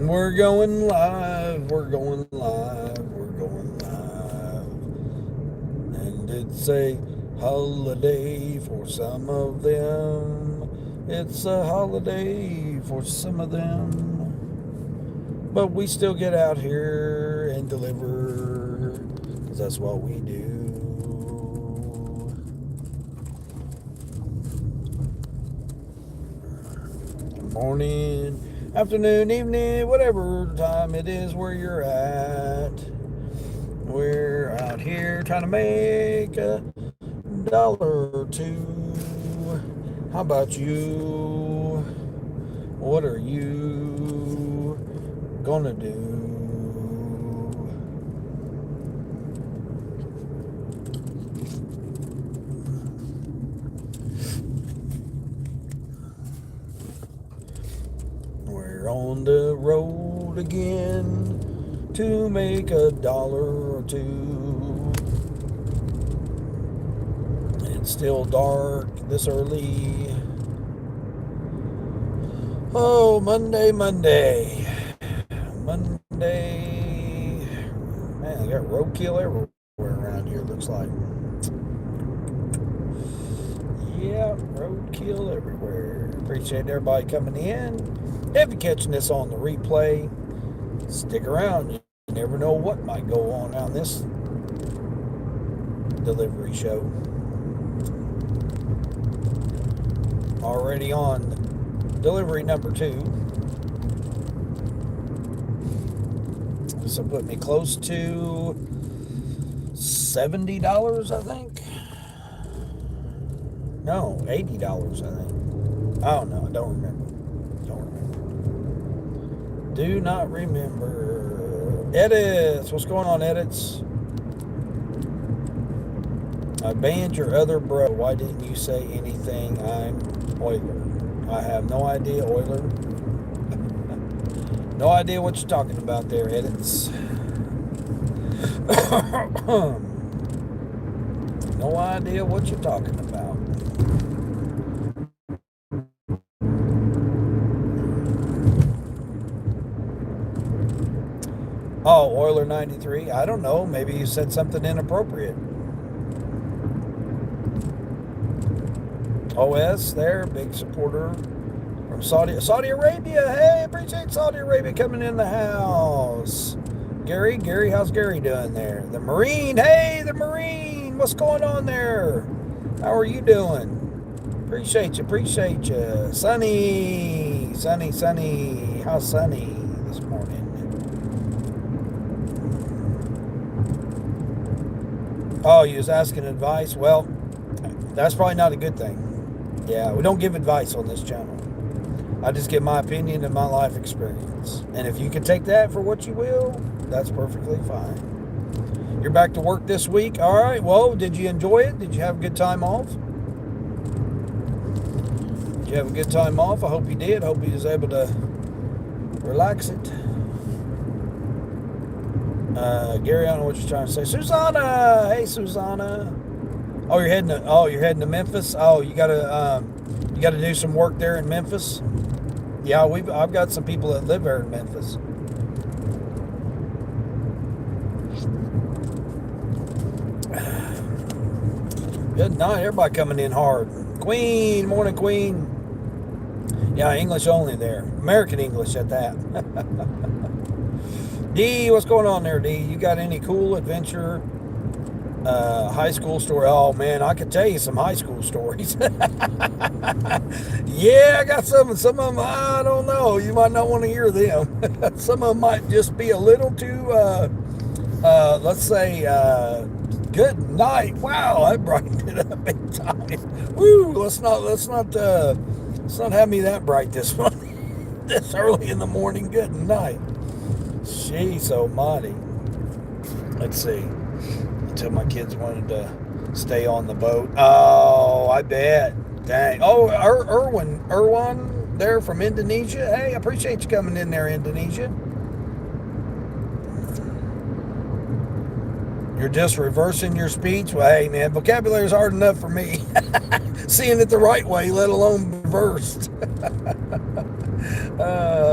We're going live, we're going live, we're going live. And it's a holiday for some of them. It's a holiday for some of them. But we still get out here and deliver, because that's what we do. Morning, afternoon, evening, whatever time it is where you're at. We're out here trying to make $1 or two. How about you? What are you gonna do? We're on the road again to make $1 or two. It's still dark this early. Oh, Monday. Man, they got roadkill everywhere around here, looks like. Yeah, roadkill everywhere. Appreciate everybody coming in. If you're catching this on the replay, stick around. You never know what might go on this delivery show. Already on delivery number 2. This will put me close to $70, I think. No, $80, I think. I don't know. I don't remember. Do not remember. Edits. What's going on, Edits? I banned your other bro. Why didn't you say anything? I'm Euler. I have no idea, Euler. No idea what you're talking about there, Edits. No idea what you're talking about. Oh, Euler 93. I don't know. Maybe you said something inappropriate. OS there, big supporter from Saudi Arabia. Hey, appreciate Saudi Arabia coming in the house. Gary, how's Gary doing there? The Marine, hey, the Marine, what's going on there? How are you doing? Appreciate you. Sunny. How's Sunny this morning? Oh, you was asking advice? Well, that's probably not a good thing. Yeah, we don't give advice on this channel. I just give my opinion and my life experience. And if you can take that for what you will, that's perfectly fine. You're back to work this week? All right. Well, did you enjoy it? Did you have a good time off? Did you have a good time off? I hope you did. I hope you was able to relax it. Gary, I don't know what you're trying to say. Susanna! Hey, Susanna. Oh, you're heading to Memphis. Oh, you gotta do some work there in Memphis. Yeah, I've got some people that live there in Memphis. Good night, everybody coming in hard. Queen, morning, Queen. Yeah, English only there. American English at that. D, what's going on there, D? You got any cool adventure? High school story. Oh man, I could tell you some high school stories. Yeah, I got some of them. I don't know. You might not want to hear them. Some of them might just be a little too, let's say, good night. Wow, that brightened it up big time. Woo! Let's not have me that bright this morning, this early in the morning. Good night. Jeez almighty. Let's see. Until my kids wanted to stay on the boat. Oh, I bet. Dang. Oh, Irwan there from Indonesia. Hey, I appreciate you coming in there, Indonesia. You're just reversing your speech? Well, hey, man, vocabulary is hard enough for me. Seeing it the right way, let alone reversed.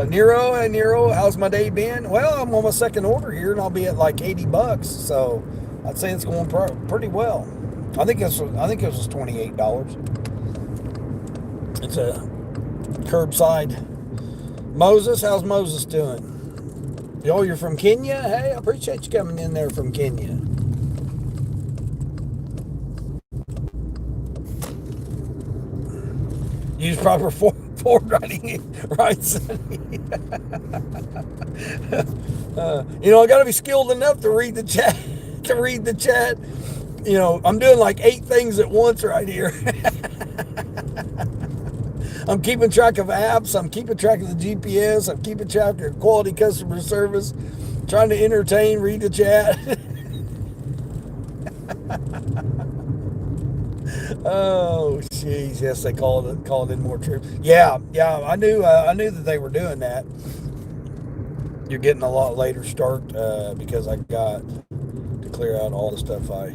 Nero, and Nero, how's my day been? Well, I'm on my second order here, and I'll be at like $80. So I'd say it's going pretty well. I think it was $28. It's a curbside. Moses, how's Moses doing? Oh, you're from Kenya? Hey, I appreciate you coming in there from Kenya. Use proper forward writing rights. I got to be skilled enough to read the chat. To read the chat. I'm doing like 8 things at once right here. I'm keeping track of apps. I'm keeping track of the GPS. I'm keeping track of quality customer service. Trying to entertain, read the chat. Oh, jeez. Yes, they called in more troops. Yeah. I knew that they were doing that. You're getting a lot later start because I got to clear out all the stuff I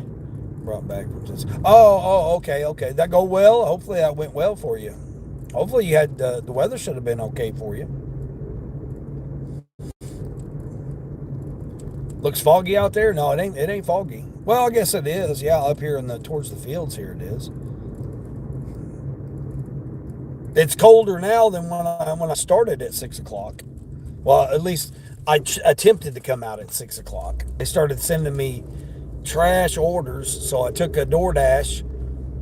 brought back. Okay. That go well? Hopefully that went well for you. Hopefully you had the weather should have been okay for you. Looks foggy out there? No, it ain't foggy. Well, I guess it is. Yeah, up here towards the fields here it is. It's colder now than when I started at 6 o'clock. Well, at least I attempted to come out at 6 o'clock. They started sending me trash orders, so I took a Doordash.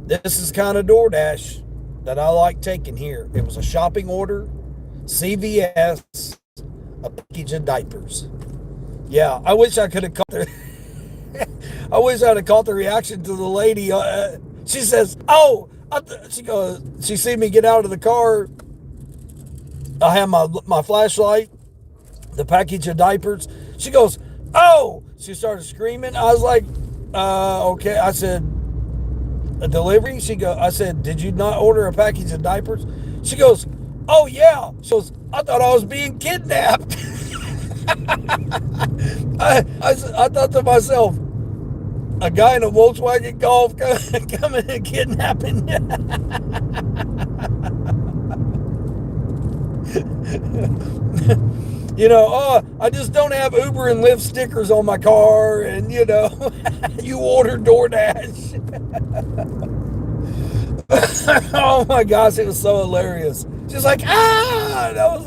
This is kind of Doordash that I like taking here. It was a shopping order, CVS, a package of diapers. Yeah, I wish I could have caught the. I wish I'd have caught the reaction to the lady. She says, "Oh," she goes. She see me get out of the car. I have my flashlight, the package of diapers. She goes, "Oh!" She started screaming. I was like, "Okay." I said, "A delivery?" I said, "Did you not order a package of diapers?" She goes, "Oh yeah." She goes, "I thought I was being kidnapped." I thought to myself, a guy in a Volkswagen Golf coming and kidnapping. I just don't have Uber and Lyft stickers on my car, and you order DoorDash. Oh my gosh, it was so hilarious. She's like, ah! And I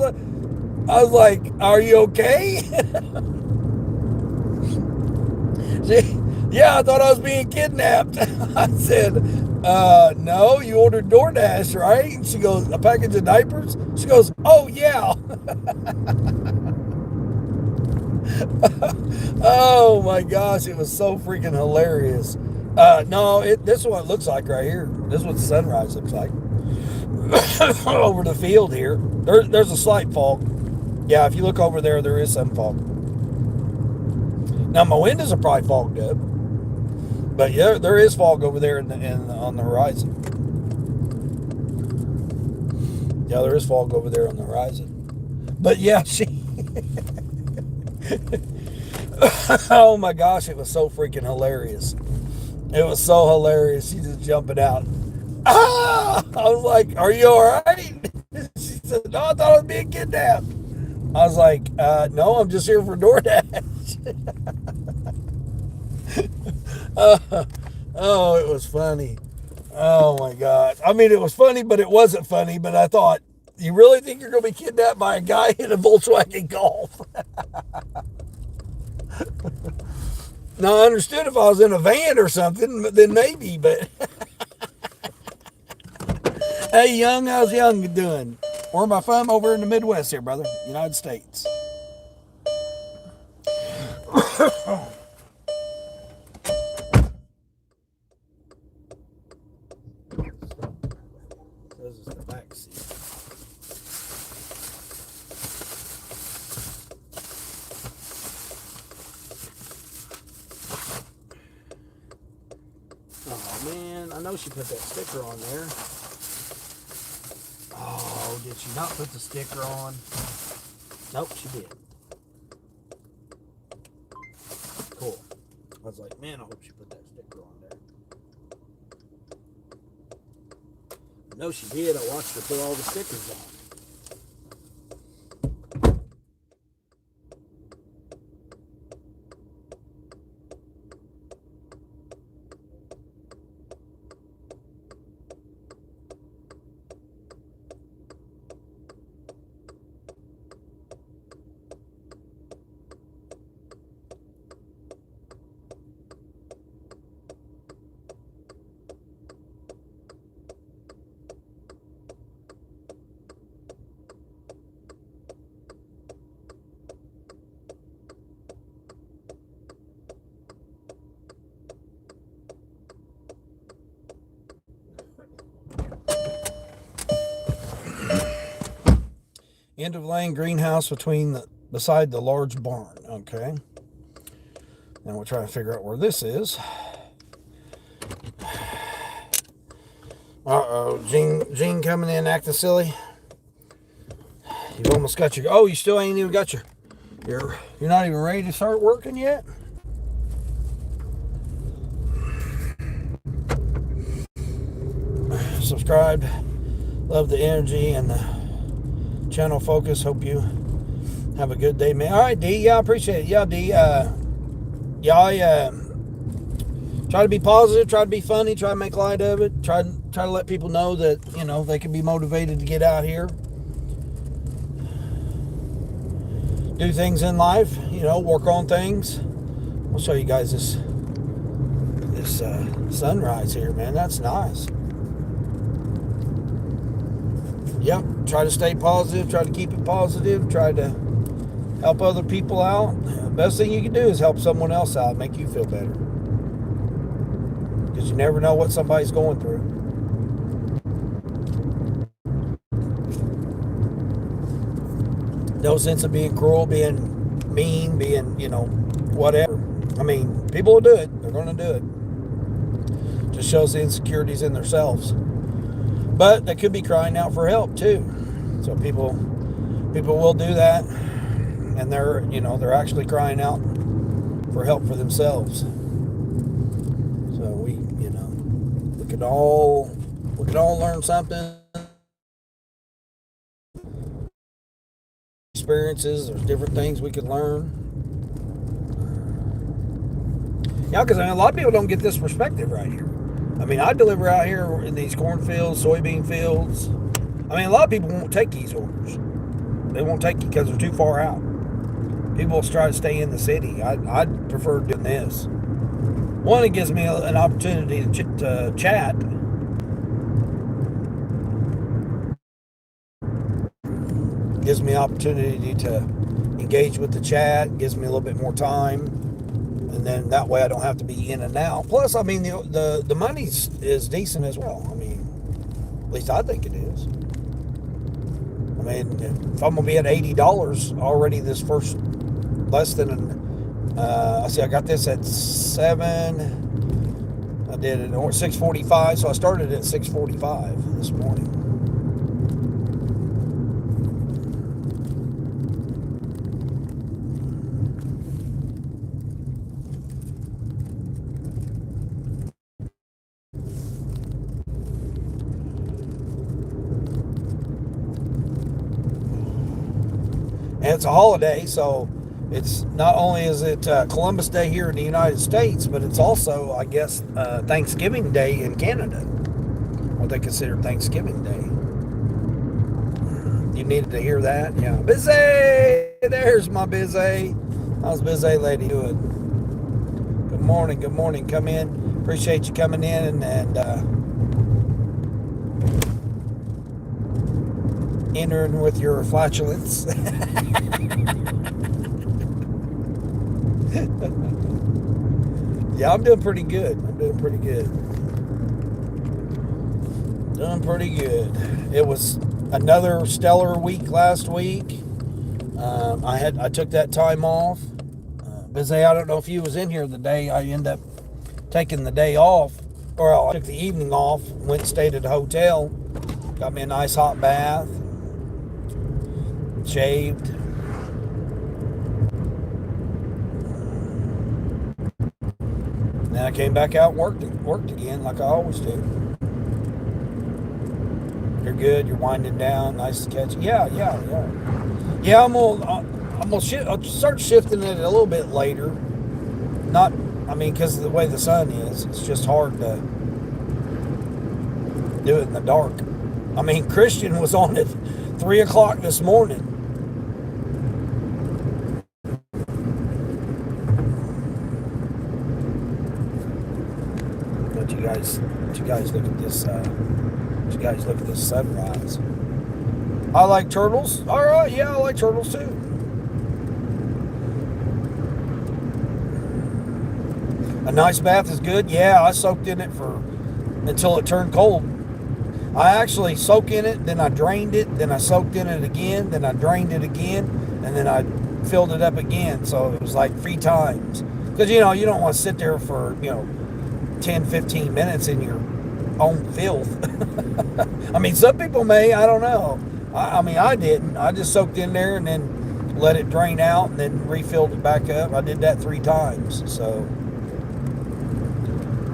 was like, are you okay? Yeah, I thought I was being kidnapped. I said, no, you ordered DoorDash, right? And she goes, a package of diapers? She goes, oh, yeah. Oh, my gosh, it was so freaking hilarious. No, this is what it looks like right here. This is what the sunrise looks like. Over the field here. There's a slight fog. Yeah, if you look over there, there is some fog. Now, my windows are probably fogged up. But yeah, there is fog over there on the horizon. Yeah, there is fog over there on the horizon. But yeah, oh my gosh, it was so freaking hilarious. It was so hilarious. She's just jumping out. Ah! I was like, are you all right? She said, no, I thought I was being kidnapped. I was like, no, I'm just here for DoorDash. Oh, it was funny. Oh my God. I mean, it was funny, but it wasn't funny. But I thought, you really think you're going to be kidnapped by a guy in a Volkswagen Golf? Now, I understood if I was in a van or something, then maybe, but. Hey, Young, how's Young doing? Where am I from? Over in the Midwest here, brother. United States. This is the back seat. Oh, man. I know she put that sticker on there. Oh, did she not put the sticker on? Nope, she did. Cool. I was like, man, I hope she put that sticker on there. No, she did. I watched her put all the stickers on. End of lane greenhouse beside the large barn. Okay. Now we'll try to figure out where this is. Uh-oh, Gene coming in acting silly. You've almost got your, oh, you still ain't even got you're not even ready to start working yet? Subscribed. Love the energy and the channel focus. Hope you have a good day, man. All right, D. Yeah, I appreciate it. Yeah, D. Try to be positive. Try to be funny. Try to make light of it. Try to let people know that, they can be motivated to get out here. Do things in life. Work on things. I'll show you guys this sunrise here, man. That's nice. Yep, try to stay positive, try to keep it positive, try to help other people out. The best thing you can do is help someone else out, make you feel better. Because you never know what somebody's going through. No sense of being cruel, being mean, being, whatever. I mean, people will do it. They're going to do it. Just shows the insecurities in themselves. But they could be crying out for help too. So people will do that, and they're actually crying out for help for themselves. So we could all learn something. Experiences, there's different things we can learn. Yeah, because a lot of people don't get this perspective right here. I mean, I deliver out here in these cornfields, soybean fields. I mean, a lot of people won't take these orders. They won't take it because they're too far out. People will try to stay in the city. I'd prefer doing this. One, it gives me an opportunity to chat. Gives me an opportunity to engage with the chat. Gives me a little bit more time. And then that way I don't have to be in and out. Plus, I mean, the money is decent as well. I mean, at least I think it is. I mean, if I'm going to be at $80 already this first, less than, I got this at 7, I did it at 6:45, so I started at 6:45 this morning. And it's a holiday, so it's not only is it Columbus Day here in the United States, but it's also, I guess, Thanksgiving Day in Canada, what they consider Thanksgiving Day. You needed to hear that? Yeah. Busy! There's my busy. How's busy lady doing? Good morning, good morning. Come in. Appreciate you coming in and entering with your flatulence. Yeah, I'm doing pretty good. It was another stellar week last week. I took that time off. Busy, I don't know if you was in here the day I ended up taking the day off, or I took the evening off, went and stayed at a hotel, got me a nice hot bath, shaved. Then I came back out and worked again like I always do. You're good. You're winding down. Nice to catch. Yeah. Yeah, I'll start shifting it a little bit later. Because of the way the sun is, it's just hard to do it in the dark. I mean, Christian was on at 3 o'clock this morning. But you guys look at this. You guys look at this sunrise. I like turtles. All right, yeah, I like turtles too. A nice bath is good. Yeah, I soaked in it until it turned cold. I actually soak in it, then I drained it, then I soaked in it again, then I drained it again, and then I filled it up again. So it was like 3 times. Because, you don't want to sit there for, 10, 15 minutes in your own filth. I mean, some people may, I don't know. I mean, I didn't. I just soaked in there and then let it drain out and then refilled it back up. I did that 3 times. So,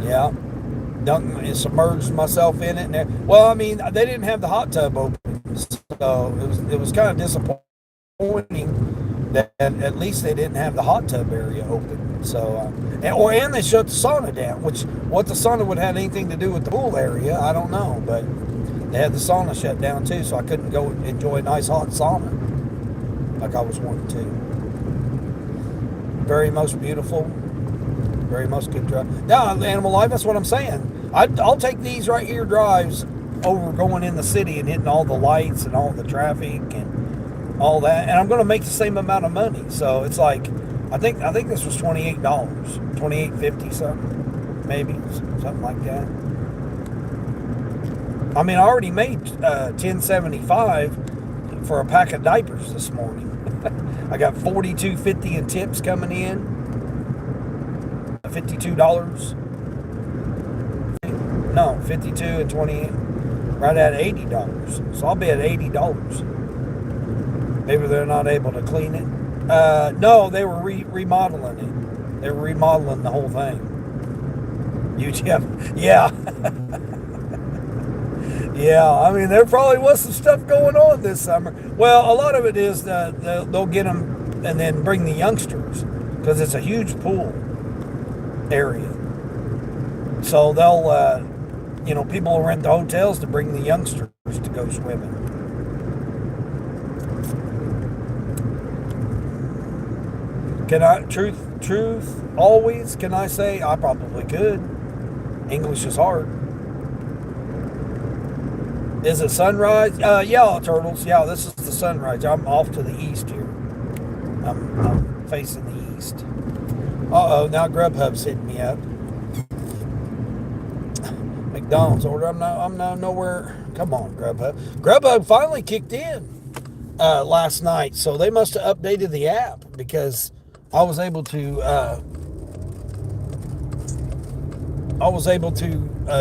yeah. Submerged myself in it. Well, I mean, they didn't have the hot tub open. So it was kind of disappointing that at least they didn't have the hot tub area open. So, and they shut the sauna down, which what the sauna would have anything to do with the pool area, I don't know. But they had the sauna shut down too, so I couldn't go enjoy a nice hot sauna like I was wanting to. Very most beautiful, very most good drive. Now, Animal Life, that's what I'm saying. I'll take these right here drives over going in the city and hitting all the lights and all the traffic and all that, and I'm going to make the same amount of money. So it's like, I think this was $28, $28.50 something, maybe something like that. I mean, I already made $10.75 for a pack of diapers this morning. I got $42.50 in tips coming in. $52. No, $52 and 28. Right at $80. So I'll be at $80. Maybe they're not able to clean it. No, they were remodeling it. They were remodeling the whole thing. Yeah. Yeah, I mean, there probably was some stuff going on this summer. Well, a lot of it is they'll get them and then bring the youngsters because it's a huge pool area. So they'll, people will rent the hotels to bring the youngsters to go swimming. Truth, always, can I say? I probably could. English is hard. Is it sunrise? Yeah, turtles. Yeah, this is the sunrise. I'm off to the east here. I'm facing the east. Uh-oh, now Grubhub's hitting me up. McDonald's order. I'm now nowhere. Come on, Grubhub. Grubhub finally kicked in last night, so they must have updated the app because I was able to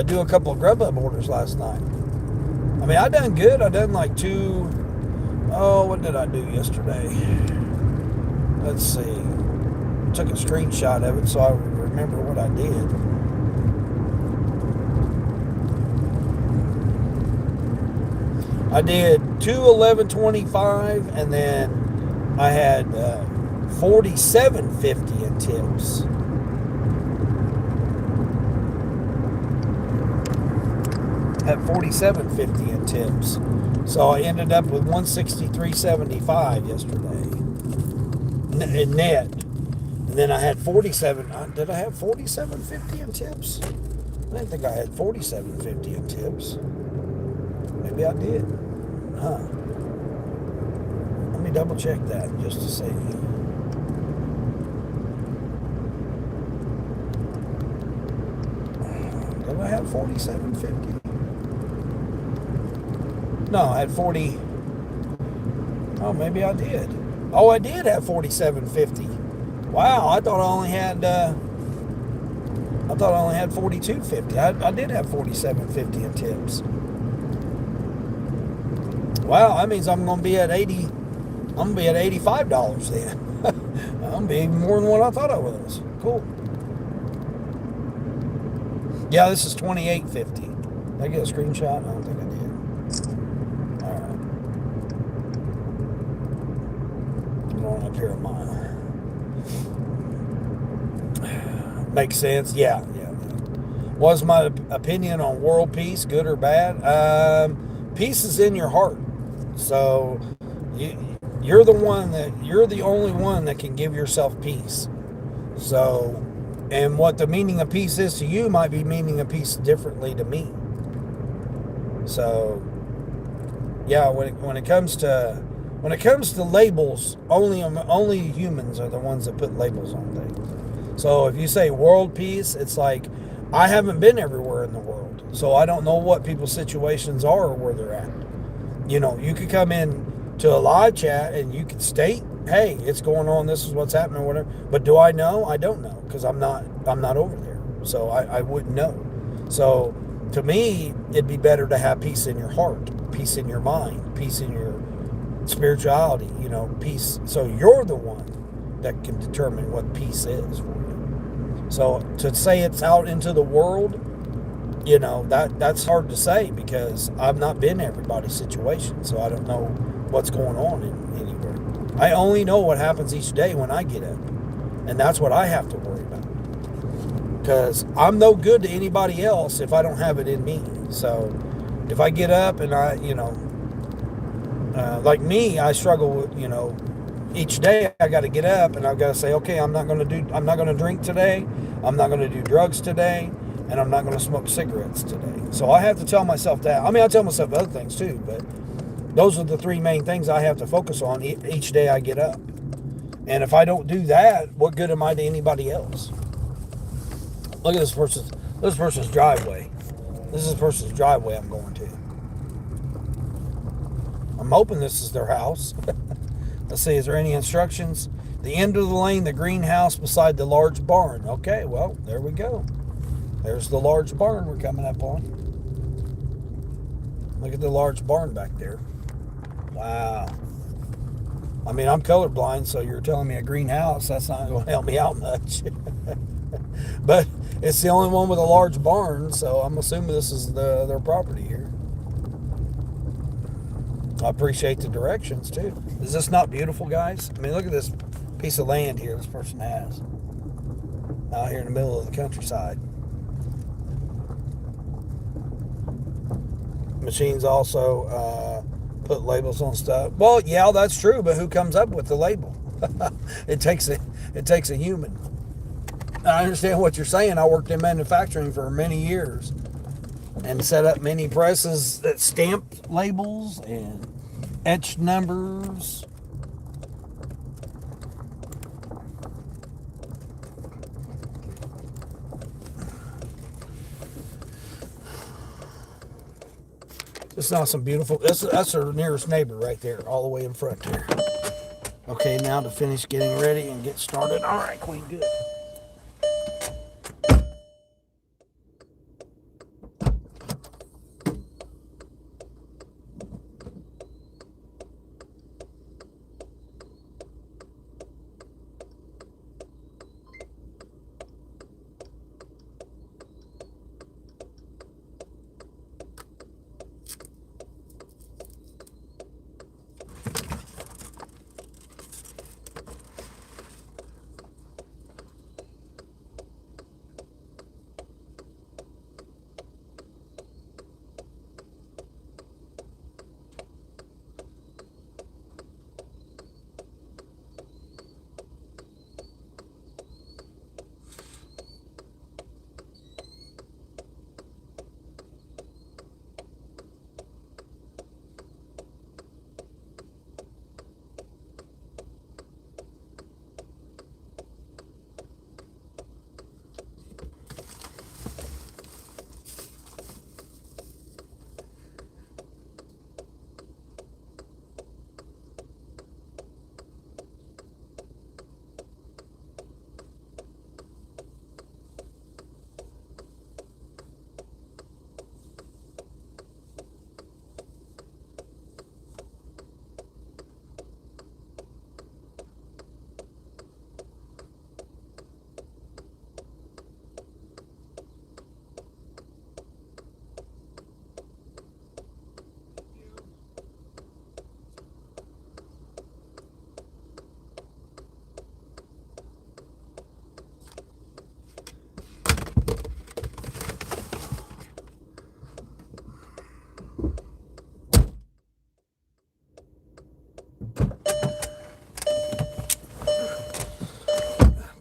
do a couple of Grubhub orders last night. I mean, I done good. I done like what did I do yesterday? Let's see. Took a screenshot of it so I remember what I did. I did 211.25 and then I had $47.50 in tips. Had $47.50 in tips. So I ended up with $163.75 yesterday in net. And then I had did I have $47.50 in tips? I didn't think I had $47.50 in tips. Maybe I did. Huh. Let me double check that just to see. Did I have $47.50? No, I had 40. Oh, maybe I did. Oh, I did have $47.50. Wow, I thought I only had $42.50. I did have $47.50 in tips. Wow, that means I'm gonna be at $85 then. I'm gonna be even more than what I thought I was. Cool. Yeah, this is $28.50. Did I get a screenshot? I don't think I did. Going up here a mile. Makes sense. Yeah. Was my opinion on world peace good or bad? Peace is in your heart. So you're the only one that can give yourself peace. So, and what the meaning of peace is to you might be meaning of peace differently to me. So, yeah, when it comes to labels, only humans are the ones that put labels on things. So if you say world peace, it's like I haven't been everywhere in the world, so I don't know what people's situations are or where they're at. You could come in to a live chat and you could state, "Hey, it's going on. This is what's happening, whatever." But do I know? I don't know because I'm not over there, so I wouldn't know. So to me, it'd be better to have peace in your heart, peace in your mind, peace in your spirituality. Peace. So you're the one that can determine what peace is for you. So to say it's out into the world, that's hard to say because I've not been in everybody's situation, so I don't know what's going on anywhere. I only know what happens each day when I get up, and that's what I have to worry about because I'm no good to anybody else if I don't have it in me. So if I get up and like me, I struggle with, each day I got to get up and I've got to say, okay, I'm not going to drink today. I'm not going to do drugs today. And I'm not going to smoke cigarettes today. So I have to tell myself that. I mean, I tell myself other things too, but those are the three main things I have to focus on each day I get up. And if I don't do that, what good am I to anybody else? Look at this person's driveway. This is the person's driveway I'm going to. I'm hoping this is their house. Let's see, is there any instructions? The end of the lane, the greenhouse beside the large barn. Okay, well, there we go. There's the large barn we're coming up on. Look at the large barn back there. Wow. I mean, I'm colorblind, so you're telling me a greenhouse, that's not going to help me out much. But it's the only one with a large barn, so I'm assuming this is their property here. I appreciate the directions, too. Is this not beautiful, guys? I mean, look at this piece of land here this person has. Out here in the middle of the countryside. Machines also put labels on stuff. Well, yeah, that's true, but who comes up with the label? It takes a human. I understand what you're saying. I worked in manufacturing for many years and set up many presses that stamped labels and etched numbers. It's not some beautiful. That's our nearest neighbor right there, all the way in front there. Okay, now to finish getting ready and get started. All right, Queen, good.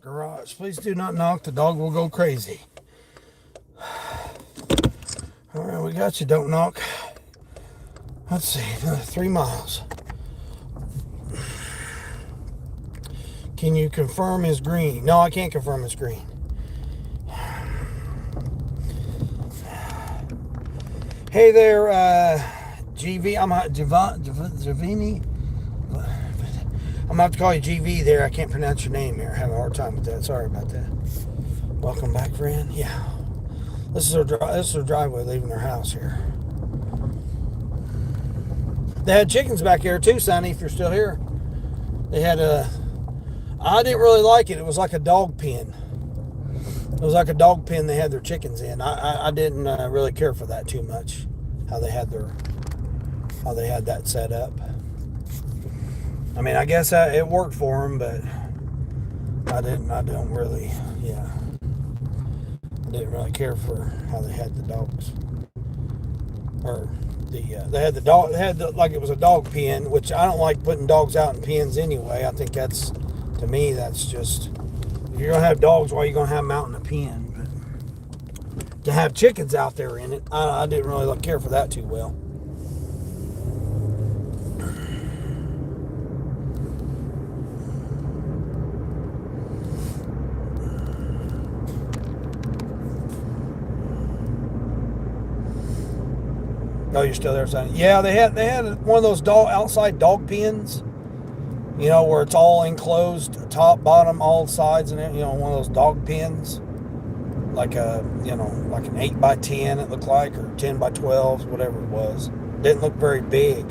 Garage. Please do not knock. The dog will go crazy. All right, we got you. Don't knock. Let's see. 3 miles. Can you confirm his green? No, I can't confirm his green. Hey there, GV. Javini. I'm gonna have to call you GV there. I can't pronounce your name here. I have a hard time with that. Sorry about that. Welcome back, friend. Yeah, this is our driveway leaving their house here. They had chickens back here too, Sonny. If you're still here, they had I didn't really like it. It was like a dog pen. It was like a dog pen they had their chickens in. I didn't really care for that too much. How they had that set up. I mean, I guess it worked for them, but I don't really, yeah. I didn't really care for how they had the dogs. Or they had like it was a dog pen, which I don't like putting dogs out in pens anyway. I think to me, that's just, if you're going to have dogs, why are you going to have them out in a pen? But to have chickens out there in it, I didn't really care for that too well. Oh, you're still there, son? Yeah, they had one of those outside dog pens, where it's all enclosed, top, bottom, all sides, and one of those dog pens, like like an 8x10 it looked like, or 10x12, whatever it was. Didn't look very big.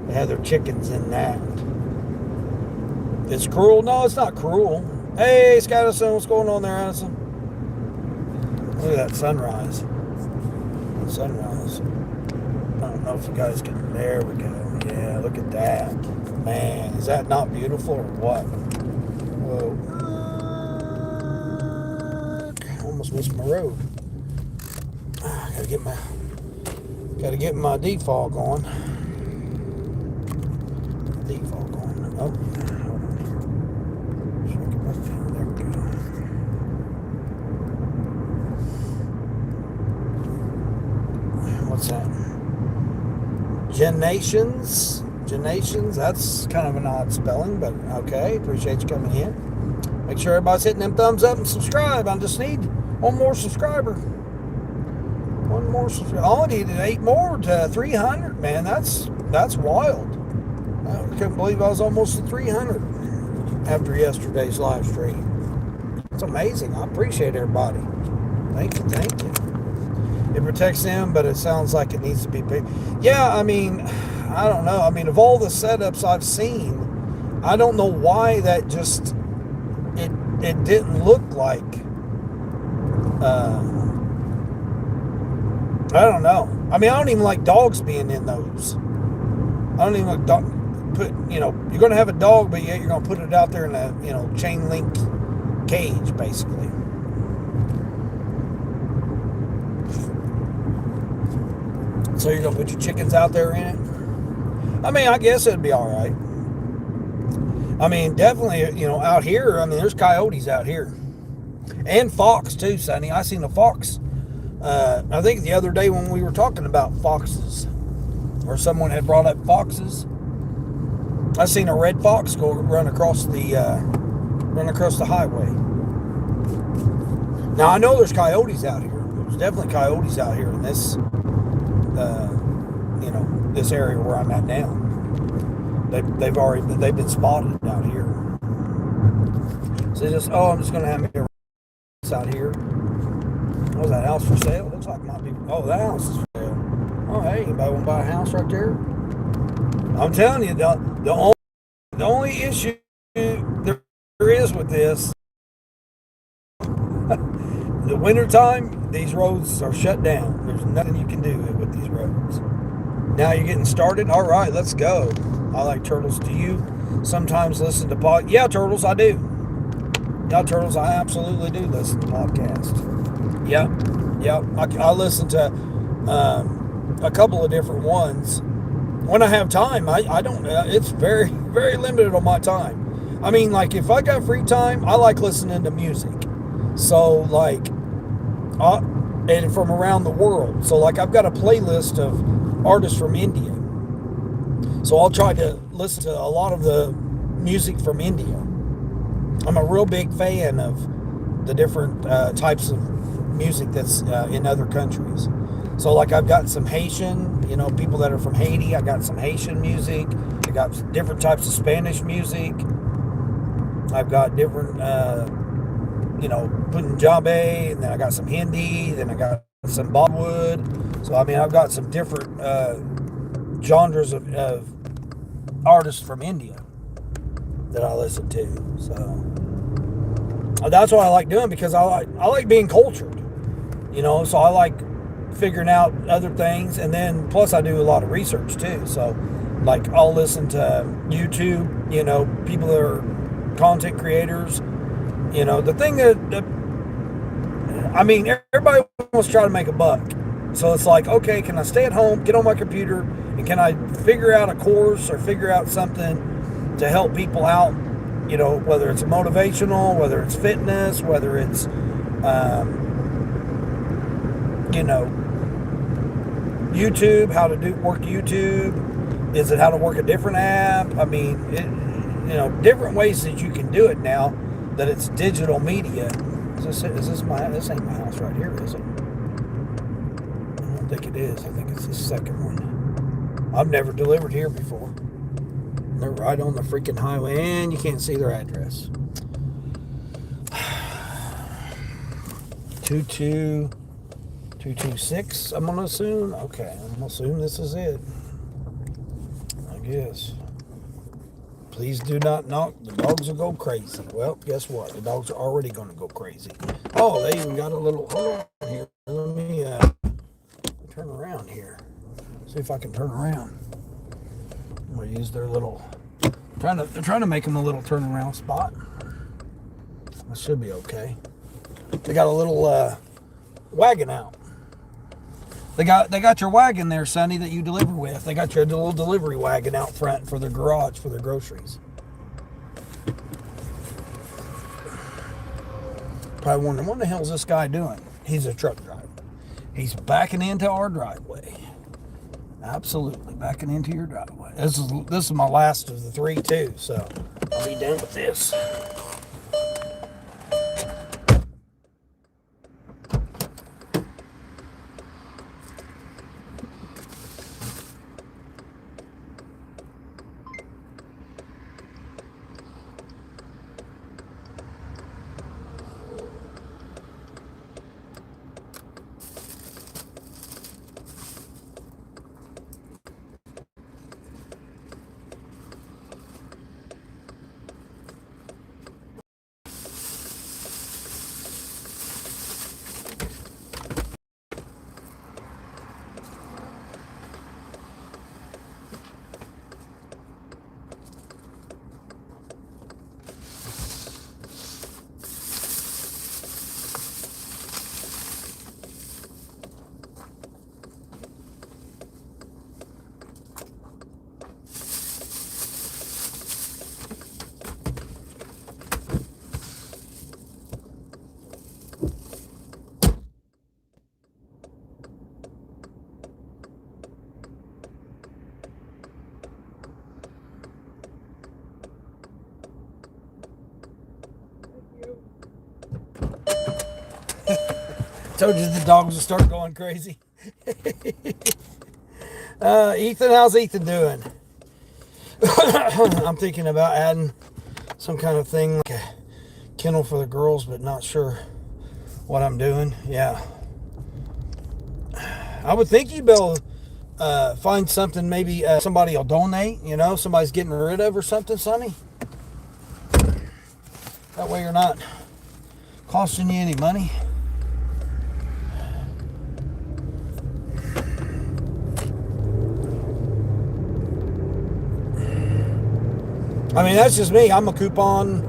They had their chickens in that. It's cruel? No, it's not cruel. Hey, Addison, what's going on there, Addison? Look at that sunrise. Sunrise. I don't know if you guys can. There we go. Yeah, look at that. Man, is that not beautiful or what? Whoa. Almost missed my road. Gotta get my defog on. Defog on. Oh, hold on. There we go. What's that? Genations, that's kind of an odd spelling, but okay, appreciate you coming in. Make sure everybody's hitting them thumbs up and subscribe. I just need one more subscriber. All I needed 8 more to 300, man. That's wild. I couldn't believe I was almost at 300 after yesterday's live stream. It's amazing. I appreciate everybody. Thank you. It protects them, but it sounds like it needs to be big. Yeah, I mean, I don't know. I mean, of all the setups I've seen, I don't know why that just, it didn't look like, I don't know. I mean, I don't even like dogs being in those. I don't even like you're going to have a dog, but yet you're going to put it out there in a, chain link cage, basically. So you're going to put your chickens out there in it? I mean, I guess it'd be all right. I mean, definitely, out here, I mean, there's coyotes out here. And fox, too, Sonny. I seen a fox. I think the other day when we were talking about foxes, or someone had brought up foxes, I seen a red fox run across the highway. Now, I know there's coyotes out here. There's definitely coyotes out here in this this area where I'm at now. They've been spotted out here. So I'm just gonna have me out here. Oh, is that house for sale? Looks like it might be. Oh, that house is for sale. Oh, hey, anybody want to buy a house right there? I'm telling you, the only issue there is with this, the wintertime, these roads are shut down. There's nothing you can do with these roads. Now you're getting started? All right, let's go. I like Turtles. Do you sometimes listen to podcasts? Yeah, Turtles, I do. Yeah, Turtles, I absolutely do listen to podcasts. Yep. I listen to a couple of different ones. When I have time, I don't, it's very, very limited on my time. I mean, like, if I got free time, I like listening to music. So, like, and from around the world. So, like, I've got a playlist of artists from India. So I'll try to listen to a lot of the music from India. I'm a real big fan of the different types of music that's in other countries. So like I've got some Haitian, people that are from Haiti. I got some Haitian music. I got different types of Spanish music. I've got different, Punjabi, and then I got some Hindi, then I got some Bollywood. So I mean, I've got some different genres of artists from India that I listen to. So that's what I like doing, because I like being cultured, So I like figuring out other things, and then plus I do a lot of research too. So like I'll listen to YouTube, people that are content creators. The thing that everybody wants to try to make a buck. So it's like, okay, can I stay at home, get on my computer, and can I figure out a course or figure out something to help people out? Whether it's motivational, whether it's fitness, whether it's, YouTube, how to work YouTube. Is it how to work a different app? I mean, different ways that you can do it now that it's digital media. This ain't my house right here, is it? I don't think it is. I think it's the second one. I've never delivered here before. They're right on the freaking highway, and you can't see their address. 226, I'm going to assume. Okay, I'm going to assume this is it. I guess. Please do not knock. The dogs will go crazy. Well, guess what? The dogs are already going to go crazy. Oh, they even got a little... Hold on here. Let me turn around here. See if I can turn around. I'm going to use their little... They're trying to make them a little turnaround spot. That should be okay. They got a little wagon out. They got your wagon there, Sonny, that you deliver with. They got your little delivery wagon out front for their garage for their groceries. Probably wondering, what the hell is this guy doing? He's a truck driver. He's backing into our driveway. Absolutely, backing into your driveway. This is my last of the 3 too, so I'll be done with this. Told you the dogs will start going crazy. Ethan, how's Ethan doing? I'm thinking about adding some kind of thing like a kennel for the girls, but not sure what I'm doing. Yeah. I would think you'd be able to find something, maybe somebody will donate, somebody's getting rid of or something, Sonny. That way you're not costing you any money. I mean, that's just me. I'm a coupon,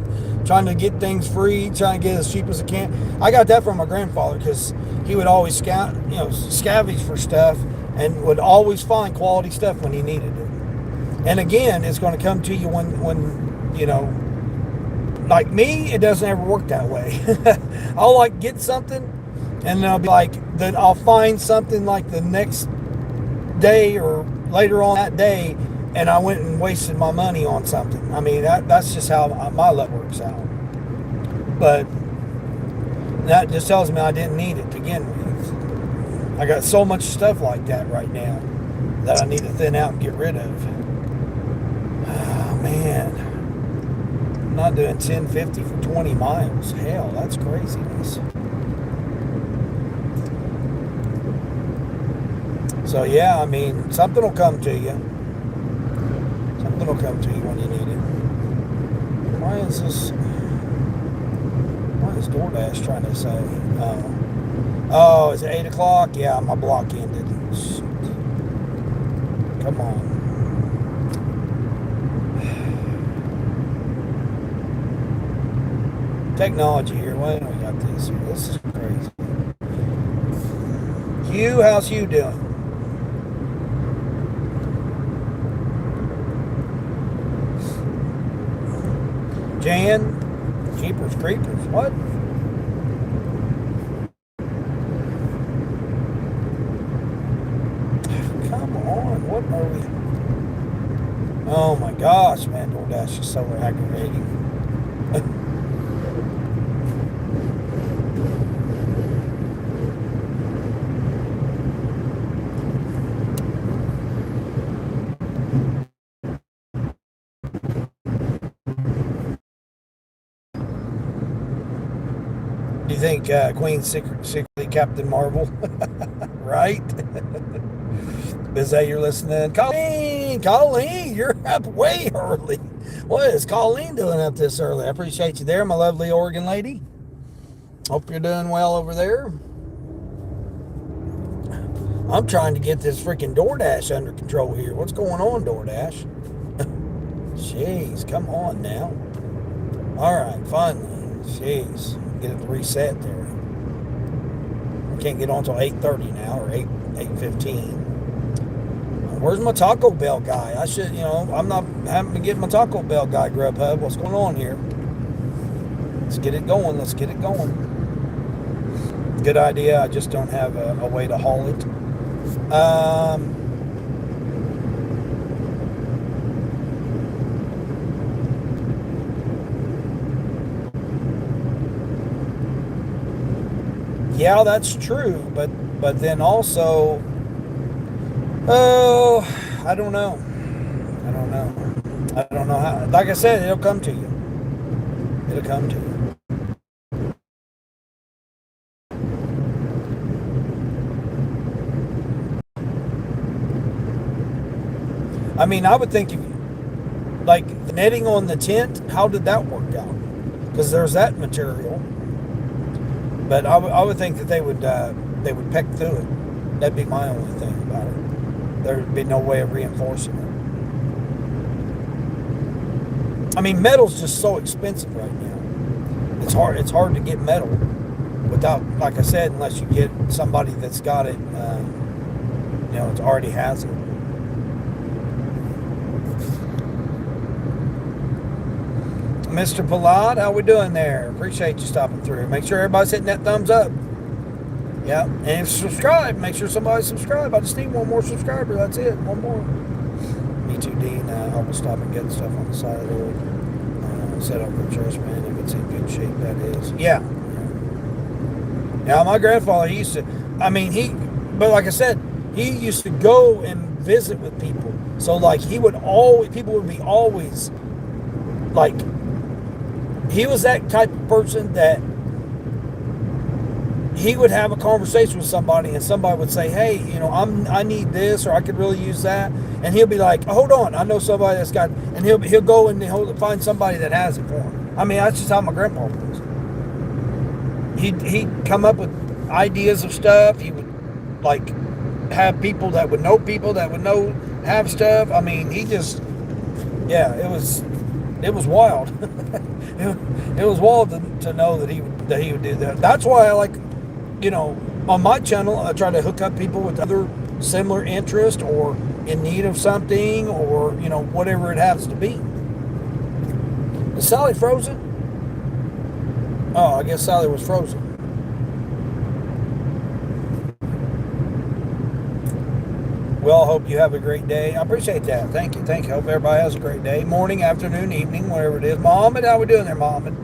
trying to get things free, trying to get as cheap as I can. I got that from my grandfather because he would always scavenge for stuff and would always find quality stuff when he needed it. And again, it's going to come to you when like me, it doesn't ever work that way. I'll get something, and then I'll be then I'll find something like the next day or later on that day, and I went and wasted my money on something. I mean, that's just how my luck works out. But that just tells me I didn't need it to begin with. I got so much stuff like that right now that I need to thin out and get rid of. Oh, man. I'm not doing 1050 for 20 miles. Hell, that's craziness. So, yeah, I mean, something will come to you. Something will come to you when you need it. Why is this? What is Doordash trying to say? Oh, is it 8 o'clock? Yeah, my block ended. Shit. Come on. Technology here. Why do we got this here? This is crazy. Hugh, how's you doing? Jan, Jeepers Creepers. What? Come on. What are we? Oh my gosh, man. Doordash is so aggravating. Do you think Queen's secretly Captain Marvel? Right? Is that you're listening? Colleen, you're up way early. What is Colleen doing up this early? I appreciate you there, my lovely Oregon lady. Hope you're doing well over there. I'm trying to get this freaking Doordash under control here. What's going on, Doordash? Jeez, come on now. All right, finally. Jeez, get it to reset there. I can't get on until 8:30 now, or 8:15. Where's my Taco Bell guy? I should, I'm not having to get my Taco Bell guy Grubhub. What's going on here? Let's get it going. Let's get it going. Good idea. I just don't have a way to haul it. Yeah, that's true, but then also, oh, I don't know. I don't know how. Like I said, it'll come to you. It'll come to you. I mean, I would think if, like the netting on the tent, how did that work out? Because there's that material. But I would think that they would peck through it. That'd be my only thing about it. There'd be no way of reinforcing it. I mean, metal's just so expensive right now. It's hard to get metal without, like I said, unless you get somebody that's got it. It already has it. Mr. Pilot, how we doing there? Appreciate you stopping through. Make sure everybody's hitting that thumbs up. Yeah, and if subscribe, make sure somebody's subscribed. I just need one more subscriber. That's it. One more. Me too, Dean. I will stop and get stuff on the side of the road. Set up for church, man. If it's in good shape, that is. Yeah. Now, my grandfather, he used to, but like I said, he used to go and visit with people. So, like, people would be always, like, he was that type of person that he would have a conversation with somebody and somebody would say, hey, I need this, or I could really use that. And he'll be like, hold on, I know somebody that's got, and he'll go and he'll find somebody that has it for him. I mean, that's just how my grandpa was. He'd come up with ideas of stuff. He would, like, have people that would know have stuff. I mean, it was wild. It was wild to know that he would do that. That's why I like, on my channel, I try to hook up people with other similar interest or in need of something, or whatever it happens to be. Is Sally frozen? Oh, I guess Sally was frozen. Well, I hope you have a great day. I appreciate that. Thank you. Hope everybody has a great day. Morning, afternoon, evening, whatever it is. Mohammed, how we doing there, Mohammed?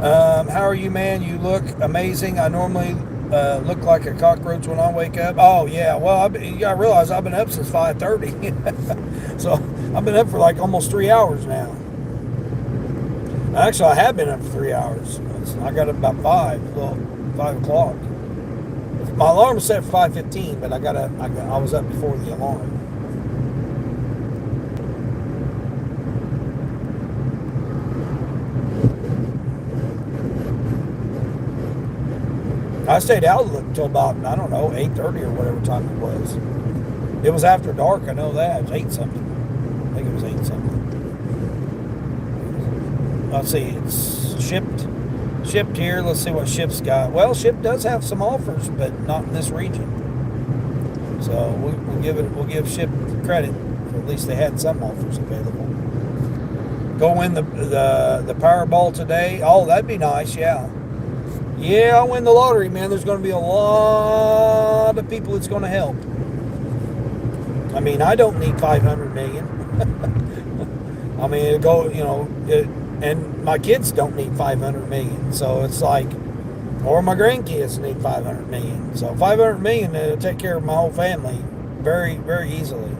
How are you, man? You look amazing. I normally look like a cockroach when I wake up. Oh yeah, well you gotta realize I've been up since 5:30, so I've been up for like almost 3 hours now. Actually, I have been up for 3 hours. I got up about 5 o'clock. My alarm was set for 5:15, but I was up before the alarm. I stayed out until about, I don't know, 8:30 or whatever time it was. It was after dark, I know that. It was 8 something. I think it was 8 something. Let's see, it's shipped here. Let's see what Ship's got. Well, Ship does have some offers, but not in this region. So we'll give Ship credit for at least they had some offers available. Go win the Powerball today. Oh, that'd be nice, yeah. Yeah, I'll win the lottery, man. There's going to be a lot of people it's going to help. I mean, I don't need 500 million. I mean, and my kids don't need 500 million. So it's like, or my grandkids need 500 million. So 500 million to take care of my whole family very, very easily.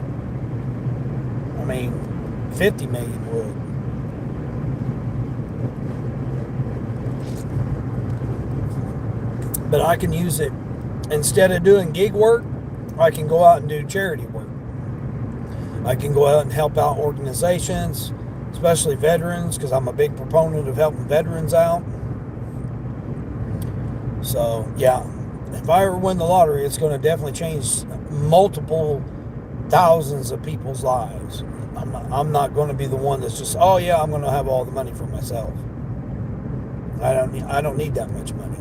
I mean, 50 million would. But I can use it instead of doing gig work. I can go out and do charity work. I can go out and help out organizations, especially veterans, because I'm a big proponent of helping veterans out. So yeah, if I ever win the lottery, it's going to definitely change multiple thousands of people's lives. I'm not going to be the one that's just, oh yeah, I'm going to have all the money for myself. I don't need that much money.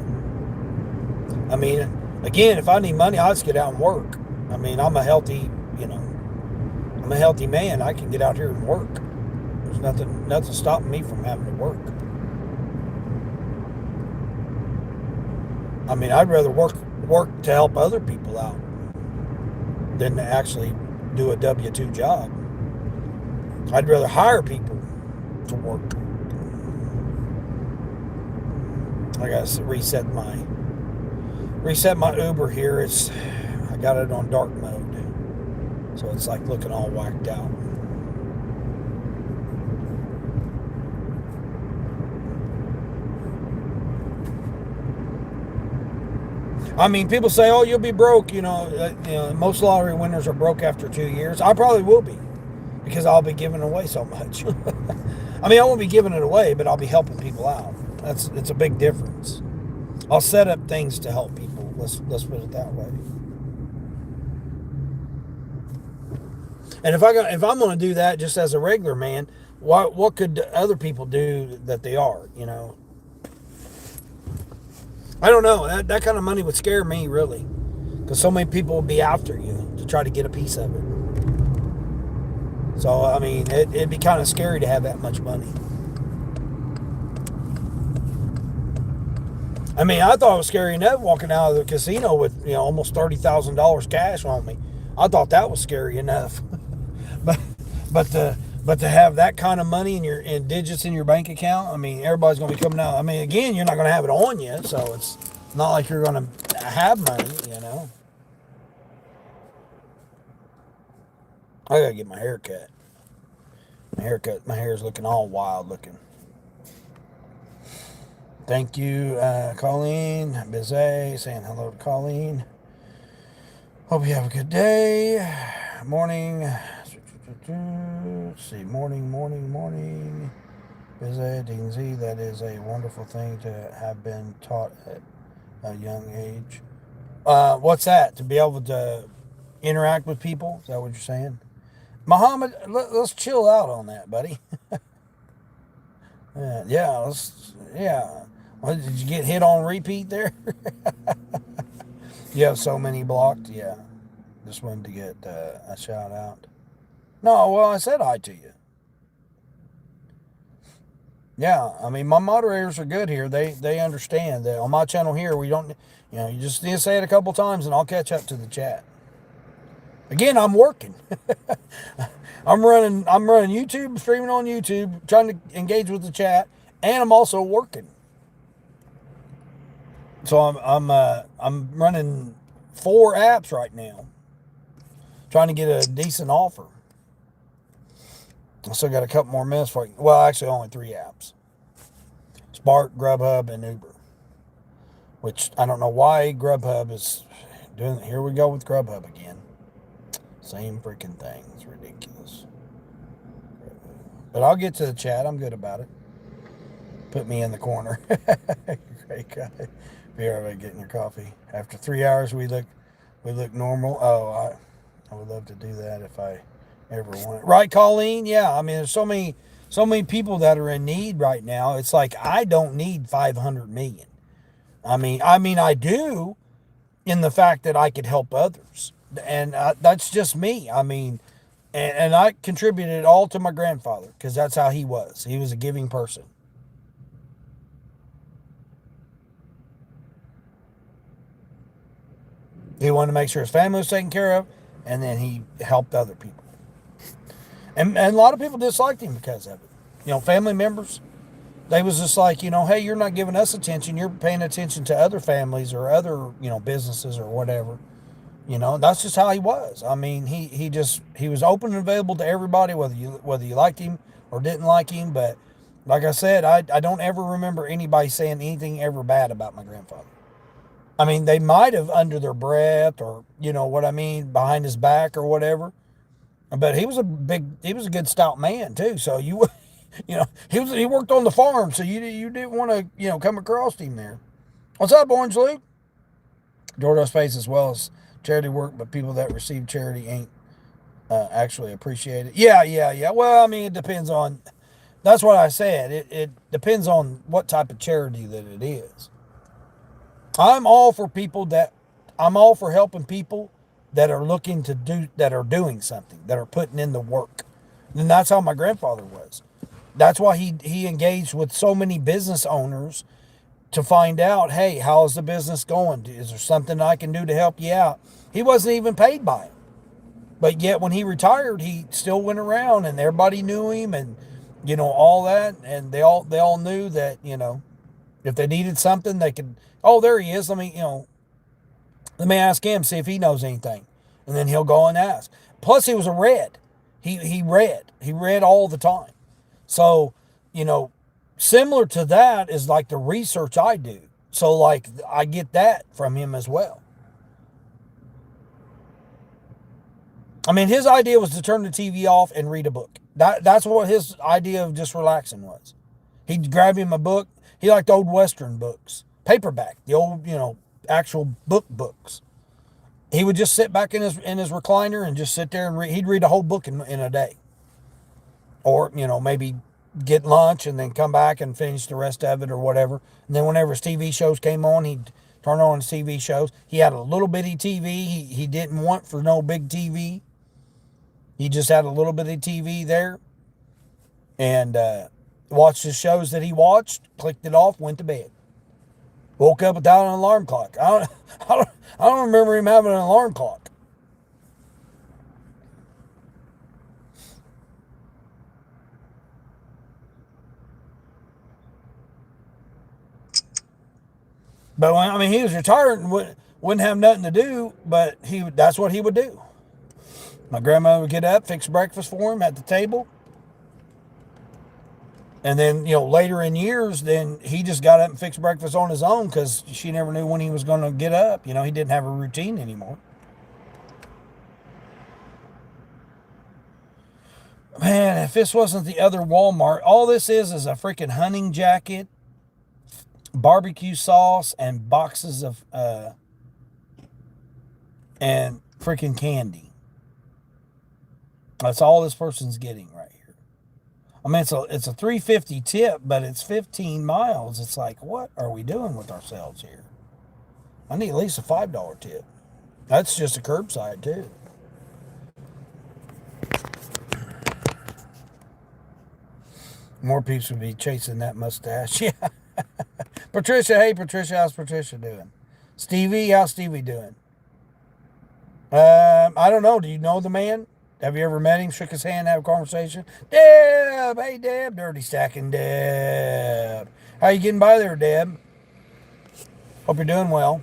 I mean, again, if I need money, I'll just get out and work. I mean, I'm a healthy man. I can get out here and work. There's nothing stopping me from having to work. I mean, I'd rather work to help other people out than to actually do a W-2 job. I'd rather hire people to work. I gotta reset my Uber here. I got it on dark mode, so it's like looking all whacked out. I mean, people say, "Oh, you'll be broke." Most lottery winners are broke after 2 years. I probably will be, because I'll be giving away so much. I mean, I won't be giving it away, but I'll be helping people out. It's a big difference. I'll set up things to help people. Let's put it that way. And if I'm going to do that just as a regular man, what could other people do that they are? I don't know. That kind of money would scare me, really, because so many people would be after you to try to get a piece of it. So I mean, it'd be kind of scary to have that much money. I mean, I thought it was scary enough walking out of the casino with almost $30,000 cash on me. I thought that was scary enough. but to have that kind of money in digits in your bank account, I mean, everybody's going to be coming out. I mean, again, you're not going to have it on you, so it's not like you're going to have money. I got to get my hair cut. My hair's looking all wild looking. Thank you, Colleen Bizet, saying hello to Colleen. Hope you have a good day. Morning. Let's see, morning. Bizet, DZ, that is a wonderful thing to have been taught at a young age. What's that? To be able to interact with people? Is that what you're saying? Muhammad, let's chill out on that, buddy. Yeah. What, did you get hit on repeat there? You have so many blocked. Yeah. Just wanted to get a shout out. No, well, I said hi to you. Yeah, I mean, my moderators are good here. They understand that on my channel here, we don't, you just need to say it a couple times and I'll catch up to the chat. Again, I'm working. I'm running YouTube, streaming on YouTube, trying to engage with the chat, and I'm also working. So I'm running 4 apps right now, trying to get a decent offer. I still got a couple more minutes for you. Well, actually, only 3 apps: Spark, Grubhub, and Uber. Which I don't know why Grubhub is doing. Here we go with Grubhub again. Same freaking thing. It's ridiculous. But I'll get to the chat. I'm good about it. Put me in the corner. Great guy. Be everybody getting your coffee. After 3 hours, we look normal. Oh, I would love to do that if I ever want it. Right, Colleen? Yeah. I mean, there's so many people that are in need right now. It's like I don't need 500 million. I mean, I do in the fact that I could help others, and that's just me. I mean, and I contributed it all to my grandfather because that's how he was. He was a giving person. He wanted to make sure his family was taken care of, and then he helped other people. And a lot of people disliked him because of it. Family members, they was just like, hey, you're not giving us attention. You're paying attention to other families or other, businesses or whatever. That's just how he was. I mean, he was open and available to everybody, whether you liked him or didn't like him. But like I said, I don't ever remember anybody saying anything ever bad about my grandfather. I mean, they might have under their breath or what I mean, behind his back or whatever. But he was a good stout man too. So he worked on the farm, so you didn't want to come across him there. What's up, Orange Luke? Doordash pays as well as charity work, but people that receive charity ain't actually appreciate it. Yeah, yeah, yeah. Well, I mean, it depends on. That's what I said. It depends on what type of charity that it is. I'm all for people that I'm all for helping people that are looking to do that are doing something, that are putting in the work. And that's how my grandfather was. That's why he engaged with so many business owners to find out, hey, how's the business going? Is there something I can do to help you out? He wasn't even paid by him. But yet when he retired, he still went around and everybody knew him and all that, and they all knew that, if they needed something, they could, oh, there he is. Let me ask him, see if he knows anything. And then he'll go and ask. Plus, he was a read. He read. He read all the time. So, you know, similar to that is like the research I do. So, like, I get that from him as well. I mean, his idea was to turn the TV off and read a book. That's what his idea of just relaxing was. He'd grab him a book. He liked old Western books, paperback, the old, actual books. He would just sit back in his recliner and just sit there and read. He'd read a whole book in a day, or maybe get lunch and then come back and finish the rest of it or whatever. And then whenever his TV shows came on, he'd turn on his TV shows. He had a little bitty TV. He didn't want for no big TV. He just had a little bitty TV there, and watched the shows that he watched, clicked it off, went to bed. Woke up without an alarm clock. I don't remember him having an alarm clock. But when, I mean, he was retired and wouldn't have nothing to do, but that's what he would do. My grandma would get up, fix breakfast for him at the table. And then, later in years, then he just got up and fixed breakfast on his own because she never knew when he was going to get up. He didn't have a routine anymore. Man, if this wasn't the other Walmart, all this is a freaking hunting jacket, barbecue sauce, and boxes of, and freaking candy. That's all this person's getting right here. I mean, it's a 350 tip, but it's 15 miles. It's like, what are we doing with ourselves here? I need at least a $5 tip. That's just a curbside too. More peeps would be chasing that mustache. Yeah. Patricia, hey Patricia, how's Patricia doing? Stevie, how's Stevie doing? I don't know. Do you know the man? Have you ever met him? Shook his hand, have a conversation? Deb, hey Deb, dirty stacking Deb. How you getting by there, Deb? Hope you're doing well.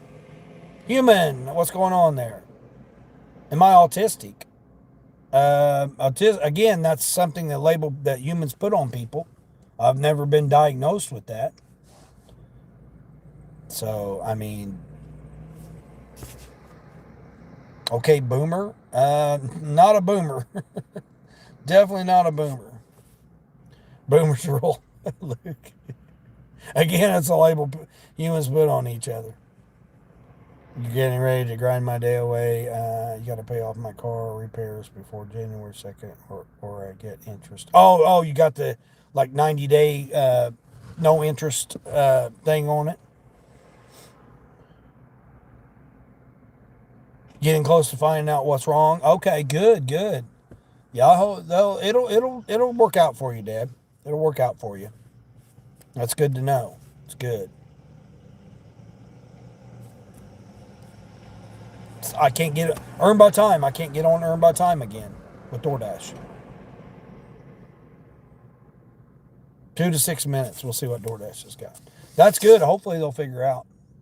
Human, what's going on there? Am I autistic? Again, that's something that label that humans put on people. I've never been diagnosed with that. So, I mean, okay, boomer. Not a boomer. Definitely not a boomer. Boomers rule. Luke. Again, it's a label humans put on each other. You're getting ready to grind my day away. You got to pay off my car repairs before January 2nd or I get interest. Oh, you got the like 90-day no interest thing on it. Getting close to finding out what's wrong. Okay, good. Yeah, it'll work out for you, Dad. It'll work out for you. That's good to know. It's good. I can't get earn by time. I can't get on earn by time again with Doordash. 2 to 6 minutes. We'll see what Doordash has got. That's good. Hopefully they'll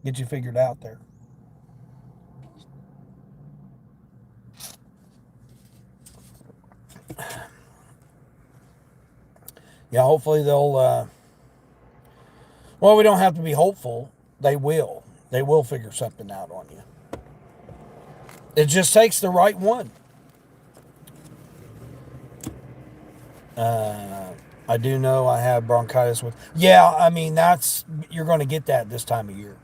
get you figured out there. Yeah, hopefully they'll. Well, we don't have to be hopeful. They will. They will figure something out on you. It just takes the right one. I do know I have bronchitis with. Yeah, I mean you're going to get that this time of year.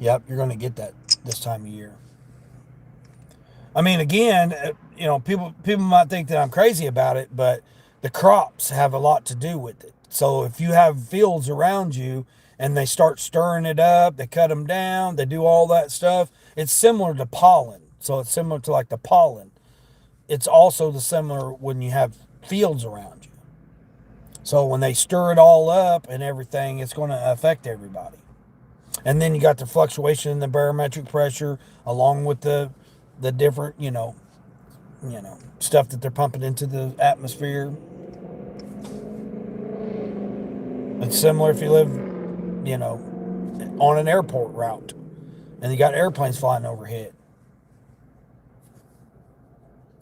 Yep, you're going to get that this time of year. I mean, again, people might think that I'm crazy about it, but the crops have a lot to do with it. So if you have fields around you and they start stirring it up, they cut them down, they do all that stuff. It's similar to pollen. So it's similar to like the pollen. It's also the similar when you have fields around you. So when they stir it all up and everything, it's going to affect everybody. And then you got the fluctuation in the barometric pressure along with the different, stuff that they're pumping into the atmosphere. It's similar if you live, on an airport route and you got airplanes flying overhead.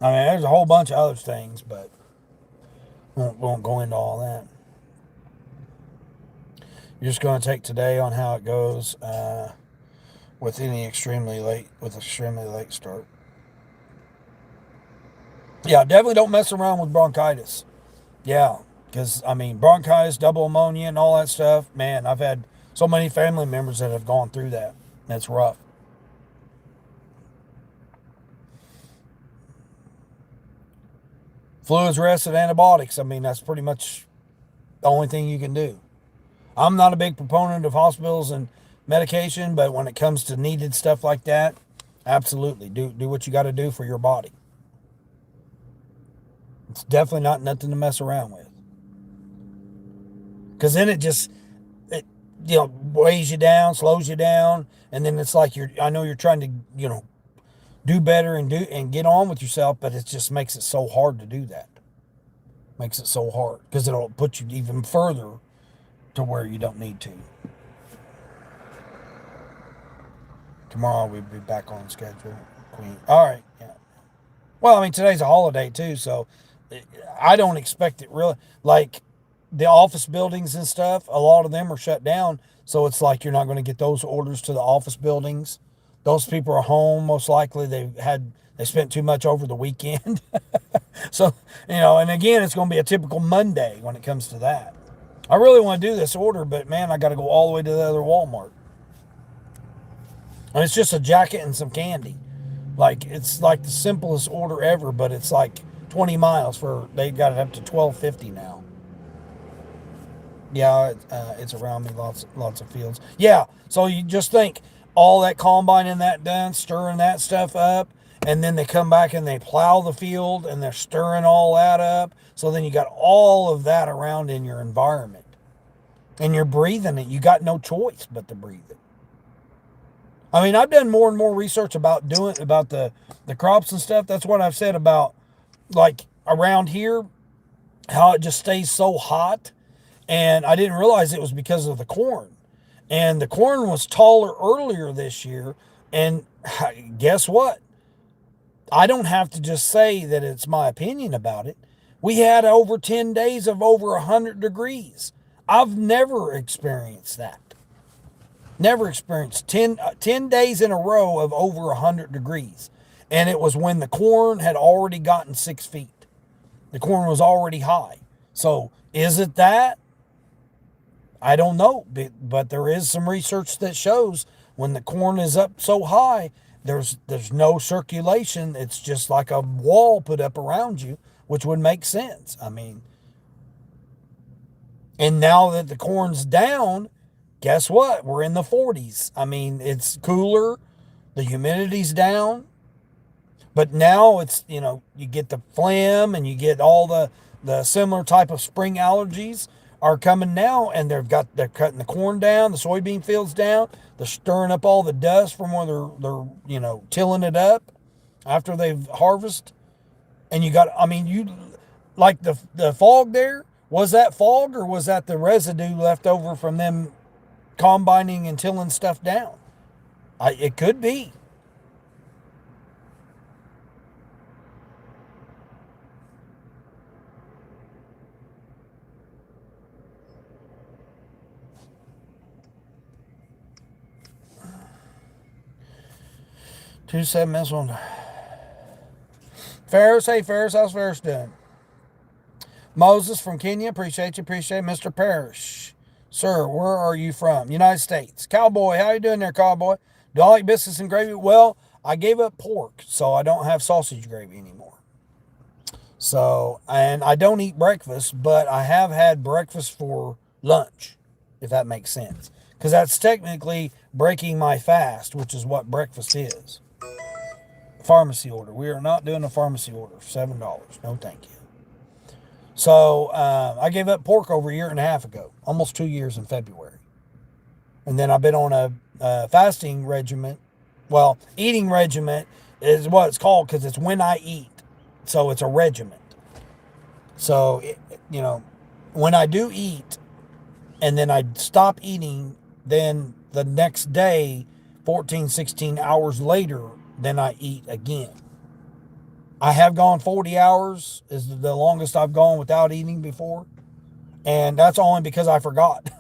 I mean, there's a whole bunch of other things, but won't go into all that. You're just going to take today on how it goes with extremely late start. Yeah, definitely don't mess around with bronchitis. Yeah, because, I mean, bronchitis, double pneumonia, and all that stuff, man, I've had so many family members that have gone through that. That's rough. Fluids, rest, and antibiotics. I mean, that's pretty much the only thing you can do. I'm not a big proponent of hospitals and medication, but when it comes to needed stuff like that, absolutely. Do what you got to do for your body. It's definitely not nothing to mess around with. Because then it weighs you down, slows you down, and then it's like I know you're trying to, do better and get on with yourself, but it just makes it so hard to do that. Makes it so hard because it'll put you even further to where you don't need to. Tomorrow we'll be back on schedule, Queen. All right, yeah. Well, I mean, today's a holiday too, so I don't expect it really. Like the office buildings and stuff, a lot of them are shut down, so it's like you're not going to get those orders to the office buildings. Those people are home, most likely they spent too much over the weekend. So, and again, it's going to be a typical Monday when it comes to that. I really want to do this order, but man, I got to go all the way to the other Walmart. And it's just a jacket and some candy. Like, it's like the simplest order ever, but it's like 20 miles they got it up to $12.50 now. Yeah, it's around me, lots of fields. Yeah, so you just think all that combine and that done, stirring that stuff up, and then they come back and they plow the field and they're stirring all that up. So then you got all of that around in your environment. And you're breathing it. You got no choice but to breathe it. I mean, I've done more and more research about the crops and stuff. That's what I've said about, like, around here, how it just stays so hot. And I didn't realize it was because of the corn. And the corn was taller earlier this year. And guess what? I don't have to just say that it's my opinion about it. We had over 10 days of over 100 degrees. I've never experienced that. Never experienced 10 days in a row of over 100 degrees. And it was when the corn had already gotten 6 feet. The corn was already high. So is it that? I don't know. But there is some research that shows when the corn is up so high, there's no circulation. It's just like a wall put up around you, which would make sense. I mean, and now that the corn's down, guess what? We're in the 40s. I mean, it's cooler, the humidity's down, but now it's, you get the phlegm and you get all the similar type of spring allergies are coming now, and they're cutting the corn down, the soybean fields down, they're stirring up all the dust from where they're tilling it up after they've harvested. And you like the fog there, was that fog or was that the residue left over from them combining and tilling stuff down? It could be. Two 7 minutes on Ferris. Hey Ferris, how's Ferris doing? Moses from Kenya, appreciate you, Mr. Parrish. Sir, where are you from? United States. Cowboy, how you doing there, Cowboy? Do I like biscuits and gravy? Well, I gave up pork, so I don't have sausage gravy anymore. So, and I don't eat breakfast, but I have had breakfast for lunch, if that makes sense. Because that's technically breaking my fast, which is what breakfast is. Pharmacy order. We are not doing a pharmacy order. $7. No, thank you. So I gave up pork over a year and a half ago, almost 2 years in February. And then I've been on a fasting regiment. Well, eating regiment is what it's called because it's when I eat. So it's a regiment. So, when I do eat and then I stop eating, then the next day, 14, 16 hours later, then I eat again. I have gone 40 hours is the longest I've gone without eating before. And that's only because I forgot.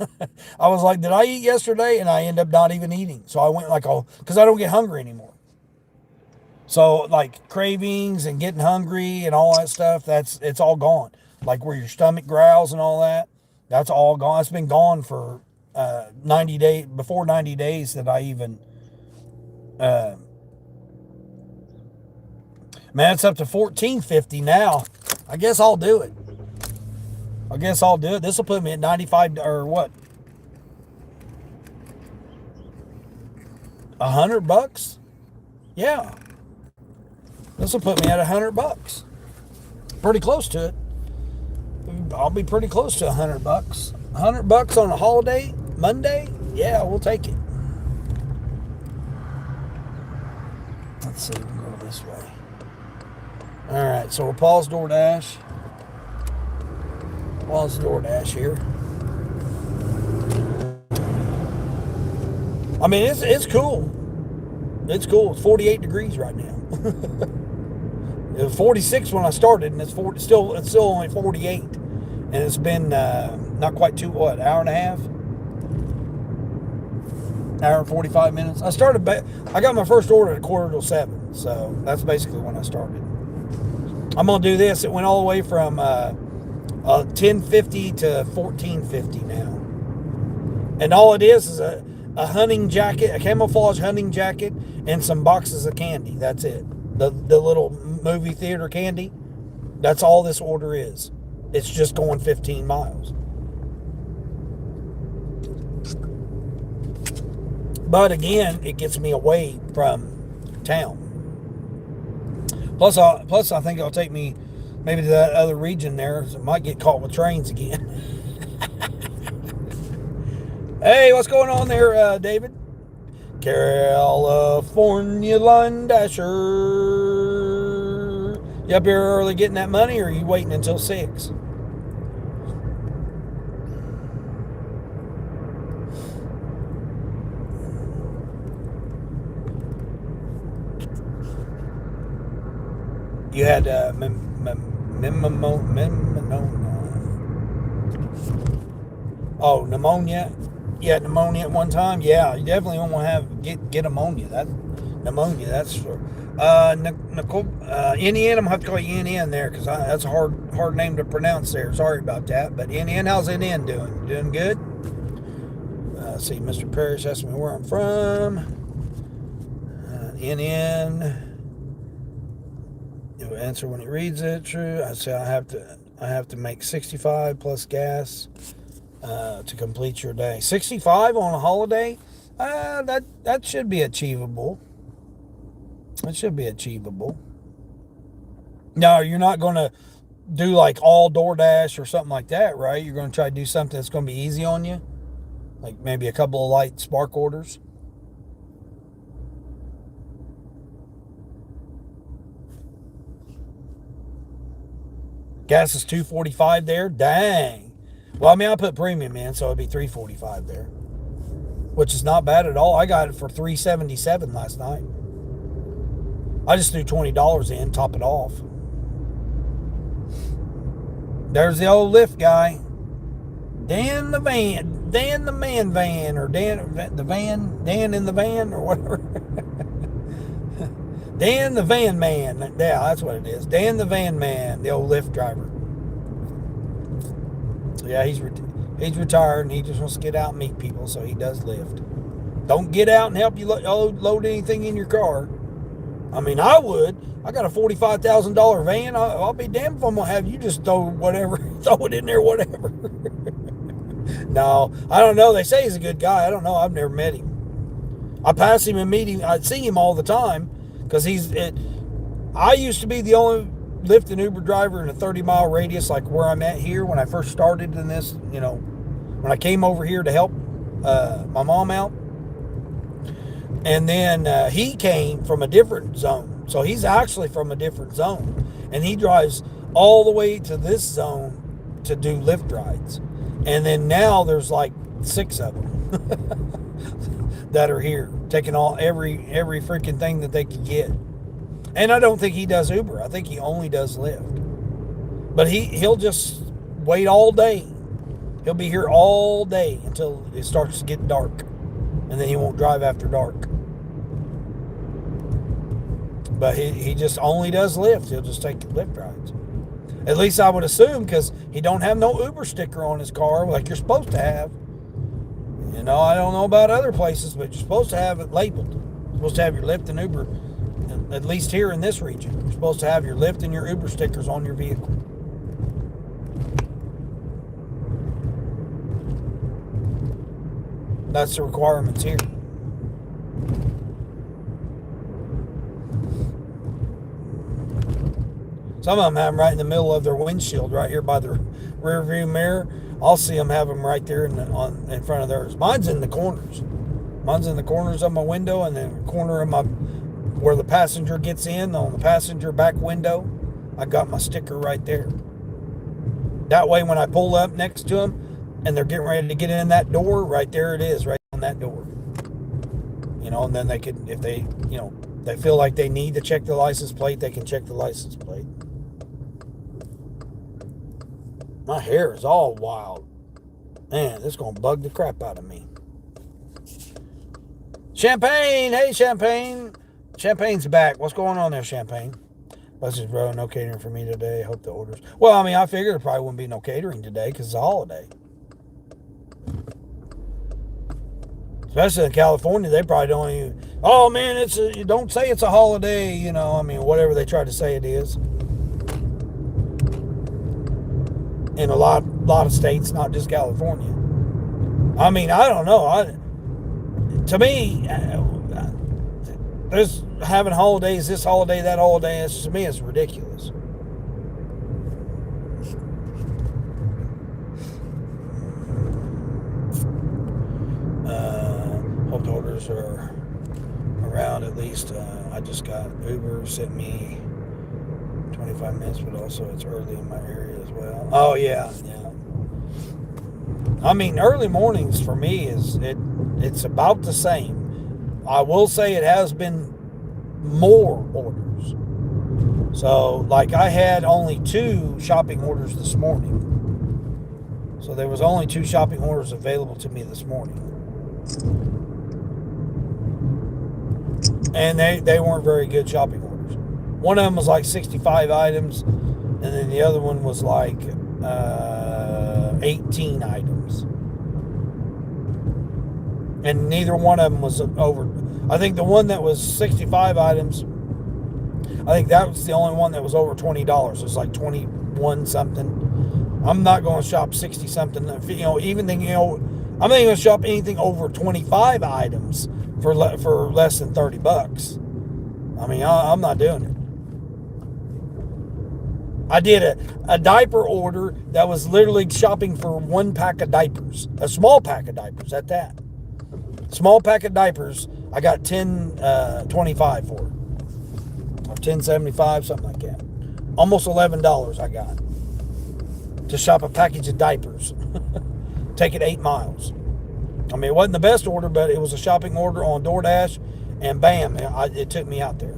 I was like, did I eat yesterday? And I end up not even eating. So I went because I don't get hungry anymore. So like cravings and getting hungry and all that stuff, it's all gone. Like where your stomach growls and all that, that's all gone. It's been gone for 90 days, before 90 days that I even, man, it's up to 1450 now. I guess I'll do it. This will put me at 95 or what? $100? Yeah. This will put me at $100. Pretty close to it. I'll be pretty close to $100. $100 on a holiday, Monday? Yeah, we'll take it. Let's see, we'll go this way. Alright, so we'll pause Doordash. Pause Doordash here. I mean, it's cool. It's cool. It's 48 degrees right now. It was 46 when I started, and it's still only 48. And it's been not quite hour and a half? Hour and 45 minutes. I got my first order at 6:45, so that's basically when I started. I'm going to do this. It went all the way from 1050 to 1450 now. And all it is a hunting jacket, a camouflage hunting jacket, and some boxes of candy. That's it. The little movie theater candy. That's all this order is. It's just going 15 miles. But again, it gets me away from town. Plus, I think it'll take me maybe to that other region there. So I might get caught with trains again. Hey, what's going on there, David? California Line Dasher. You up here early getting that money, or are you waiting until 6? You had pneumonia. Yeah, pneumonia at one time. Yeah, you definitely don't want to get pneumonia. That pneumonia. That's for Nicole. NN. I'm gonna have to call you NN there because that's a hard name to pronounce there. Sorry about that. But NN, how's NN doing? Doing good. See, Mr. Parrish asked me where I'm from. NN. He'll answer when he reads it. True. I say I have to make 65 plus gas to complete your day. 65 on a holiday. That should be achievable. That should be achievable. No, you're not going to do like all Doordash or something like that, right? You're going to try to do something that's going to be easy on you, like maybe a couple of light Spark orders. Gas is $2.45 there. Dang. Well, I mean, I put premium in, so it'd be $3.45 there, which is not bad at all. I got it for $3.77 last night. I just threw $20 in, top it off. There's the old Lyft guy, Dan the van, Dan the man van, or Dan the van, Dan in the van, or whatever. Dan the van man. Yeah, that's what it is. Dan the van man, the old Lyft driver. So yeah, he's retired and he just wants to get out and meet people, so he does Lyft. Don't get out and help you load anything in your car. I mean, I would. I got a $45,000 van. I'll be damned if I'm gonna have you just throw it in there, whatever. No, I don't know. They say he's a good guy. I don't know. I've never met him. I pass him and meet him. I see him all the time because I used to be the only Lyft and Uber driver in a 30-mile radius, like where I'm at here when I first started in this. When I came over here to help my mom out. And then he came from a different zone. So he's actually from a different zone. And he drives all the way to this zone to do Lyft rides. And then now there's like 6 of them that are here, taking every freaking thing that they could get. And I don't think he does Uber. I think he only does Lyft. But he'll just wait all day. He'll be here all day until it starts to get dark. And then he won't drive after dark. But he just only does Lyft. He'll just take Lyft rides. At least I would assume, because he don't have no Uber sticker on his car like you're supposed to have. I don't know about other places, but you're supposed to have it labeled. You're supposed to have your Lyft and Uber, at least here in this region. You're supposed to have your Lyft and your Uber stickers on your vehicle. That's the requirements here. Some of them have them right in the middle of their windshield, right here by the rear view mirror. I'll see them have them right there in front of theirs. Mine's in the corners. Mine's in the corners of my window, and then the corner of where the passenger gets in on the passenger back window. I got my sticker right there. That way, when I pull up next to them and they're getting ready to get in that door, right there it is, right on that door. And then they could, if they, they feel like they need to check the license plate, they can check the license plate. My hair is all wild. Man, this is going to bug the crap out of me. Champagne! Hey, Champagne! Champagne's back. What's going on there, Champagne? Buses, bro, no catering for me today. Hope the orders. Well, I mean, I figured there probably wouldn't be no catering today because it's a holiday. Especially in California, they probably don't even. Oh man, you don't say it's a holiday. Whatever they try to say it is. In a lot of states, not just California. I mean, I don't know. To me, there's having holidays, this holiday, that holiday. To me, it's ridiculous. Hope the orders are around at least. I just got Uber sent me 25 minutes, but also it's early in my area as well. Oh yeah. I mean, early mornings for me it's about the same. I will say it has been more orders. So, like, I had only 2 shopping orders this morning. So there was only 2 shopping orders available to me this morning. And they weren't very good shopping orders. One of them was like 65 items, and then the other one was like 18 items. And neither one of them was over. I think the one that was 65 items, I think that was the only one that was over $20. It was like 21 something. I'm not going to shop 60 something. Even thinking, I'm not even going to shop anything over 25 items for less than $30. I mean, I'm not doing it. I did a diaper order that was literally shopping for 1 pack of diapers, a small pack of diapers at that. Small pack of diapers, I got $10.25 for it. Or $10.75, something like that. Almost $11 I got to shop a package of diapers. Take it 8 miles. I mean, it wasn't the best order, but it was a shopping order on Doordash, and bam, it took me out there.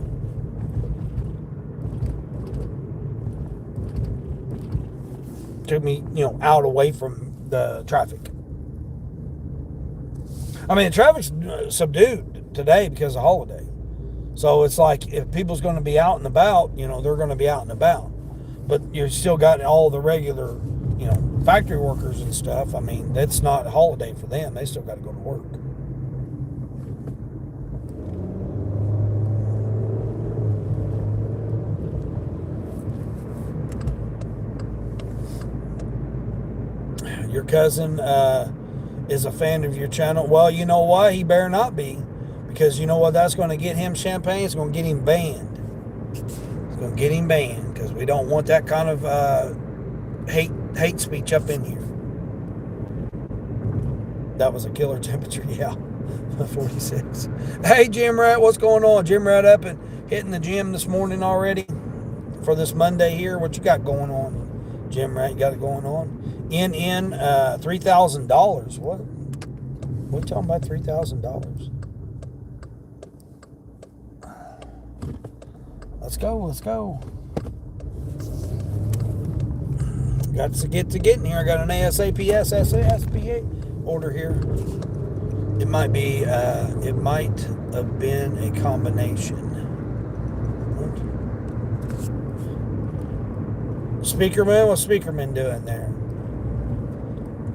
Took me, out away from the traffic. I mean, the traffic's subdued today because of holiday. So it's like if people's going to be out and about, they're going to be out and about. But you still got all the regular, factory workers and stuff. I mean, that's not a holiday for them. They still got to go to work. Your cousin is a fan of your channel. Well, you know what? He better not be. Because you know what? That's going to get him champagne. It's going to get him banned. It's going to get him banned. Because we don't want that kind of hate speech up in here. That was a killer temperature. Yeah. 46. Hey, Jim Rat. What's going on? Jim Rat up and hitting the gym this morning already. For this Monday here. What you got going on? Jim Rat, you got it going on? $3,000. What are you talking about? $3,000. Let's go. Got to get in here. I got an SPA order here. It might have been a combination. Speakerman, what's Speakerman doing there?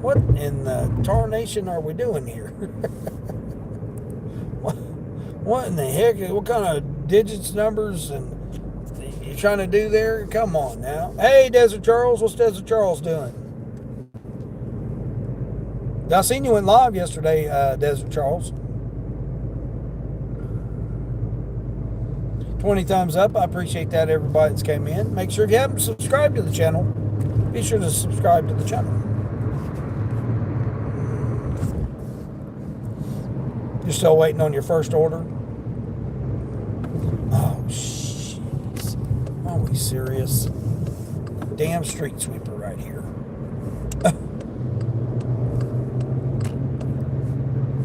What in the tarnation are we doing here? What in the heck? What kind of digits, numbers, and you trying to do there? Come on now. Hey, Desert Charles, what's Desert Charles doing? I seen you went live yesterday, Desert Charles. 20 thumbs up. I appreciate that, everybody that's came in. Make sure if you haven't subscribed to the channel, be sure to subscribe to the channel. You're still waiting on your first order? Oh, jeez. Are we serious? Damn street sweeper right here.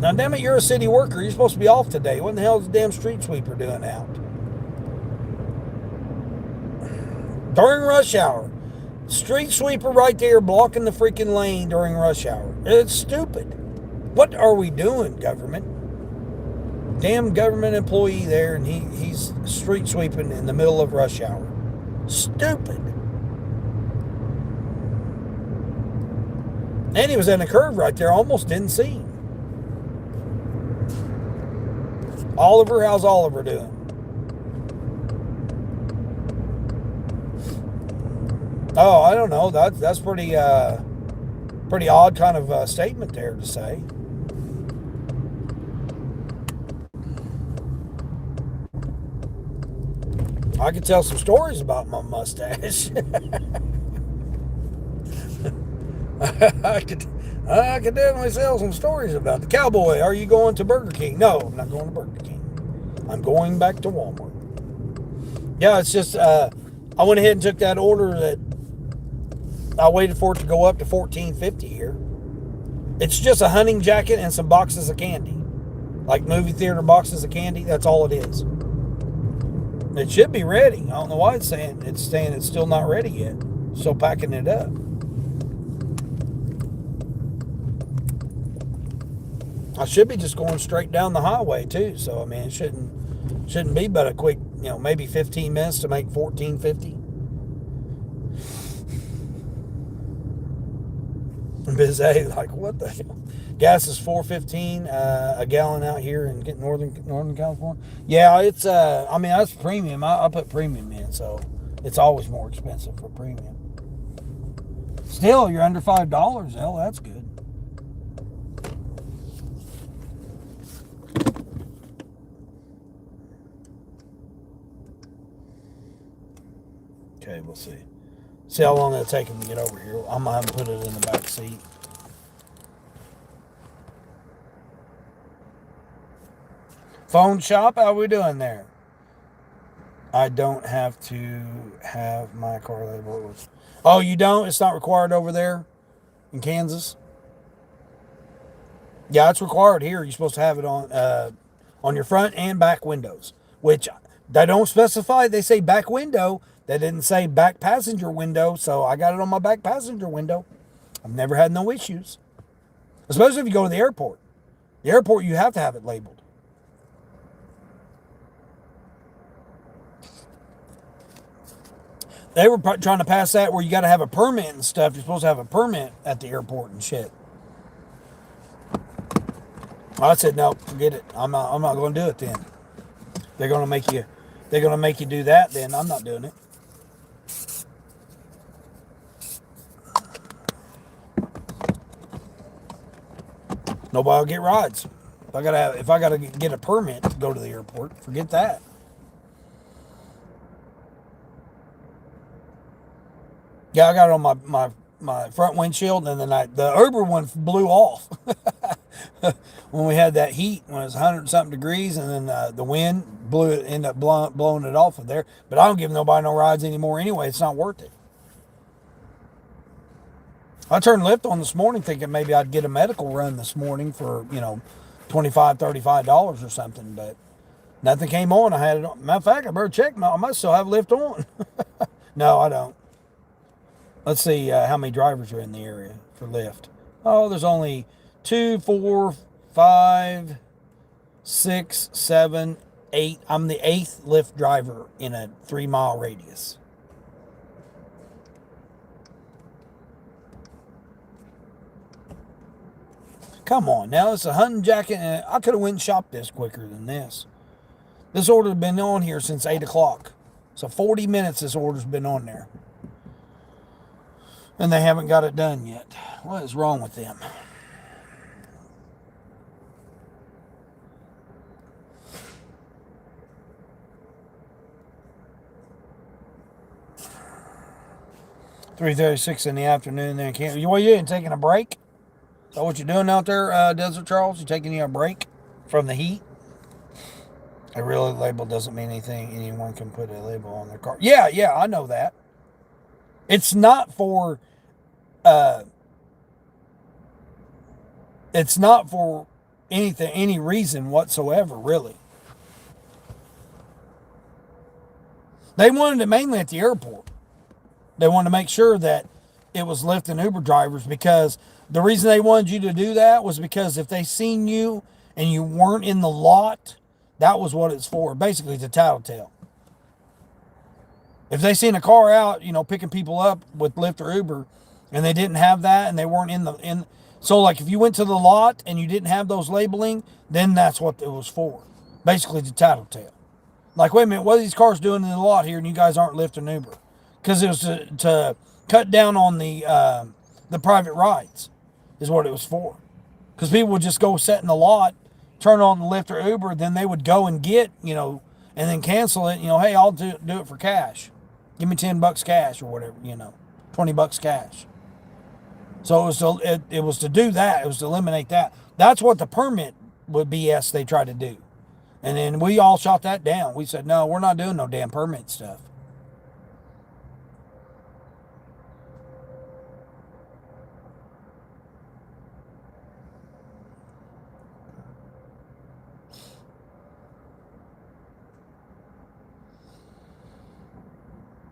Now, damn it, you're a city worker. You're supposed to be off today. What in the hell is the damn street sweeper doing out? During rush hour. Street sweeper right there blocking the freaking lane during rush hour. It's stupid. What are we doing, government? Damn government employee there, and he's street sweeping in the middle of rush hour. Stupid. And he was in a curve right there. Almost didn't see him. Oliver, how's Oliver doing? Oh, I don't know. That's pretty odd kind of statement there to say. I could tell some stories about my mustache. I could definitely tell some stories about the cowboy. Are you going to Burger King? No, I'm not going to Burger King. I'm going back to Walmart. Yeah, it's just I went ahead and took that order that I waited for it to go up to $14.50 here. It's just a hunting jacket and some boxes of candy. Like movie theater boxes of candy. That's all it is. It should be ready. I don't know why it's saying it's still not ready yet. Still packing it up. I should be just going straight down the highway too. So I mean, it shouldn't be but a quick, maybe 15 minutes to make 14.50. Bizet, like what the hell? Gas is $4.15 a gallon out here in Northern California. Yeah, it's I mean that's premium. I put premium in, so it's always more expensive for premium. Still, you're under $5. Hell, that's good. Okay, we'll see. See how long it'll take him to get over here. I'm gonna have to put it in the back seat. Phone shop, how we doing there? I don't have to have my car labeled. Oh, you don't? It's not required over there in Kansas? Yeah, it's required here. You're supposed to have it on your front and back windows, which they don't specify. They say back window. They didn't say back passenger window, so I got it on my back passenger window. I've never had no issues. Especially if you go to the airport. The airport, you have to have it labeled. They were trying to pass that where you got to have a permit and stuff. You're supposed to have a permit at the airport and shit. I said no, forget it. I'm not going to do it then. They're going to make you do that. Then I'm not doing it. Nobody will get rides. If I gotta get a permit to go to the airport, forget that. Yeah, I got it on my front windshield, and then the Uber one blew off when we had that heat when it was 100 something degrees, and then the wind ended up blowing it off of there. But I don't give nobody no rides anymore anyway. It's not worth it. I turned Lyft on this morning thinking maybe I'd get a medical run this morning for, $25, $35 or something, but nothing came on. I had it on. Matter of fact, I better check. I must still have Lyft on. No, I don't. Let's see how many drivers are in the area for Lyft. Oh, there's only 2, 4, 5, 6, 7, 8. I'm the 8th Lyft driver in a 3-mile radius. Come on, now it's a hunting jacket, and I could have went and shopped this quicker than this. This order's been on here since 8 o'clock. So 40 minutes this order's been on there. And they haven't got it done yet. What is wrong with them? $3:36 in the afternoon there. What you doing, taking a break? Is that what you're doing out there, Desert Charles? You taking you a break from the heat? A real label doesn't mean anything. Anyone can put a label on their car. Yeah, I know that. It's not for anything, any reason whatsoever, really. They wanted it mainly at the airport. They wanted to make sure that it was Lyft and Uber drivers, because the reason they wanted you to do that was because if they seen you and you weren't in the lot, that was what it's for. Basically, it's a tattletale. If they seen a car out, picking people up with Lyft or Uber, and they didn't have that, and they weren't so like if you went to the lot and you didn't have those labeling, then that's what it was for. Basically, it's a tattletale. Like, wait a minute, what are these cars doing in the lot here, and you guys aren't Lyft and Uber? Because it was to cut down on the private rides, is what it was for. Because people would just go sit in the lot, turn on the Lyft or Uber, then they would go and get, and then cancel it. Hey, I'll do it for cash. Give me $10 cash or whatever, $20 cash. So it was to do that. It was to eliminate that. That's what the permit would BS they tried to do. And then we all shot that down. We said, no, we're not doing no damn permit stuff.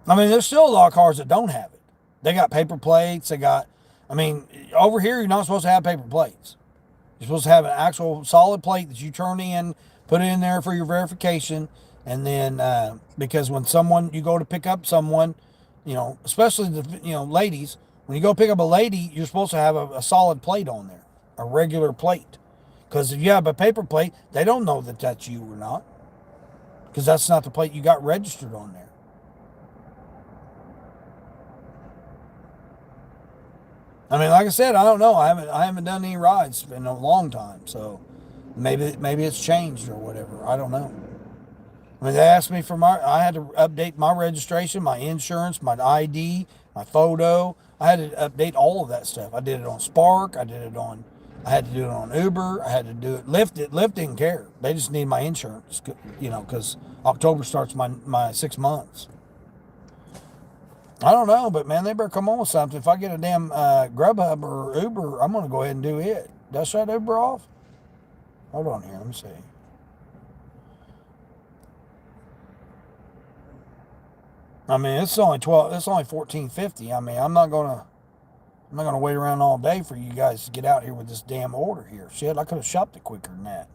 I mean, there's still a lot of cars that don't have it. They got paper plates. They got, I mean, over here, you're not supposed to have paper plates. You're supposed to have an actual solid plate that you turn in, put it in there for your verification. And then, because when you go to pick up someone, especially ladies, when you go pick up a lady, you're supposed to have a solid plate on there, a regular plate. Because if you have a paper plate, they don't know that that's you or not. Because that's not the plate you got registered on there. I mean, like I said, I don't know. I haven't done any rides in a long time, so maybe it's changed or whatever. I don't know. I mean, they asked me I had to update my registration, my insurance, my ID, my photo. I had to update all of that stuff. I did it on Spark. I had to do it on Uber. I had to do it. Lyft didn't care. They just need my insurance, because October starts my 6 months. I don't know, but man, they better come on with something. If I get a damn Grubhub or Uber, I'm going to go ahead and do it. Did I shut Uber off? Hold on here. Let me see. I mean, it's only $14.50. I mean, I'm not gonna wait around all day for you guys to get out here with this damn order here. Shit, I could have shopped it quicker than that.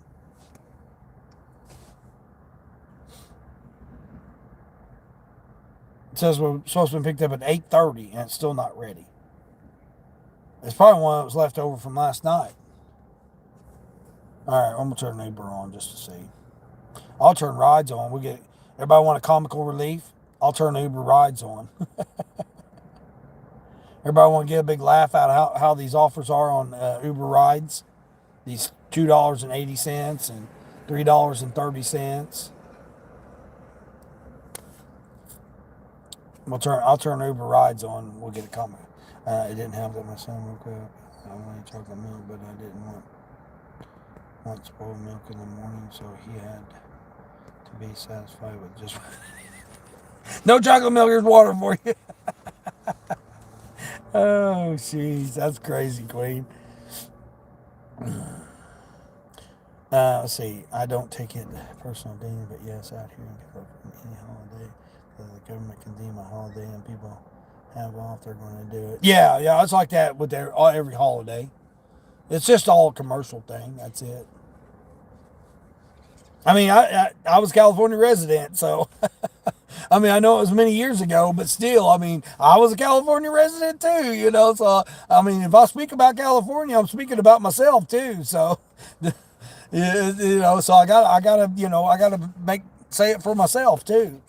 It says we're supposed to be picked up at 8:30, and it's still not ready. It's probably one that was left over from last night. All right, I'm gonna turn Uber on just to see. I'll turn rides on. Everybody want a comical relief? I'll turn Uber rides on. Everybody want to get a big laugh out of how these offers are on Uber rides. These $2.80 and $3.30. I'll turn Uber rides on. We'll get a comment. It didn't have that. My son woke up. I wanted chocolate milk, but I didn't want spoiled milk in the morning, so he had to be satisfied with just no chocolate milk. Here's water for you. Oh, jeez, that's crazy, Queen. Let's see. I don't take it personal, Dean, but yes, out here in California, any holiday that the government can deem a holiday and people have off, they're going to do it. Yeah, it's like that with every holiday. It's just all a commercial thing. That's it. I mean, I was a California resident, so I mean, I know it was many years ago, but still, I mean, I was a California resident too, so I mean, if I speak about California, I'm speaking about myself too. So, so I gotta say it for myself too.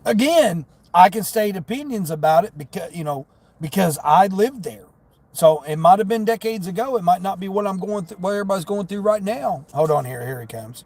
Again, I can state opinions about it because I lived there. So it might have been decades ago. It might not be what I'm going through, what everybody's going through right now. Hold on here. Here he comes.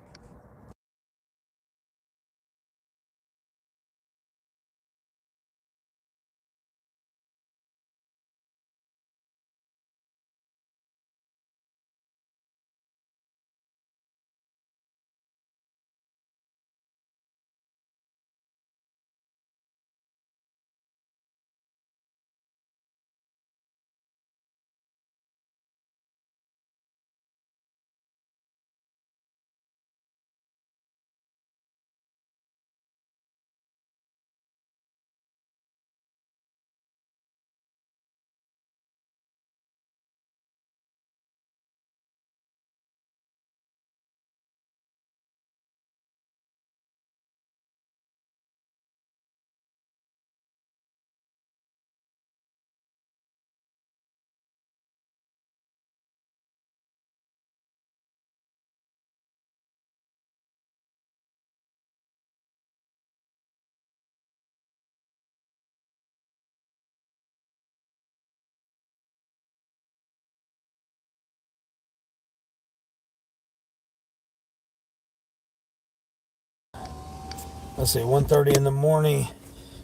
Let's see, 1:30 in the morning.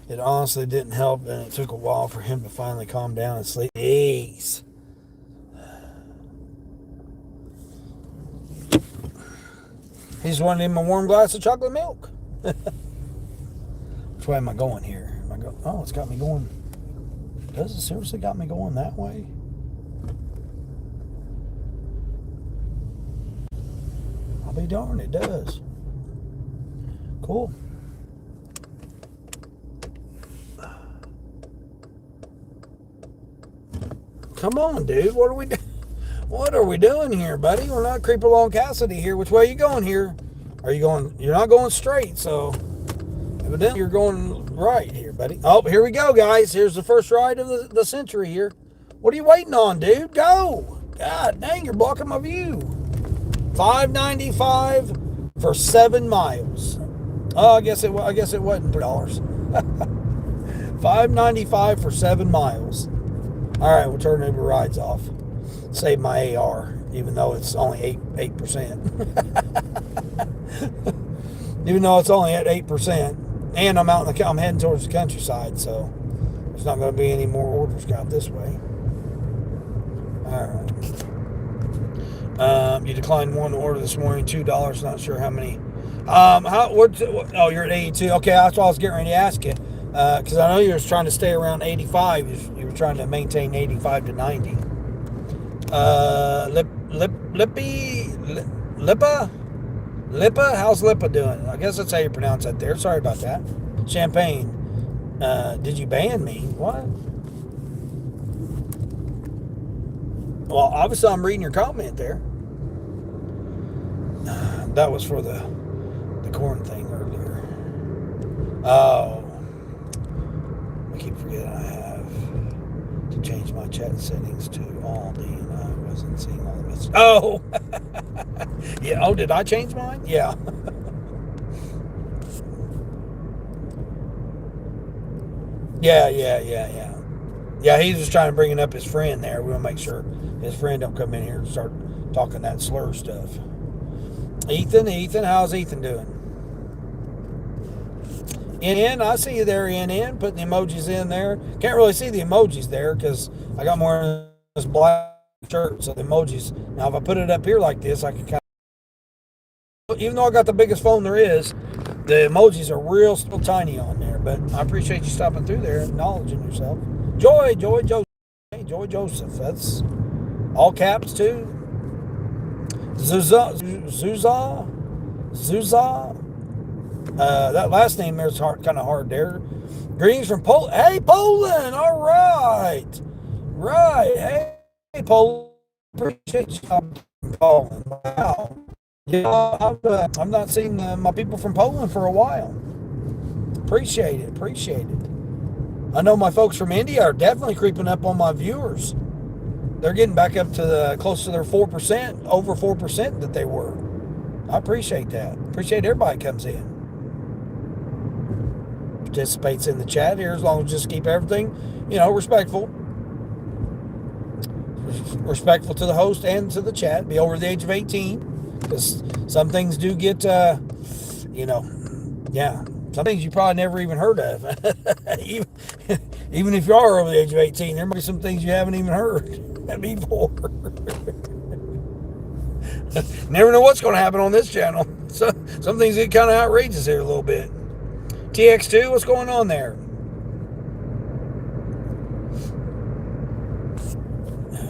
It honestly didn't help, and it took a while for him to finally calm down and sleep. Jeez. He just wanted him a warm glass of chocolate milk. Which way am I going here? Oh, it's got me going. Does it seriously got me going that way? I'll be darned, it does. Cool. Come on, dude. What are we doing here, buddy? We're not creeping along Cassidy here. Which way are you going here? Are you going? You're not going straight, so evidently you're going right here, buddy. Oh, here we go, guys. Here's the first ride of the century here. What are you waiting on, dude? Go! God dang, you're blocking my view. $5.95 for 7 miles. Oh, I guess it wasn't $3. $5.95 for 7 miles. All right, we'll turn Uber rides off. Save my AR, even though it's only 8%. Even though it's only at 8%, and I'm I'm heading towards the countryside, so there's not going to be any more orders out this way. All right. You declined one order this morning, $2. Not sure how many. Oh, you're at 82. Okay, that's what I was getting ready to ask you, because I know you were trying to stay around 85. You were trying to maintain 85 to 90. Lipa, how's Lipa doing? I guess that's how you pronounce that there. Sorry about that. Champagne, did you ban me? What? Well, obviously I'm reading your comment there. That was for the corn thing earlier. Oh, I keep forgetting I have to change my chat settings to all and I wasn't seeing all the messages. Oh, yeah. Oh, did I change mine? Yeah. Yeah. Yeah, he's just trying to bring up his friend there. We'll make sure his friend don't come in here and start talking that slur stuff. Ethan, how's Ethan doing? NN, I see you there, NN, putting the emojis in there. Can't really see the emojis there because I got more in this black shirt, so the emojis. Now, if I put it up here like this, I can kind of, even though I got the biggest phone there is, the emojis are still tiny on there. But I appreciate you stopping through there and acknowledging yourself. Joy Joseph. Hey, Joy Joseph. That's all caps too. Zuzah. That last name there's kind of hard there. Greetings from Poland. Hey, Poland. All right. Right. Hey, Poland. Appreciate you from Poland. Wow. Yeah, I've not seen my people from Poland for a while. Appreciate it. I know my folks from India are definitely creeping up on my viewers. They're getting back up to close to their 4%, over 4% that they were. I appreciate that. Appreciate everybody comes in. Participates in the chat here as long as just keep everything, respectful. Respectful to the host and to the chat. Be over the age of 18. Because some things do get, some things you probably never even heard of. even if you are over the age of 18, there might be some things you haven't even heard before. Never know what's going to happen on this channel. So, some things get kind of outrageous here a little bit. TX2, what's going on there?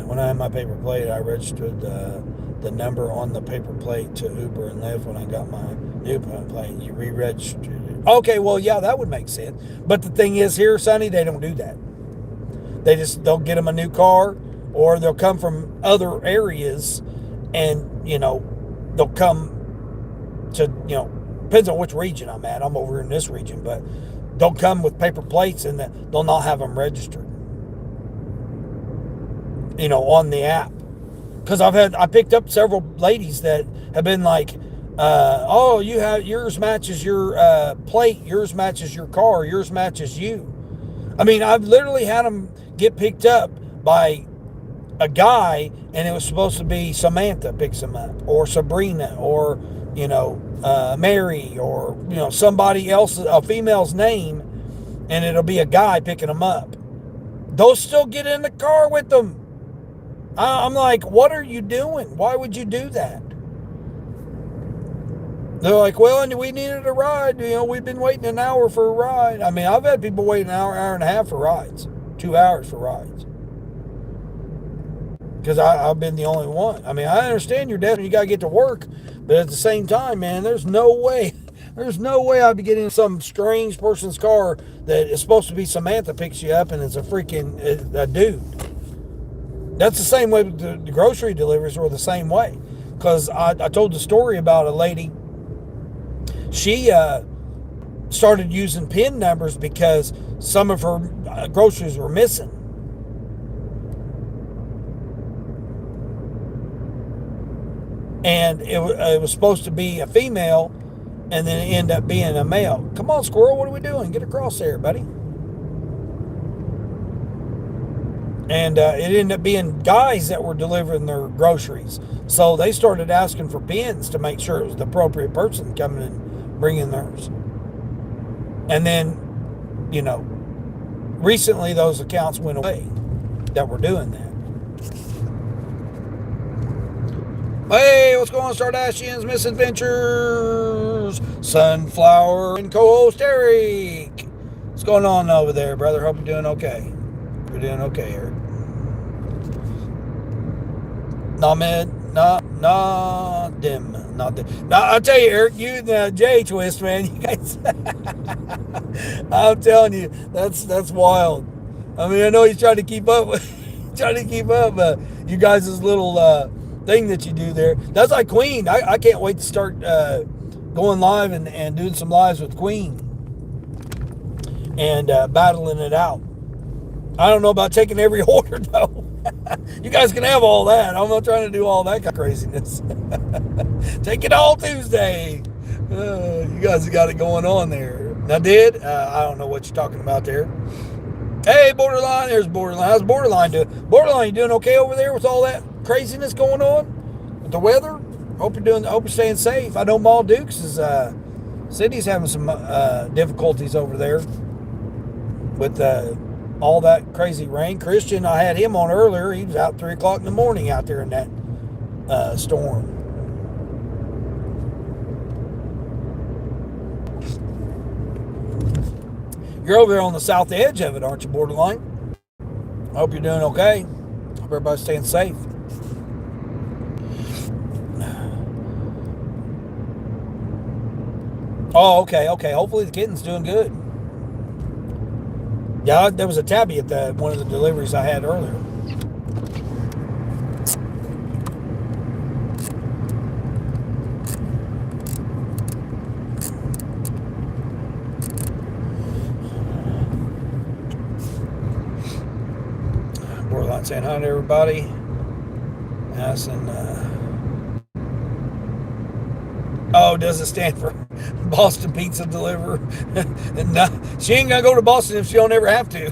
When I had my paper plate, I registered the number on the paper plate to Uber and Lyft. When I got my new plate, you re-registered it. Okay, well, yeah, that would make sense. But the thing is here, Sonny, they don't do that. They'll get them a new car, or they'll come from other areas and, they'll come to, depends on which region I'm at. I'm over in this region, but they'll come with paper plates and they'll not have them registered, on the app. Because I picked up several ladies that have been like, yours matches your plate, yours matches your car, yours matches you. I mean, I've literally had them get picked up by a guy, and it was supposed to be Samantha picks them up, or Sabrina, or Mary, or somebody else, a female's name, and it'll be a guy picking them up. They'll still get in the car with them. I'm like, what are you doing? Why would you do that? They're like, well, and we needed a ride. We've been waiting an hour for a ride. I mean, I've had people wait an hour and a half for rides, 2 hours for rides. Because I've been the only one. I mean, I understand you're dead and you got to get to work. But at the same time, man, there's no way I'd be getting in some strange person's car that is supposed to be Samantha picks you up and it's a freaking a dude. That's the same way with the grocery deliveries were the same way. Because I told the story about a lady. She started using PIN numbers because some of her groceries were missing. And it was supposed to be a female, and then it ended up being a male. Come on, squirrel, what are we doing? Get across there, buddy. And it ended up being guys that were delivering their groceries. So they started asking for pins to make sure it was the appropriate person coming and bringing theirs. And then, recently those accounts went away that were doing that. Hey, what's going on, Stardashians, Misadventures, Sunflower, and co-host Eric? What's going on over there, brother? Hope you're doing okay. You're doing okay, Eric. Not dim. Now, I'll tell you, Eric, you and J Twist, man, you guys, I'm telling you, that's wild. I mean, I know he's trying to keep up, you guys' little thing that you do there. That's like Queen. I can't wait to start going live and doing some lives with Queen and battling it out. I don't know about taking every order, though. You guys can have all that. I'm not trying to do all that kind of craziness. Take it all Tuesday. You guys have got it going on there. Now, I don't know what you're talking about there. Hey, Borderline. There's Borderline. How's Borderline doing? Borderline, you doing okay over there with all that craziness going on with the weather? Hope you're staying safe. I know Mall Dukes city's having some difficulties over there with all that crazy rain. Christian, I had him on earlier. He was out 3 o'clock in the morning out there in that storm. You're over there on the south edge of it, aren't you, Borderline? I hope you're doing okay. Hope everybody's staying safe. Oh, okay. Hopefully the kitten's doing good. Yeah, there was a tabby at one of the deliveries I had earlier. Borderline saying hi to everybody. Asking, does it stand for Boston Pizza Deliver? No, she ain't gonna go to Boston if she don't ever have to.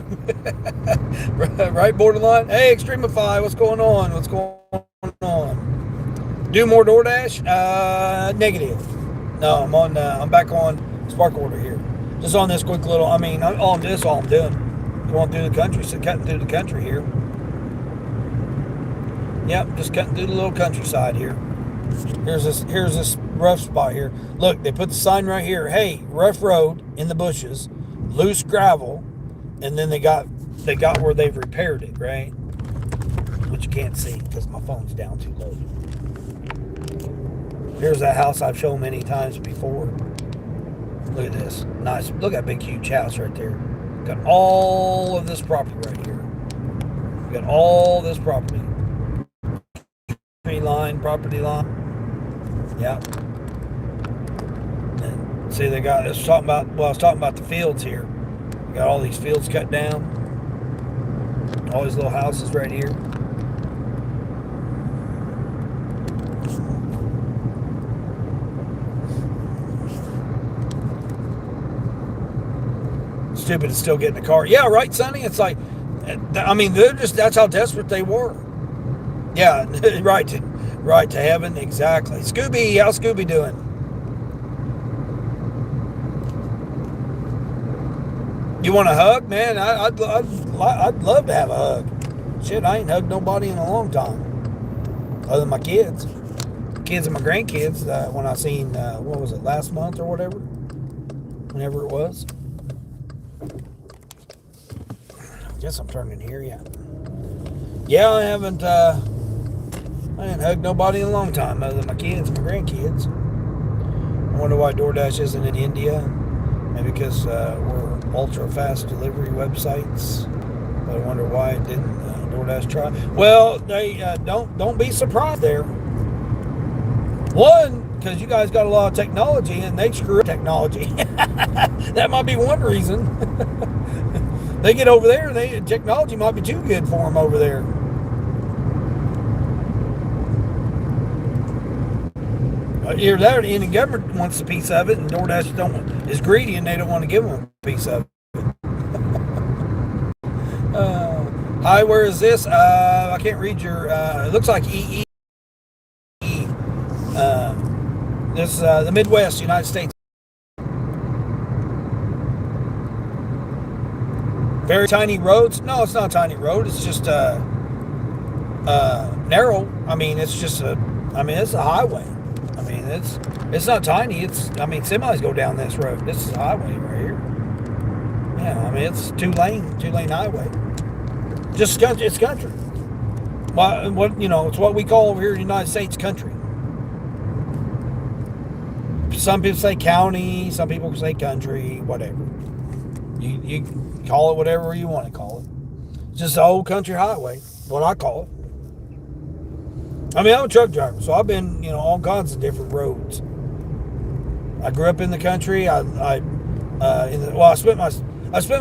Right, Borderline? Hey, Extremify, what's going on? Do more Doordash? Negative. No, I'm back on Spark Order here. Just on this quick little, all I'm doing. Going through the country, so cutting through the country here. Yep, just cutting through the little countryside here. Here's this rough spot here. Look, they put the sign right here. Hey, rough road in the bushes, loose gravel, and then they got where they've repaired it, right? Which you can't see because my phone's down too low. Here's that house I've shown many times before. Look at this. Nice. Look at that big, huge house right there. Got all of this property right here. Got all this property. Property line. Yeah. And see, I was talking about the fields here. We got all these fields cut down. All these little houses right here. Stupid to still get in the car. Yeah, right, Sonny? It's like, that's how desperate they were. Yeah, right to heaven, exactly. Scooby, how's Scooby doing? You want a hug, man? I'd love to have a hug. Shit, I ain't hugged nobody in a long time, other than my kids and my grandkids. When I seen what was it, last month or whatever, whenever it was. Guess I'm turning here, yeah. Yeah, I haven't hugged nobody in a long time other than my kids and my grandkids. I wonder why Doordash isn't in India. Maybe because we're ultra fast delivery websites. But I wonder why it didn't DoorDash try. Well, they don't be surprised there. One, because you guys got a lot of technology and they screw up technology. That might be one reason. They get over there and technology might be too good for them over there. Either that or the Indian government wants a piece of it, and DoorDash is greedy and they don't want to give them a piece of it. Hi, where is this? I can't read your. It looks like EE. This is the Midwest, United States. Very tiny roads. No, it's not a tiny road. It's just narrow. I mean, it's just it's a highway. I mean, it's not tiny. Semis go down this road. This is a highway right here. Yeah, I mean, it's two lane highway. Just country. It's country. It's what we call over here in the United States country. Some people say county. Some people say country. Whatever. You call it whatever you want to call it. It's just an old country highway. What I call it. I mean, I'm a truck driver, so I've been, all kinds of different roads. I grew up in the country. I spent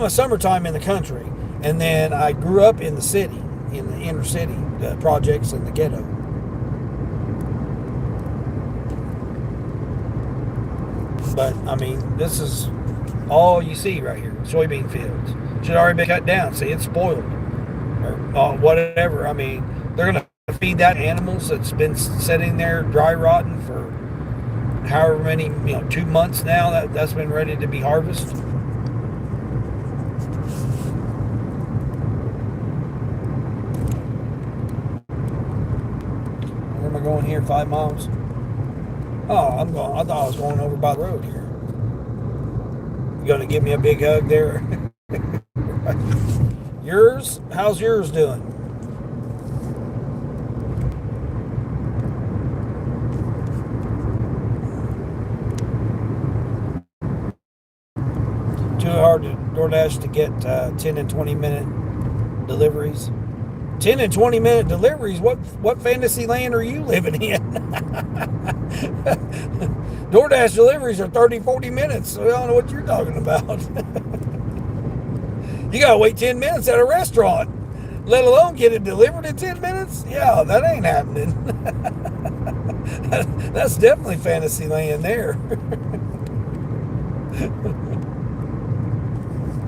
my summertime in the country, and then I grew up in the city, in the inner city, the projects and the ghetto. But I mean, this is all you see right here: soybean fields. Should already be cut down. See, it's spoiled, or whatever. I mean, they're gonna feed that animals that's been sitting there dry rotting for however many 2 months now that's been ready to be harvested. Where am I going here? 5 miles. I thought I was going over by the road here. You gonna give me a big hug there? Yours? How's yours doing? Too hard to DoorDash to get 10 and 20 minute deliveries. 10 and 20 minute deliveries? What fantasy land are you living in? DoorDash deliveries are 30, 40 minutes. So I don't know what you're talking about. You gotta wait 10 minutes at a restaurant, let alone get it delivered in 10 minutes? Yeah, that ain't happening. That's definitely fantasy land there.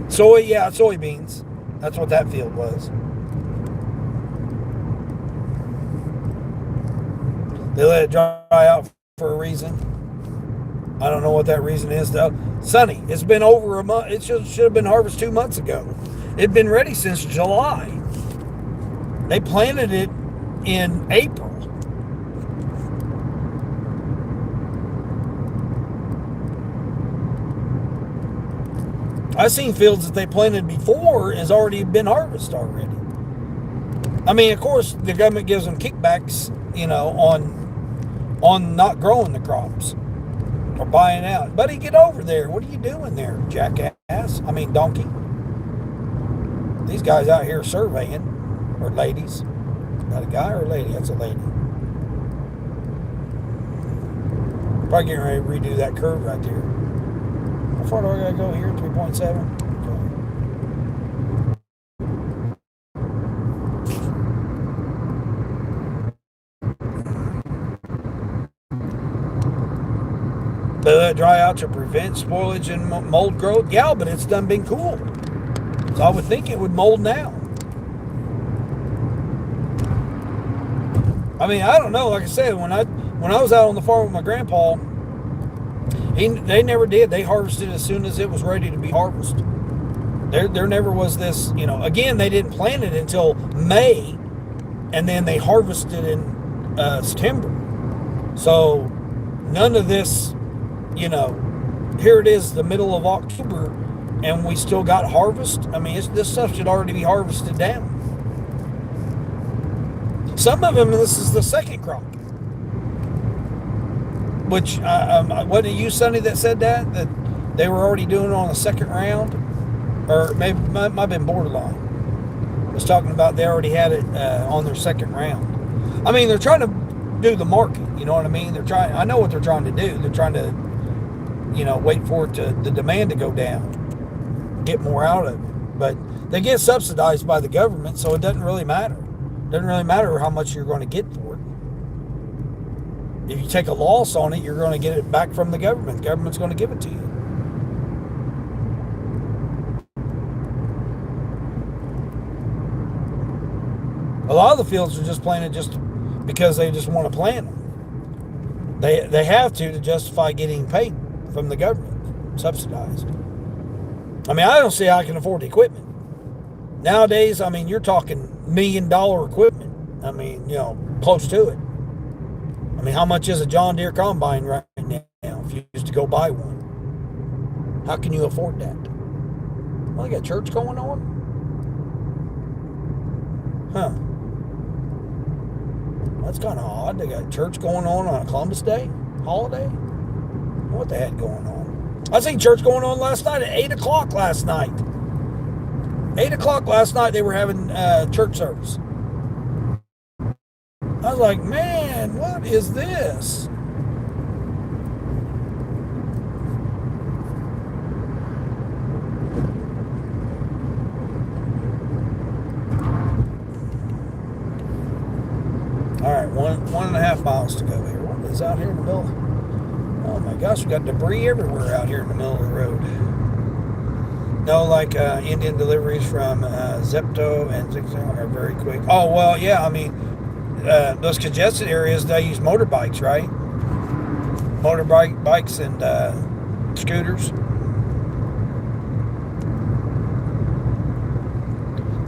Soybeans. That's what that field was. They let it dry out for a reason. I don't know what that reason is, though. Sunny. It's been over a month. It should have been harvested 2 months ago. It'd been ready since July. They planted it in April. I've seen fields that they planted before has already been harvested already. I mean, of course, the government gives them kickbacks, on not growing the crops or buying out. Buddy, get over there. What are you doing there, jackass? I mean, donkey. These guys out here surveying, or ladies. Got a guy or a lady? That's a lady. Probably getting ready to redo that curve right there. How far do I gotta go here? 3.7? Let it dry out to prevent spoilage and mold growth. Yeah, but it's done been cool. So I would think it would mold now. I mean, I don't know. Like I said, when I was out on the farm with my grandpa, they never did. They harvested as soon as it was ready to be harvested. There never was this, again, they didn't plant it until May, and then they harvested in September. So none of this, here it is the middle of October, and we still got harvest. I mean, this stuff should already be harvested down. Some of them, this is the second crop. Which, wasn't it you, Sonny, that said that they were already doing it on the second round? Or maybe, might have been borderline. was talking about they already had it on their second round. I mean, they're trying to do the market. You know what I mean? They're trying. I know what they're trying to do. They're trying to, wait for the demand to go down, get more out of it. But they get subsidized by the government, so it doesn't really matter. It doesn't really matter how much you're going to get for it. If you take a loss on it, you're going to get it back from the government. The government's going to give it to you. A lot of the fields are just planted just because they just want to plant them. They have to justify getting paid from the government, subsidized. I mean, I don't see how I can afford the equipment. Nowadays, I mean, you're talking $1 million equipment. I mean, close to it. I mean, how much is a John Deere combine right now if you used to go buy one? How can you afford that? Well, they got church going on? Huh. That's kind of odd. They got church going on a Columbus Day holiday? What the heck going on? I seen church going on last night at 8 o'clock last night. 8 o'clock last night they were having church service. I was like, man, what is this? All right, one and a half miles to go here. What is out here in the middle? Oh my gosh, we got debris everywhere out here in the middle of the road. No, like Indian deliveries from Zepto and Zigzag are very quick. Oh, well, yeah, I mean, those congested areas, they use motorbikes, right? Bikes and scooters.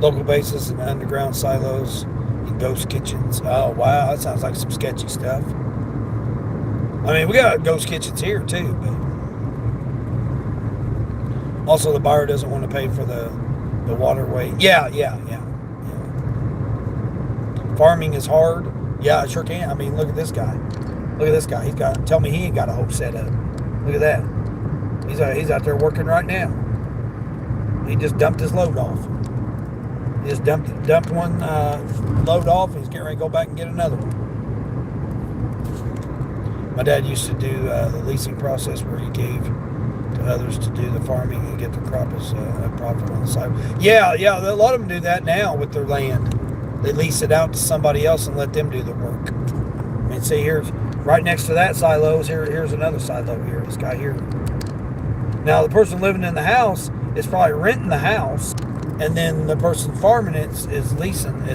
Local bases and underground silos and ghost kitchens. Oh, wow, that sounds like some sketchy stuff. I mean, we got ghost kitchens here, too, but also the buyer doesn't want to pay for the waterway. Yeah. Farming is hard. Yeah, it sure can. I mean, look at this guy. Look at this guy. Tell me he ain't got a hope set up. Look at that. He's out there working right now. He just dumped his load off. He just dumped one load off, and he's getting ready to go back and get another one. My dad used to do the leasing process where he gave to others to do the farming and get the crop as a profit on the side. Yeah, a lot of them do that now with their land. They lease it out to somebody else and let them do the work. I mean, see, here's right next to that silo. Here's another silo here. This guy here. Now, the person living in the house is probably renting the house, and then the person farming it is leasing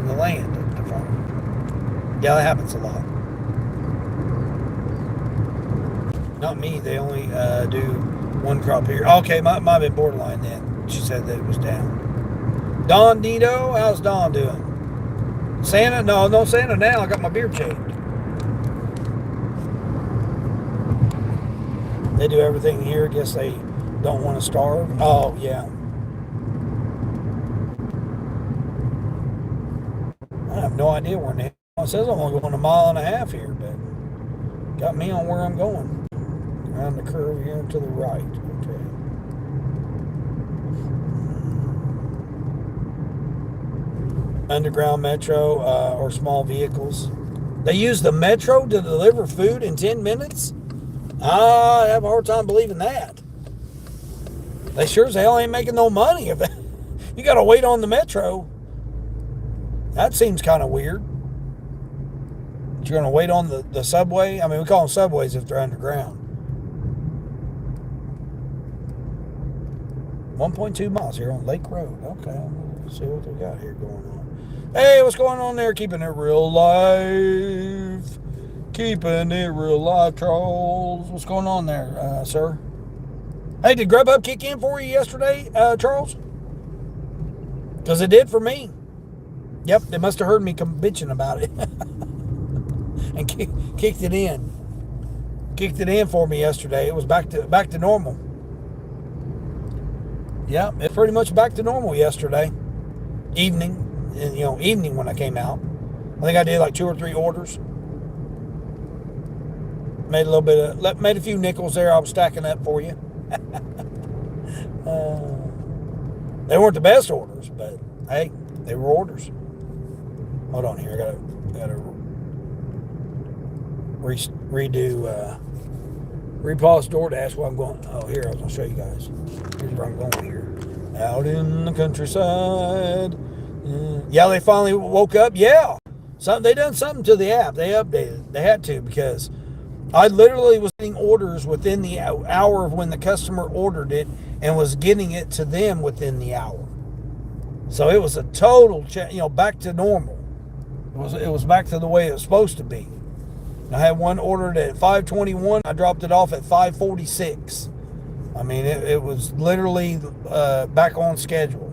the land to farm. Yeah, that happens a lot. Not me. They only do one crop here. Okay, might have been borderline then. She said that it was down. Don Dito, how's Don doing? Santa? No Santa now. I got my beard shaved. They do everything here. Guess they don't want to starve. Oh, yeah. I have no idea where now. It says I'm only going 1.5 miles here, but got me on where I'm going. Around the curve here to the right. Okay. Underground metro or small vehicles. They use the metro to deliver food in 10 minutes? I have a hard time believing that. They sure as hell ain't making no money if you got to wait on the metro. That seems kind of weird. You're going to wait on the subway? I mean, we call them subways if they're underground. 1.2 miles here on Lake Road. Okay, let's see what we got here going on. Hey, what's going on there? Keeping it real live. Keeping it real live, Charles. What's going on there, sir? Hey, did Grubhub kick in for you yesterday, Charles? Because it did for me. Yep, they must have heard me bitching about it. And kicked it in. Kicked it in for me yesterday. It was back to normal. Yeah, it's pretty much back to normal yesterday. Evening when I came out. I think I did like 2 or 3 orders. Made a few nickels there I was stacking up for you. They weren't the best orders, but hey, They were orders. Hold on here. I gotta repause Doordash while I'm going. Oh, here, I was going to show you guys. Here's where I'm going here. Out in the countryside. Yeah, they finally woke up. Yeah. They done something to the app. They updated. They had to, because I literally was getting orders within the hour of when the customer ordered it, and was getting it to them within the hour. So it was a total, back to normal. It was back to the way it was supposed to be. I had one ordered at 5:21. I dropped it off at 5:46. I mean, it was literally back on schedule.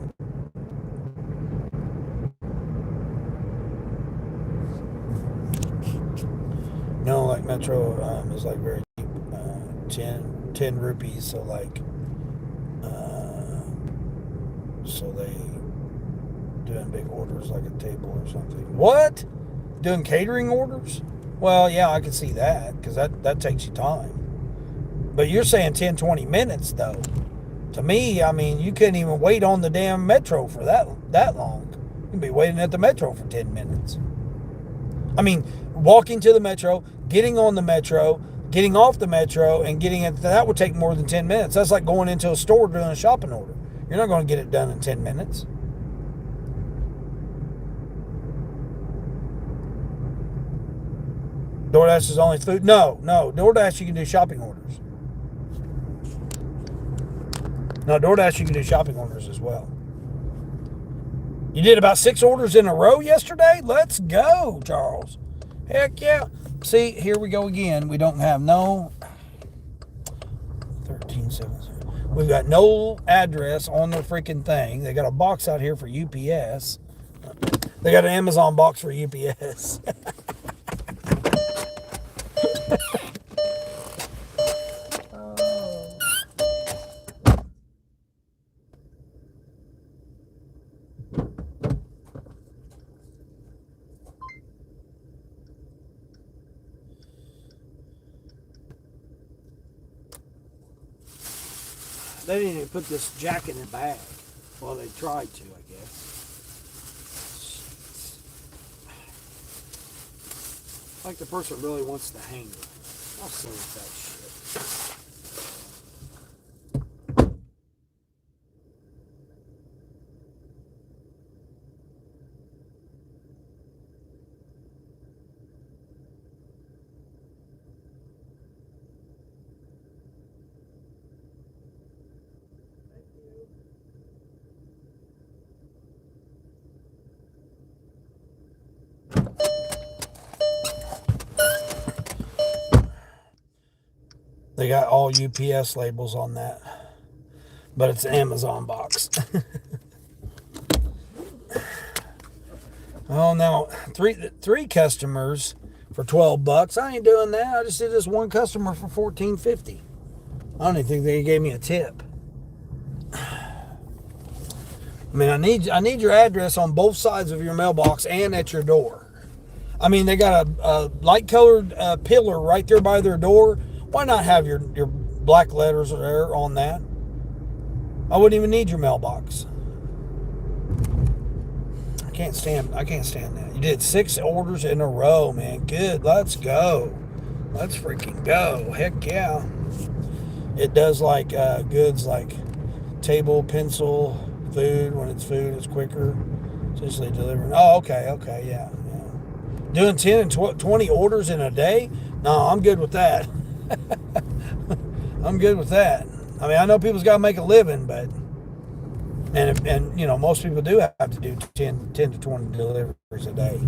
Like Metro is like very cheap, 10 rupees. So so they doing big orders like a table or something. What? Doing catering orders? Well, yeah, I can see that, because that takes you time. But you're saying 10, 20 minutes, though. To me, I mean, you couldn't even wait on the damn Metro for that long. You'd be waiting at the Metro for 10 minutes. I mean, walking to the Metro, getting on the Metro, getting off the Metro, and getting it, that would take more than 10 minutes. That's like going into a store doing a shopping order. You're not going to get it done in 10 minutes. DoorDash is only food? No. DoorDash, you can do shopping orders. No, DoorDash, you can do shopping orders as well. You did about 6 orders in a row yesterday? Let's go, Charles. Heck yeah. See, here we go again. We don't have no 1377. We've got no address on the freaking thing. They got a box out here for UPS. They got an Amazon box for UPS. They didn't even put this jack in the bag. Well, they tried to, I guess. Like the person really wants the hanger. How silly is that shit? They got all UPS labels on that, but it's an Amazon box. Oh, now three customers for $12. I ain't doing that. I just did this one customer for $14.50. I don't even think they gave me a tip. I mean, I need your address on both sides of your mailbox and at your door. I mean, they got a light colored pillar right there by their door. Why not have your black letters there on that? I wouldn't even need your mailbox. I can't stand that. You did 6 orders in a row, man. Good. Let's go. Let's freaking go. Heck yeah. It does like goods like table, pencil, food. When it's food, it's quicker. Essentially delivering. Oh, okay, yeah. Doing 10 and 20 orders in a day? No, I'm good with that. I'm good with that. I mean, I know people's got to make a living, but and you know, most people do have to do 10 to 20 deliveries a day.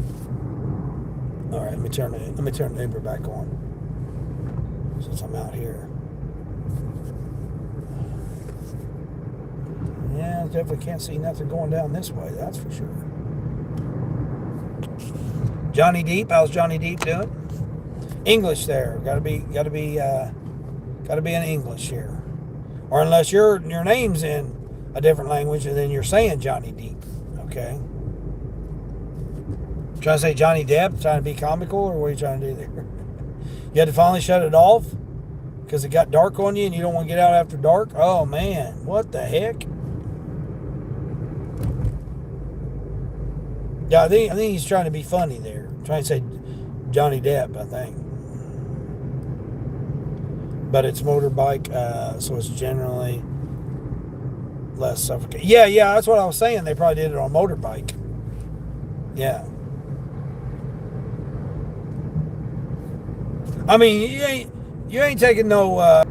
All right, let me turn the Uber back on since I'm out here. Yeah, definitely can't see nothing going down this way. That's for sure. Johnny Deep, how's Johnny Deep doing? English there. Gotta be in English here. Or unless your name's in a different language and then you're saying Johnny Deep. Okay. Trying to say Johnny Depp, trying to be comical, or what are you trying to do there? You had to finally shut it off because it got dark on you and you don't want to get out after dark? Oh man, what the heck? Yeah, I think he's trying to be funny there. Trying to say Johnny Depp, I think. But it's motorbike, so it's generally less suffocating. Yeah, that's what I was saying. They probably did it on a motorbike. Yeah. I mean, you ain't taking no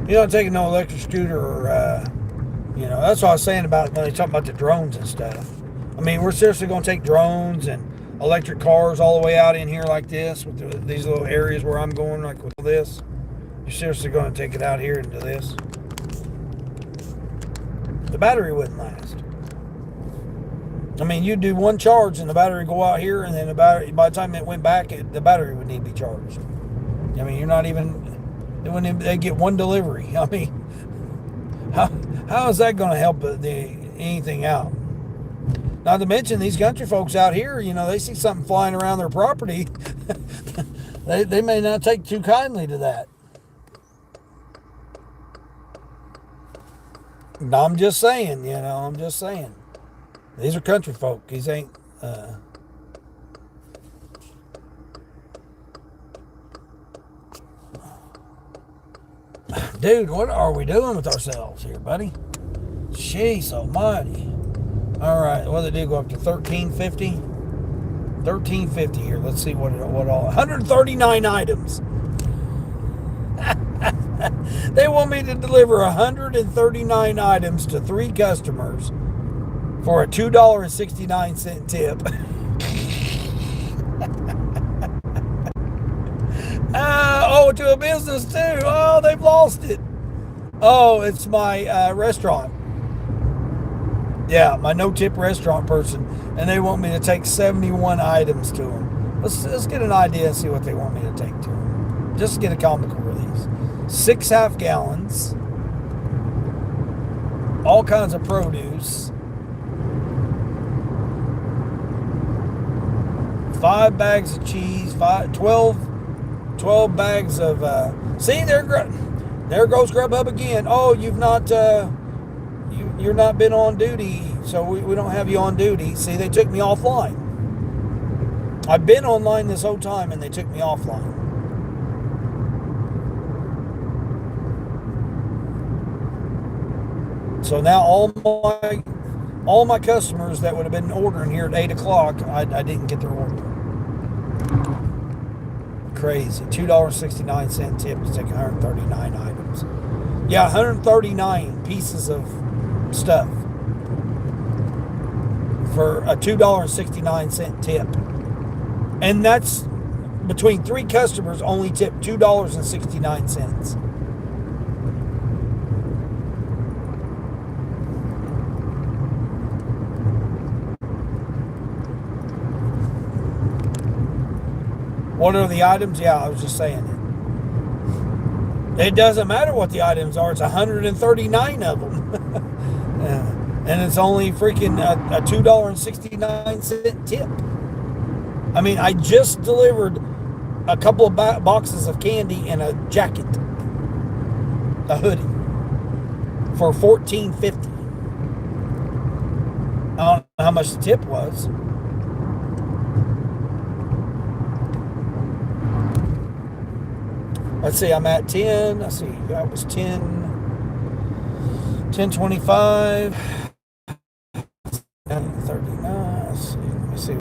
you're not taking no electric scooter or that's what I was saying about when they talk about the drones and stuff. I mean, we're seriously going to take drones and electric cars all the way out in here like this with these little areas where I'm going, like with this. You're seriously going to take it out here into this? The battery wouldn't last. I mean, you'd do one charge and the battery would go out here, and then the battery, by the time it went back, the battery would need to be charged. I mean, you're not even, they get one delivery. I mean, how is that going to help anything out? Not to mention these country folks out here, they see something flying around their property. they may not take too kindly to that. I'm just saying, These are country folk. These ain't... Dude, what are we doing with ourselves here, buddy? Jeez almighty. All right, what did they do? Go up to 1350? 1350 here. Let's see what all... 139 items. They want me to deliver 139 items to 3 customers for a $2.69 tip. To a business too. Oh, they've lost it. Oh, it's my restaurant. Yeah, my no-tip restaurant person. And they want me to take 71 items to them. Let's get an idea and see what they want me to take to them. Just get a comical release. 6 half gallons. All kinds of produce. 5 bags of cheese. 12 bags of... see, there goes Grubhub again. Oh, you've not... you're not been on duty, so we don't have you on duty. See, they took me offline. I've been online this whole time, and they took me offline. So now all my customers that would have been ordering here at 8 o'clock, I didn't get their order. Crazy. $2.69 tip to take 139 items. Yeah, 139 pieces of stuff for a $2.69 tip. And that's between 3 customers, only tipped $2.69. What are the items? Yeah, I was just saying it. It doesn't matter what the items are. It's 139 of them. And it's only freaking a $2.69 tip. I mean, I just delivered a couple of boxes of candy and a jacket. A hoodie. For $14.50. I don't know how much the tip was. Let's see, I'm at 10. Let's see, that was 10.25. 39. Let's see. Let me see.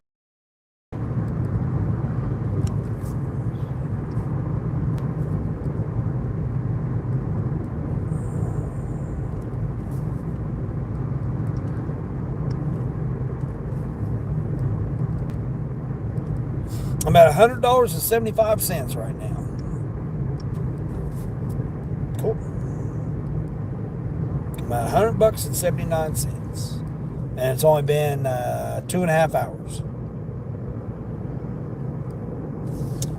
I'm at $100.75 right now. Cool. I'm at $100.79. And it's only been 2.5 hours.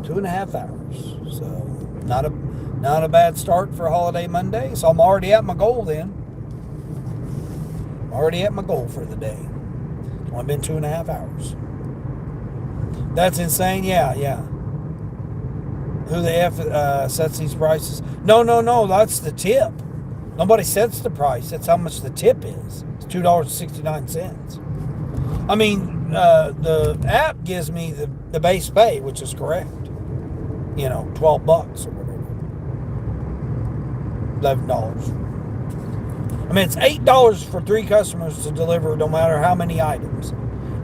2.5 hours. So not a bad start for a holiday Monday. So I'm already at my goal then. Already at my goal for the day. It's only been 2.5 hours. That's insane. Yeah. Who the F sets these prices? No. That's the tip. Nobody sets the price. That's how much the tip is. It's $2.69. I mean, the app gives me the base pay, which is correct. $12 or whatever, $11. I mean, it's $8 for 3 customers to deliver, no matter how many items.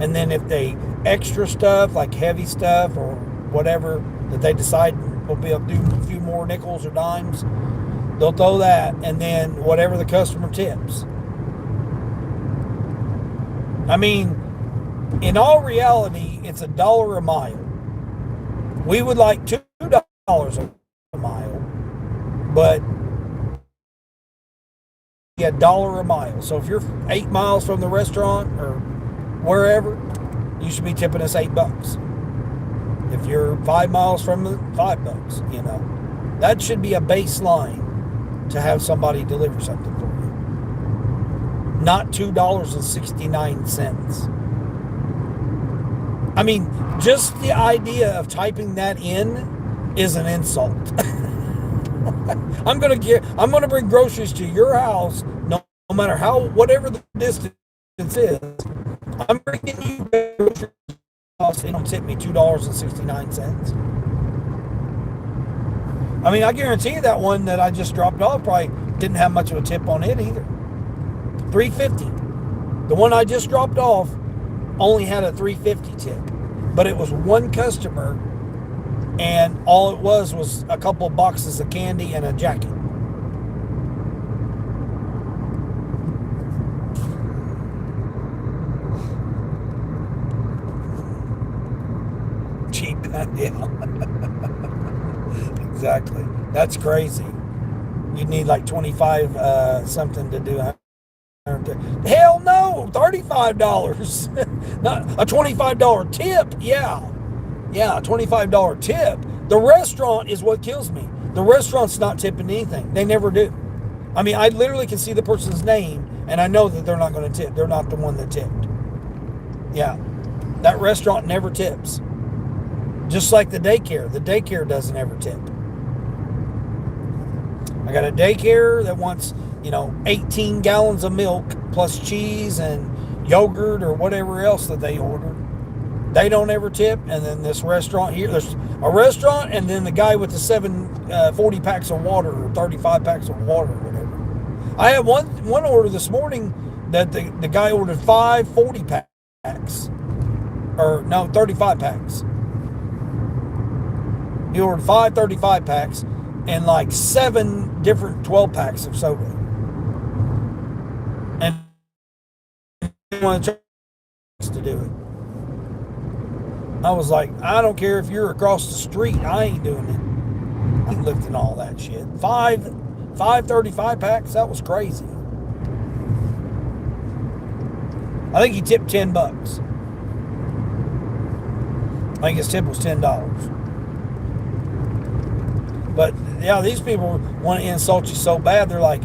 And then if they extra stuff, like heavy stuff or whatever that they decide will be able to do a few more nickels or dimes, they'll throw that, and then whatever the customer tips. I mean, in all reality, it's $1 a mile. We would like $2 a mile, but $1 a mile. So if you're 8 miles from the restaurant or wherever, you should be tipping us $8. If you're 5 miles from the $5, that should be a baseline to have somebody deliver something for you. Not $2.69. I mean, just the idea of typing that in is an insult. I'm gonna bring groceries to your house, no matter whatever the distance is. I'm bringing you groceries to your house, and don't tip me $2.69. I mean, I guarantee you that one that I just dropped off probably didn't have much of a tip on it either. $3.50. The one I just dropped off only had a $3.50 tip, but it was one customer, and all it was a couple of boxes of candy and a jacket. Cheap, yeah. Exactly. That's crazy. You need like 25 something to do. Hell no, $35. Not a $25 tip. Yeah, a $25 tip. The restaurant is what kills me. The restaurant's not tipping anything. They never do. I mean, I literally can see the person's name, and I know that they're not going to tip. They're not the one that tipped. Yeah, that restaurant never tips. Just like the daycare. The daycare doesn't ever tip. I got a daycare that wants 18 gallons of milk plus cheese and yogurt or whatever else that they order. They don't ever tip. And then this restaurant here, there's a restaurant, and then the guy with the 40 packs of water or 35 packs of water or whatever. I had one order this morning that the guy ordered 5 40 packs. Or no, 35 packs. He ordered 5 35 packs and like 7 different 12 packs of soda. And he wanted to do it. I was like, I don't care if you're across the street, I ain't doing it. I ain't lifting all that shit. 5 35 packs, that was crazy. I think he tipped $10. I think his tip was $10. But yeah, these people want to insult you so bad. They're like,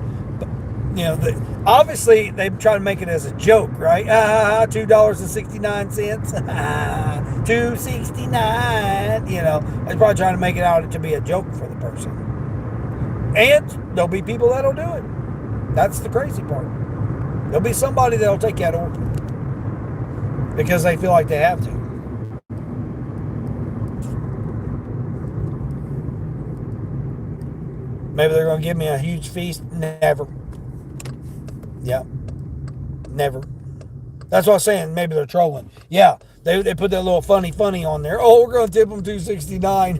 obviously they try to make it as a joke, right? $2.69, $2.69. They're probably trying to make it out to be a joke for the person. And there'll be people that'll do it. That's the crazy part. There'll be somebody that'll take that order because they feel like they have to. Maybe they're going to give me a huge feast. Never. Yeah. Never. That's what I'm saying. Maybe they're trolling. Yeah. They put that little funny on there. Oh, we're going to tip them $2.69.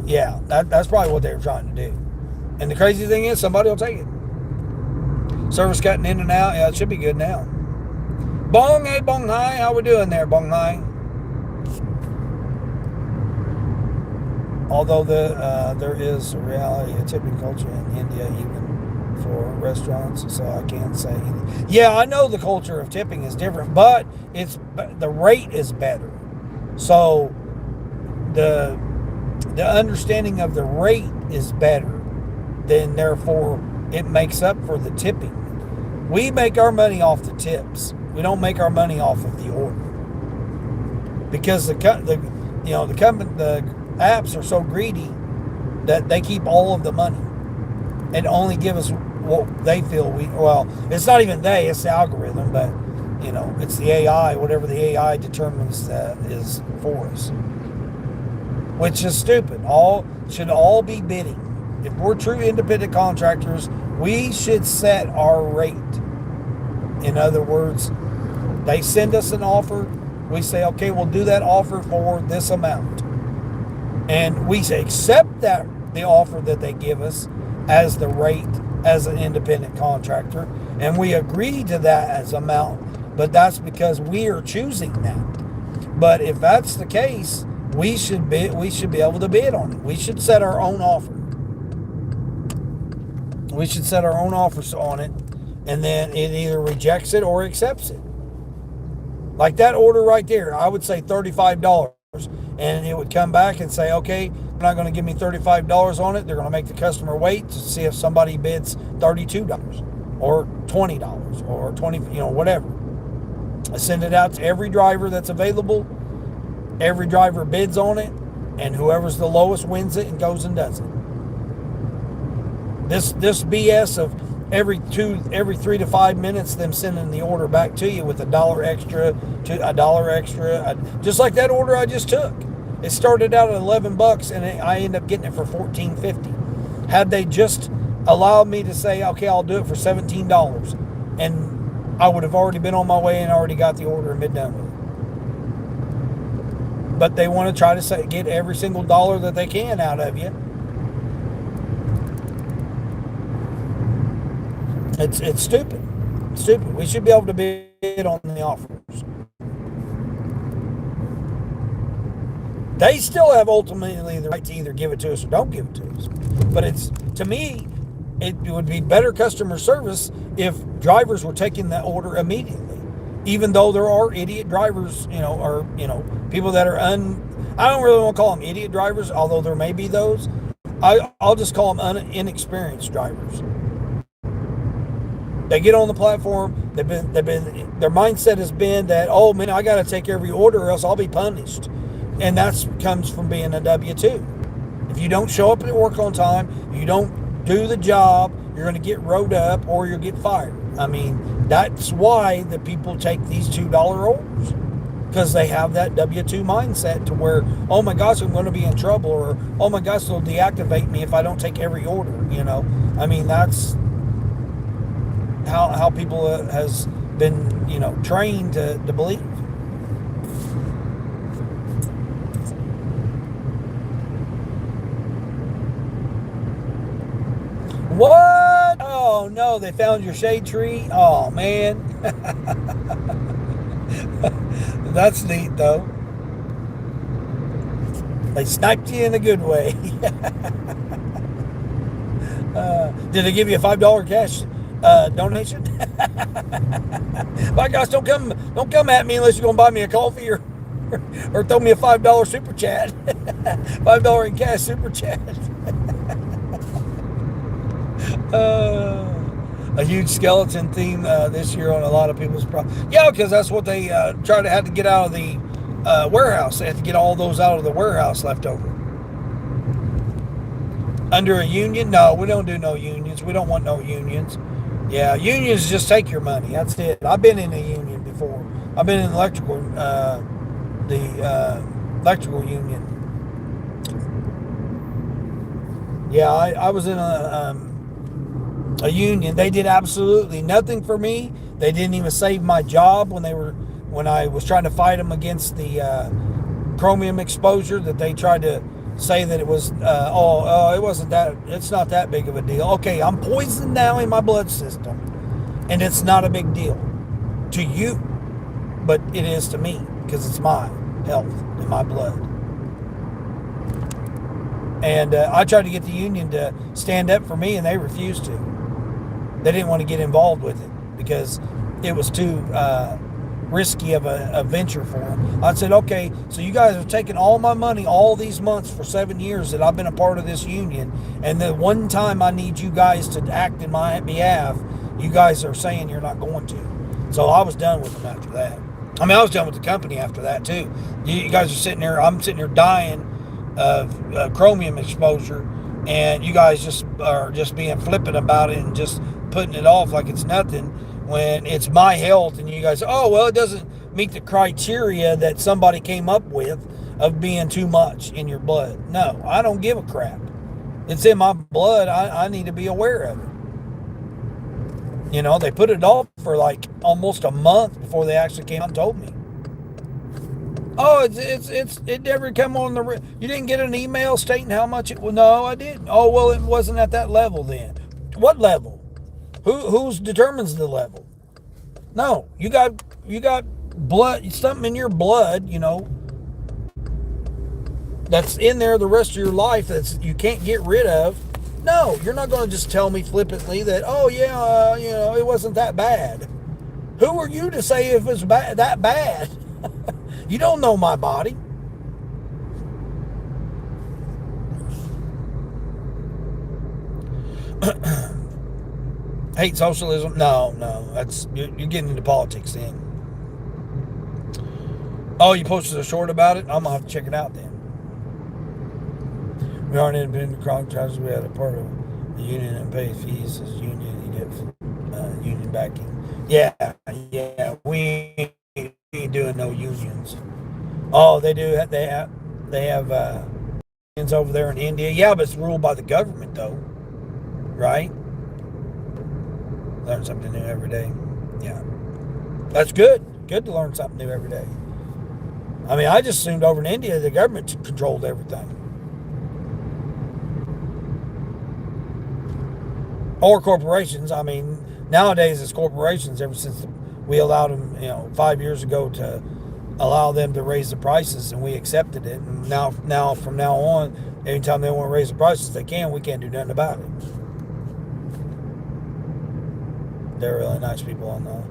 Yeah. That's probably what they were trying to do. And the crazy thing is, somebody will take it. Service cutting in and out. Yeah, it should be good now. Bong, hey, Bong Hai. How we doing there, Bong Hai? Although there is a reality, a tipping culture in India, even for restaurants, so I can't say anything. Yeah, I know the culture of tipping is different, but the rate is better. So the understanding of the rate is better, then therefore it makes up for the tipping. We make our money off the tips. We don't make our money off of the order because the apps are so greedy that they keep all of the money and only give us what they feel it's not even it's the algorithm, but It's the AI, whatever the AI determines is for us, which is stupid. All should all be bidding. If we're true independent contractors, we should set our rate. In other words, they send us an offer. We say, okay, we'll do that offer for this amount. And we accept the offer that they give us as the rate as an independent contractor. And we agree to that as amount. But that's because we are choosing that. But if that's the case, we should be able to bid on it. We should set our own offer. We should set our own offers on it, and then it either rejects it or accepts it. Like that order right there, I would say $35, and it would come back and say, okay, they're not going to give me $35 on it. They're going to make the customer wait to see if somebody bids $32 or $20 or $20, whatever. I send it out to every driver that's available. Every driver bids on it, and whoever's the lowest wins it and goes and does it. This BS of every 3 to 5 minutes them sending the order back to you with $1 extra, just like that order I just took. It started out at $11 and I ended up getting it for $14.50. Had they just allowed me to say, okay, I'll do it for $17, and I would have already been on my way and already got the order and been done with it. But they want to try to get every single dollar that they can out of you. It's stupid. It's stupid. We should be able to bid on the offers. They still have ultimately the right to either give it to us or don't give it to us. But to me, it would be better customer service if drivers were taking that order immediately. Even though there are idiot drivers, or people that are I don't really want to call them idiot drivers, although there may be those. I'll just call them inexperienced drivers. They get on the platform. Their mindset has been that, oh man, I got to take every order or else I'll be punished. And that comes from being a W-2. If you don't show up at work on time, you don't do the job, you're going to get rode up or you'll get fired. I mean, that's why the people take these $2 orders, because they have that W-2 mindset to where, oh my gosh, I'm going to be in trouble, or oh my gosh, they'll deactivate me if I don't take every order. I mean, that's how people has been, trained to believe. What? Oh no, they found your shade tree. Oh man. That's neat though. They sniped you in a good way. Did they give you a $5 cash donation? My gosh, don't come at me unless you're gonna buy me a coffee or throw me a $5 super chat. $5 in cash super chat. A huge skeleton theme this year on a lot of people's yeah, because that's what they had to get out of the warehouse. They had to get all those out of the warehouse left over. Under a union? No, we don't do no unions. We don't want no unions. Yeah, unions just take your money. That's it. I've been in a union before. I've been in electrical union. Yeah, I was in a union. They did absolutely nothing for me. They didn't even save my job when I was trying to fight them against the chromium exposure. That they tried to say that it was it wasn't that, it's not that big of a deal. Okay, I'm poisoned now in my blood system, and it's not a big deal to you, but it is to me because it's my health in my blood. And I tried to get the union to stand up for me, and they refused to. They didn't want to get involved with it because it was too risky of a venture for them. I said, okay, so you guys have taken all my money all these months for 7 years that I've been a part of this union, and the one time I need you guys to act in my behalf, you guys are saying you're not going to. So I was done with them after that. I mean, I was done with the company after that too. You guys are sitting there, I'm sitting here dying of chromium exposure, and you guys are just being flippant about it and just putting it off like it's nothing, when it's my health and you guys, oh, well, it doesn't meet the criteria that somebody came up with of being too much in your blood. No, I don't give a crap. It's in my blood. I need to be aware of it. You know, they put it off for like almost a month before they actually came out and told me. Oh, it never come on the. You didn't get an email stating how much it was. No, I didn't. Oh, well, it wasn't at that level then. What level? Who's determines the level? No, you got blood, something in your blood, you know, that's in there the rest of your life that's you can't get rid of. No, you're not going to just tell me flippantly that, oh yeah, you know, it wasn't that bad. Who are you to say if it's that bad? You don't know my body. Hate socialism? No, that's you're getting into politics then. Oh, you posted a short about it? I'm gonna have to check it out then. We aren't independent contractors. We had a part of the union and pay fees as union. You get union backing. Yeah. We ain't doing no unions. Oh, they do. They have unions over there in India. Yeah, but it's ruled by the government though, right? Learn something new every day. Yeah, that's good. Good to learn something new every day. I mean, I just assumed over in India the government controlled everything. Or corporations. I mean, nowadays it's corporations. Ever since we allowed them, 5 years ago to allow them to raise the prices, and we accepted it. And now from now on, anytime they want to raise the prices, they can. We can't do nothing about it. They're really nice people on the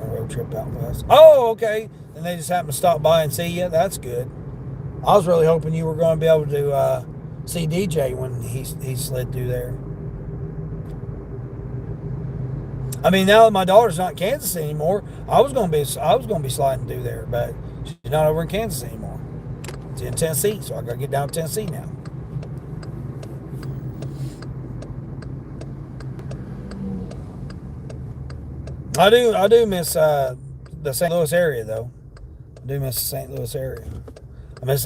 road trip out west. Oh, okay. And they just happened to stop by and see you. That's good. I was really hoping you were going to be able to see DJ when he slid through there. I mean, now that my daughter's not in Kansas anymore, I was going to be sliding through there, but she's not over in Kansas anymore. She's in Tennessee, so I got to get down to Tennessee now. I do miss the St. Louis area though. I do miss the St. Louis area.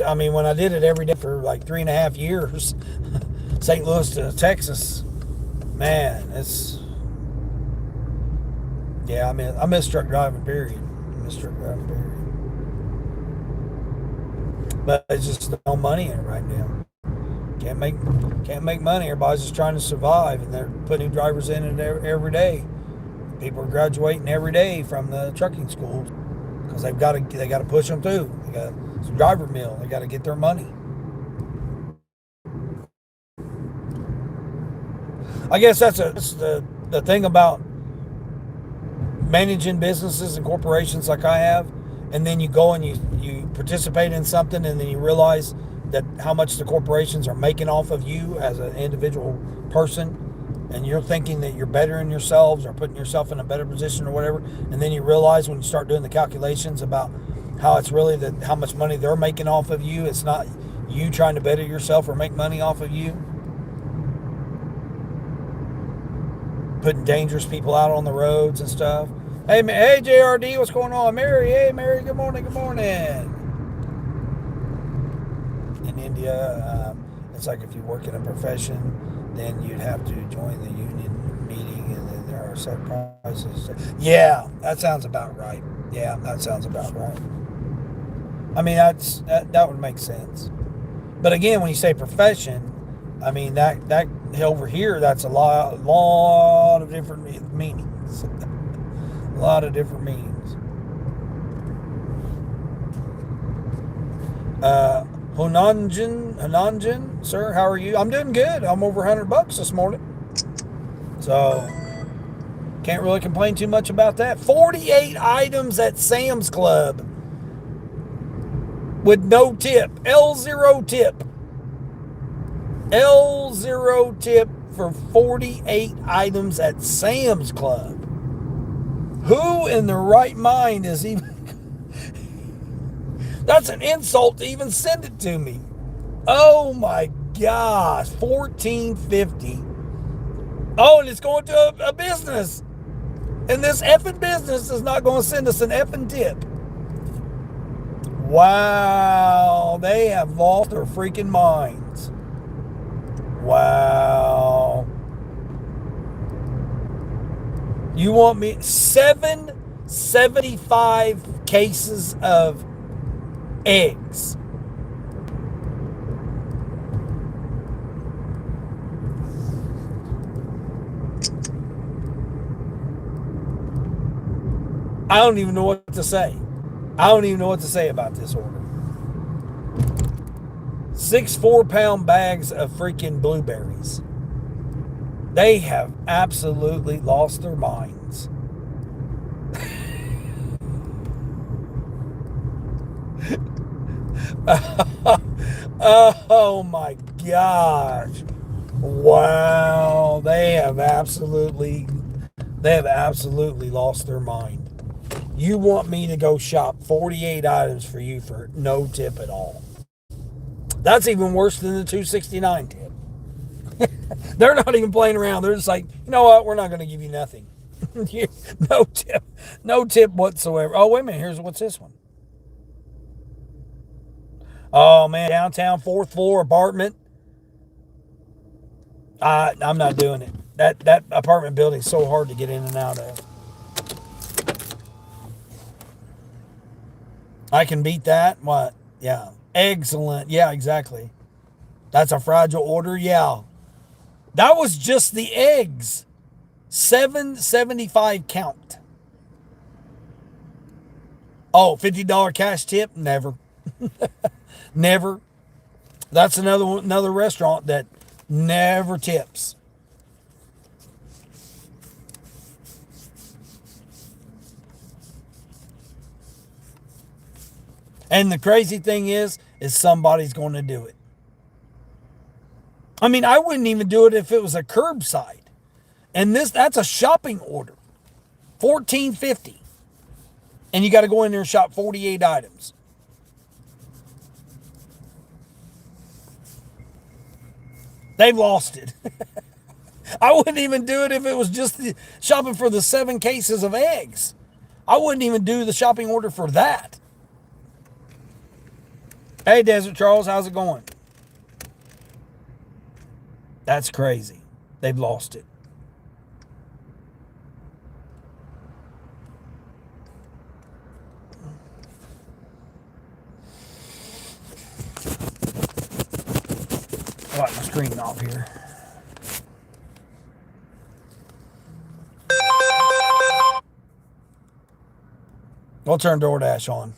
I mean, when I did it every day for like 3.5 years, St. Louis to Texas, man, it's. Yeah, I miss truck driving, period. But it's just no money in it right now. Can't make money. Everybody's just trying to survive, and they're putting new drivers in it every day. People are graduating every day from the trucking schools because they got to push them through. They got it's a driver mill. They got to get their money. I guess that's the thing about managing businesses and corporations like I have, and then you go and you participate in something, and then you realize that how much the corporations are making off of you as an individual person, and you're thinking that you're bettering yourselves or putting yourself in a better position or whatever, and then you realize when you start doing the calculations about how it's really how much money they're making off of you, it's not you trying to better yourself or make money off of you. Putting dangerous people out on the roads and stuff. Hey, JRD, what's going on? Mary, hey, Mary, good morning. In India, it's like if you work in a profession, then you'd have to join the union meeting, and then there are set prices. Yeah, that sounds about right. I mean, that would make sense. But again, when you say profession, I mean that over here, that's a lot of different meanings. A lot of different meanings. Hunanjin, sir, how are you? I'm doing good. I'm over $100 this morning, so can't really complain too much about that. 48 items at Sam's Club with no tip. L0 tip. L0 tip for 48 items at Sam's Club. Who in their right mind is even... That's an insult to even send it to me. Oh my gosh, $14.50. Oh, and it's going to a business. And this effing business is not going to send us an effing tip. Wow, they have lost their freaking minds. Wow. You want me 775 cases of eggs. I don't even know what to say. I don't even know what to say about this order. 6 4-pound bags of freaking blueberries. They have absolutely lost their minds. Oh my gosh. Wow. They have absolutely lost their mind. You want me to go shop 48 items for you for no tip at all. That's even worse than the $2.69 tip. They're not even playing around. They're just like, you know what? We're not going to give you nothing. No tip. No tip whatsoever. Oh, wait a minute. Here's what's this one. Oh, man. Downtown 4th floor apartment. I'm not doing it. That apartment building is so hard to get in and out of. I can beat that. What? Yeah. Excellent. Yeah, exactly. That's a fragile order. Yeah. That was just the eggs. 775 count. Oh, $50 cash tip? Never. Never. That's another restaurant that never tips. And the crazy thing is somebody's going to do it. I mean, I wouldn't even do it if it was a curbside. And that's a shopping order. $14.50. And you got to go in there and shop 48 items. They've lost it. I wouldn't even do it if it was just shopping for the 7 cases of eggs. I wouldn't even do the shopping order for that. Hey, Desert Charles, how's it going? That's crazy. They've lost it. I'll wipe my screen off here. We'll turn Doordash on.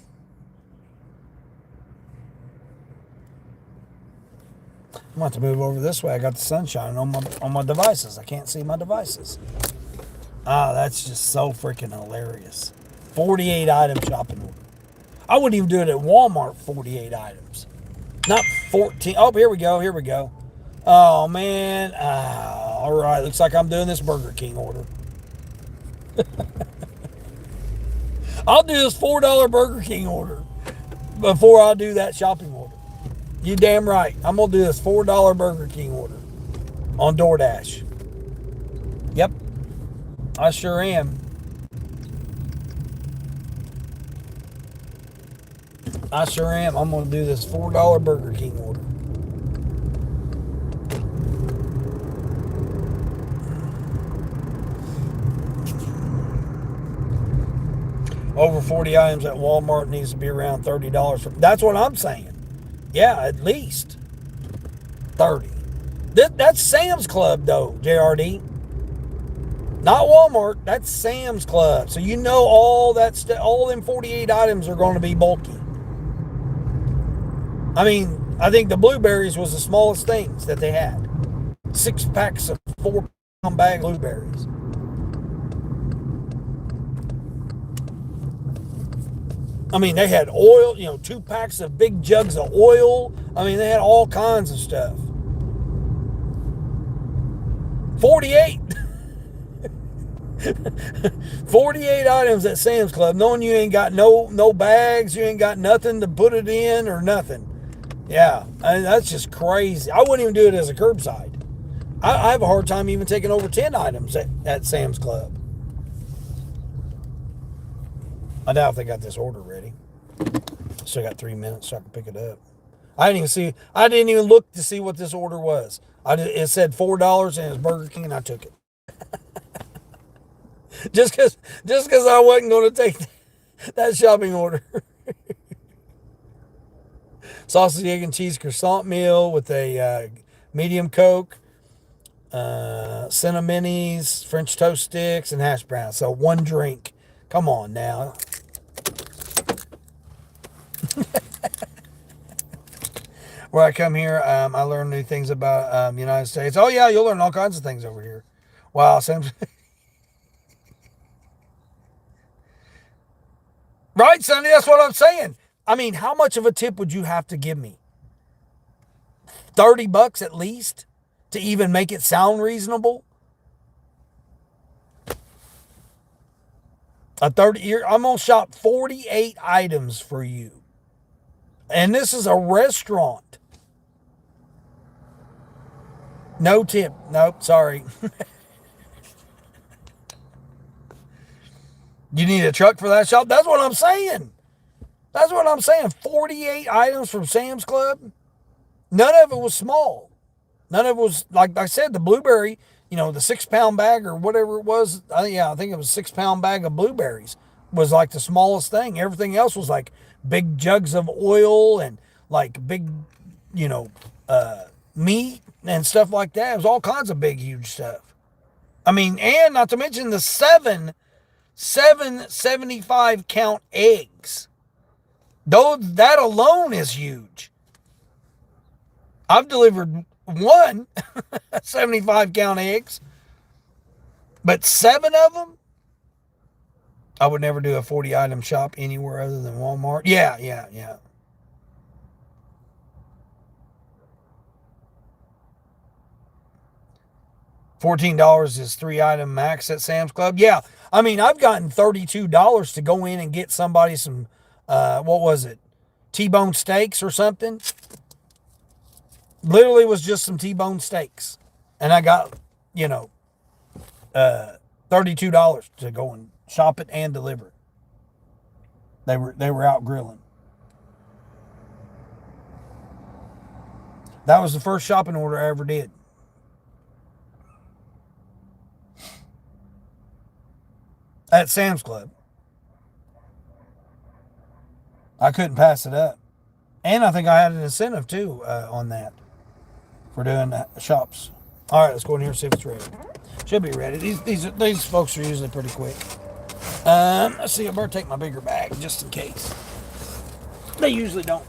I'm going to have to move over this way. I got the sunshine on my devices. I can't see my devices. That's just so freaking hilarious. 48 item shopping order. I wouldn't even do it at Walmart, 48 items. Not 14. Oh, here we go. Oh, man. All right. Looks like I'm doing this Burger King order. I'll do this $4 Burger King order before I do that shopping order. You damn right. I'm going to do this $4 Burger King order on DoorDash. Yep. I sure am. I'm going to do this $4 Burger King order. Over 40 items at Walmart needs to be around $30. That's what I'm saying. Yeah, at least 30. That's Sam's Club, though, JRD. Not Walmart. That's Sam's Club. So you know all that stuff. All them 48 items are going to be bulky. I mean, I think the blueberries was the smallest things that they had. 6 packs of 4-pound bag blueberries. I mean, they had oil, 2 packs of big jugs of oil. I mean, they had all kinds of stuff. 48. 48 items at Sam's Club, knowing you ain't got no bags, you ain't got nothing to put it in or nothing. Yeah, I mean, that's just crazy. I wouldn't even do it as a curbside. I have a hard time even taking over 10 items at Sam's Club. I doubt if they got this order ready. Still got 3 minutes so I can pick it up. I didn't even look to see what this order was. It said $4 and it was Burger King, and I took it. just because I wasn't going to take that shopping order. Sausage, egg, and cheese croissant meal with a medium Coke, Cinnaminis, French toast sticks, and hash browns. So one drink. Come on now. Where I come here, I learn new things about the United States. Oh, yeah, you'll learn all kinds of things over here. Wow. Right, Sonny? That's what I'm saying. I mean, how much of a tip would you have to give me? $30 at least to even make it sound reasonable? I'm going to shop 48 items for you. And this is a restaurant. No tip. Nope, sorry. You need a truck for that shop? That's what I'm saying. 48 items from Sam's Club. None of it was small. None of it was, like I said, the blueberry, the 6-pound bag or whatever it was. I think it was a 6-pound bag of blueberries was like the smallest thing. Everything else was like big jugs of oil and like big, meat and stuff like that. It was all kinds of big, huge stuff. I mean, and not to mention the seven 75 count eggs. Though that alone is huge. I've delivered one 75 count eggs, but 7 of them. I would never do a 40 item shop anywhere other than Walmart. Yeah. $14 is 3 item max at Sam's Club. Yeah. I mean, I've gotten $32 to go in and get somebody some, what was it? T-bone steaks or something. Literally was just some T-bone steaks. And I got, $32 to go and shop it and deliver it. They were out grilling. That was the first shopping order I ever did. At Sam's Club. I couldn't pass it up. And I think I had an incentive too on that for doing shops. All right, let's go in here and see if it's ready. Should be ready. These folks are usually pretty quick. Let's see. I better take my bigger bag just in case. They usually don't.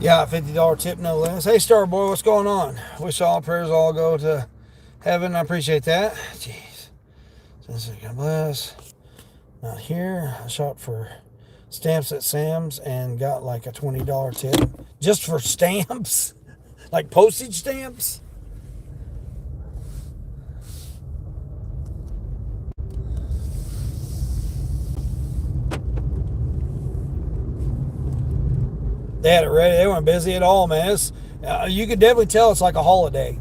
Yeah, $50 tip, no less. Hey, Starboy, what's going on? Wish all prayers all go to heaven. I appreciate that. Jeez. God bless. Not here. I shot for stamps at Sam's and got like a $20 tip. Just for stamps? Like postage stamps? They had it ready. They weren't busy at all, man. You could definitely tell it's like a holiday.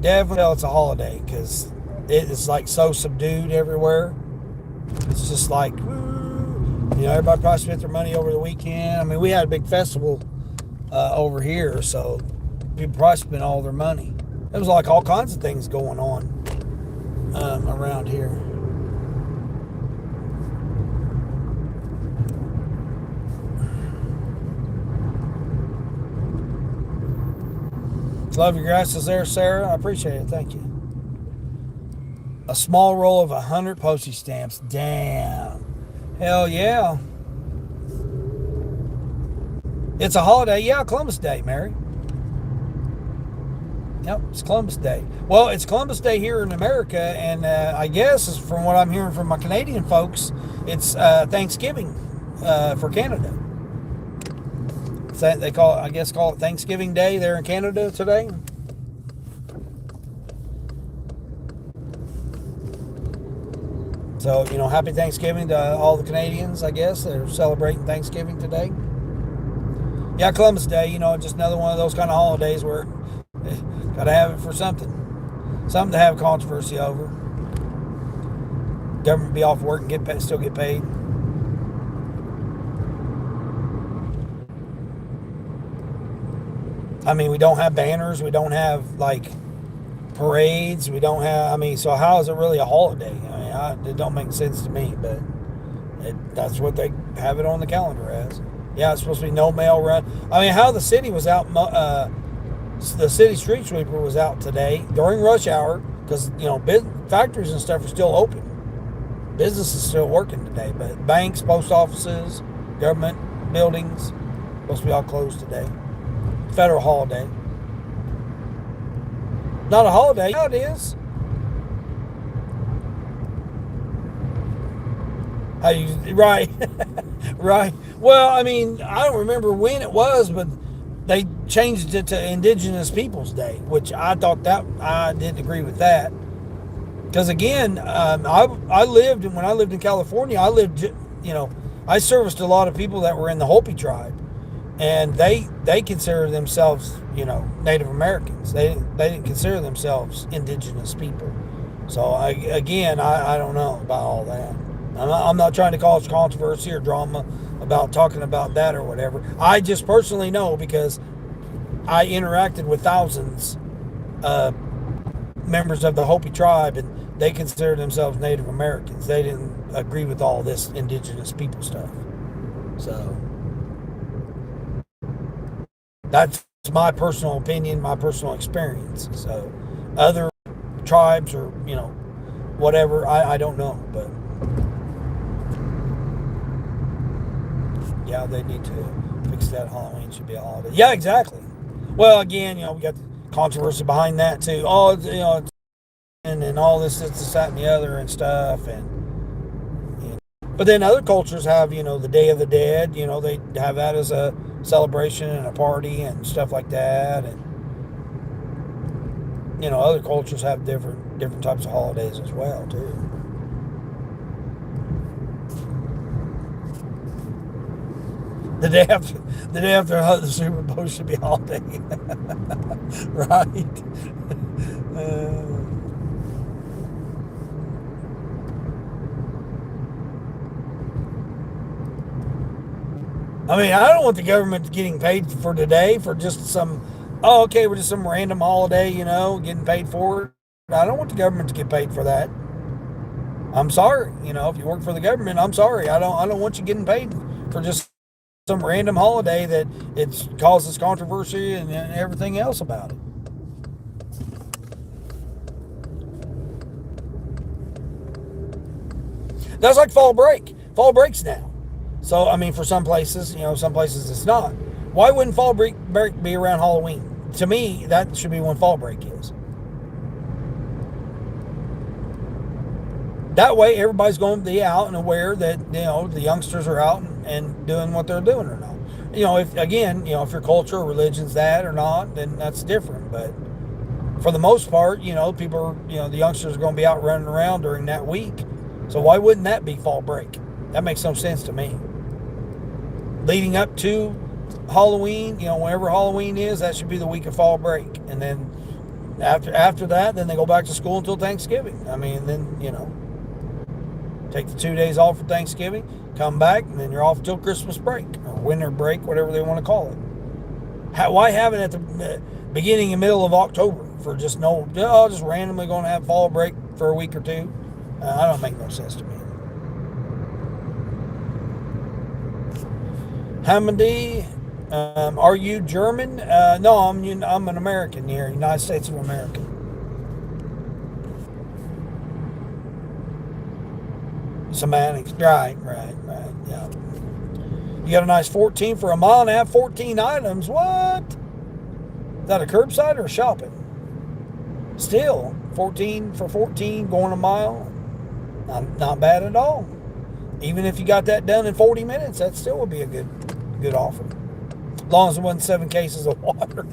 Definitely tell it's a holiday because it's like so subdued everywhere. It's just like, everybody probably spent their money over the weekend. I mean, we had a big festival over here, so people probably spent all their money. There was like all kinds of things going on around here. Love your grasses there, Sarah. I appreciate it. Thank you. A small roll of 100 postage stamps. Damn. Hell yeah. It's a holiday. Yeah, Columbus Day, Mary. Yep, it's Columbus Day. Well, it's Columbus Day here in America, and I guess, from what I'm hearing from my Canadian folks, it's Thanksgiving for Canada. So they call it Thanksgiving Day there in Canada today. So, happy Thanksgiving to all the Canadians, I guess. They're celebrating Thanksgiving today. Yeah, Columbus Day, just another one of those kind of holidays where got to have it for something. Something to have controversy over. Government be off work and still get paid. I mean, we don't have banners. We don't have, parades. We don't have, so how is it really a holiday? It don't make sense to me, but that's what they have it on the calendar as. Yeah, it's supposed to be no mail run. How the city was out, the city street sweeper was out today during rush hour because, factories and stuff are still open. Business is still working today, but banks, post offices, government buildings, supposed to be all closed today. Federal holiday. Not a holiday. Yeah, it is. Right. Right. Well, I don't remember when it was, but they changed it to Indigenous Peoples Day, which I didn't agree with that. Because again, when I lived in California, I serviced a lot of people that were in the Hopi tribe, and they consider themselves, Native Americans. They didn't consider themselves indigenous people. So I don't know about all that. I'm not trying to cause controversy or drama about talking about that or whatever. I just personally know because I interacted with thousands of members of the Hopi tribe, and they consider themselves Native Americans. They didn't agree with all this indigenous people stuff. So that's my personal opinion, my personal experience. So other tribes or, whatever, I don't know. But yeah, they need to fix that. Halloween should be a holiday. Yeah, exactly. Well, again, we got the controversy behind that too. Oh, and all this, that, and the other and stuff. But then other cultures have, the Day of the Dead. They have that as a celebration and a party and stuff like that. And other cultures have different types of holidays as well too. The day after the Super Bowl should be a holiday, right? I don't want the government getting paid for today for just we're just some random holiday, getting paid for it. I don't want the government to get paid for that. I'm sorry, if you work for the government, I'm sorry. I don't want you getting paid for just some random holiday that it causes controversy and everything else about it. That's like fall break. Fall breaks now. So, for some places, some places it's not. Why wouldn't fall break be around Halloween? To me, that should be when fall break is. That way, everybody's going to be out and aware that, the youngsters are out and doing what they're doing or not. If your culture or religion's that or not, then that's different. But for the most part, people are, the youngsters are going to be out running around during that week. So why wouldn't that be fall break? That makes no sense to me. Leading up to Halloween, whenever Halloween is, that should be the week of fall break. And then after that, then they go back to school until Thanksgiving. I mean, then, take the 2 days off for Thanksgiving, come back, and then you're off till Christmas break or winter break, whatever they want to call it. Why have it at the beginning and middle of October for just just randomly going to have fall break for a week or two? I don't make no sense to me. Hamadi, are you German? No, I'm an American here, United States of America. Semantics, right, yeah. You got a nice 14 for a mile and a half, 14 items. What? Is that a curbside or a shopping? Still, 14 for 14 going a mile. Not bad at all. Even if you got that done in 40 minutes, that still would be a good offer. As long as it wasn't 7 cases of water.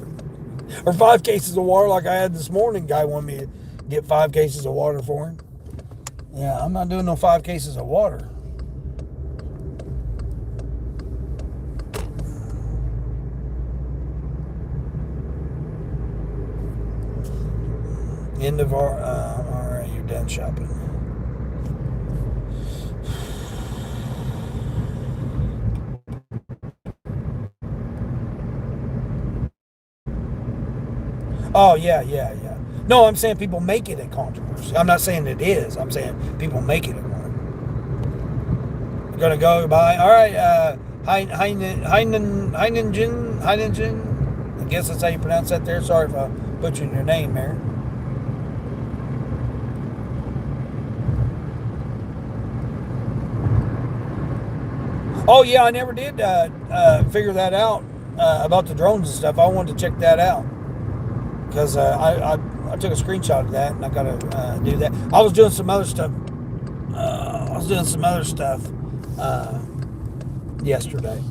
Or 5 cases of water like I had this morning. Guy wanted me to get 5 cases of water for him. Yeah, I'm not doing no 5 cases of water. End of our, all right, you're done shopping. Oh, yeah. No, I'm saying people make it a controversy. I'm not saying it is. I'm saying people make it a one. You're going to go by, all right, Heiningen. I guess that's how you pronounce that there. Sorry if I butchered your name there. Oh, yeah, I never did figure that out about the drones and stuff. I wanted to check that out because I took a screenshot of that, and I got to do that. I was doing some other stuff. Yesterday.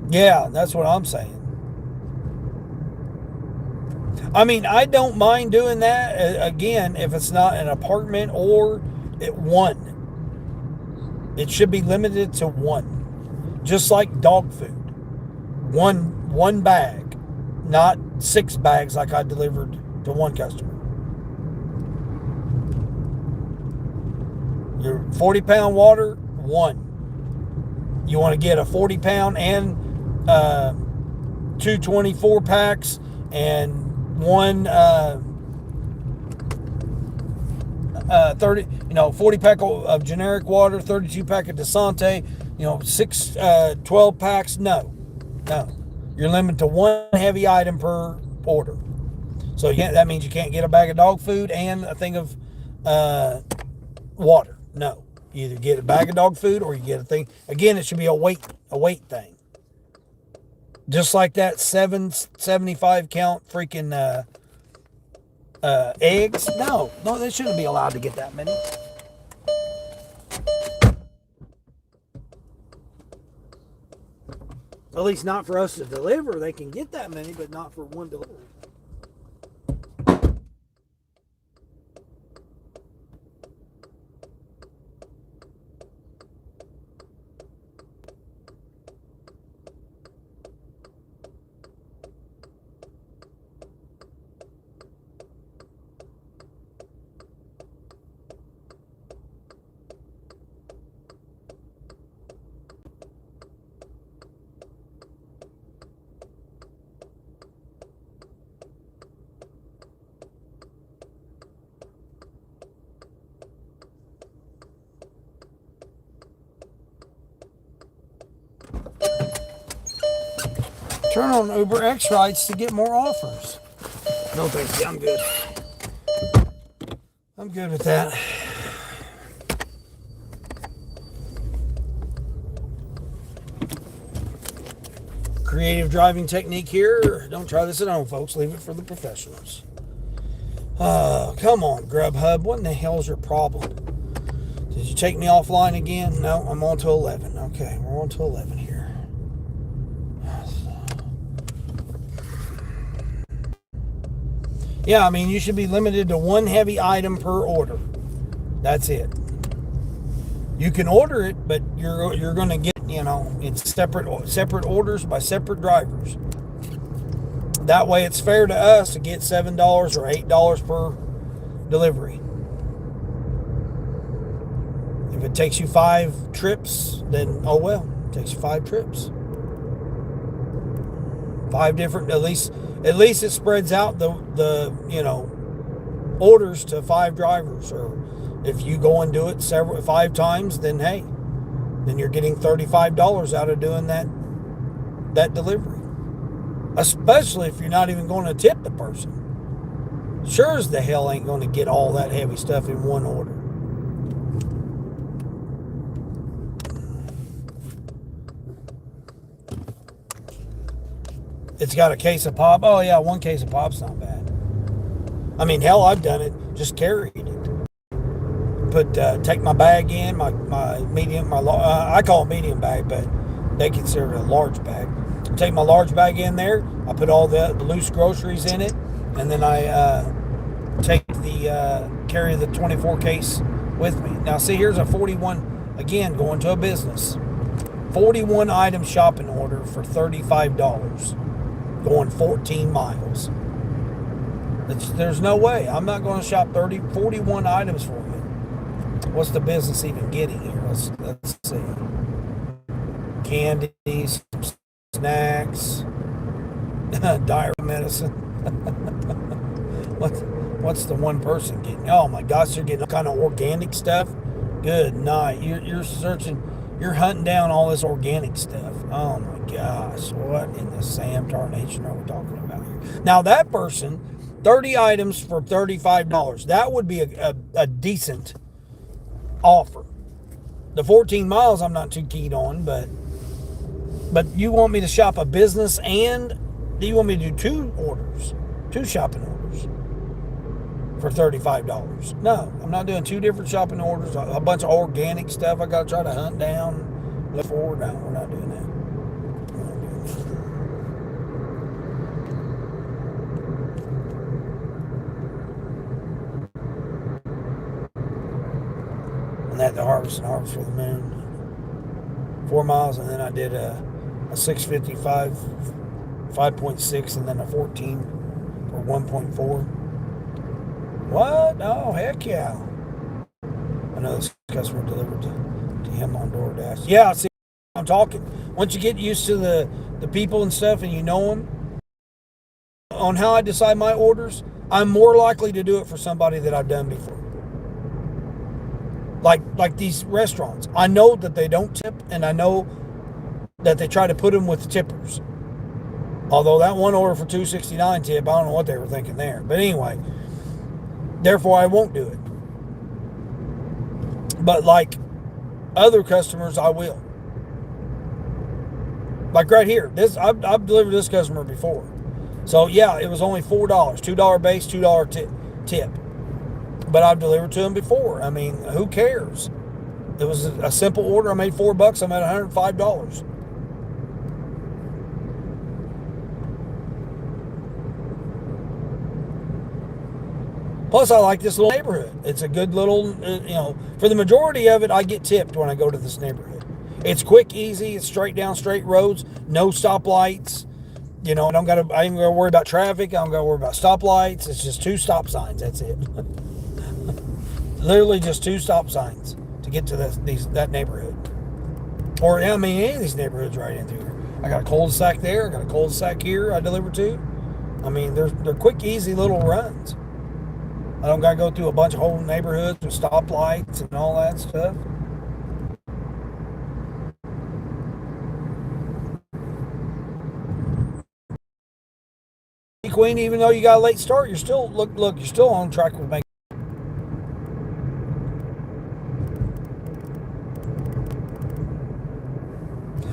Yeah, that's what I'm saying. I mean, I don't mind doing that, again, if it's not an apartment or at one. It should be limited to one. Just like dog food. One bag, not 6 bags like I delivered to one customer. Your 40-pound water, one. You want to get a 40-pound and 2 24-packs and one 40-pack of generic water, 32-pack of Desante, 6 12-packs. No. You're limited to one heavy item per order. So that means you can't get a bag of dog food and a thing of water. No. You either get a bag of dog food or you get a thing. Again, it should be a weight thing. Just like that 75 count freaking eggs. No, they shouldn't be allowed to get that many. At least not for us to deliver. They can get that many, but not for one delivery. Turn on Uber X rides to get more offers. No, thank you. I'm good. I'm good with that. Creative driving technique here. Don't try this at home, folks. Leave it for the professionals. Come on, Grubhub. What in the hell is your problem? Did you take me offline again? No, I'm on to 11. Okay, we're on to 11 here. Yeah, I mean, you should be limited to one heavy item per order. That's it. You can order it, but you're going to get, it's separate orders by separate drivers. That way, it's fair to us to get $7 or $8 per delivery. If it takes you 5 trips, then oh well, it takes you 5 trips. 5 different, at least it spreads out the orders to 5 drivers. Or if you go and do it 5 times, then hey, then you're getting $35 out of doing that delivery. Especially if you're not even going to tip the person. Sure as the hell ain't going to get all that heavy stuff in one order. It's got a case of pop. Oh yeah, 1 case of pop's not bad. I mean, hell, I've done it. Just carried it. Take my bag in, my medium, I call it medium bag, but they consider it a large bag. Take my large bag in there. I put all the loose groceries in it, and then I carry the 24 case with me. Now, see, here's a 41, again, going to a business. 41 item shopping order for $35, going 14 miles. There's no way. I'm not going to shop 41 items for you. What's the business even getting here? Let's see. Candies, snacks, diarrhea medicine. What's the one person getting? Oh my gosh, you're getting all kind of organic stuff. Good night. You're searching. You're hunting down all this organic stuff. Oh my gosh, what in the Sam tarnation are we talking about here? Now that person, 30 items for $35. That would be a decent offer. The 14 miles I'm not too keen on, but you want me to shop a business, and do you want me to do 2 shopping orders for $35? No, I'm not doing 2 different shopping orders, a bunch of organic stuff I got to try to hunt down, look for. No, we're not doing that. And that the harvest for the moon, 4 miles, and then I did a 655, 5.6, and then a 14 or 1.4. What? Oh, heck yeah. I know this customer delivered to him on Doordash. Yeah, see, I'm talking. Once you get used to the people and stuff and you know them, on how I decide my orders, I'm more likely to do it for somebody that I've done before. Like these restaurants. I know that they don't tip, and I know that they try to put them with tippers. Although that one order for $2.69 tip, I don't know what they were thinking there. But anyway, therefore I won't do it. But like other customers, I will. Like right here, I've delivered this customer before. So yeah, it was only $4, $2 base, $2 tip. But I've delivered to him before. I mean, who cares? It was a simple order. I made $4. I'm at $105. Plus, I like this little neighborhood. It's a good little, for the majority of it, I get tipped when I go to this neighborhood. It's quick, easy. It's straight down, straight roads. No stoplights. I ain't got to worry about traffic. I don't got to worry about stoplights. It's just 2 stop signs. That's it. Literally just 2 stop signs to get to that neighborhood. Or, any of these neighborhoods right in through here. I got a cul-de-sac there. I got a cul-de-sac here I deliver to. I mean, they're quick, easy little runs. I don't got to go through a bunch of whole neighborhoods with stoplights and all that stuff. Queen, even though you got a late start, you're still you're still on track with making.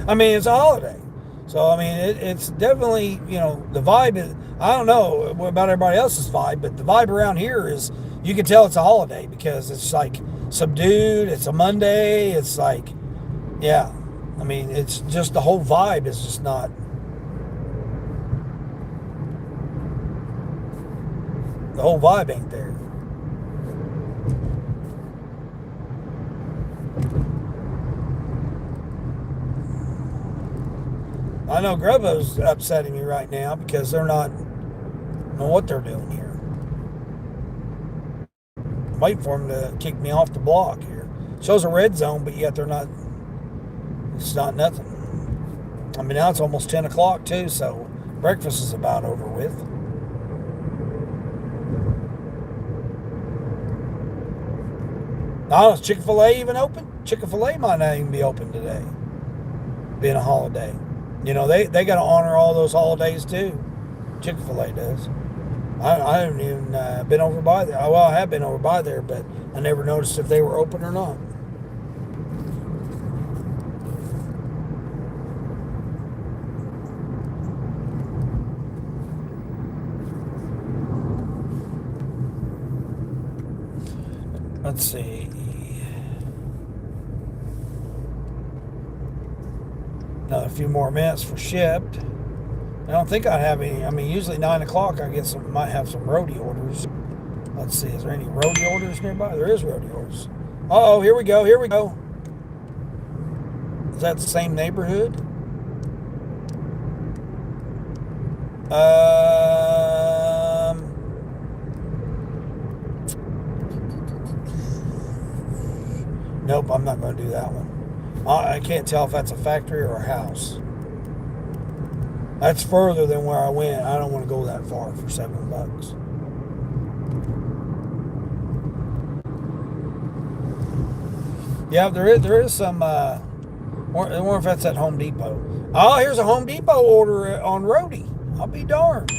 I mean, it's a holiday, so I mean, it's definitely the vibe is. I don't know about everybody else's vibe, but the vibe around here is you can tell it's a holiday because it's like subdued. It's a Monday. It's like, yeah. I mean, it's just the whole vibe is just not. The whole vibe ain't there. I know Grubhub's upsetting me right now because they're not know what they're doing here. I'm waiting for them to kick me off the block here. Shows a red zone, but yet they're not. It's not nothing. I mean, now it's almost 10 o'clock too, so breakfast is about over with. Oh, is Chick-fil-A even open? Chick-fil-A might not even be open today, being a holiday. You know, they got to honor all those holidays too. Chick-fil-A does. I haven't even been over by there. Well, I have been over by there, but I never noticed if they were open or not. Let's see. Another few more minutes for shipped. I don't think I have any. I mean, usually 9 o'clock I might have some roadie orders. Let's see, is there any roadie orders nearby? There is roadie orders. Uh-oh, here we go, here we go. Is that the same neighborhood? Nope, I'm not going to do that one. I can't tell if that's a factory or a house. That's further than where I went. I don't want to go that far for $7. Yeah, there is some. I wonder if that's at Home Depot. Oh, here's a Home Depot order on roadie. I'll be darned.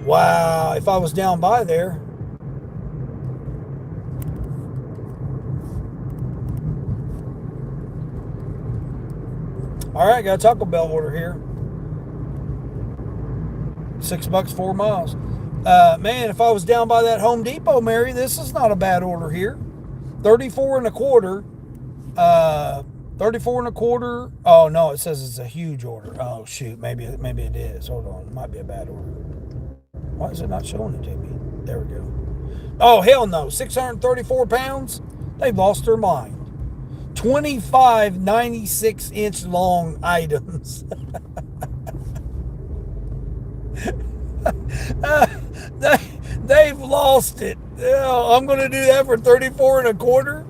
Wow, if I was down by there. All right, got a Taco Bell order here. $6, 4 miles. Man, if I was down by that Home Depot, Mary, this is not a bad order here. 34 and a quarter. 34 and a quarter. Oh no, it says it's a huge order. Oh shoot, maybe it is. Hold on, it might be a bad order. Why is it not showing it to me? There we go. Oh hell no, 634 pounds. They've lost their mind. 25 96-inch long items. They've lost it. I'm going to do that for 34 and a quarter.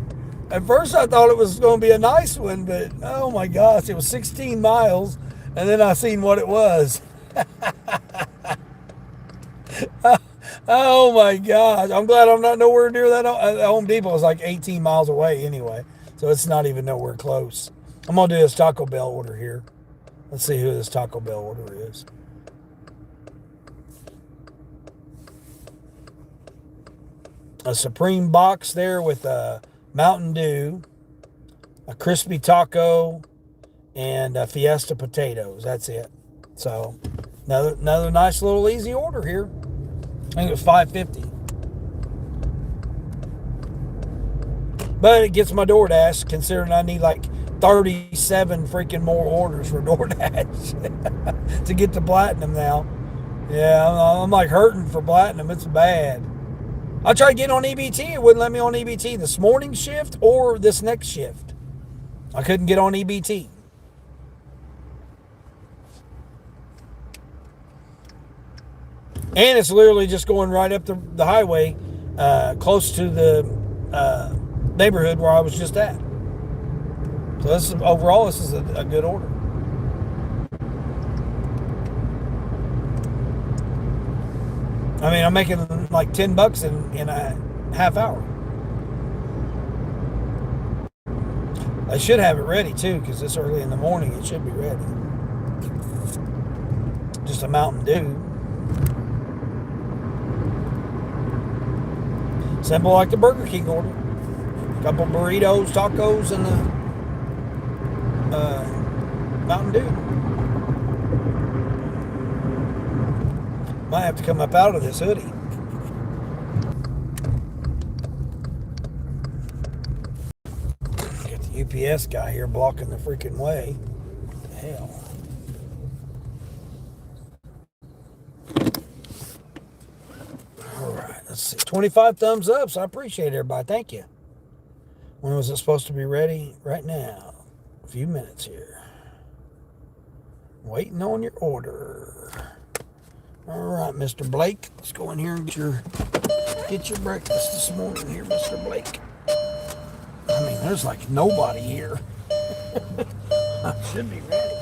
At first I thought it was going to be a nice one, but oh my gosh, it was 16 miles, and then I seen what it was. Oh my gosh, I'm glad I'm not nowhere near that. Home Depot is like 18 miles away anyway, so it's not even nowhere close. I'm going to do this Taco Bell order here. Let's see who this Taco Bell order is. A Supreme box there with a Mountain Dew, a crispy taco, and a Fiesta potatoes. That's it. So another nice little easy order here. I think it was $5.50. But it gets my Doordash, considering I need like 37 freaking more orders for Doordash to get to Platinum now. Yeah, I'm like hurting for Platinum. It's bad. I tried getting on EBT. It wouldn't let me on EBT this morning shift or this next shift. I couldn't get on EBT. And it's literally just going right up the highway, close to the neighborhood where I was just at. So this is a good order. I mean, I'm making like $10 in a half hour. I should have it ready too, because it's early in the morning. It should be ready. Just a Mountain Dew. Simple like the Burger King order. A couple burritos, tacos, and the Mountain Dew. Might have to come up out of this hoodie. Get the UPS guy here blocking the freaking way. What the hell? Alright, Let's see, 25 thumbs up, so I appreciate everybody. Thank you. When was it supposed to be ready? Right now. A few minutes here. Waiting on your order. All right, Mr. Blake. Let's go in here and get your breakfast this morning here, Mr. Blake. I mean, there's like nobody here. I should be ready.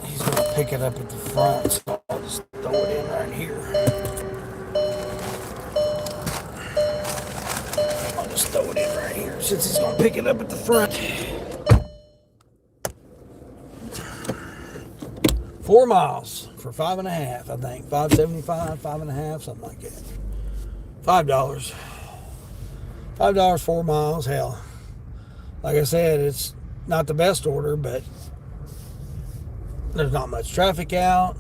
He's going to pick it up at the front, so I'll just throw it in right here. I'll just throw it in right here since he's going to pick it up at the front. 4 miles for 5.5, I think. $5.75, 5.5, something like that. $5. $5, 4 miles. Hell, like I said, it's not the best order, but there's not much traffic out.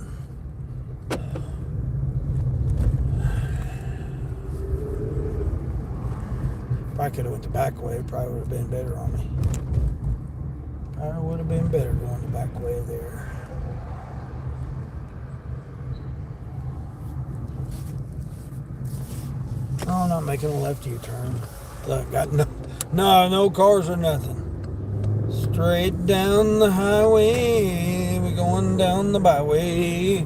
If I could have went the back way, it probably would have been better on me. Probably would have been better going the back way there. Oh, I'm not making a left U-turn. Look, got no cars or nothing. Straight down the highway, we're going down the byway.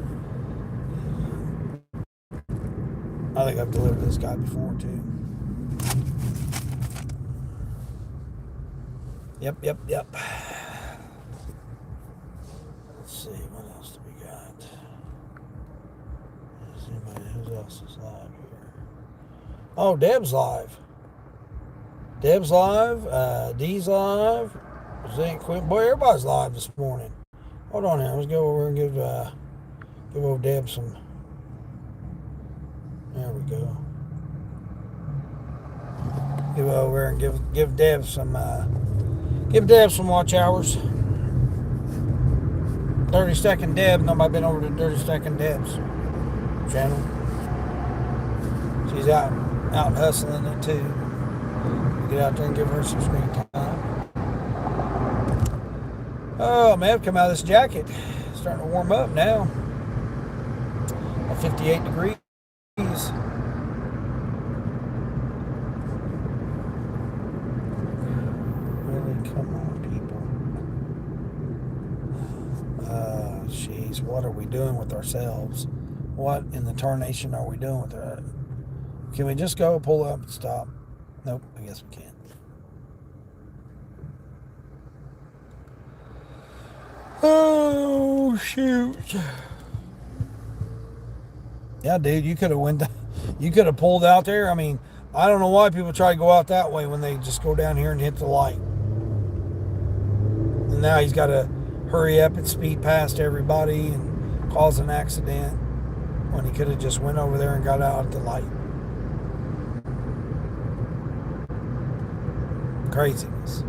I think I've delivered this guy before too. Yep. Let's see, what else do we got? Who else is live here? Oh, Deb's live. Deb's live. Dee's live. Boy, everybody's live this morning. Hold on here. Let's go over and give old Deb some. There we go. Go over and give Deb some watch hours. 30-second Deb. Nobody been over to 30-second Deb's channel. She's out hustling it too. Get out there and give her some screen time. Oh man, I've come out of this jacket. It's starting to warm up now. At 58 degrees. Really, come on, people. Jeez, what are we doing with ourselves? What in the tarnation are we doing with that? Can we just go pull up and stop? Nope, I guess we can't. Oh, shoot. Yeah, dude, you could have pulled out there. I mean, I don't know why people try to go out that way when they just go down here and hit the light. And now he's got to hurry up and speed past everybody and cause an accident when he could have just went over there and got out at the light. Craziness.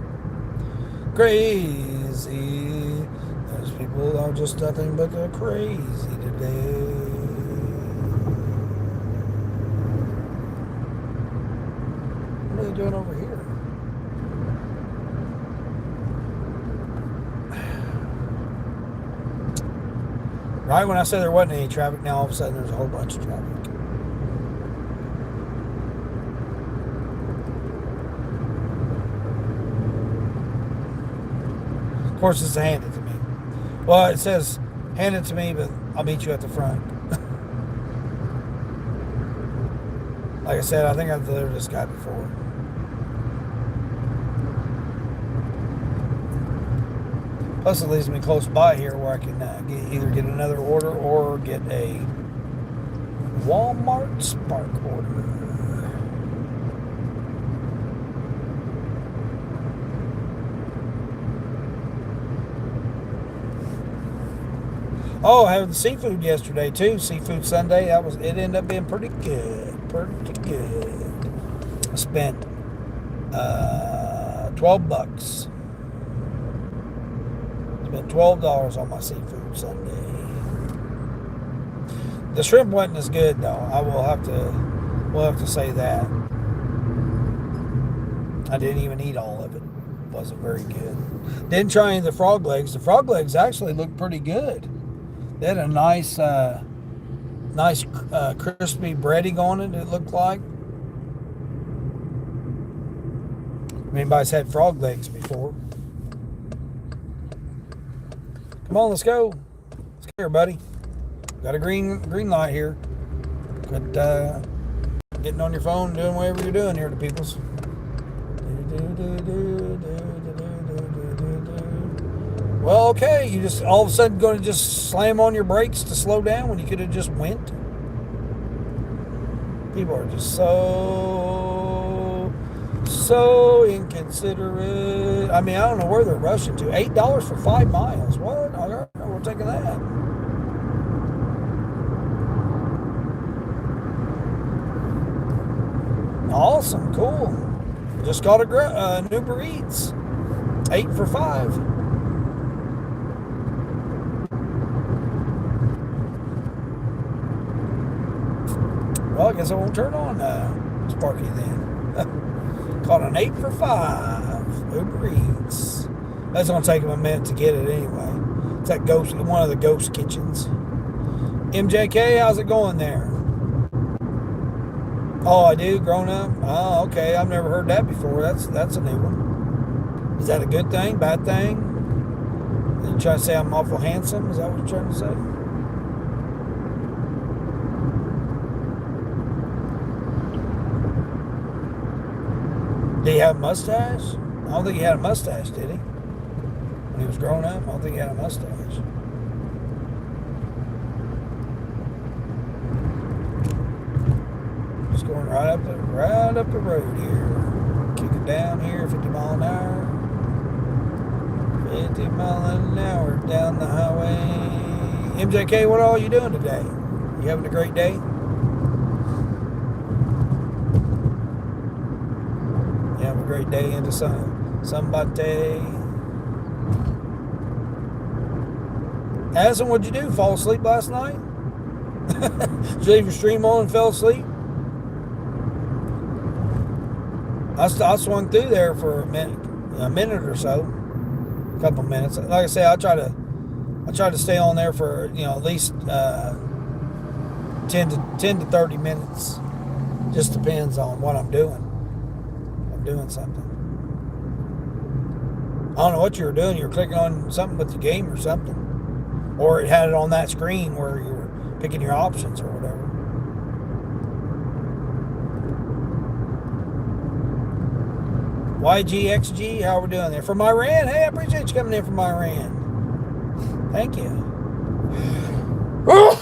Crazy. Those people are just nothing but crazy today. What are they doing over here? Right when I said there wasn't any traffic, now all of a sudden there's a whole bunch of traffic. Of course, it's handed to me. Well, it says hand it to me, but I'll meet you at the front. Like I said, I think I've delivered this guy before. Plus, it leaves me close by here where I can either get another order or get a Walmart Spark order. Oh, I had the seafood yesterday too. Seafood Sunday. It ended up being pretty good. Pretty good. I spent $12. Spent $12 on my seafood Sunday. The shrimp wasn't as good though. We'll have to say that. I didn't even eat all of it. It wasn't very good. Didn't try any of the frog legs. The frog legs actually looked pretty good. They had a nice crispy breading on it. It looked like. If anybody's had frog legs before, come on, let's go. Let's go here, buddy. Got a green light here. Quit getting on your phone, doing whatever you're doing here to people's. Well, okay, you just all of a sudden going to just slam on your brakes to slow down when you could have just went. People are just so inconsiderate. I mean, I don't know where they're rushing to. $8 for 5 miles. What? All right, we're taking that. Awesome, cool. Just got an Uber Eats. 8 for 5. Well, I guess I won't turn on Sparky then. Caught an 8 for 5 Uber Eats. That's gonna take them a minute to get it anyway. It's that one of the ghost kitchens. MJK, how's it going there? Oh, I do, grown up. Oh, okay. I've never heard that before. That's a new one. Is that a good thing? Bad thing? Are you trying to say I'm awful handsome? Is that what you're trying to say? Did he have a mustache? I don't think he had a mustache, did he? When he was growing up, I don't think he had a mustache. Just going right up the road here. Kick it down here, 50 mile an hour. 50 mile an hour down the highway. MJK, what are you doing today? You having a great day? You have a great day into somebody. Addison, what'd you do? Fall asleep last night? Did you leave your stream on and fell asleep? I swung through there for a minute or so, a couple minutes. Like I say, I try to stay on there for at least 10 to 30 minutes. Just depends on what I'm doing. I'm doing something. I don't know what you were doing. You were clicking on something with the game or something, or it had it on that screen where you were picking your options or whatever. YGXG, how are we doing there? From Iran? Hey, I appreciate you coming in from Iran. Thank you. Woo.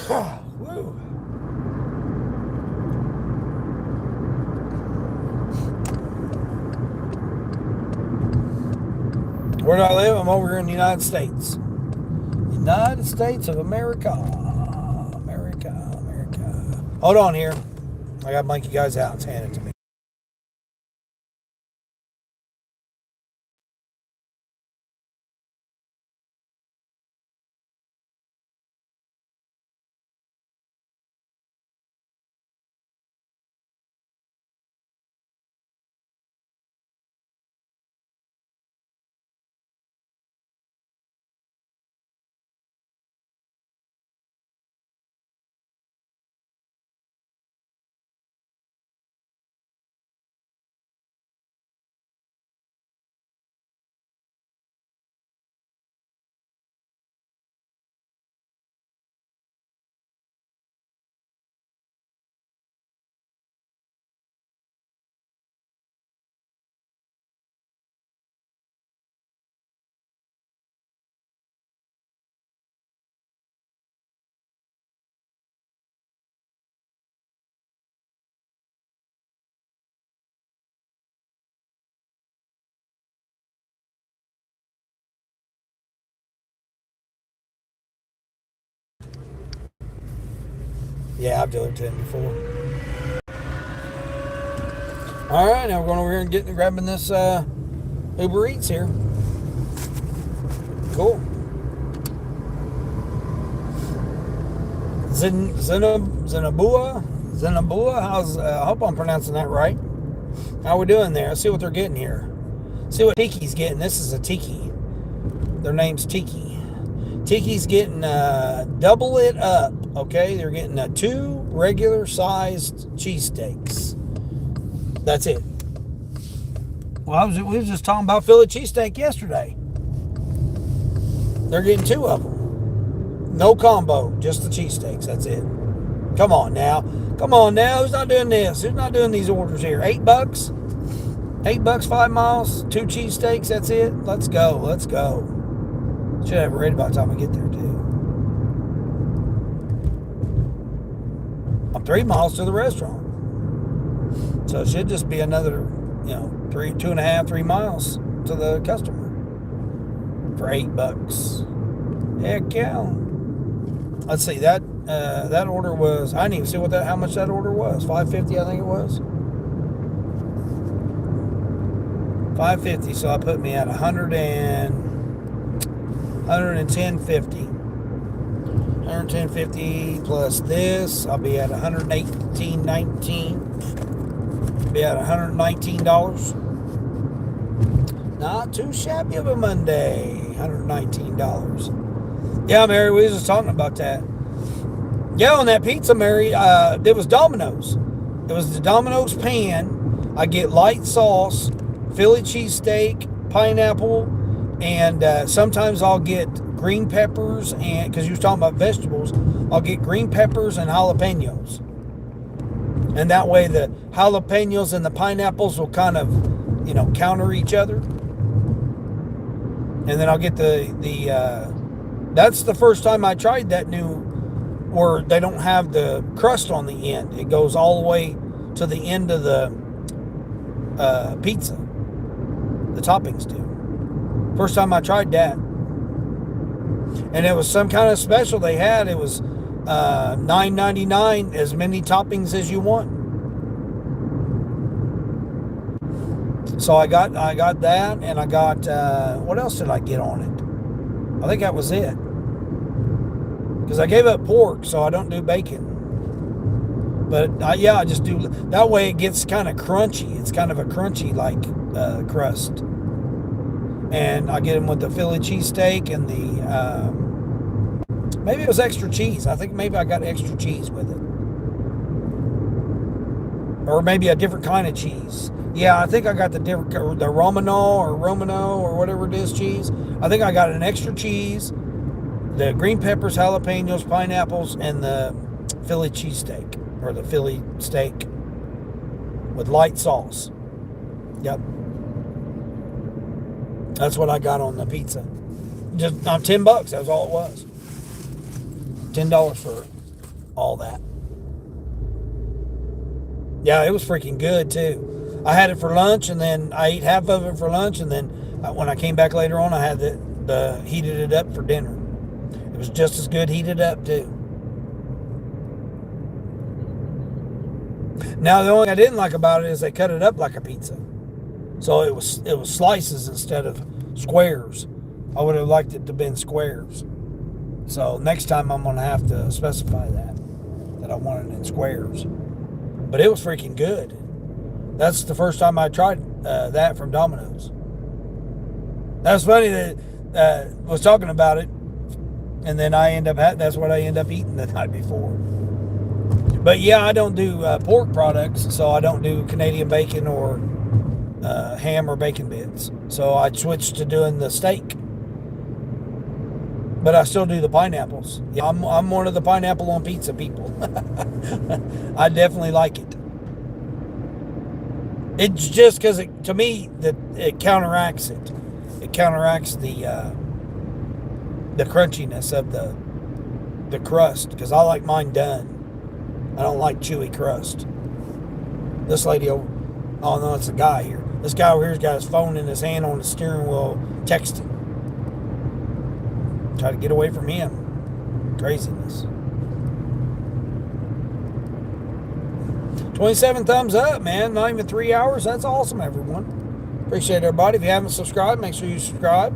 Where do I live? I'm over here in the United States. United States of America. America. Hold on here. I got to blank you guys out. It's handed to me. Yeah, I've delivered to him before. All right, now we're going over here and grabbing this Uber Eats here. Cool. Zenabua. I hope I'm pronouncing that right. How we doing there? Let's see what they're getting here. See what Tiki's getting. This is a Tiki. Their name's Tiki. Tiki's getting double it up. Okay, they're getting 2 regular sized cheesesteaks. That's it. Well, we was just talking about Philly cheesesteak yesterday. They're getting 2 of them. No combo, just the cheesesteaks. That's it. Come on now. Who's not doing this? Who's not doing these orders here? $8? $8, 5 miles, 2 cheesesteaks. That's it. Let's go. Should have it ready by the time I get there too. I'm 3 miles to the restaurant, so it should just be another, 2.5, 3 miles to the customer for $8. Heck yeah. Let's see, that order was, I didn't even see how much that order was. $5.50, I think it was. $5.50, so I put me at $110.50 plus this, I'll be at $118.19. Be at $119. Not too shabby of a Monday. $119. Yeah, Mary, we was just talking about that. Yeah, on that pizza, Mary, it was Domino's. It was the Domino's pan. I get light sauce, Philly cheesesteak, pineapple, and sometimes I'll get green peppers, and because you was talking about vegetables, I'll get green peppers and jalapenos. And that way the jalapenos and the pineapples will kind of, counter each other. And then I'll get that's the first time I tried that new, where they don't have the crust on the end. It goes all the way to the end of the pizza. The toppings do. First time I tried that. And it was some kind of special they had. It was $9.99, as many toppings as you want. So I got that, and I got, what else did I get on it? I think that was it. Because I gave up pork, so I don't do bacon. But I just do, that way it gets kind of crunchy. It's kind of a crunchy crust. And I get them with the Philly cheesesteak and the, maybe it was extra cheese. I think maybe I got extra cheese with it. Or maybe a different kind of cheese. Yeah, I think I got the Romano or whatever it is cheese. I think I got an extra cheese, the green peppers, jalapenos, pineapples, and the Philly cheesesteak, or the Philly steak with light sauce. Yep. That's what I got on the pizza. Just $10. That was all it was. $10 for all that. Yeah, it was freaking good too. I had it for lunch, and then I ate half of it for lunch, and then when I came back later on, I had the heated it up for dinner. It was just as good heated up too. Now the only thing I didn't like about it is they cut it up like a pizza, so it was slices instead of squares. I would have liked it to have been squares. So next time I'm gonna have to specify that I want it in squares. But it was freaking good. That's the first time I tried that from Domino's. That was funny that was talking about it, and then that's what I end up eating the night before. But yeah, I don't do pork products, so I don't do Canadian bacon or ham or bacon bits. So I switched to doing the steak. But I still do the pineapples. Yeah, I'm one of the pineapple on pizza people. I definitely like it. It's just because to me it counteracts it. It counteracts the crunchiness of the crust, because I like mine done. I don't like chewy crust. This lady oh no, it's a guy here. This guy over here's got his phone in his hand on the steering wheel texting. Try to get away from him. Craziness. 27 thumbs up, man. Not even 3 hours. That's awesome, everyone. Appreciate everybody. If you haven't subscribed, make sure you subscribe.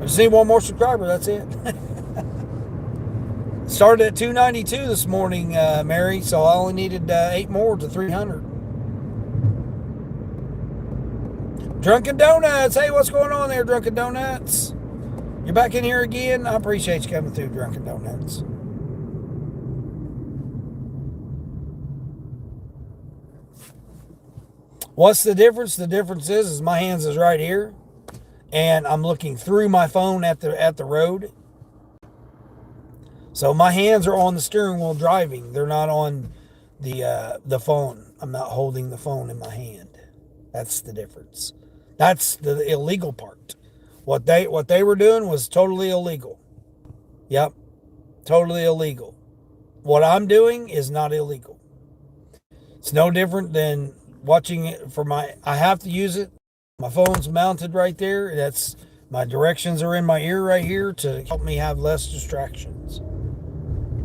I just need one more subscriber. That's it. Started at 292 this morning, Mary, so I only needed 8 more to 300. Drunken Donuts. Hey, what's going on there, Drunken Donuts? You're back in here again? I appreciate you coming through, Drunken Donuts. What's the difference? The difference is my hands is right here, and I'm looking through my phone at the road. So my hands are on the steering wheel driving. They're not on the phone. I'm not holding the phone in my hand. That's the difference. That's the illegal part. What they were doing was totally illegal. Yep, totally illegal. What I'm doing is not illegal. It's no different than watching it for I have to use it. My phone's mounted right there. My directions are in my ear right here to help me have less distractions.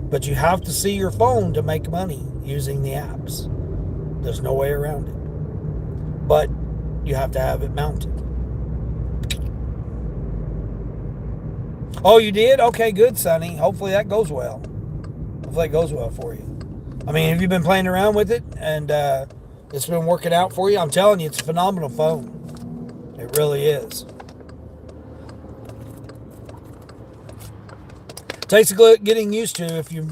But you have to see your phone to make money using the apps. There's no way around it. But you have to have it mounted. Oh, you did? Okay, good, Sonny. Hopefully that goes well. Hopefully it goes well for you. I mean, have you been playing around with it and it's been working out for you? I'm telling you, it's a phenomenal phone. It really is. Takes getting used to if you're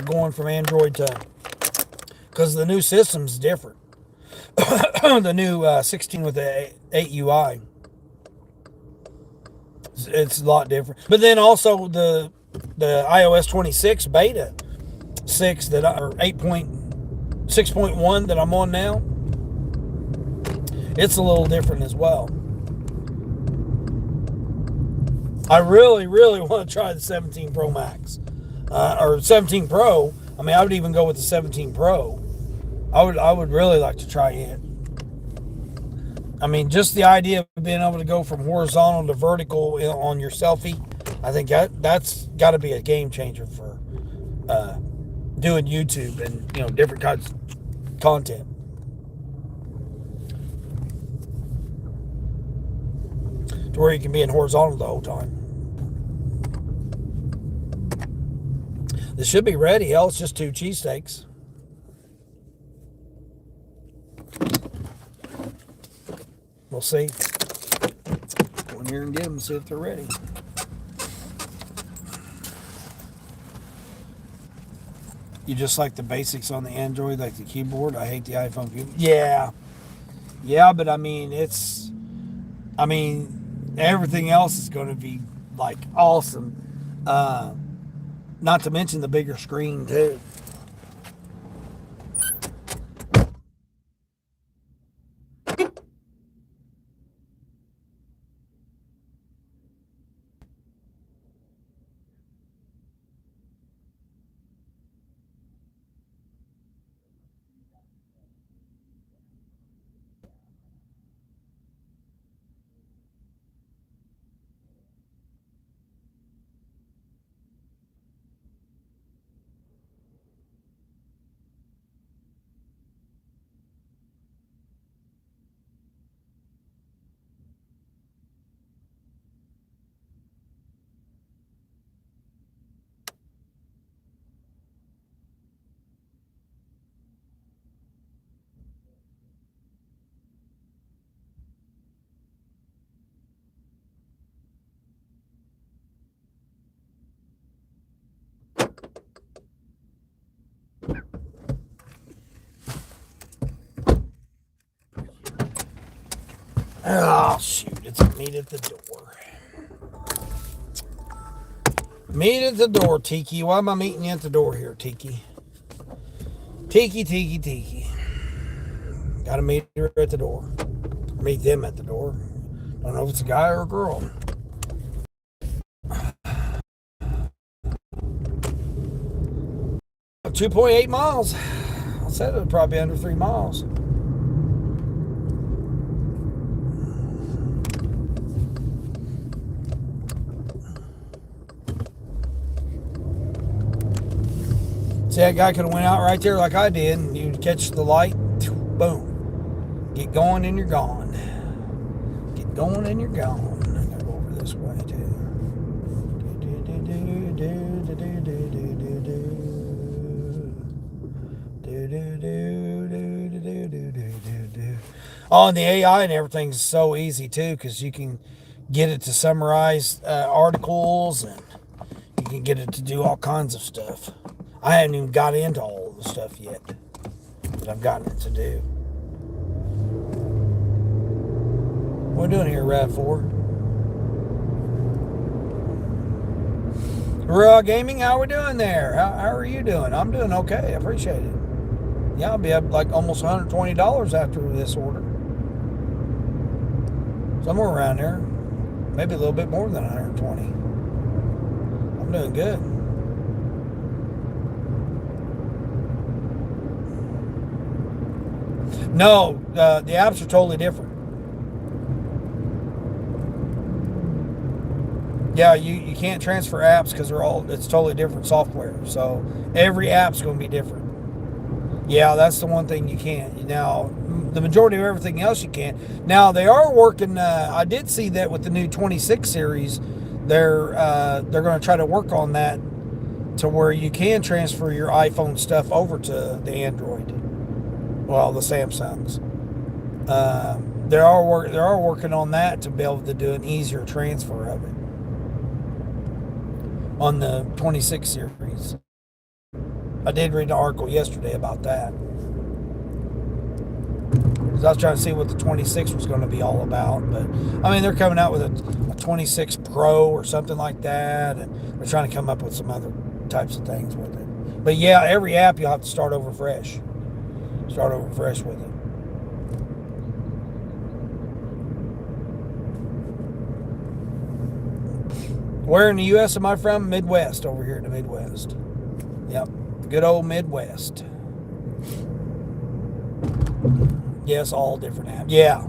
going from Android to, because the new system's different. The new 16 with the 8 UI. It's a lot different. But then also the iOS 26 beta 6 or 8.6.1 that I'm on now. It's a little different as well. I really, really want to try the 17 Pro Max. Or 17 Pro. I mean, I would even go with the 17 Pro. I would really like to try it. I mean, just the idea of being able to go from horizontal to vertical on your selfie, I think that's got to be a game changer for doing YouTube and different kinds of content. To where you can be in horizontal the whole time. This should be ready. Hell, it's just 2 cheesesteaks. We'll see. Go in here and get them and see if they're ready. You just like the basics on the Android, like the keyboard? I hate the iPhone keyboard. Yeah, but I mean, everything else is going to be like awesome. Not to mention the bigger screen too. Oh, shoot. It's meet at the door. Meet at the door, Tiki. Why am I meeting you at the door here, Tiki? Tiki. Gotta meet her at the door. Meet them at the door. Don't know if it's a guy or a girl. 2.8 miles. I said it would probably be under 3 miles. See, that guy could have went out right there like I did, and you'd catch the light, boom. Get going and you're gone. Get going and you're gone. I gotta go over this way too. Oh, and the AI and everything's so easy too, because you can get it to summarize articles, and you can get it to do all kinds of stuff. I haven't even got into all of the stuff yet that I've gotten it to do. What are we doing here, RAV4? Raw Gaming, how we doing there? How are you doing? I'm doing okay. I appreciate it. Yeah, I'll be up like almost $120 after this order. Somewhere around there. Maybe a little bit more than 120. I'm doing good. No, the apps are totally different. Yeah, you can't transfer apps because it's totally different software. So every app's going to be different. Yeah, that's the one thing you can't. Now, the majority of everything else you can. Now, they are working. I did see that with the new 26 series, they're going to try to work on that to where you can transfer your iPhone stuff over to the Android. Well, the Samsungs. They are working on that to be able to do an easier transfer of it on the 26 series. I did read an article yesterday about that. Because I was trying to see what the 26 was going to be all about. But, I mean, they're coming out with a 26 Pro or something like that. And they're trying to come up with some other types of things with it. But, yeah, every app you'll have to start over fresh. Start over fresh with it. Where in the U.S. am I from? Midwest, over here in the Midwest. Yep, good old Midwest. Yes, all different apps. Yeah.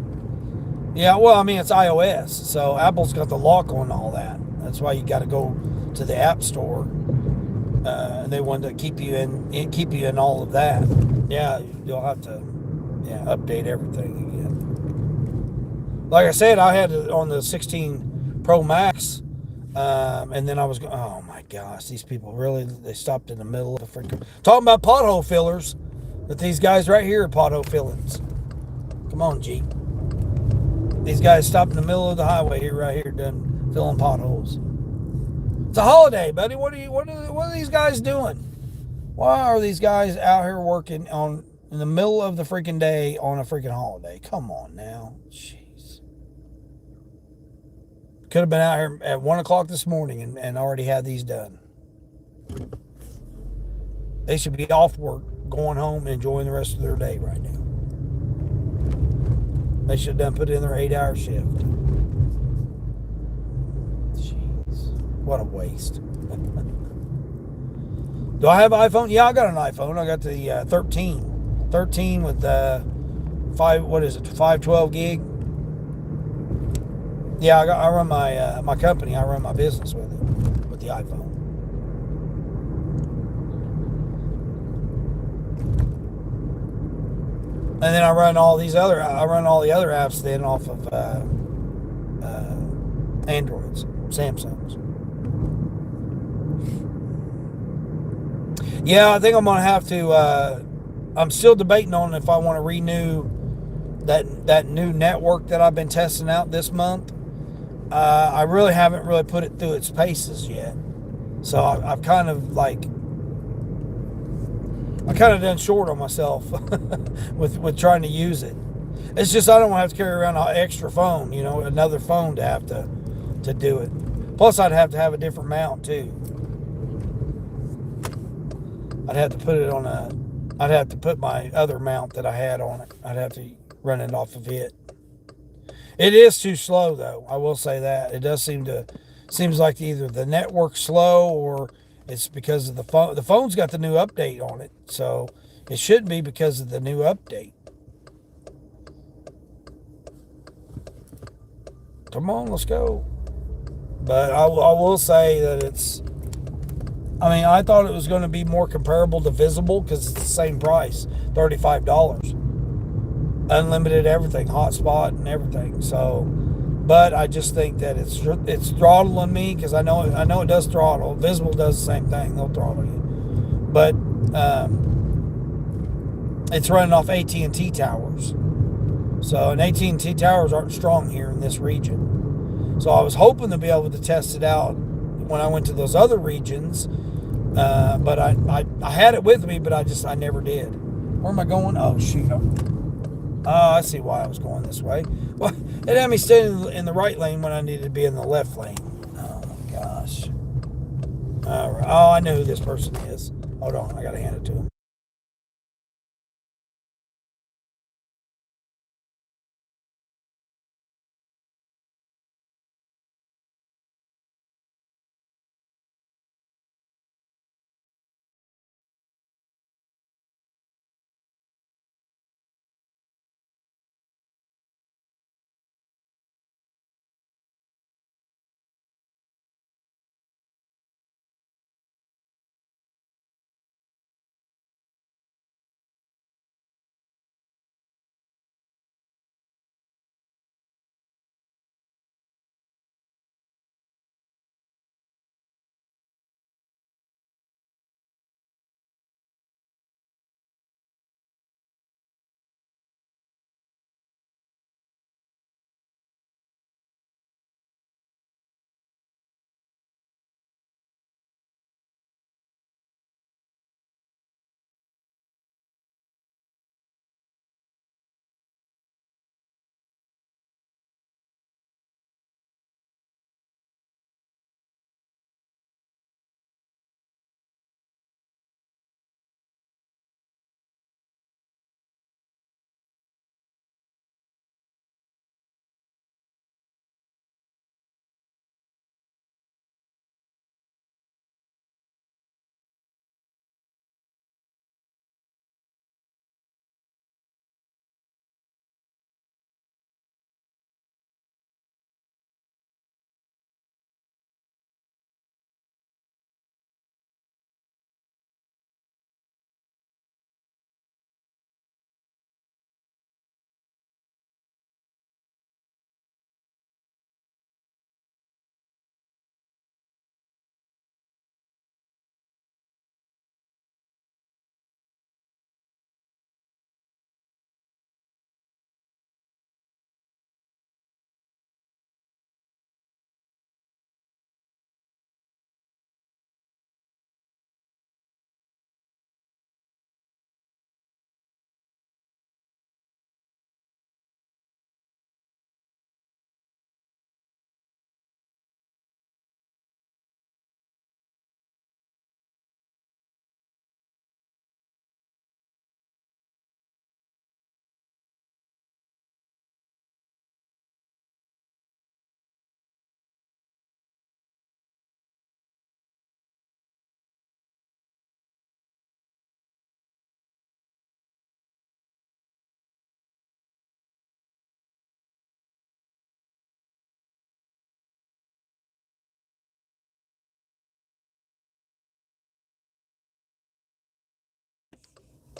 Yeah, well, I mean, it's iOS, so Apple's got the lock on all that. That's why you got to go to the App Store. And they want to keep you in all of that. Yeah, you'll have to update everything again. Like I said, I had it on the 16 Pro Max. And then I was going, oh my gosh, these people really, they stopped in the middle of a freaking, talking about pothole fillers, that these guys right here are pothole fillings. Come on, G. These guys stopped in the middle of the highway here, right here, done filling potholes. It's a holiday, buddy. What are these guys doing? Why are these guys out here working in the middle of the freaking day on a freaking holiday? Come on now. Jeez. Could have been out here at 1 o'clock this morning and already had these done. They should be off work, going home, and enjoying the rest of their day right now. They should have done put in their 8-hour shift. Jeez, what a waste. Do I have an iPhone? Yeah, I got an iPhone. I got the 13 with 512 gig. Yeah, I run my company. I run my business with it, with the iPhone. And then I run all the other apps then off of Androids, Samsungs. Yeah, I think I'm gonna have to. I'm still debating on if I want to renew that new network that I've been testing out this month. I really haven't really put it through its paces yet, so I've kind of done short on myself with trying to use it. It's just I don't want to have to carry around an extra phone, another phone to have to do it. Plus, I'd have to have a different mount too. I'd have to put my other mount that I had on it. I'd have to run it off of it. It is too slow, though. I will say that. It does seems like either the network's slow or it's because of the phone. The phone's got the new update on it, so it should be because of the new update. Come on, let's go. But I will say that I mean, I thought it was going to be more comparable to Visible because it's the same price, $35, unlimited everything, hotspot and everything. So, but I just think that it's throttling me because I know it does throttle. Visible does the same thing; they'll throttle you, but it's running off AT&T towers. So, and AT&T towers aren't strong here in this region. So I was hoping to be able to test it out when I went to those other regions. But I had it with me, but I never did. Where am I going? Oh, shoot. Oh, I see why I was going this way. Well, it had me standing in the right lane when I needed to be in the left lane. Oh, my gosh. All right. Oh, I know who this person is. Hold on. I got to hand it to him.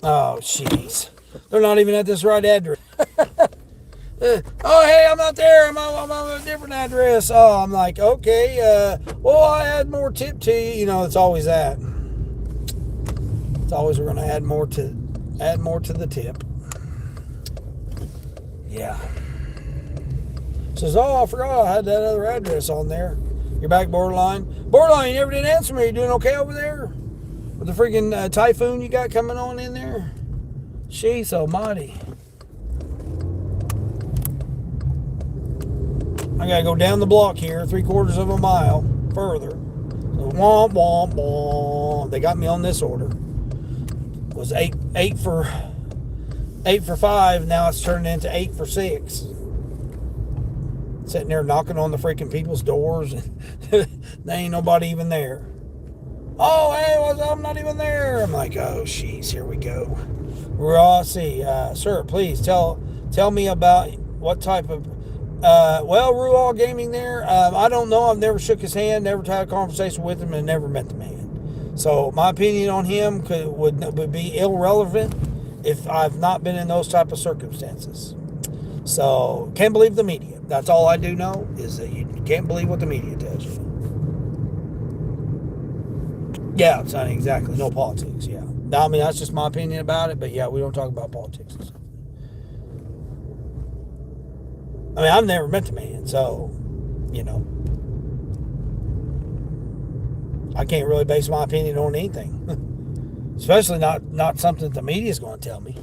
Oh, jeez. They're not even at this right address. Oh, hey, I'm not there. I'm on a different address. Oh, I'm like, okay. Well, I add more tip to you. You know, it's always that. It's always we're going to add more to the tip. Yeah. Says, oh, I forgot I had that other address on there. You're back, Borderline. Borderline, you never did answer me. You doing okay over there? With the freaking typhoon you got coming on in there? Jeez almighty. I gotta go down the block here, 3/4 of a mile further. So, womp, womp, womp. They got me on this order. It was eight for 5. Now it's turning into 8 for 6. Sitting there knocking on the freaking people's doors, and there ain't nobody even there. Oh, hey, I'm not even there. I'm like, oh, jeez, here we go. We're all see, sir. Please tell me about what type of. Well, Rual Gaming there. I don't know. I've never shook his hand, never had a conversation with him, and never met the man. So my opinion on him would be irrelevant if I've not been in those type of circumstances. So can't believe the media. That's all I do know is that you can't believe what the media tells you. Yeah, it's not exactly no politics. Yeah, I mean that's just my opinion about it. But yeah, we don't talk about politics. I mean, I've never met the man, so you know, I can't really base my opinion on anything, especially not something that the media is going to tell me.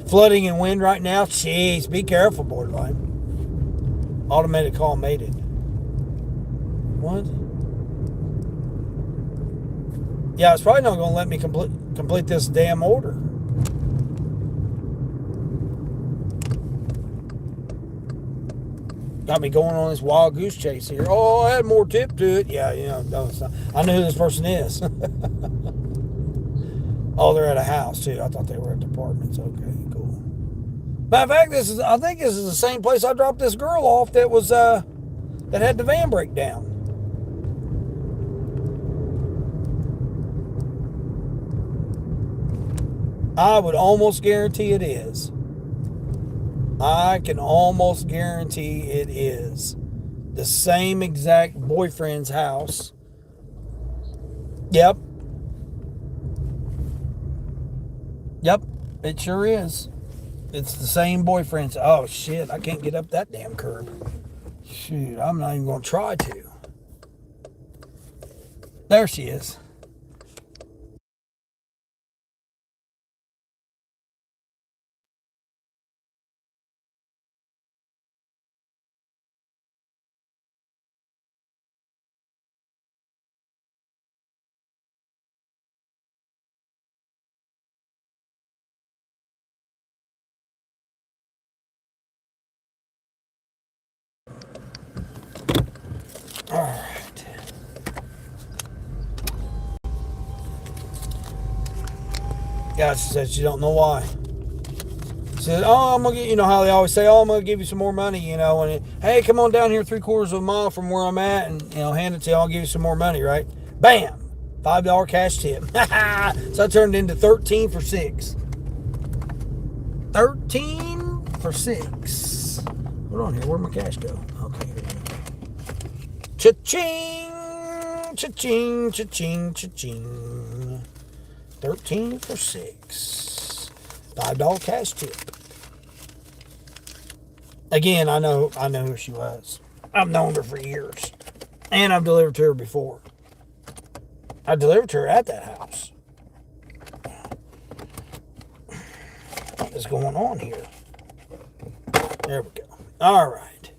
Flooding and wind right now. Jeez, be careful, borderline. Automated call mated. What? Yeah, it's probably not going to let me complete this damn order. Got me going on this wild goose chase here. Oh, I had more tip to it. Yeah, you know, no, it's not. I know who this person is. Oh, they're at a house too. I thought they were at apartments. Okay, cool. Matter of fact, I think this is the same place I dropped this girl off that was that had the van break down. I would almost guarantee it is. I can almost guarantee it is the same exact boyfriend's house. Yep. Yep, it sure is. It's the same boyfriend's. Oh shit, I can't get up that damn curb. Shoot, I'm not even going to try to. There she is. All right. Yeah, she said she don't know why. She said, "Oh, I'm gonna get." You know how they always say, "Oh, I'm gonna give you some more money." You know, and hey, come on down here 3/4 of a mile from where I'm at, and you know, hand it to you. I'll give you some more money, right? Bam, $5 cash tip. So I turned into 13 for 6. 13 for 6. Hold on here. Where'd my cash go? Okay, here we go. Cha-ching, cha-ching, cha-ching, cha-ching. 13 for 6. $5 cash tip. Again, I know who she was. I've known her for years. And I've delivered to her before. I delivered to her at that house. What is going on here? There we go. All right.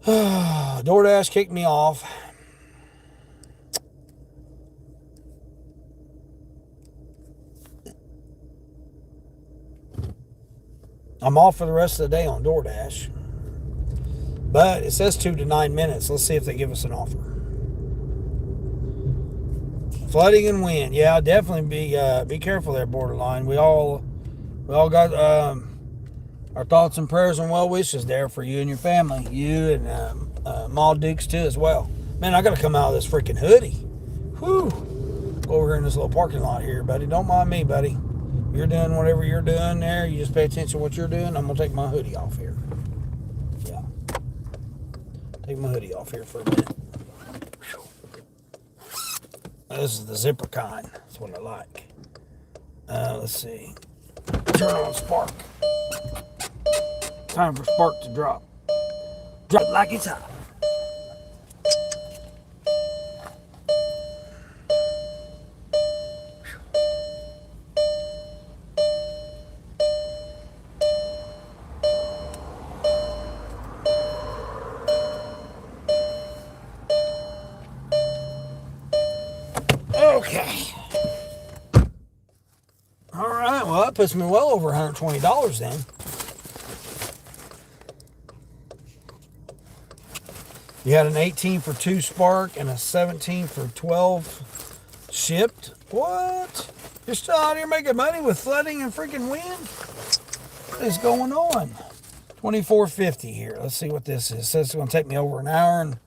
Doordash kicked me off. I'm off for the rest of the day on Doordash. But it says 2 to 9 minutes. Let's see if they give us an offer. Flooding and wind. Yeah, definitely be careful there, borderline. We all got our thoughts and prayers and well wishes there for you and your family. You and Ma Dukes too as well. Man, I got to come out of this freaking hoodie. Whew. Go over here in this little parking lot here, buddy. Don't mind me, buddy. You're doing whatever you're doing there. You just pay attention to what you're doing. I'm going to take my hoodie off here. Yeah. Take my hoodie off here for a minute. This is the zipper kind. That's what I like. Let's see. Turn on spark. Time for spark to drop. Drop it like it's hot. Okay. All right. Well, that puts me well over $120 then. You had an 18 for 2 spark and a 17 for 12 shipped. What? You're still out here making money with flooding and freaking wind? What is going on? $24.50 here. Let's see what this is. It says it's going to take me over an hour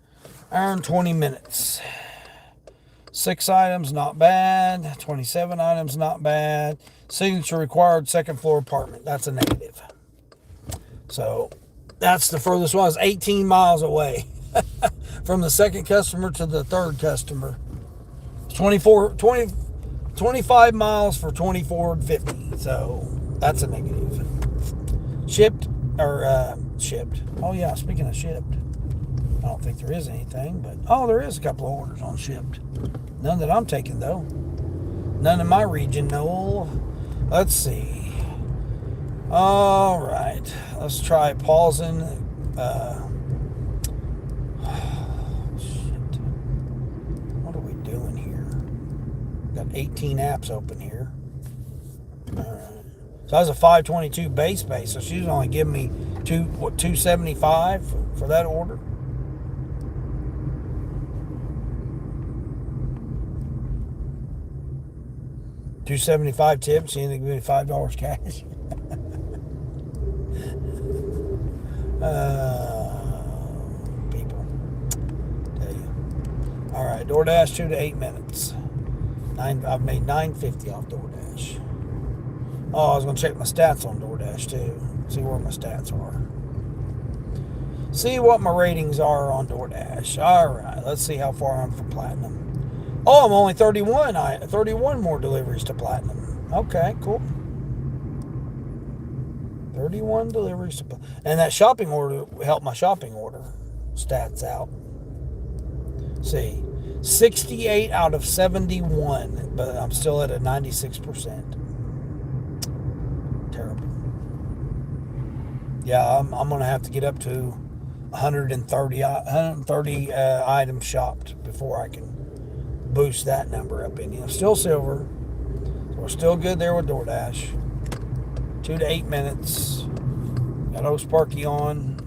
and 20 minutes. 6 items, not bad. 27 items, not bad. Signature required, second floor apartment. That's a negative. So that's the furthest one. It's 18 miles away from the second customer to the third customer. 25 miles for 24.50. So that's a negative. Shipped. Oh yeah, speaking of shipped, I don't think there is anything, but there is a couple of orders on shipped. None that I'm taking though. None in my region, no. Let's see. All right, let's try pausing. Shit. What are we doing here? Got 18 apps open here. All right. So that was a 522 base pay. So she's only giving me $275 for that order. $275 tips. She didn't give me $5 cash. People, tell you. All right, DoorDash 2 to 8 minutes. I've made $9.50 off DoorDash. Oh, I was gonna check my stats on DoorDash too. See where my stats are. See what my ratings are on DoorDash. All right, let's see how far I'm from platinum. Oh, I'm only 31 more deliveries to platinum. Okay, cool. 31 deliveries to platinum. And that shopping order helped my shopping order stats out. See, 68 out of 71, but I'm still at a 96%. Terrible. Yeah, I'm going to have to get up to 130 items shopped before I can boost that number up in. Still silver. So we're still good there with DoorDash. 2 to 8 minutes. Got old Sparky on.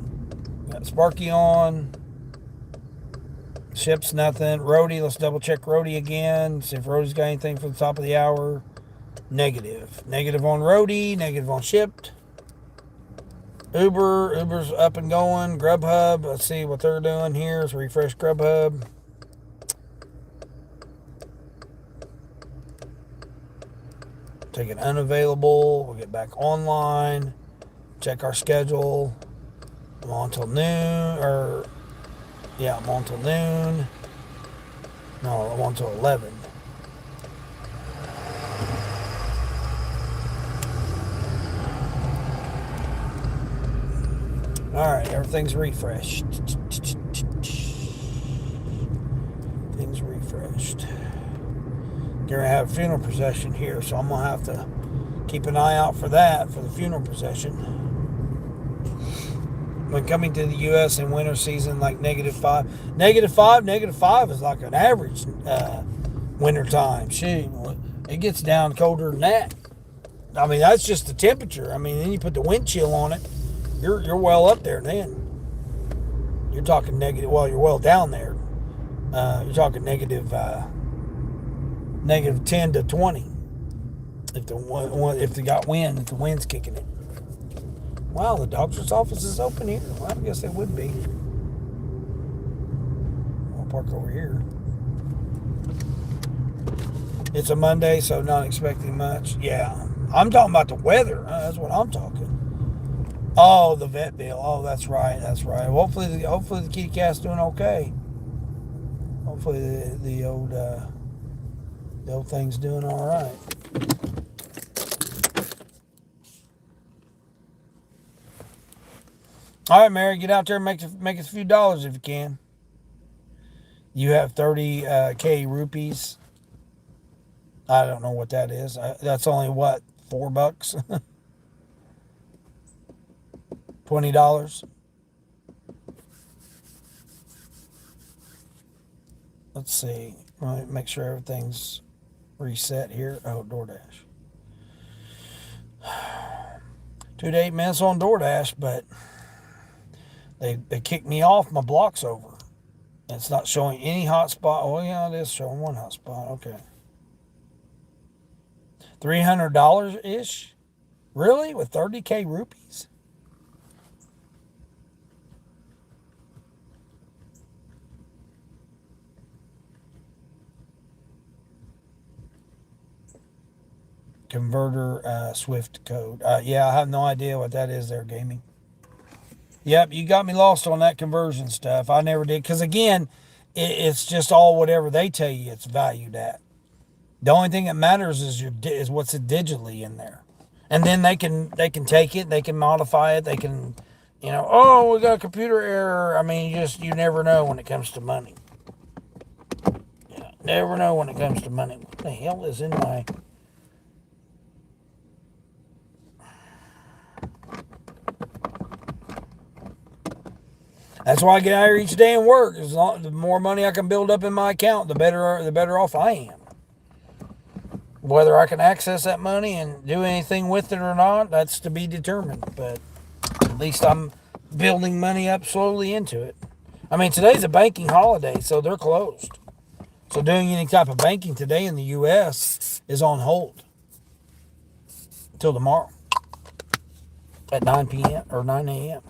Got Sparky on. Ships nothing. Rhodey, let's double check Rhodey again. See if Rhodey's got anything for the top of the hour. Negative. Negative on Rhodey. Negative on shipped. Uber's up and going. Grubhub, let's see what they're doing here. Let's refresh Grubhub. Take it unavailable. We'll get back online. Check our schedule. I'm on till noon. I'm on till noon. No, I'm on till 11. All right, everything's refreshed. Things refreshed. They're going to have a funeral procession here, so I'm going to have to keep an eye out for that, for the funeral procession. When coming to the U.S. in winter season, like -5. -5 is like an average winter time. Shoot, it gets down colder than that. I mean, that's just the temperature. I mean, then you put the wind chill on it. You're well up there then. You're talking negative. Well, you're well down there. You're talking negative 10 to 20. If they got wind, if the wind's kicking it. Wow, the doctor's office is open here. Well, I guess it would be. I'll park over here. It's a Monday, so not expecting much. Yeah, I'm talking about the weather. That's what I'm talking. Oh, the vet bill. Oh, that's right. Hopefully the kitty cat's doing okay. Hopefully the old thing's doing all right. All right, Mary, get out there and make us a few dollars if you can. You have 30K rupees. I don't know what that is. That's only what, $4? $20. Let's see. Right, make sure everything's reset here. Oh, DoorDash. 2 to 8 minutes on DoorDash, but they kicked me off. My block's over. It's not showing any hotspot. Oh yeah, it is showing one hotspot. Okay. $300 ish. Really, with 30K rupees? converter Swift code. Yeah, I have no idea what that is there, gaming. Yep, you got me lost on that conversion stuff. I never did. Because again, it's just all whatever they tell you it's valued at. The only thing that matters is what's digitally in there, and then they can take it, they can modify it, they can, oh, we got a computer error. I mean, you never know when it comes to money. Never know when it comes to money. What the hell is in my? That's why I get out here each day and work. The more money I can build up in my account, the better off I am. Whether I can access that money and do anything with it or not, that's to be determined. But at least I'm building money up slowly into it. I mean, today's a banking holiday, so they're closed. So doing any type of banking today in the U.S. is on hold until tomorrow at 9 p.m. or 9 a.m.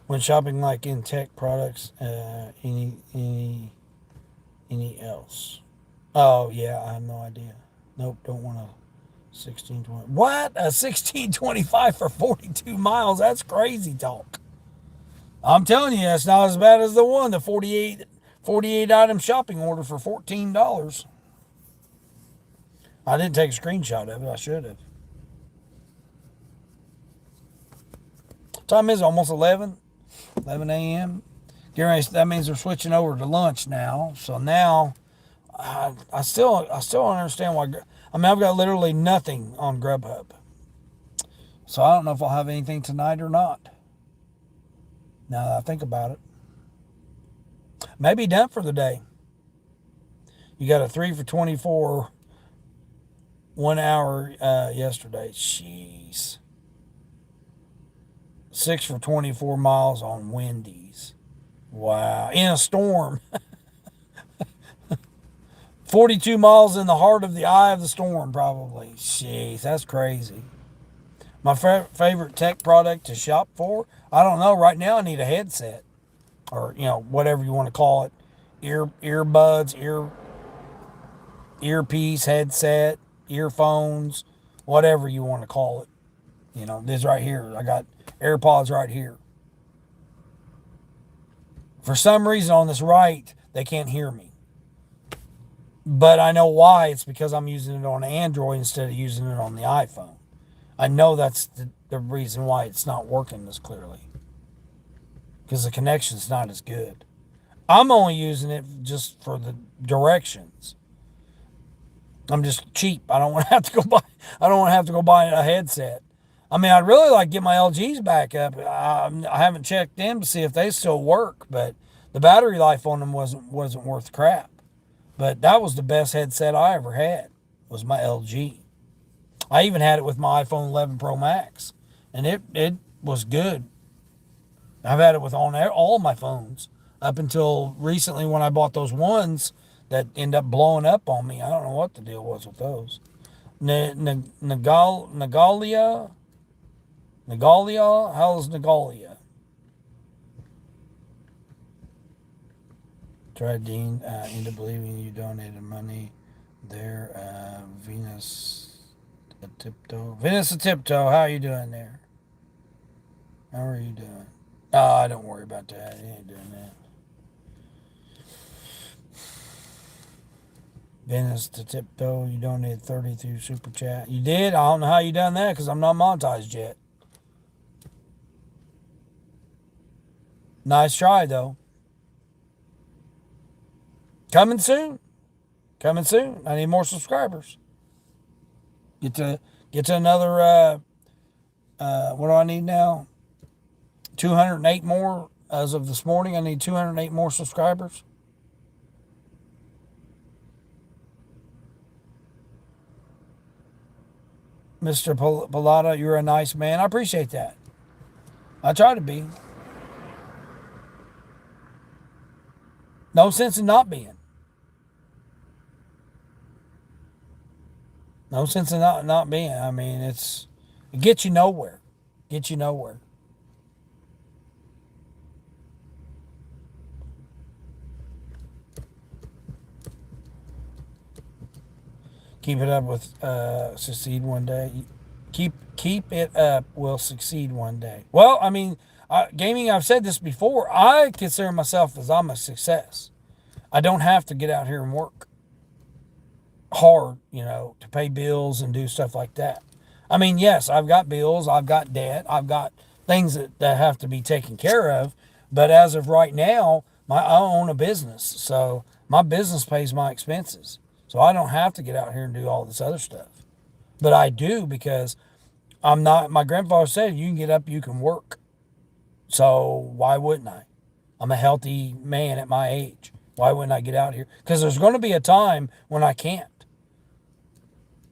When shopping like in tech products, any else? Oh yeah, I have no idea. Nope, don't want a 1620. What? A 1625 for 42 miles? That's crazy talk. I'm telling you, that's not as bad as the 48 item shopping order for $14. I didn't take a screenshot of it. I should have. Time is almost 11 a.m. That means they're switching over to lunch now. So now, I still don't understand why. I mean, I've got literally nothing on Grubhub. So I don't know if I'll have anything tonight or not. Now that I think about it. Maybe done for the day. You got a 3 for 24 1 hour yesterday. Jeez. 6 for 24 miles on Wendy's. Wow. In a storm. 42 miles in the heart of the eye of the storm, probably. Jeez, that's crazy. My favorite tech product to shop for? I don't know. Right now I need a headset. Or, whatever you want to call it. Earbuds, earpiece, headset, earphones, whatever you want to call it. This right here. I got AirPods right here. For some reason on this right, they can't hear me. But I know why. It's because I'm using it on Android instead of using it on the iPhone. I know that's the reason why it's not working as clearly. Because the connection's not as good. I'm only using it just for the directions. I'm just cheap. I don't want to have to go buy a headset. I mean, I'd really like to get my LGs back up. I haven't checked them to see if they still work, but the battery life on them wasn't worth crap. But that was the best headset I ever had, was my LG. I even had it with my iPhone 11 Pro Max, and it was good. I've had it with all my phones up until recently when I bought those ones that end up blowing up on me. I don't know what the deal was with those. Nagalia? How's Nagalia? Tried Dean into believing you donated money there. Venus a Tiptoe, how are you doing there? How are you doing? Oh, don't worry about that. He ain't doing that. Venus to Tiptoe, you donated 30 through Super Chat. You did? I don't know how you done that because I'm not monetized yet. Nice try, though. Coming soon. I need more subscribers. Get to another, what do I need now? 208 more as of this morning. I need 208 more subscribers. Mr. Pilata. You're a nice man. I appreciate that. I try to be. No sense in not being. No sense in not being. I mean, it gets you nowhere. Gets you nowhere. Keep it up with succeed one day. Keep it up will succeed one day. Well, I mean, gaming. I've said this before. I consider myself as I'm a success. I don't have to get out here and work hard, to pay bills and do stuff like that. I mean, yes, I've got bills, I've got debt, I've got things that have to be taken care of. But as of right now, I own a business. So my business pays my expenses. So I don't have to get out here and do all this other stuff. But I do because I'm not, my grandfather said, you can get up, you can work. So why wouldn't I? I'm a healthy man at my age. Why wouldn't I get out here? Because there's going to be a time when I can't.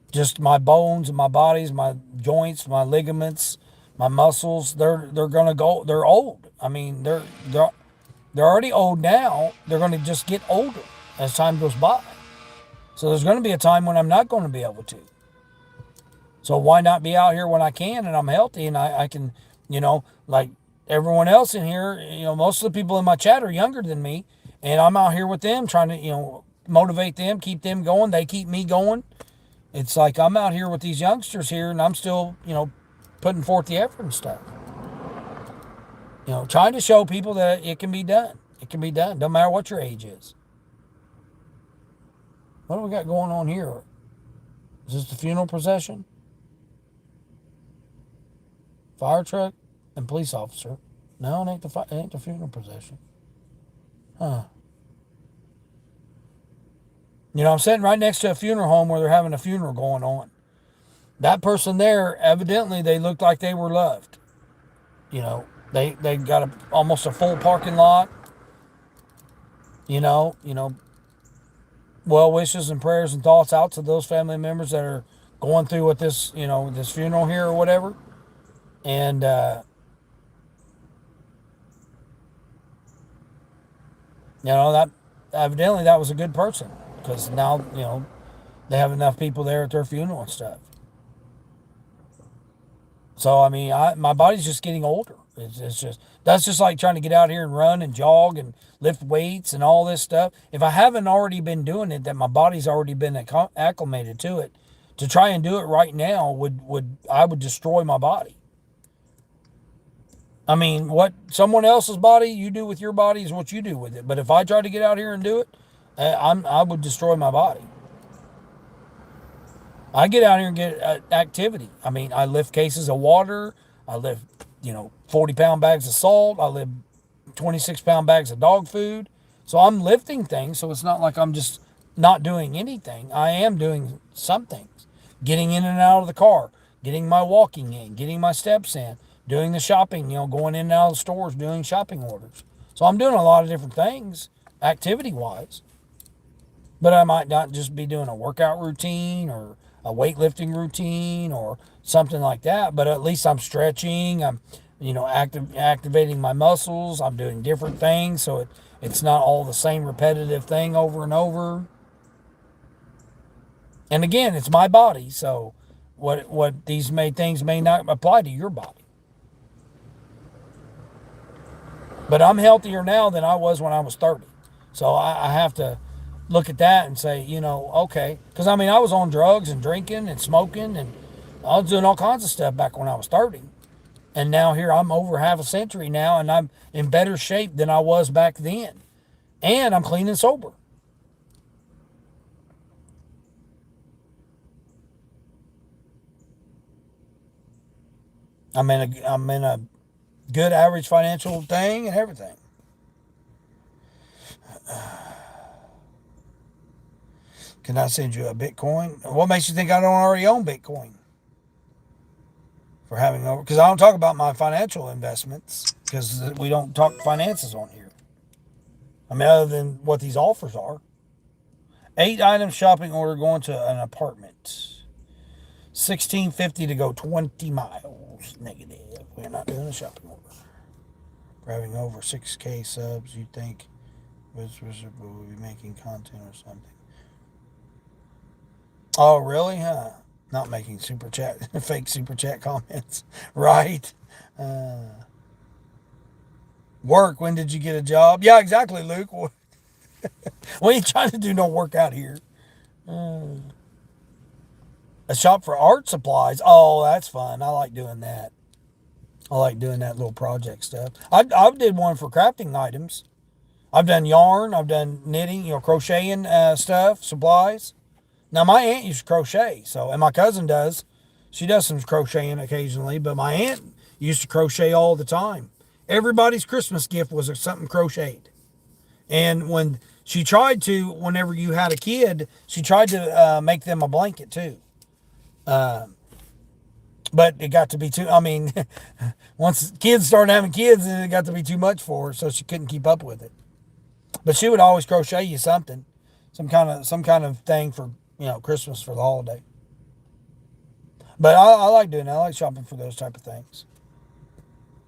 Just my bones and my bodies, my joints, my ligaments, my muscles, they're gonna go. They're old. I mean, they're already old now. They're gonna just get older as time goes by. So there's gonna be a time when I'm not going to be able to. So why not be out here when I can and I'm healthy and I can, like everyone else in here, most of the people in my chat are younger than me, and I'm out here with them trying to, motivate them, keep them going. They keep me going. It's like I'm out here with these youngsters here and I'm still, putting forth the effort and stuff. Trying to show people that it can be done. It can be done. Don't matter what your age is. What do we got going on here? Is this the funeral procession? Fire truck and police officer. No, it ain't the funeral procession. Huh. I'm sitting right next to a funeral home where they're having a funeral going on. That person there, evidently, they looked like they were loved. They got almost a full parking lot. You know, you know, well wishes and prayers and thoughts out to those family members that are going through with this, this funeral here or whatever. And that evidently that was a good person because now they have enough people there at their funeral and stuff. So I mean, my body's just getting older. It's just that's just like trying to get out here and run and jog and lift weights and all this stuff. If I haven't already been doing it, that my body's already been acclimated to it. To try and do it right now would destroy my body. I mean, what someone else's body you do with your body is what you do with it. But if I try to get out here and do it, I would destroy my body. I get out here and get activity. I mean, I lift cases of water. I lift, 40-pound bags of salt. I lift 26-pound bags of dog food. So I'm lifting things. So it's not like I'm just not doing anything. I am doing some things. Getting in and out of the car, getting my walking in, getting my steps in, doing the shopping, going in and out of the stores, doing shopping orders. So I'm doing a lot of different things activity-wise. But I might not just be doing a workout routine or a weightlifting routine or something like that. But at least I'm stretching. I'm, activating my muscles. I'm doing different things. So it's not all the same repetitive thing over and over. And again, it's my body. So what these things may not apply to your body. But I'm healthier now than I was when I was 30. So I have to look at that and say, okay. Because, I mean, I was on drugs and drinking and smoking and I was doing all kinds of stuff back when I was 30. And now here I'm over half a century now and I'm in better shape than I was back then. And I'm clean and sober. I'm in a good average financial thing and everything. Can I send you a Bitcoin? What makes you think I don't already own Bitcoin? For having over, because I don't talk about my financial investments because we don't talk finances on here. I mean, other than what these offers are. 8 items shopping order going to an apartment. $16.50 to go 20 miles. Negative. We're not doing a shopping order. Driving over 6K subs, you think visitors will be making content or something? Oh, really? Huh? Not making super chat, fake super chat comments, right? Uh, Work. When did you get a job? Yeah, exactly, Luke. We ain't trying to do no work out here. Uh, a shop for art supplies. Oh, that's fun. I like doing that. I like doing that little project stuff. I did one for crafting items. I've done yarn. I've done knitting, crocheting stuff, supplies. Now, my aunt used to crochet, and my cousin does. She does some crocheting occasionally, but my aunt used to crochet all the time. Everybody's Christmas gift was something crocheted. And when she tried to, whenever you had a kid, she tried to make them a blanket too. But it got to be too, once kids started having kids, it got to be too much for her, so she couldn't keep up with it. But she would always crochet you something, some kind of thing for, Christmas, for the holiday. But I like doing that. I like shopping for those type of things.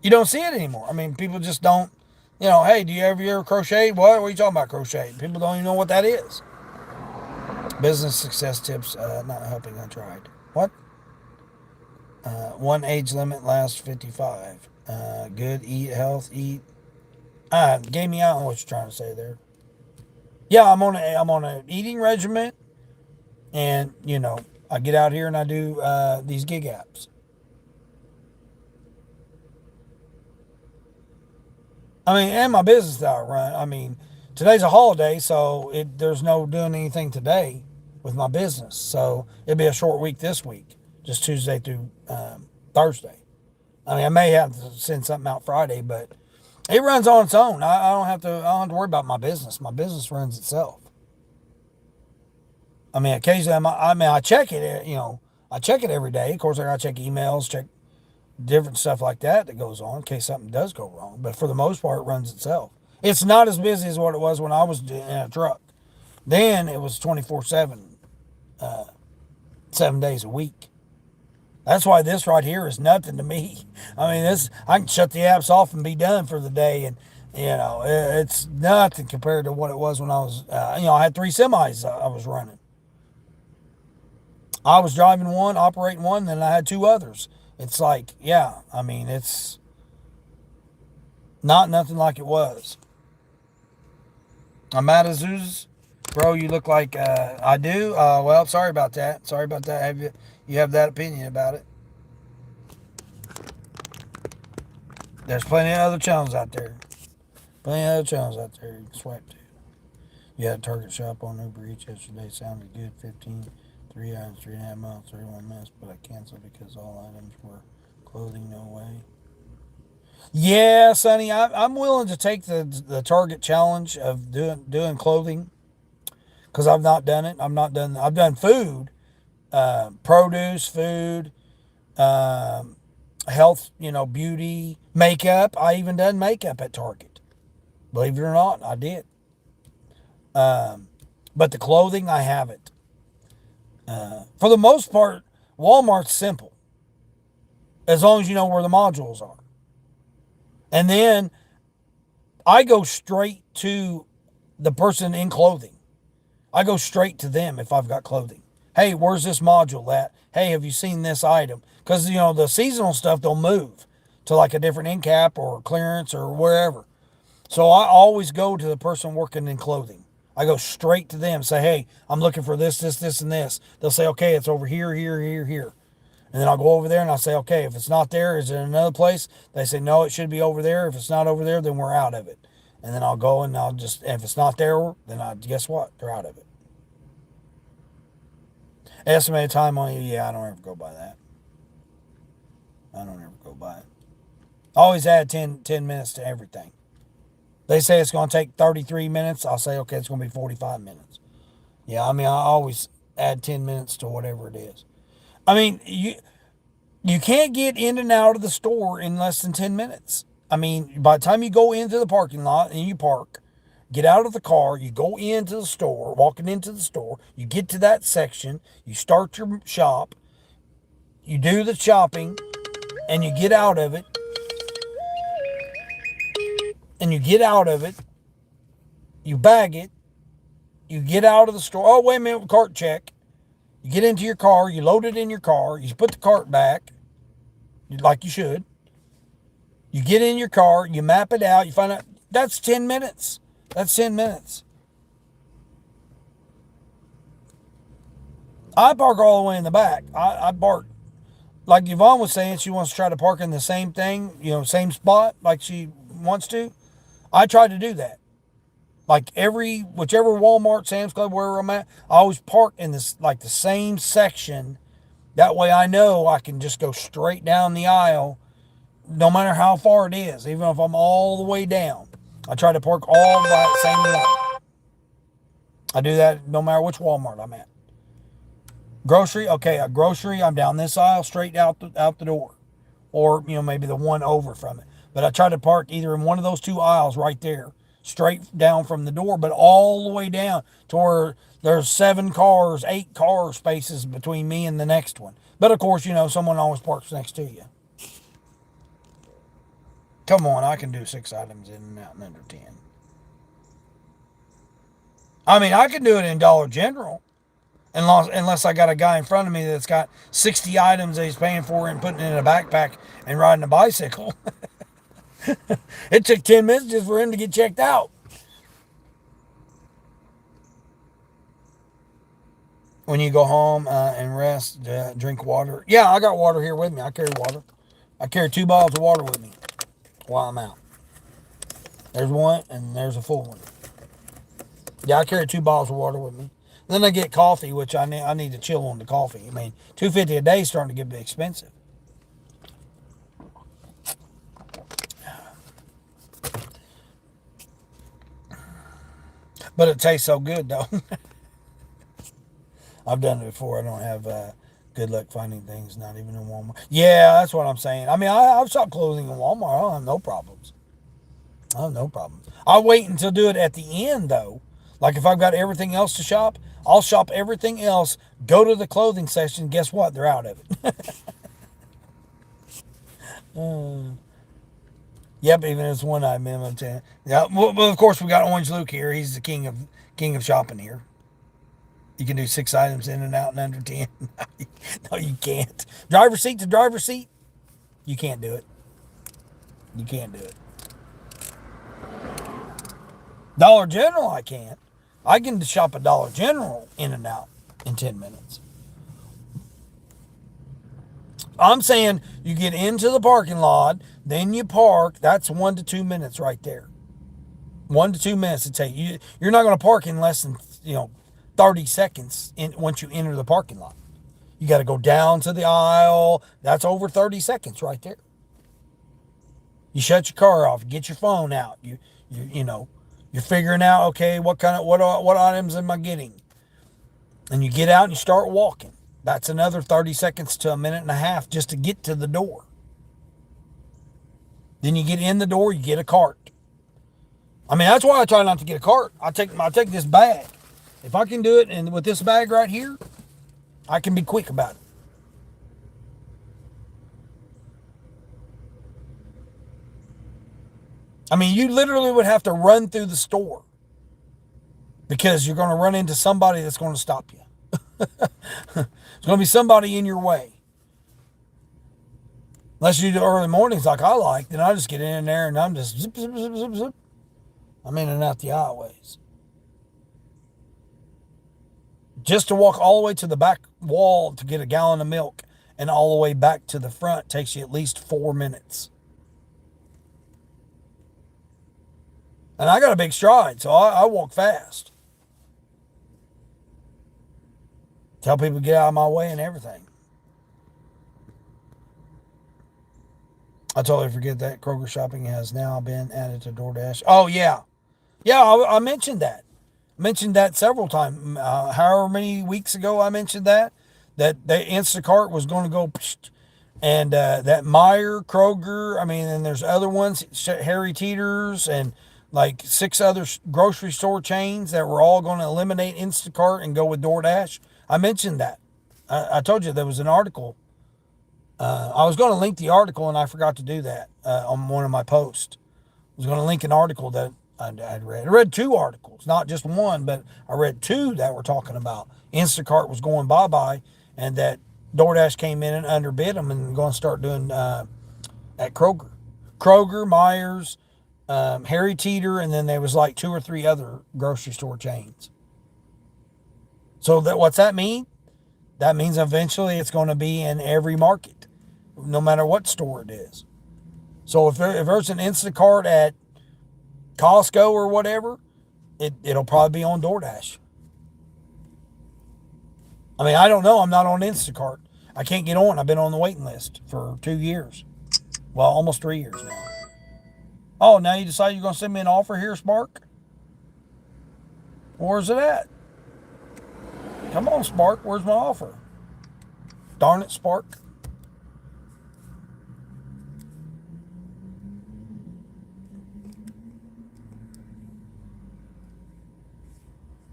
You don't see it anymore. People just don't, hey, do you ever crochet? What are you talking about, crochet? People don't even know what that is. Business success tips, not helping, I tried. What? One age limit, last 55. Good, eat, health, eat. Gave me out on what you're trying to say there. Yeah, I'm on a eating regimen, and I get out here and I do these gig apps. And my business that I run. Today's a holiday, so there's no doing anything today with my business. So it'll be a short week this week, just Tuesday through Thursday. I may have to send something out Friday, but it runs on its own. I don't have to. I don't have to worry about my business. My business runs itself. Occasionally, I check it. I check it every day. Of course, I gotta check emails, check different stuff like that goes on in case something does go wrong. But for the most part, it runs itself. It's not as busy as what it was when I was in a truck. Then it was 24/7, 7 days a week. That's why this right here is nothing to me. This, I can shut the apps off and be done for the day, and it's nothing compared to what it was when I was. I had 3 semis I was running. I was driving one, operating one, then I had 2 others. It's like, yeah, it's not nothing like it was. I'm at Azusa. Bro, you look like I do. Well, sorry about that. Sorry about that. You have that opinion about it? There's plenty of other channels out there. Plenty of other channels out there you can swipe to. You had a Target shop on Uber Eats yesterday. Sounded good. 15, 3 items, 3.5 miles, 31 minutes, but I canceled because all items were clothing. No way. Yeah, Sonny, I'm willing to take the Target challenge of doing clothing, because I've not done it. I've done food, produce, food, health, beauty, makeup. I even done makeup at Target. Believe it or not, I did. But the clothing, I haven't. For the most part, Walmart's simple, as long as you know where the modules are. And then I go straight to the person in clothing. I go straight to them if I've got clothing. Hey, where's this module at? Hey, have you seen this item? Because, the seasonal stuff, they'll move to like a different end cap or clearance or wherever. So I always go to the person working in clothing. I go straight to them, say, hey, I'm looking for this, and this. They'll say, okay, it's over here, here, here, here. And then I'll go over there and I'll say, okay, if it's not there, is it another place? They say, no, it should be over there. If it's not over there, then we're out of it. And then I'll go and if it's not there, then guess what? They're out of it. Estimated time on you, yeah, I don't ever go by that. I don't ever go by it. I always add 10 minutes to everything. They say it's going to take 33 minutes. I'll say, okay, it's going to be 45 minutes. Yeah, I always add 10 minutes to whatever it is. You can't get in and out of the store in less than 10 minutes. By the time you go into the parking lot and you park, get out of the car, you go into the store, walking into the store, you get to that section, you start your shop, You do the shopping, and you get out of it, and you get out of it, you bag it, you get out of the store. Oh, wait a minute, cart check. You get into your car, you load it in your car, you put the cart back, like you should. You get in your car, you map it out, you find out, that's 10 minutes. That's 10 minutes. I park all the way in the back. I park, like Yvonne was saying, she wants to try to park in the same thing, same spot like she wants to. I try to do that. Like whichever Walmart, Sam's Club, wherever I'm at, I always park in this, like the same section. That way I know I can just go straight down the aisle, no matter how far it is, even if I'm all the way down. I try to park all that same way. I do that no matter which Walmart I'm at. Grocery, okay, a grocery, I'm down this aisle, straight out the door. Or, maybe the one over from it. But I try to park either in one of those two aisles right there, straight down from the door, but all the way down to where there's 7 cars, 8 car spaces between me and the next one. But of course, someone always parks next to you. Come on, I can do 6 items in and out in under 10. I mean, I can do it in Dollar General. Unless I got a guy in front of me that's got 60 items that he's paying for and putting it in a backpack and riding a bicycle. It took 10 minutes just for him to get checked out. When you go home and rest, drink water. Yeah, I got water here with me. I carry water. I carry 2 bottles of water with me while I'm out. There's one and there's a full one. Yeah, I carry 2 bottles of water with me. Then I get coffee, which I need to chill on the coffee. I mean, $2.50 a day is starting to get a bit expensive. But it tastes so good, though. I've done it before. I don't have good luck finding things, not even in Walmart. Yeah, that's what I'm saying. I mean, I've shopped clothing in Walmart. I don't have no problems. I'll wait until do it at the end, though. Like if I've got everything else to shop, I'll shop everything else, go to the clothing section, guess what? They're out of it. Yep, even if it's one item minimum 10. Yeah, well, of course we got Orange Luke here. He's the king of shopping here. You can do 6 items in and out in under 10. No, you can't. Driver's seat to driver's seat, you can't do it. You can't do it. Dollar General, I can't. I can shop at Dollar General in and out in 10 minutes. I'm saying you get into the parking lot, then you park. That's 1 to 2 minutes right there. 1 to 2 minutes to take you. You're not going to park in less than 30 seconds once you enter the parking lot. You got to go down to the aisle. That's over 30 seconds right there. You shut your car off. Get your phone out. You're figuring out, okay, what items am I getting? And you get out and you start walking. That's another 30 seconds to a minute and a half just to get to the door. Then you get in the door, you get a cart. I mean, that's why I try not to get a cart. I take this bag. If I can do it and with this bag right here, I can be quick about it. I mean, you literally would have to run through the store because you're going to run into somebody that's going to stop you. There's going to be somebody in your way. Unless you do early mornings like I like, then I just get in there and I'm just zip, zip, zip, zip, zip. I'm in and out the aisleways. Just to walk all the way to the back wall to get a gallon of milk and all the way back to the front takes you at least 4 minutes. And I got a big stride, so I walk fast. Tell people to get out of my way and everything. I totally forget that Kroger shopping has now been added to Doordash. Oh, yeah. Yeah, I mentioned that. I mentioned that several times. However many weeks ago I mentioned that the Instacart was going to go, and that Meijer, Kroger, I mean, and there's other ones, Harry Teeter's, and like 6 other grocery store chains that were all going to eliminate Instacart and go with DoorDash. I mentioned that. I told you there was an article I was going to link the article and I forgot to do that on one of my posts. I was going to link an article that I'd read. I read two articles, not just one, but I read two that were talking about Instacart was going bye-bye and that DoorDash came in and underbid them and going to start doing at Kroger. Kroger, Myers, Harry Teeter, and then there was like two or three other grocery store chains. So what's that mean? That means eventually it's going to be in every market, no matter what store it is. So if there's an Instacart at Costco or whatever, it'll probably be on DoorDash. I mean, I don't know. I'm not on Instacart. I can't get on. I've been on the waiting list for 2 years. Well, almost 3 years now. Oh, now you decide you're going to send me an offer here, Spark? Where's it at? Come on, Spark. Where's my offer? Darn it, Spark.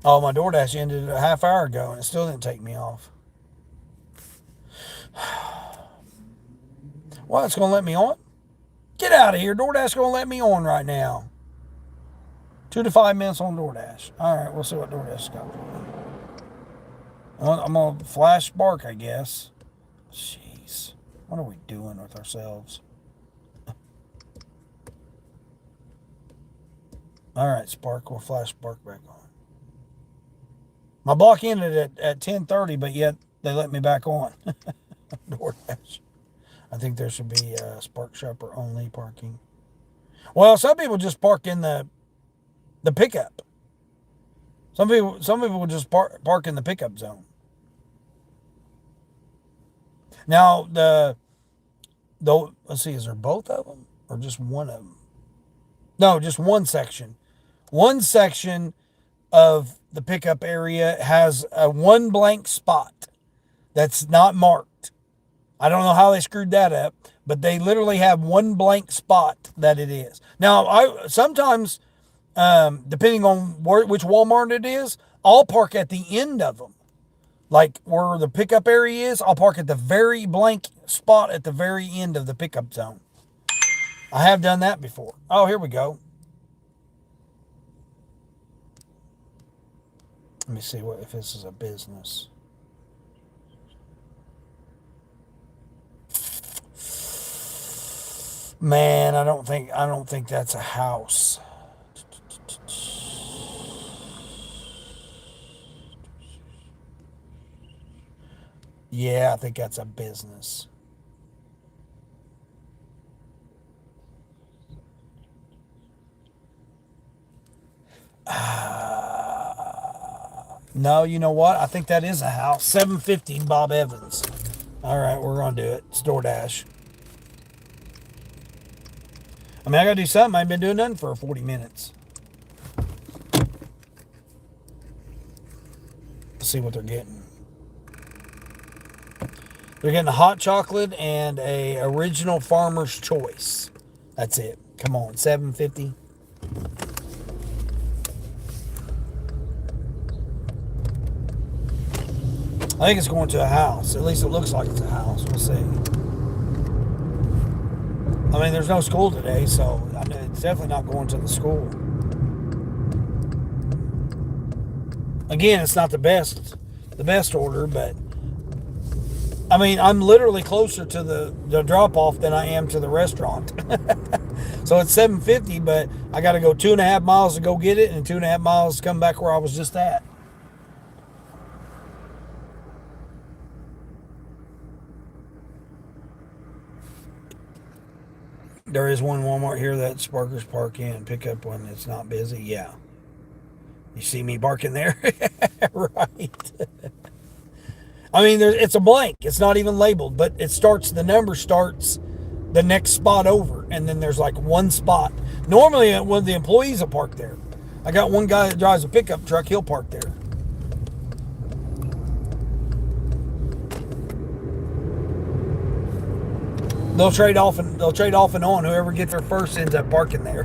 Oh, my DoorDash ended a half hour ago and it still didn't take me off. Well, it's going to let me on. Get out of here. DoorDash going to let me on right now. 2 to 5 minutes on DoorDash. All right, we'll see what DoorDash got for me. I'm going to flash Spark, I guess. Jeez. What are we doing with ourselves? All right, Spark. We'll flash Spark back on. My block ended at 10:30, but yet they let me back on. DoorDash. I think there should be Spark Shopper only parking. Well, some people just park in the pickup. Some people will just park in the pickup zone. Now let's see, is there both of them or just one of them? No, just one section. One section of the pickup area has one blank spot that's not marked. I don't know how they screwed that up, but they literally have one blank spot that it is. Now, I sometimes, depending on which Walmart it is, I'll park at the end of them. Like where the pickup area is, I'll park at the very blank spot at the very end of the pickup zone. I have done that before. Oh, here we go. Let me see if this is a business. Man, I don't think that's a house. Yeah, I think that's a business. No, you know what? I think that is a house. 750 Bob Evans. All right, we're going to do it. It's DoorDash. I mean, I got to do something. I ain't been doing nothing for 40 minutes. Let's see what they're getting. They're getting a hot chocolate and a original Farmer's Choice. That's it. Come on, $7.50. I think it's going to a house. At least it looks like it's a house. We'll see. I mean, there's no school today, so it's definitely not going to the school. Again, it's not the best order, but I mean, I'm literally closer to the drop-off than I am to the restaurant. So it's $7.50, but I got to go 2.5 miles to go get it and 2.5 miles to come back where I was just at. There is one Walmart here that Sparkers park in and pick up when it's not busy. Yeah. You see me barking there? Right. I mean, it's a blank. It's not even labeled, but the number starts the next spot over, and then there's like one spot. Normally, one of the employees will park there. I got one guy that drives a pickup truck. He'll park there. They'll trade off and on. Whoever gets there first ends up parking there.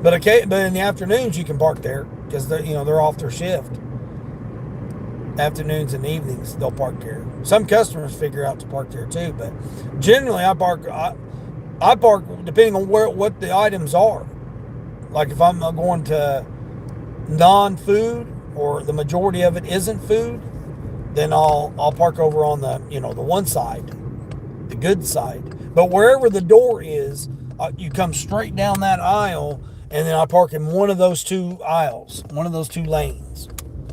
But in the afternoons you can park there because they're off their shift. Afternoons and evenings, they'll park there. Some customers figure out to park there too, but generally I park depending on what the items are. Like if I'm going to non-food or the majority of it isn't food, then I'll park over on the the one side, the good side. But wherever the door is, you come straight down that aisle, and then I park in one of those two aisles, one of those two lanes.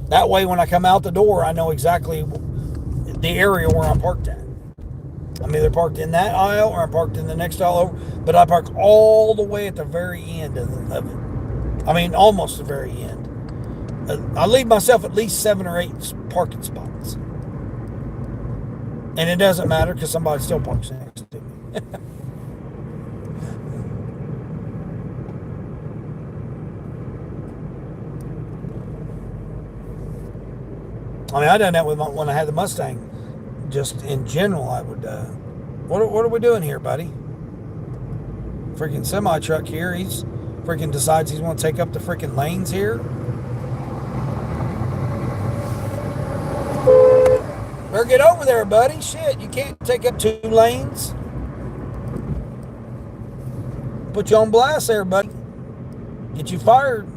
That way, when I come out the door, I know exactly the area where I'm parked at. I'm either parked in that aisle or I'm parked in the next aisle over, but I park all the way at the very end of it. I mean, almost the very end. I leave myself at least 7 or 8 parking spots. And it doesn't matter because somebody still parks next to me. I mean, I done that with when I had the Mustang. Just in general, I would. What are we doing here, buddy? Freaking semi truck here. He's freaking decides he's going to take up the freaking lanes here. Better get over there, buddy. Shit, you can't take up 2 lanes. Put you on blast there, buddy. Get you fired.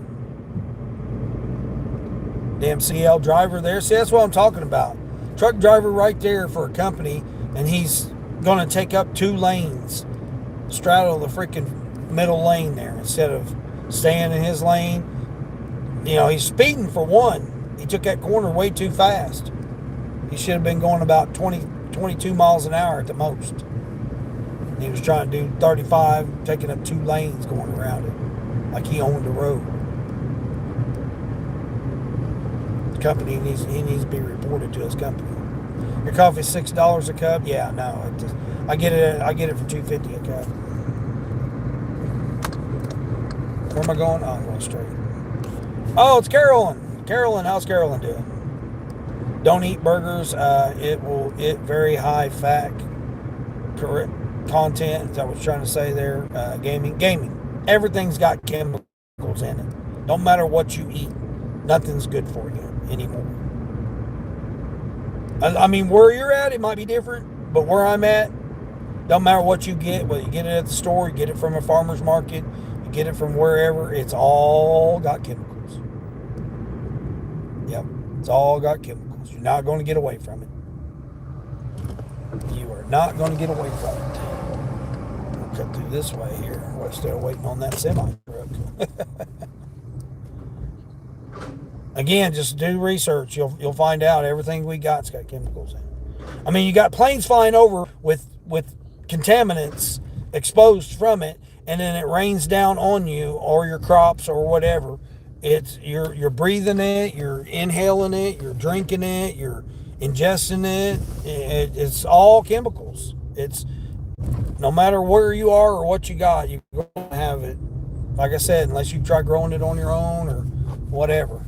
Damn CL driver there. See, that's what I'm talking about. Truck driver right there for a company, and he's going to take up 2 lanes, straddle the freaking middle lane there instead of staying in his lane. He's speeding for one. He took that corner way too fast. He should have been going about 22 miles an hour at the most. He was trying to do 35, taking up 2 lanes going around it, like he owned the road. Company he needs to be reported to his company. Your coffee's $6 a cup. Yeah, no, I get it for $2.50 a cup. Where am I going? Oh, I'm going straight. Oh, it's Carolyn. Carolyn, how's Carolyn doing? Don't eat burgers. It very high fat correct content. Is that what you're trying to say there? Gaming. Everything's got chemicals in it. Don't matter what you eat. Nothing's good for you anymore. I mean, where you're at, it might be different, but where I'm at, don't matter what you get, whether you get it at the store, you get it from a farmer's market, you get it from wherever, it's all got chemicals. Yep, it's all got chemicals. You're not going to get away from it. You are not going to get away from it. We'll cut through this way here. We're still waiting on that semi truck. Again, just do research. You'll find out everything we got's got chemicals in. I mean, you got planes flying over with contaminants exposed from it, and then it rains down on you or your crops or whatever. It's you're breathing it, you're inhaling it, you're drinking it, you're ingesting it. It's all chemicals. It's no matter where you are or what you got, you're going to have it. Like I said, unless you try growing it on your own or whatever.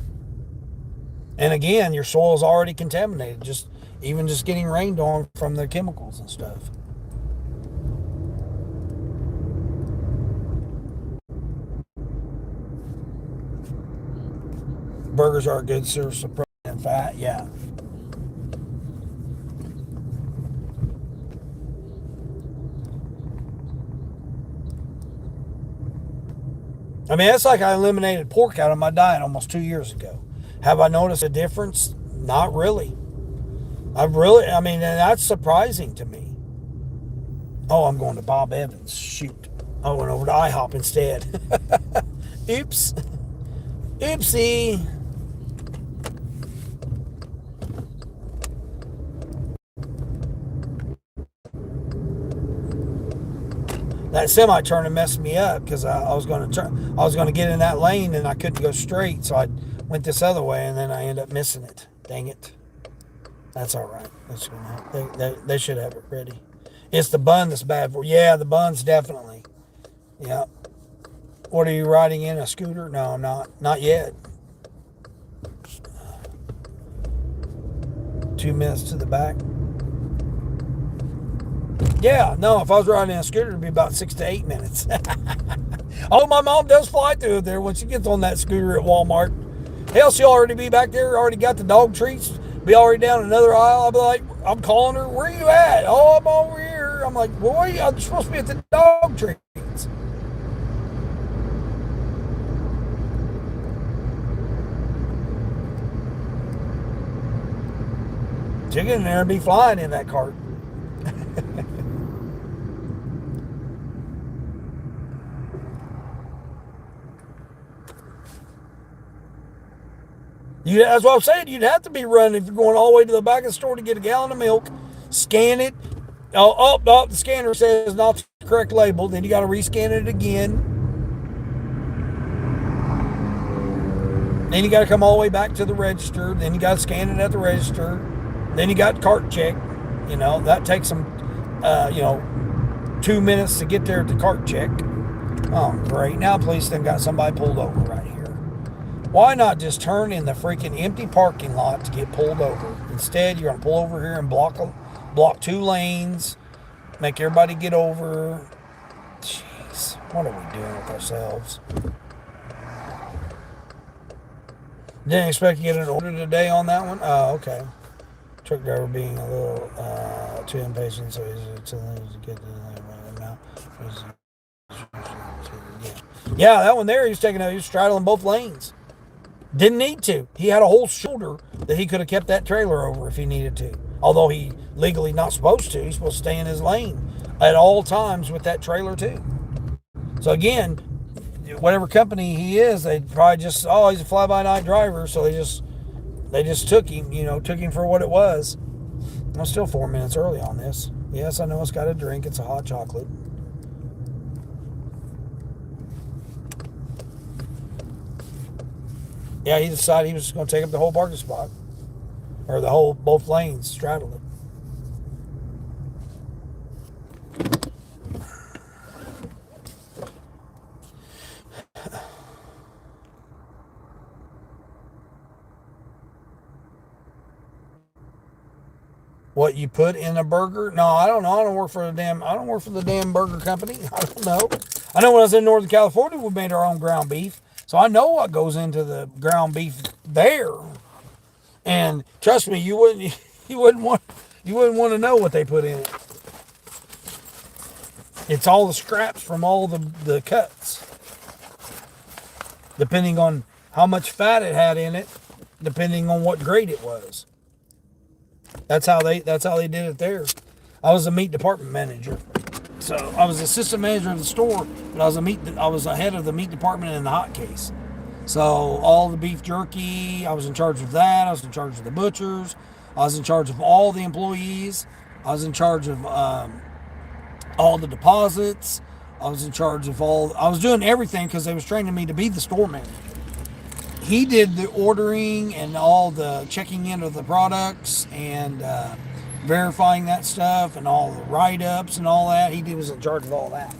And again, your soil's already contaminated, just getting rained on from the chemicals and stuff. Burgers are a good source of protein and fat, yeah. I mean, it's like I eliminated pork out of my diet almost 2 years ago. Have I noticed a difference? Not really. I mean, and that's surprising to me. Oh, I'm going to Bob Evans. Shoot. I went over to IHOP instead. Oops. Oopsie. That semi turning messed me up because I was going to get in that lane and I couldn't go straight, so I went this other way and then I ended up missing it. Dang it. That's all right. They should have it ready. It's the bun that's bad for. Yeah, the bun's definitely. Yeah. What are you riding in, a scooter? No, I'm not. Not yet. 2 minutes to the back. Yeah, no, if I was riding in a scooter, it'd be about 6 to 8 minutes. Oh, my mom does fly through there when she gets on that scooter at Walmart. Hell, she'll already be back there, already got the dog treats, be already down another aisle. I'll be like, I'm calling her, where you at? Oh, I'm over here. I'm like, boy, I'm supposed to be at the dog treats. She get in there and be flying in that cart. That's what I'm saying. You'd have to be running if you're going all the way to the back of the store to get a gallon of milk, scan it. The scanner says not the correct label. Then you got to rescan it again. Then you got to come all the way back to the register. Then you got to scan it at the register. Then you got cart check. That takes some, 2 minutes to get there at the cart check. Oh, great. Now police then got somebody pulled over right here. Why not just turn in the freaking empty parking lot to get pulled over? Instead, you're going to pull over here and block 2 lanes, make everybody get over. Jeez, what are we doing with ourselves? Didn't expect to get an order today on that one. Oh, okay. Truck driver being a little too impatient, so he's to get to the now. Yeah, that one there, he was straddling both lanes. Didn't need to. He had a whole shoulder that he could have kept that trailer over if he needed to. Although he legally not supposed to. He's supposed to stay in his lane at all times with that trailer too. So again, whatever company he is, they probably just, he's a fly-by-night driver, so they just took him for what it was. I'm still 4 minutes early on this. Yes, I know it's got a drink. It's a hot chocolate. Yeah, he decided he was going to take up the whole parking spot. Or both lanes, straddle it. What you put in a burger? No, I don't know. I don't work for the damn burger company. I don't know. I know when I was in Northern California, we made our own ground beef. So I know what goes into the ground beef there. And trust me, you wouldn't want to know what they put in it. It's all the scraps from all the cuts. Depending on how much fat it had in it, depending on what grade it was. That's how they did it there. I was a meat department manager. So I was assistant manager of the store, but I was head of the meat department in the hot case. So all the beef jerky, I was in charge of that. I was in charge of the butchers. I was in charge of all the employees. I was in charge of all the deposits. I was in charge of I was doing everything because they was training me to be the store manager. He did the ordering and all the checking in of the products and verifying that stuff and all the write-ups and all that. He was in charge of all that.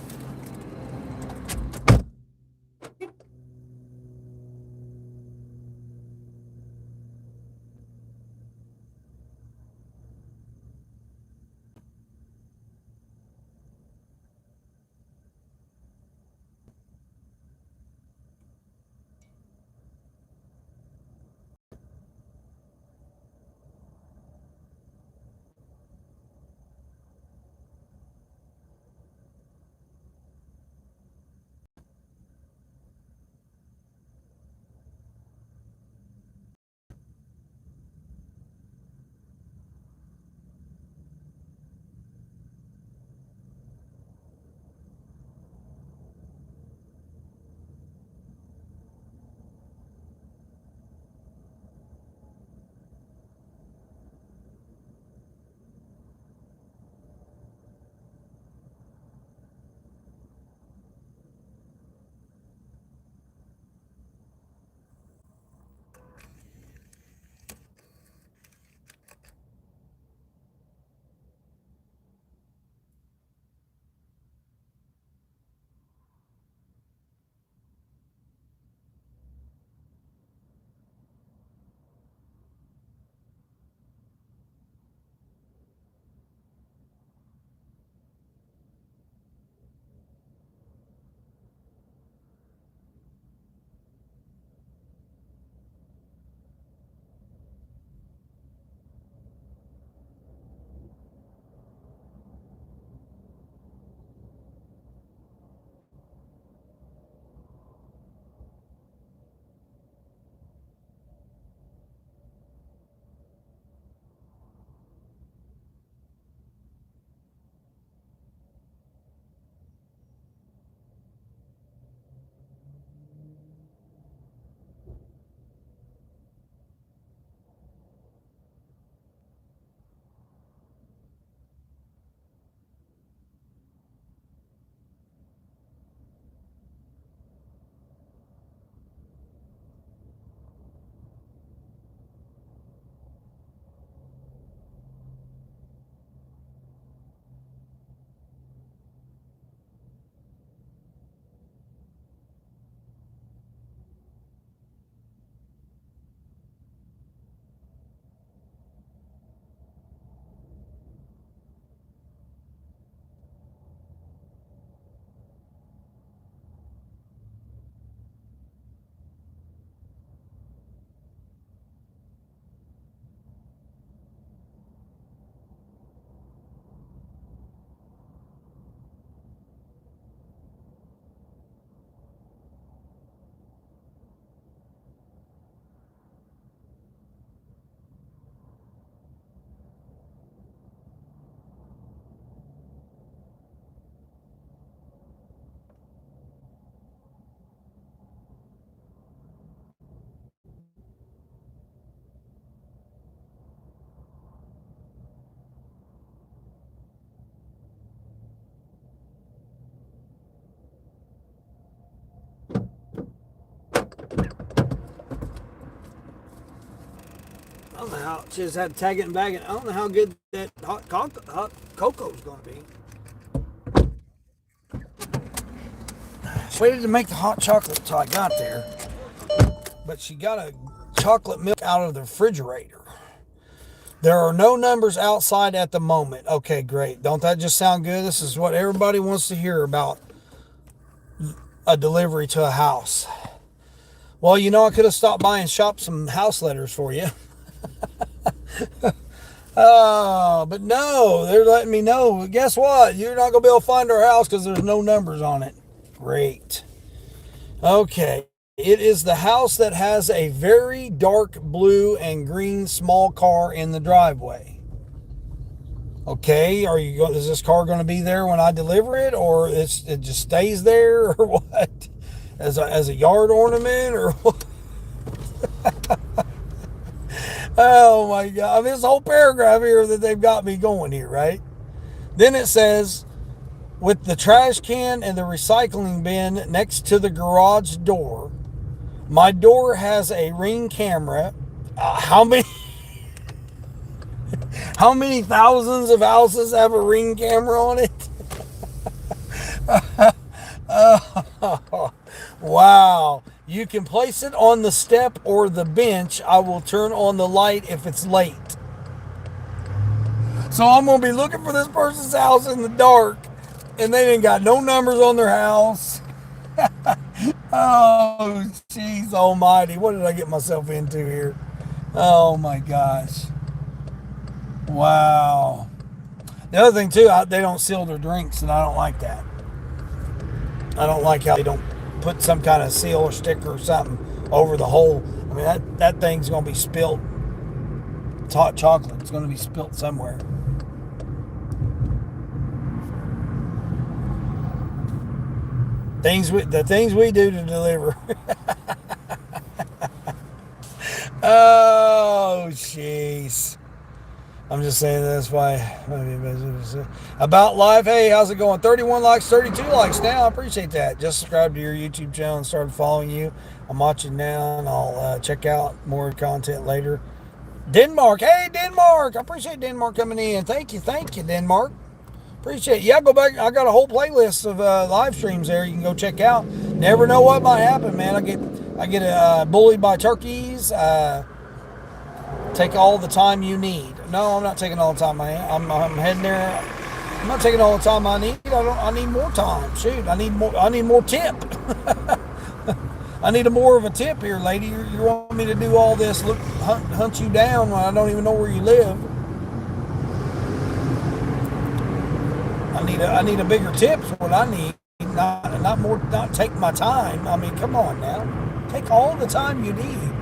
I don't know how she just had to tag it and bag it. I don't know how good that hot cocoa is going to be. She waited to make the hot chocolate until I got there, but she got a chocolate milk out of the refrigerator. There are no numbers outside at the moment. Okay, great. Don't that just sound good? This is what everybody wants to hear about a delivery to a house. Well, you know, I could have stopped by and shopped some house letters for you. But no, they're letting me know. Guess what? You're not going to be able to find our house because there's no numbers on it. Great. Okay. It is the house that has a very dark blue and green small car in the driveway. Okay, is this car going to be there when I deliver it, or it just stays there, or what? As a yard ornament, or what? Oh my God! I mean, this whole paragraph here that they've got me going here, right? Then it says, with the trash can and the recycling bin next to the garage door. My door has a Ring camera. How many thousands of houses have a Ring camera on it? Wow. You can place it on the step or the bench. I will turn on the light if it's late. So I'm going to be looking for this person's house in the dark, and they ain't got no numbers on their house. Oh, jeez almighty. What did I get myself into here? Oh, my gosh. Wow. The other thing, too, they don't seal their drinks, and I don't like that. I don't like how they don't put some kind of seal or sticker or something over the hole. I mean, that thing's going to be spilt. It's hot chocolate. It's going to be spilt somewhere. The things we do to deliver. Oh, jeez. I'm just saying that's why. About life. Hey, how's it going? 31 likes, 32 likes now. I appreciate that. Just subscribed to your YouTube channel and started following you. I'm watching now, and I'll check out more content later. Denmark. Hey, Denmark. I appreciate Denmark coming in. Thank you, Denmark. Appreciate it. Yeah, go back. I got a whole playlist of live streams there you can go check out. Never know what might happen, man. I get bullied by turkeys. Take all the time you need. No, I'm not taking all the time I'm heading there. I'm not taking all the time I need. I need more time. Shoot, I need more tip. I need more of a tip here, lady. You want me to do all this? Hunt you down when I don't even know where you live. I need a bigger tip is what I need. Not take my time. I mean, come on now. Take all the time you need.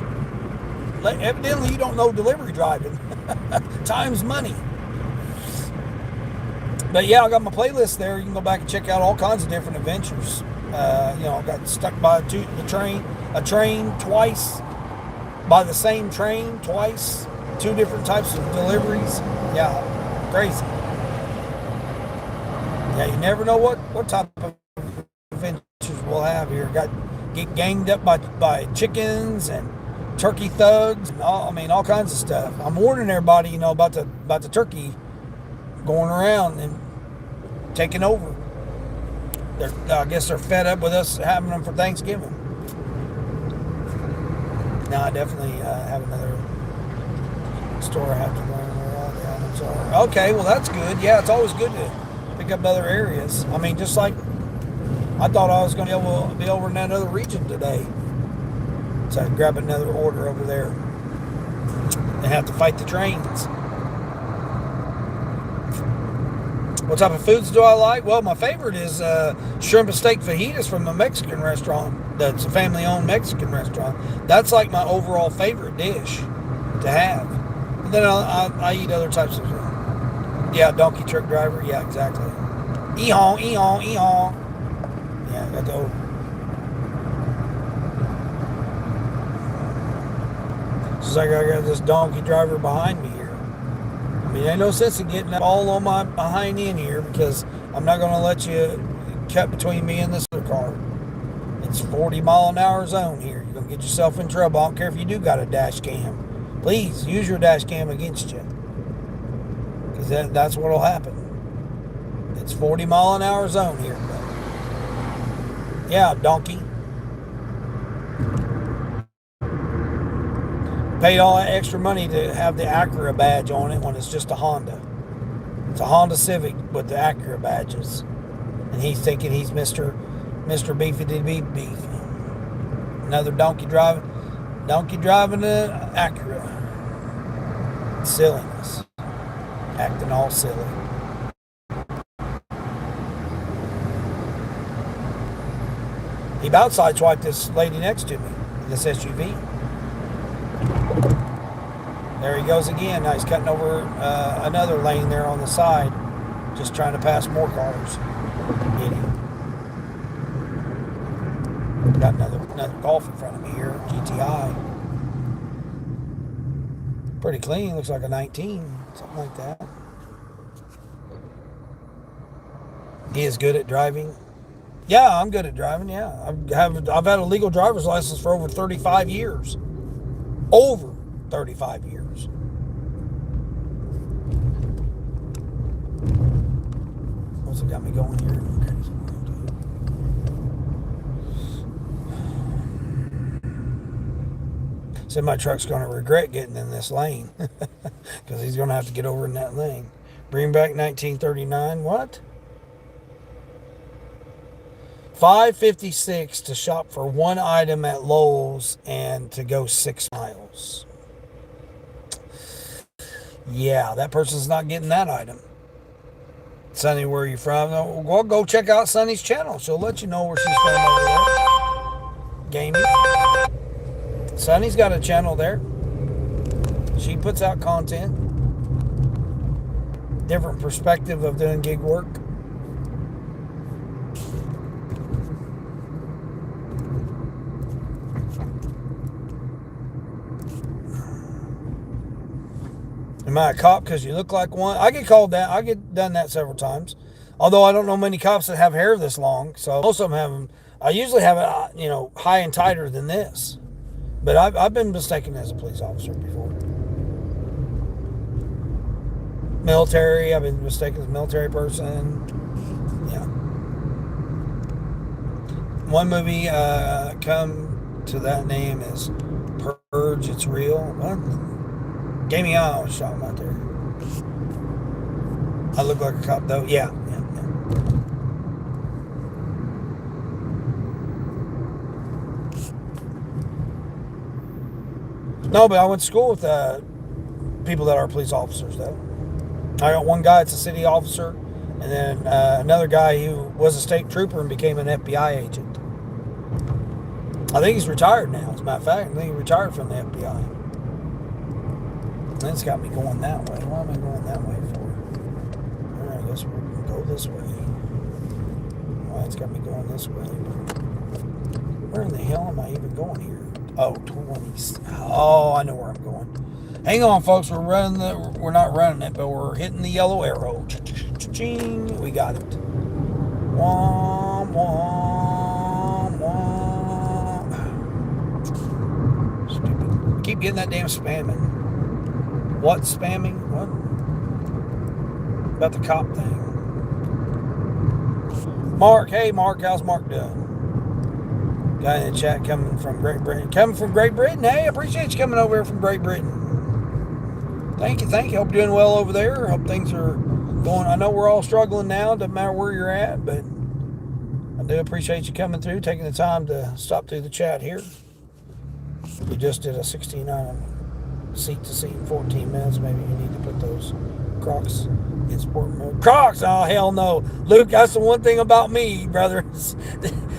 Evidently you don't know delivery driving. Time's money. But yeah, I got my playlist there. You can go back and check out all kinds of different adventures. I got stuck by a train twice, by the same train twice, 2 different types of deliveries. Yeah, crazy. Yeah, you never know what type of adventures we'll have here. Get ganged up by chickens and turkey thugs and all kinds of stuff. I'm warning everybody, about the turkey going around and taking over. I guess they're fed up with us having them for Thanksgiving. Now I definitely have another store I have to learn where all the items are. Okay, well that's good. Yeah, it's always good to pick up other areas. I mean, just like I thought I was going to be over in that other region today. So I grab another order over there and have to fight the trains. What type of foods do I like? Well, my favorite is shrimp and steak fajitas from a Mexican restaurant. That's a family-owned Mexican restaurant. That's like my overall favorite dish to have. And then I eat other types of donkey truck driver. Yeah, exactly. Ee-haw, ee-haw, ee-haw. Yeah, I got the old. It's like I got this donkey driver behind me here. I mean, ain't no sense in getting all on my behind end here because I'm not going to let you cut between me and this other car. It's 40-mile-an-hour zone here. You're going to get yourself in trouble. I don't care if you do got a dash cam. Please use your dash cam against you, because that's what'll happen. It's 40-mile-an-hour zone here. Yeah, donkey. Paid all that extra money to have the Acura badge on it when it's just a Honda. It's a Honda Civic with the Acura badges. And he's thinking he's Mr. Beefy Beef. Another donkey driving an Acura. Silliness. Acting all silly. He about sideswiped this lady next to me in this SUV. There he goes again. Now he's cutting over another lane there on the side, just trying to pass more cars. Idiot. Got another Golf in front of me here, GTI. Pretty clean. Looks like a 19, something like that. He is good at driving. Yeah, I'm good at driving. Yeah, I've had a legal driver's license for over 35 years. Over 35 years. What's it got me going here? Said my truck's going to regret getting in this lane because he's going to have to get over in that lane. Bring back 1939. What? $5.56 to shop for one item at Lowe's and to go 6 miles. Yeah, that person's not getting that item. Sonny, where are you from? Well, go check out Sonny's channel. She'll let you know where she's from over there. Gaming. Sonny's got a channel there. She puts out content. Different perspective of doing gig work. Am I a cop because you look like one? I get called that. I get done that several times. Although I don't know many cops that have hair this long. So most of them have them. I usually have it, high and tighter than this. But I've been mistaken as a police officer before. Military. I've been mistaken as a military person. Yeah. One movie come to that name is Purge. It's real. What? Gave me eye. I was shot right there. I look like a cop though. Yeah. No, but I went to school with people that are police officers though. I got one guy that's a city officer, and then another guy who was a state trooper and became an FBI agent. I think he's retired now, as a matter of fact. I think he retired from the FBI. That's got me going that way. Why am I going that way for? Alright, I guess we're going to go this way. Well, it's got me going this way. Where in the hell am I even going here? Oh, 20. Oh, I know where I'm going. Hang on, folks. We're not running it, but we're hitting the yellow arrow. Cha-ching. We got it. Womp, womp, womp. Stupid. I keep getting that damn spamming. What spamming? What? About the cop thing. Mark, hey Mark, how's Mark doing? Guy in the chat coming from Great Britain. Coming from Great Britain? Hey, I appreciate you coming over here from Great Britain. Thank you. Hope you're doing well over there. Hope things are going. I know we're all struggling now, doesn't matter where you're at, but I do appreciate you coming through, taking the time to stop through the chat here. We just did a 16-item. Seat to seat in 14 minutes. Maybe you need to put those Crocs in sport mode. Crocs? Oh, hell no. Luke, that's the one thing about me, brother.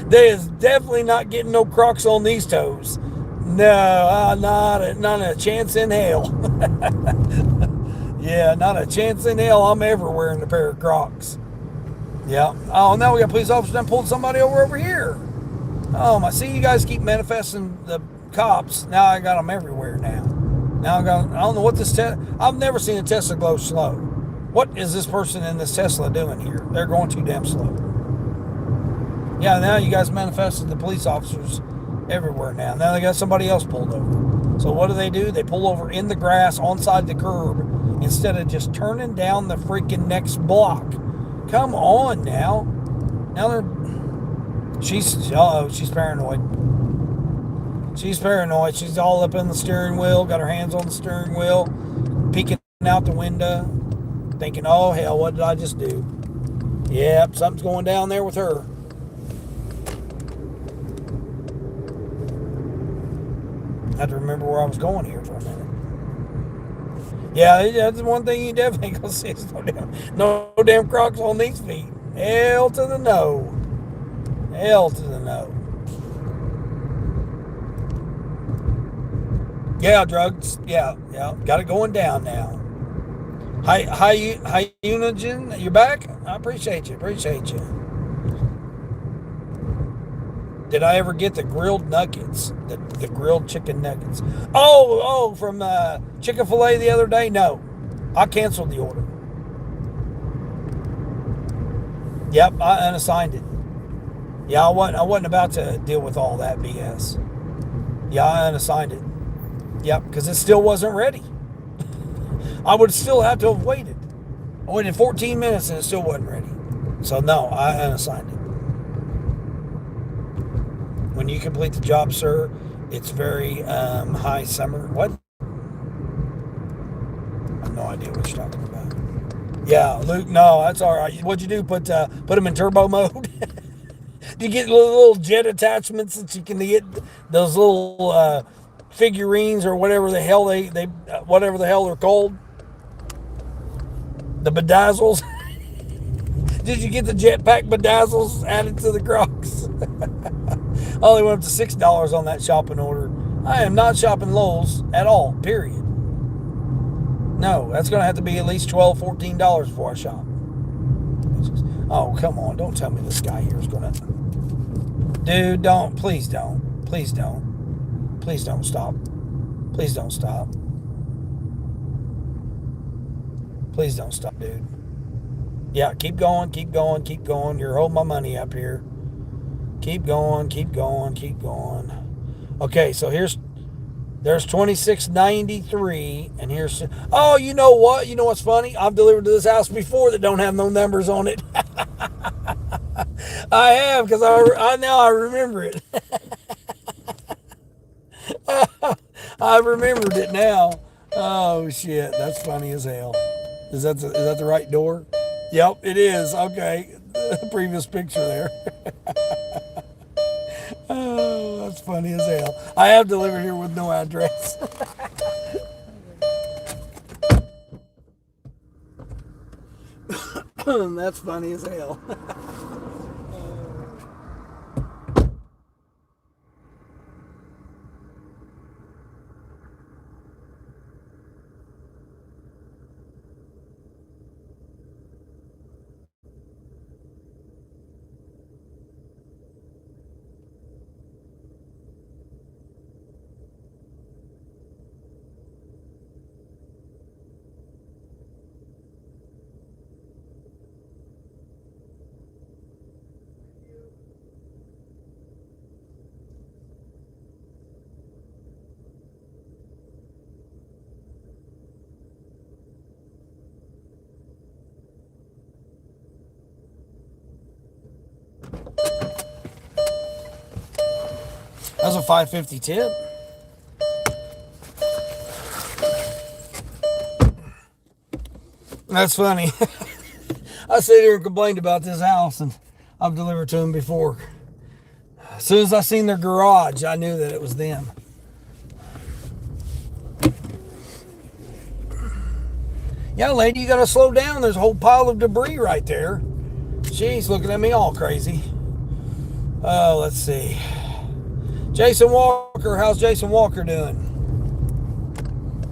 There is definitely not getting no Crocs on these toes. No, not a chance in hell. Yeah, not a chance in hell. I'm ever wearing a pair of Crocs. Yeah. Oh, now we got police officers done pulled somebody over here. Oh, my. See, you guys keep manifesting the cops. Now I got them everywhere now. Now I don't know what this I've never seen a Tesla go slow. What is this person in this Tesla doing here? They're going too damn slow. Yeah, now you guys manifested the police officers everywhere now. Now they got somebody else pulled over. So what do? They pull over in the grass on side the curb instead of just turning down the freaking next block. Come on now. Now she's paranoid. She's paranoid. She's all up in the steering wheel, got her hands on the steering wheel, peeking out the window, thinking, oh hell, what did I just do? Yep, something's going down there with her. I have to remember where I was going here for a minute. Yeah, that's one thing you definitely gonna see is no damn Crocs on these feet. Hell to the no. Hell to the no. Yeah, drugs. Yeah. Got it going down now. Hi, Unigen, you back? I appreciate you. Did I ever get the grilled nuggets? The grilled chicken nuggets? Oh, from Chick-fil-A the other day? No. I canceled the order. Yep, I unassigned it. Yeah, I wasn't about to deal with all that BS. Yeah, I unassigned it. Yep, because it still wasn't ready. I would still have to have waited. I waited 14 minutes and it still wasn't ready. So no, I unassigned it. When you complete the job, sir, it's very high summer. What? I have no idea what you're talking about. Yeah, Luke, no, that's all right. What'd you do? Put them in turbo mode? You get little jet attachments that you can get, those little figurines or whatever the hell whatever the hell they're called. The bedazzles. Did you get the jetpack bedazzles added to the Crocs? I only went up to $6 on that shopping order. I am not shopping Lowe's at all, period. No, that's going to have to be at least $12, $14 before I shop. Oh, come on. Don't tell me this guy here is going to... Dude, don't. Please don't. Please don't. Please don't stop. Please don't stop. Please don't stop, dude. Yeah, keep going. You're holding my money up here. Keep going. Okay, so there's $26.93, and here's... Oh, you know what? You know what's funny? I've delivered to this house before that don't have no numbers on it. I have, because I remember it. I remembered it now. Oh, shit. That's funny as hell. Is that the right door? Yep, it is. Okay. Previous picture there. Oh, that's funny as hell. I have delivered here with no address. That's funny as hell. That was a $5.50 tip. That's funny. I sat here and complained about this house, and I've delivered to them before. As soon as I seen their garage, I knew that it was them. Yeah, lady, you gotta slow down. There's a whole pile of debris right there. She's looking at me all crazy. Oh, let's see. Jason Walker, how's Jason Walker doing?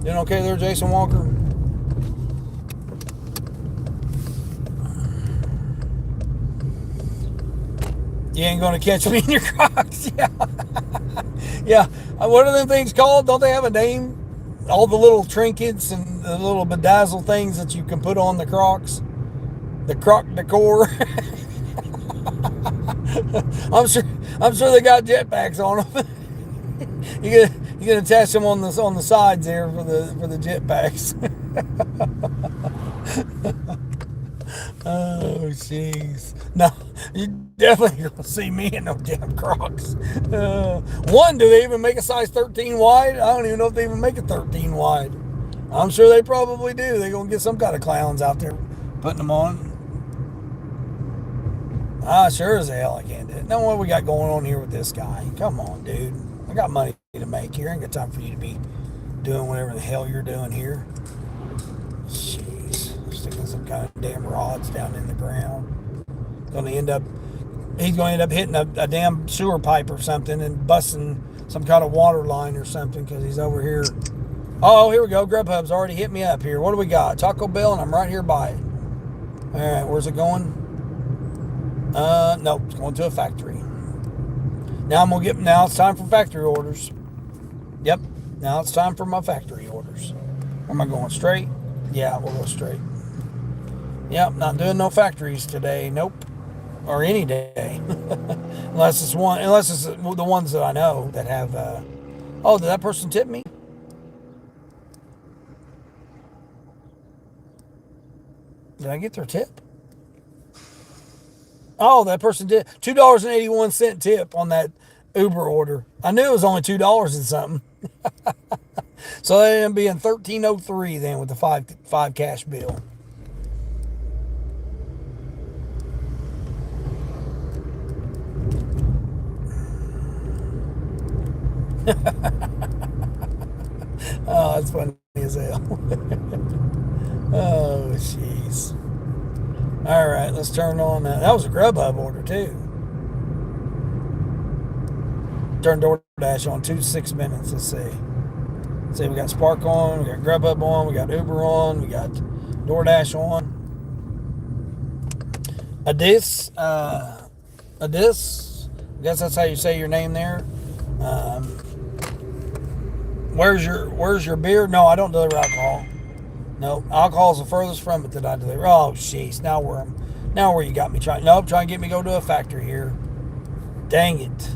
Doing okay there, Jason Walker? You ain't gonna catch me in your Crocs. Yeah. Yeah. What are them things called? Don't they have a name? All the little trinkets and the little bedazzle things that you can put on the Crocs. The Croc decor. I'm sure they got jetpacks on them. You You can attach them on the sides there for the jet packs. Oh, jeez. No, you definitely gonna see me in no damn Crocs. One, do they even make a size 13 wide? I don't even know if they even make a 13 wide. I'm sure they probably do. They're gonna get some kind of clowns out there putting them on. Sure as hell I can't do it. Now what we got going on here with this guy? Come on, dude. I got money to make here. Ain't got time for you to be doing whatever the hell you're doing here. Jeez. Sticking some kind of damn rods down in the ground. He's going to end up hitting a damn sewer pipe or something and busting some kind of water line or something because he's over here. Oh, here we go. Grubhub's already hit me up here. What do we got? Taco Bell, and I'm right here by it. All right, where's it going? Nope, it's going to a factory. Now it's time for factory orders. Yep, now it's time for my factory orders. Am I going straight? Yeah, we'll go straight. Yep, not doing no factories today. Nope. Or any day. unless it's the ones that I know that have, oh, did that person tip me? Did I get their tip? Oh, that person did. $2.81 tip on that Uber order. I knew it was only $2 and something. So they ended up being $13.03 then with the five cash bill. Oh, that's funny as hell. Oh, jeez. All right, let's turn on that. That was a Grubhub order too. Turn Doordash on 2 to 6 minutes. Let's see. We got Spark on, we got Grubhub on, we got Uber on, we got DoorDash on. Adis, I guess that's how you say your name there. Where's your beer? No, I don't deliver alcohol. No, alcohol's the furthest from it that I deliver. Oh, jeez, now where you got me trying? Nope, trying to get me to go to a factory here. Dang it.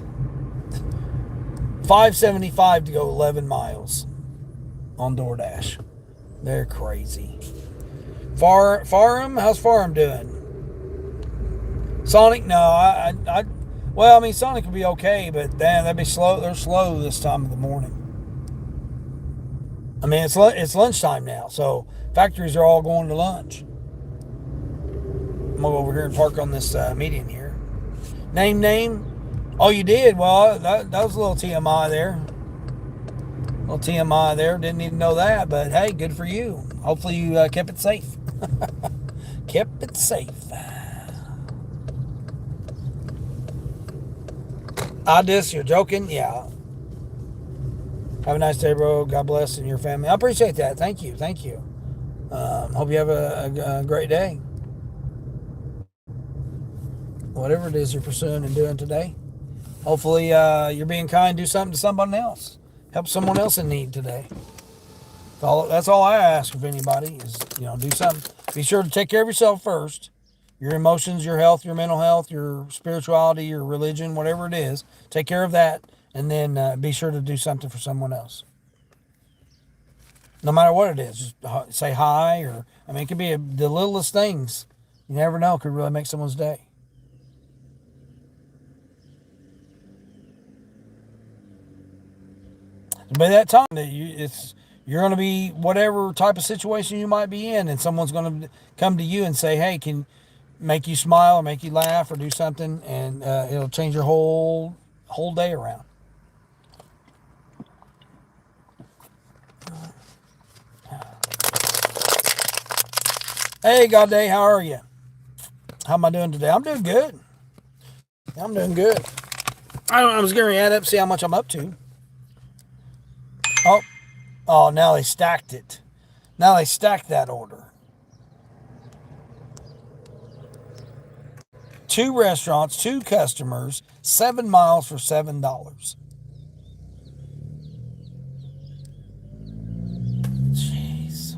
$5.75 to go 11 miles on DoorDash. They're crazy. Farm, how's Farm doing? Sonic, no, well, I mean, Sonic would be okay, but damn, that'd be slow. They're slow this time of the morning. I mean, it's lunchtime now, so factories are all going to lunch. I'm gonna go over here and park on this median here. Name. Oh, you did? Well, that was a little TMI there. Didn't even know that, but hey, good for you. Hopefully you kept it safe. Kept it safe. You're joking? Yeah. Have a nice day, bro. God bless and your family. I appreciate that. Thank you. Hope you have a great day. Whatever it is you're pursuing and doing today. Hopefully you're being kind. Do something to someone else. Help someone else in need today. That's all I ask of anybody is, do something. Be sure to take care of yourself first. Your emotions, your health, your mental health, your spirituality, your religion, whatever it is. Take care of that. And then be sure to do something for someone else. No matter what it is. Just say hi or, it could be the littlest things. You never know. It could really make someone's day. By that time, you're going to be whatever type of situation you might be in, and someone's going to come to you and say, hey, can make you smile or make you laugh or do something, and it'll change your whole day around. Hey, God Day, how are you? How am I doing today? I'm doing good. I was going to add up, see how much I'm up to. Oh, now they stacked it. Now they stacked that order. 2 restaurants, 2 customers, 7 miles for $7. Jeez.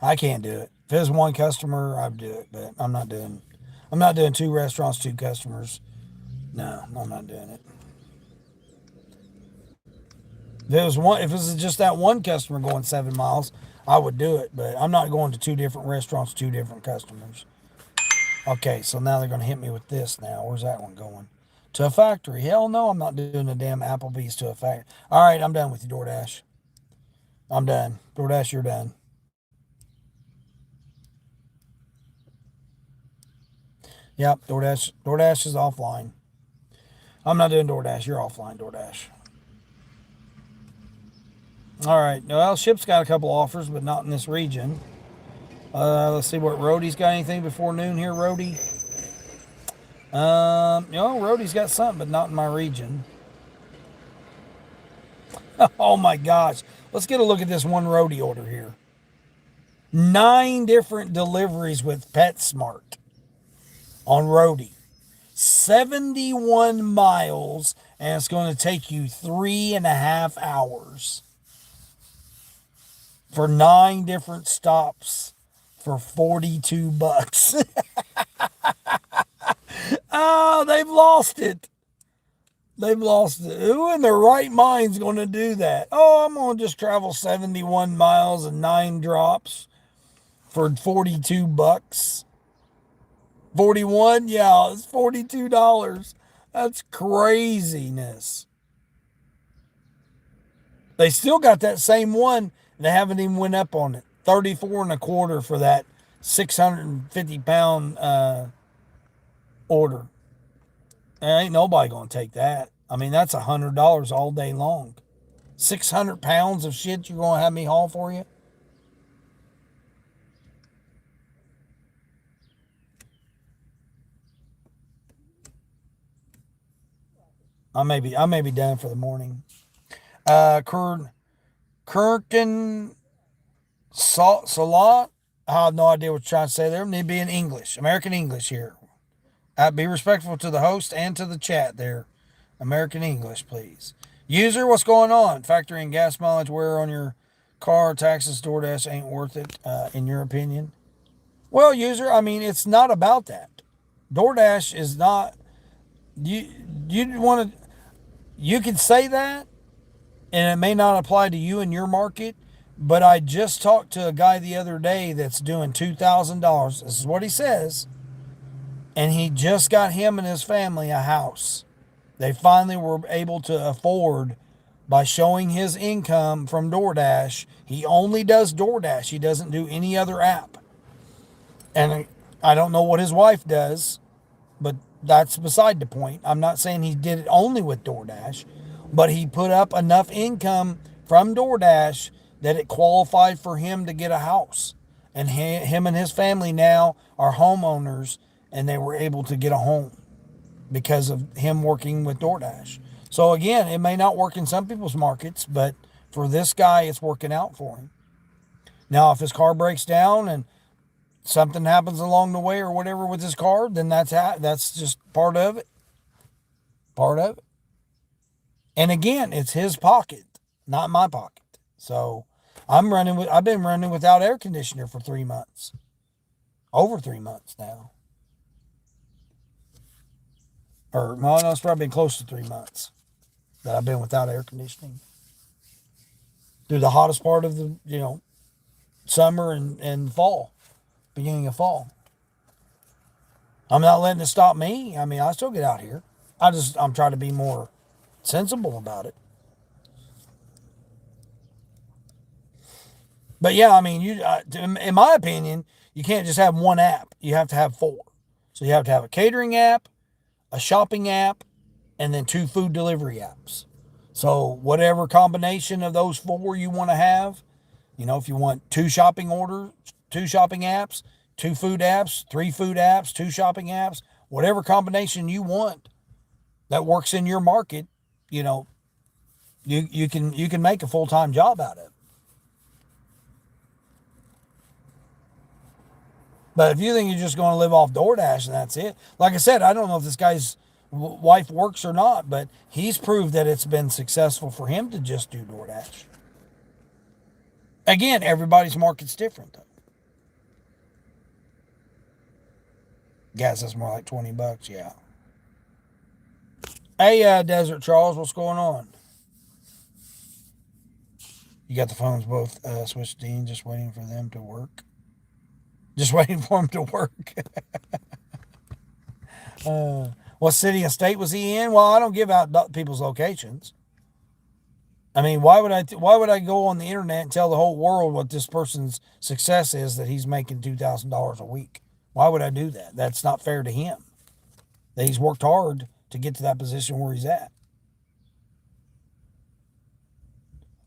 I can't do it. If it was one customer, I'd do it, but I'm not doing two restaurants, two customers. No, I'm not doing it. If it was just that one customer going 7 miles, I would do it, but I'm not going to two different restaurants, two different customers. Okay, so now they're going to hit me with this now. Where's that one going? To a factory. Hell no, I'm not doing a damn Applebee's to a factory. All right, I'm done with you, DoorDash. I'm done. DoorDash, you're done. Yep, DoorDash is offline. I'm not doing DoorDash. You're offline, DoorDash. All right. Well, Ship's got a couple offers, but not in this region. Let's see what Roadie's got. Anything before noon here, Roadie? Roadie's got something, but not in my region. Oh my gosh. Let's get a look at this one Roadie order here. 9 different deliveries with PetSmart on Roadie. 71 miles, and it's going to take you 3.5 hours for 9 different stops for $42. Oh, they've lost it. They've lost it. Who in their right mind's going to do that? Oh, I'm going to just travel 71 miles and 9 drops for $42. 41? Yeah, it's $42. That's craziness. They still got that same one. They haven't even went up on it. 34 and a quarter for that 650 pound order. There ain't nobody gonna take that. I mean, that's $100 all day long. 600 pounds of shit you're gonna have me haul for you? I may be done for the morning. Kirkin Salat. I have no idea what you're trying to say there. Need to be in English, American English here. Be respectful to the host and to the chat there. American English, please. User, what's going on? Factoring gas mileage, wear on your car, taxes, DoorDash ain't worth it, in your opinion. Well, user, I mean, it's not about that. DoorDash is not. You you want to. You can say that, and it may not apply to you in your market. But I just talked to a guy the other day that's doing $2,000. This is what he says. And he just got him and his family a house. They finally were able to afford by showing his income from DoorDash. He only does DoorDash. He doesn't do any other app. And I don't know what his wife does, but that's beside the point. I'm not saying he did it only with DoorDash, but he put up enough income from DoorDash that it qualified for him to get a house. And him and his family now are homeowners, and they were able to get a home because of him working with DoorDash. So again, it may not work in some people's markets, but for this guy, it's working out for him. Now, if his car breaks down and something happens along the way or whatever with his car, then that's just part of it. Part of it. And again, it's his pocket, not my pocket. So I've been running without air conditioner for 3 months. Over 3 months now. Or no, it's probably been close to 3 months that I've been without air conditioning. Through the hottest part of the, summer and fall, beginning of fall. I'm not letting it stop me. I mean, I still get out here. I'm trying to be more sensible about it. But yeah, I mean, in my opinion, you can't just have one app. You have to have 4. So you have to have a catering app, a shopping app, and then 2 food delivery apps. So whatever combination of those 4 you want to have, if you want 2 shopping orders, 2 shopping apps, 2 food apps, 3 food apps, 2 shopping apps, whatever combination you want that works in your market, you can make a full-time job out of it. But if you think you're just going to live off DoorDash and that's it, like I said, I don't know if this guy's wife works or not, but he's proved that it's been successful for him to just do DoorDash. Again, everybody's market's different, though. Gas is more like $20. Yeah. Hey, Desert Charles, what's going on? You got the phones both switched in, just waiting for them to work. Just waiting for them to work. What city and state was he in? Well, I don't give out people's locations. I mean, why would I go on the internet and tell the whole world what this person's success is, that he's making $2,000 a week? Why would I do that? That's not fair to him. That he's worked hard to get to that position where he's at.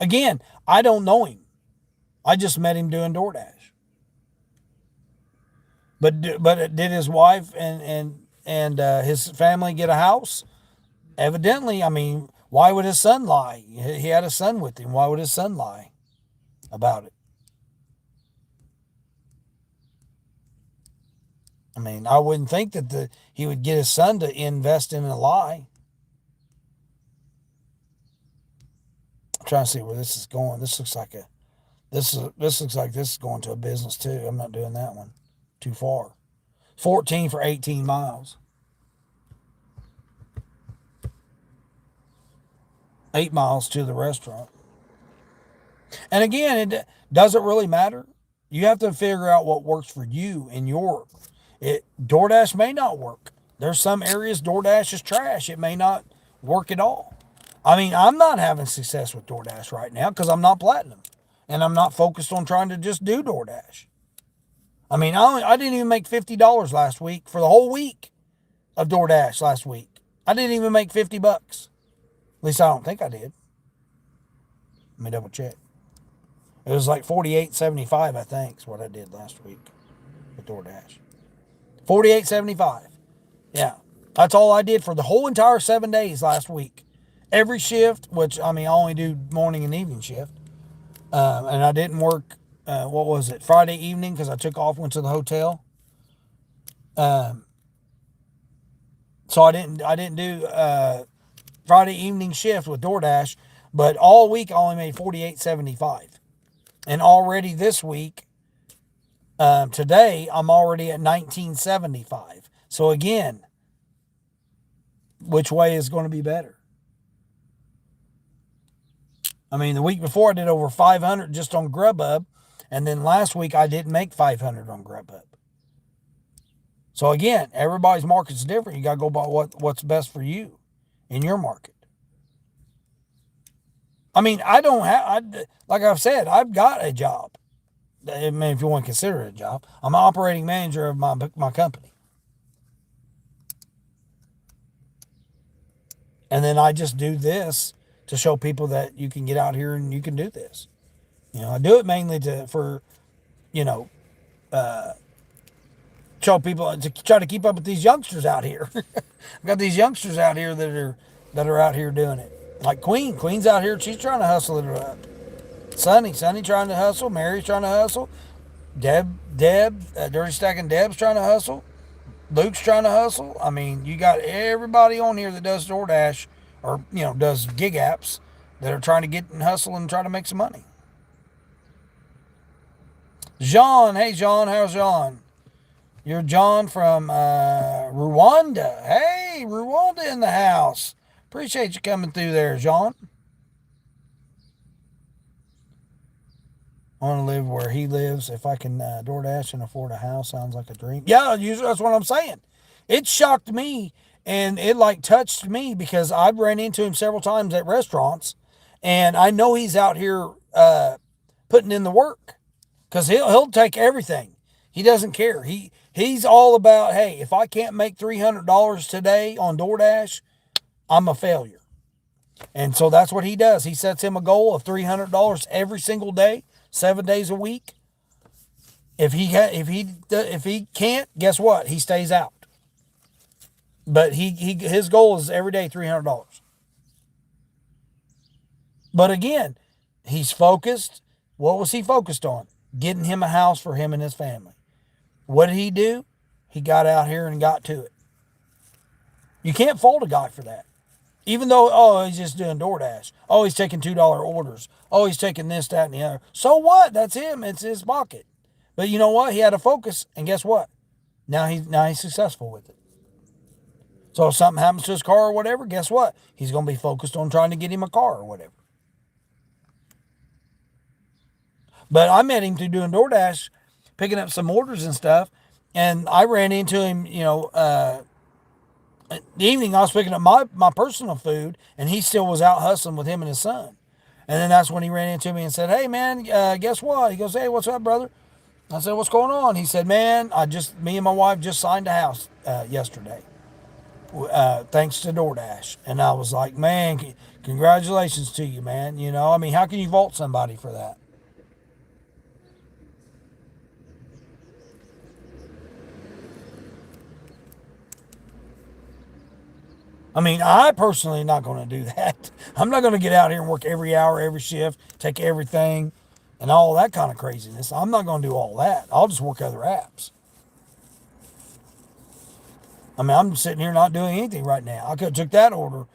Again, I don't know him. I just met him doing DoorDash. But did his wife and his family get a house? Evidently, I mean, why would his son lie? He had a son with him. Why would his son lie about it? I mean, I wouldn't think that he would get his son to invest in a lie. I'm trying to see where this is going. This looks like this is going to a business too. I'm not doing that one. Too far. 14 for 18 miles. 8 miles to the restaurant. And again, it doesn't really matter. You have to figure out what works for you in your DoorDash may not work. There's some areas DoorDash is trash. It may not work at all. I mean, I'm not having success with DoorDash right now because I'm not platinum. And I'm not focused on trying to just do DoorDash. I mean, I didn't even make $50 last week for the whole week of DoorDash last week. I didn't even make $50. At least I don't think I did. Let me double check. It was like $48.75, I think, is what I did last week with DoorDash. $48.75. Yeah. That's all I did for the whole entire 7 days last week. Every shift, which, I mean, I only do morning and evening shift. And I didn't work, what was it, Friday evening because I took off, went to the hotel. So I didn't do Friday evening shift with DoorDash, but all week I only made $48.75. And already this week, today, I'm already at $19.75. So again, which way is going to be better? I mean, the week before I did over 500 just on Grubhub, and then last week I didn't make 500 on Grubhub. So again, everybody's market's different. You got to go by what's best for you in your market. I mean, like I've said, I've got a job. I mean, if you want to consider it a job, I'm an operating manager of my company. And then I just do this to show people that you can get out here and you can do this. You know, I do it mainly show people, to try to keep up with these youngsters out here. I've got these youngsters out here that are out here doing it. Like Queen's out here. She's trying to hustle it up. Sonny trying to hustle. Mary's trying to hustle. Deb, Dirty Stacking Deb's trying to hustle. Luke's trying to hustle. I mean, you got everybody on here that does DoorDash or, does gig apps that are trying to get and hustle and try to make some money. John, hey John, how's John? You're John from Rwanda. Hey, Rwanda in the house. Appreciate you coming through there, John. I want to live where he lives. If I can DoorDash and afford a house, sounds like a dream. Yeah, usually that's what I'm saying. It shocked me and it touched me because I've ran into him several times at restaurants, and I know he's out here putting in the work because he'll take everything. He doesn't care. He's all about, hey, if I can't make $300 today on DoorDash, I'm a failure. And so that's what he does. He sets him a goal of $300 every single day, 7 days a week. If he can't, guess what? He stays out. But his goal is every day $300. But again, he's focused. What was he focused on? Getting him a house for him and his family. What did he do? He got out here and got to it. You can't fault a guy for that. Even though, he's just doing DoorDash. Oh, he's taking $2 orders. Oh, he's taking this, that, and the other. So what? That's him. It's his pocket. But you know what? He had a focus, and guess what? Now he's successful with it. So if something happens to his car or whatever, guess what? He's going to be focused on trying to get him a car or whatever. But I met him through doing DoorDash, picking up some orders and stuff, and I ran into him, the evening I was picking up my personal food, and he still was out hustling with him and his son. And then that's when he ran into me and said, "Hey man, guess what?" He goes, "Hey, what's up, brother?" I said, "What's going on?" He said, "Man, me and my wife just signed a house yesterday, thanks to DoorDash." And I was like, "Man, congratulations to you, man. I mean, how can you fault somebody for that?" I mean, I personally am not going to do that. I'm not going to get out here and work every hour, every shift, take everything, and all that kind of craziness. I'm not going to do all that. I'll just work other apps. I mean, I'm sitting here not doing anything right now. I could have took that order.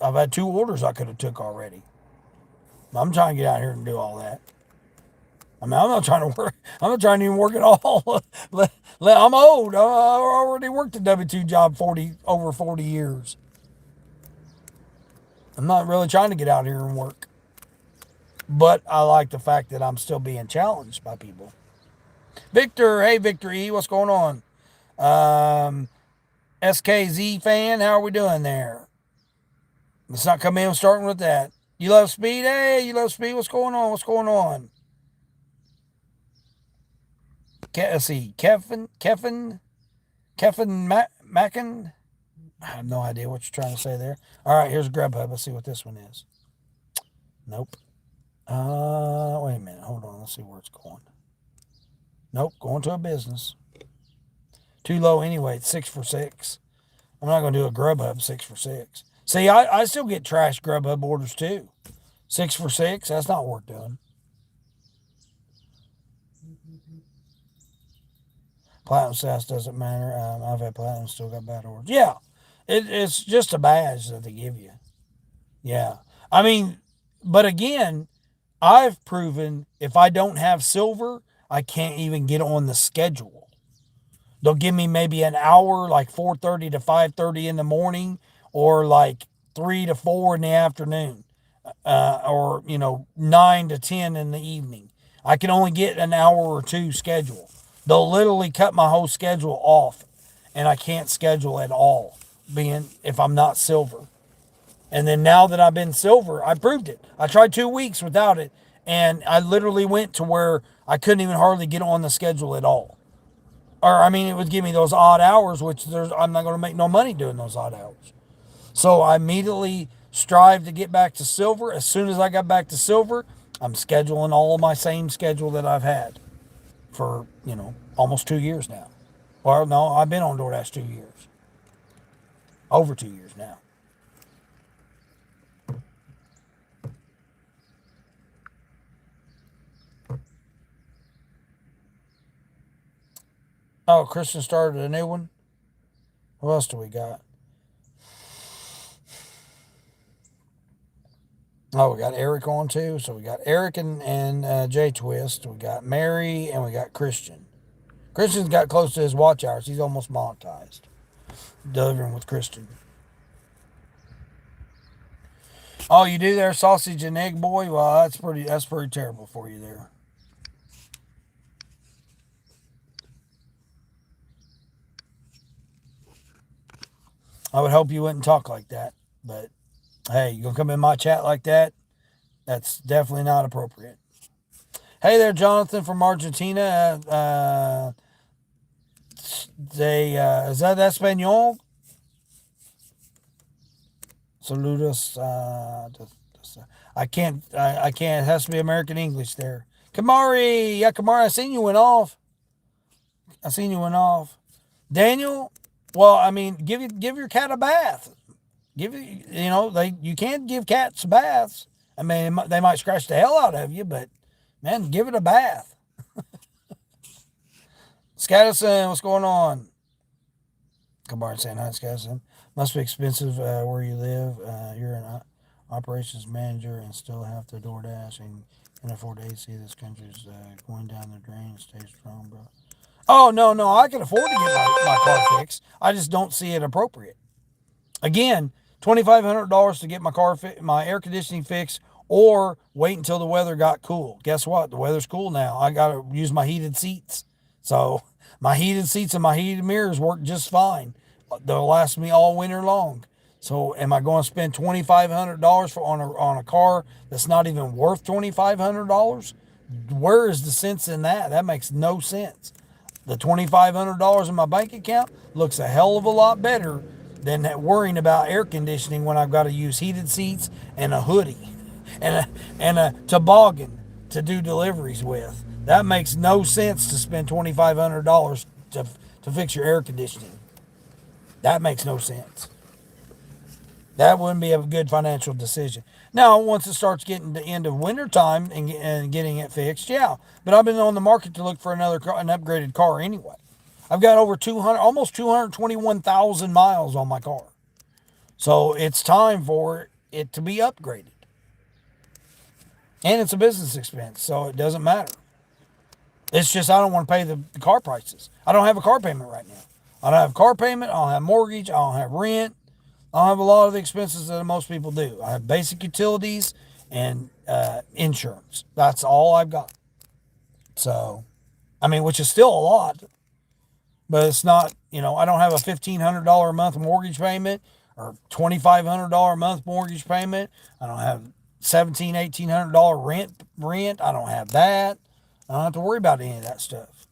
I've had 2 orders I could have took already. I'm trying to get out here and do all that. I mean, I'm not trying to work. I'm not trying to even work at all. I'm old. I already worked a W-2 job over 40 years. I'm not really trying to get out here and work. But I like the fact that I'm still being challenged by people. Victor, hey Victor E, what's going on? Um, SKZ fan, how are we doing there? Let's not come in starting with that. You love speed? Hey, you love speed? What's going on? What's going on? Let's see, Kevin Mackin. I have no idea what you're trying to say there. All right, here's Grubhub. Let's see what this one is. Nope. Wait a minute. Hold on. Let's see where it's going. Nope, going to a business. Too low anyway. It's 6 for 6. I'm not going to do a Grubhub 6 for 6. See, I still get trash Grubhub orders too. 6 for 6. That's not worth doing. Platinum status doesn't matter. I've had platinum, still got bad orders. Yeah, it's just a badge that they give you. Yeah, I mean, but again, I've proven if I don't have silver, I can't even get on the schedule. They'll give me maybe an hour, like 4:30 to 5:30 in the morning, or like 3 to 4 in the afternoon, or 9 to 10 in the evening. I can only get an hour or two schedule. They'll literally cut my whole schedule off, and I can't schedule at all, being if I'm not silver. And then now that I've been silver, I proved it. I tried 2 weeks without it, and I literally went to where I couldn't even hardly get on the schedule at all. Or I mean, it would give me those odd hours, which I'm not going to make no money doing those odd hours. So I immediately strived to get back to silver. As soon as I got back to silver, I'm scheduling all of my same schedule that I've had for almost 2 years now. Well, no, I've been on DoorDash 2 years, over 2 years now. Oh, Christian started a new one. What else do we got? Oh, we got Eric on too. So we got Eric and J Twist. We got Mary and we got Christian. Christian's got close to his watch hours. He's almost monetized. Delivering with Christian. Oh, you do there, sausage and egg boy? Well, that's pretty terrible for you there. I would hope you wouldn't talk like that. But hey, you gonna come in my chat like that? That's definitely not appropriate. Hey there, Jonathan from Argentina. Is that Espanol? Saludos. I can't. It has to be American English there. Kamari, yeah, Kamari. I seen you went off. I seen you went off. Daniel. Well, I mean, give your cat a bath. You can't give cats baths. I mean, they might scratch the hell out of you, but man, give it a bath. Scadison, what's going on? Kamari saying hi, Scadison. Must be expensive where you live. You're an operations manager and still have to DoorDash and can afford AC. This country's going down the drain. Stay strong, bro. Oh, no, no, I can afford to get my car fixed. I just don't see it appropriate. Again, $2,500 to get my air conditioning fixed, or wait until the weather got cool. Guess what? The weather's cool now. I got to use my heated seats. So my heated seats and my heated mirrors work just fine. They'll last me all winter long. So am I going to spend $2,500 on a car that's not even worth $2,500? Where is the sense in that? That makes no sense. The $2,500 in my bank account looks a hell of a lot better than worrying about air conditioning when I've got to use heated seats and a hoodie and a toboggan to do deliveries with. That makes no sense to spend $2,500 to fix your air conditioning. That makes no sense. That wouldn't be a good financial decision. Now, once it starts getting to the end of winter time and getting it fixed, yeah. But I've been on the market to look for an upgraded car anyway. I've got over 200, almost 221,000 miles on my car. So it's time for it to be upgraded. And it's a business expense, so it doesn't matter. It's just I don't want to pay the car prices. I don't have a car payment right now. I don't have a car payment. I don't have mortgage. I don't have rent. I don't have a lot of the expenses that most people do. I have basic utilities and insurance. That's all I've got. So, I mean, which is still a lot, but it's not, I don't have a $1,500 a month mortgage payment or $2,500 a month mortgage payment. I don't have $1,700, $1,800 rent. I don't have that. I don't have to worry about any of that stuff.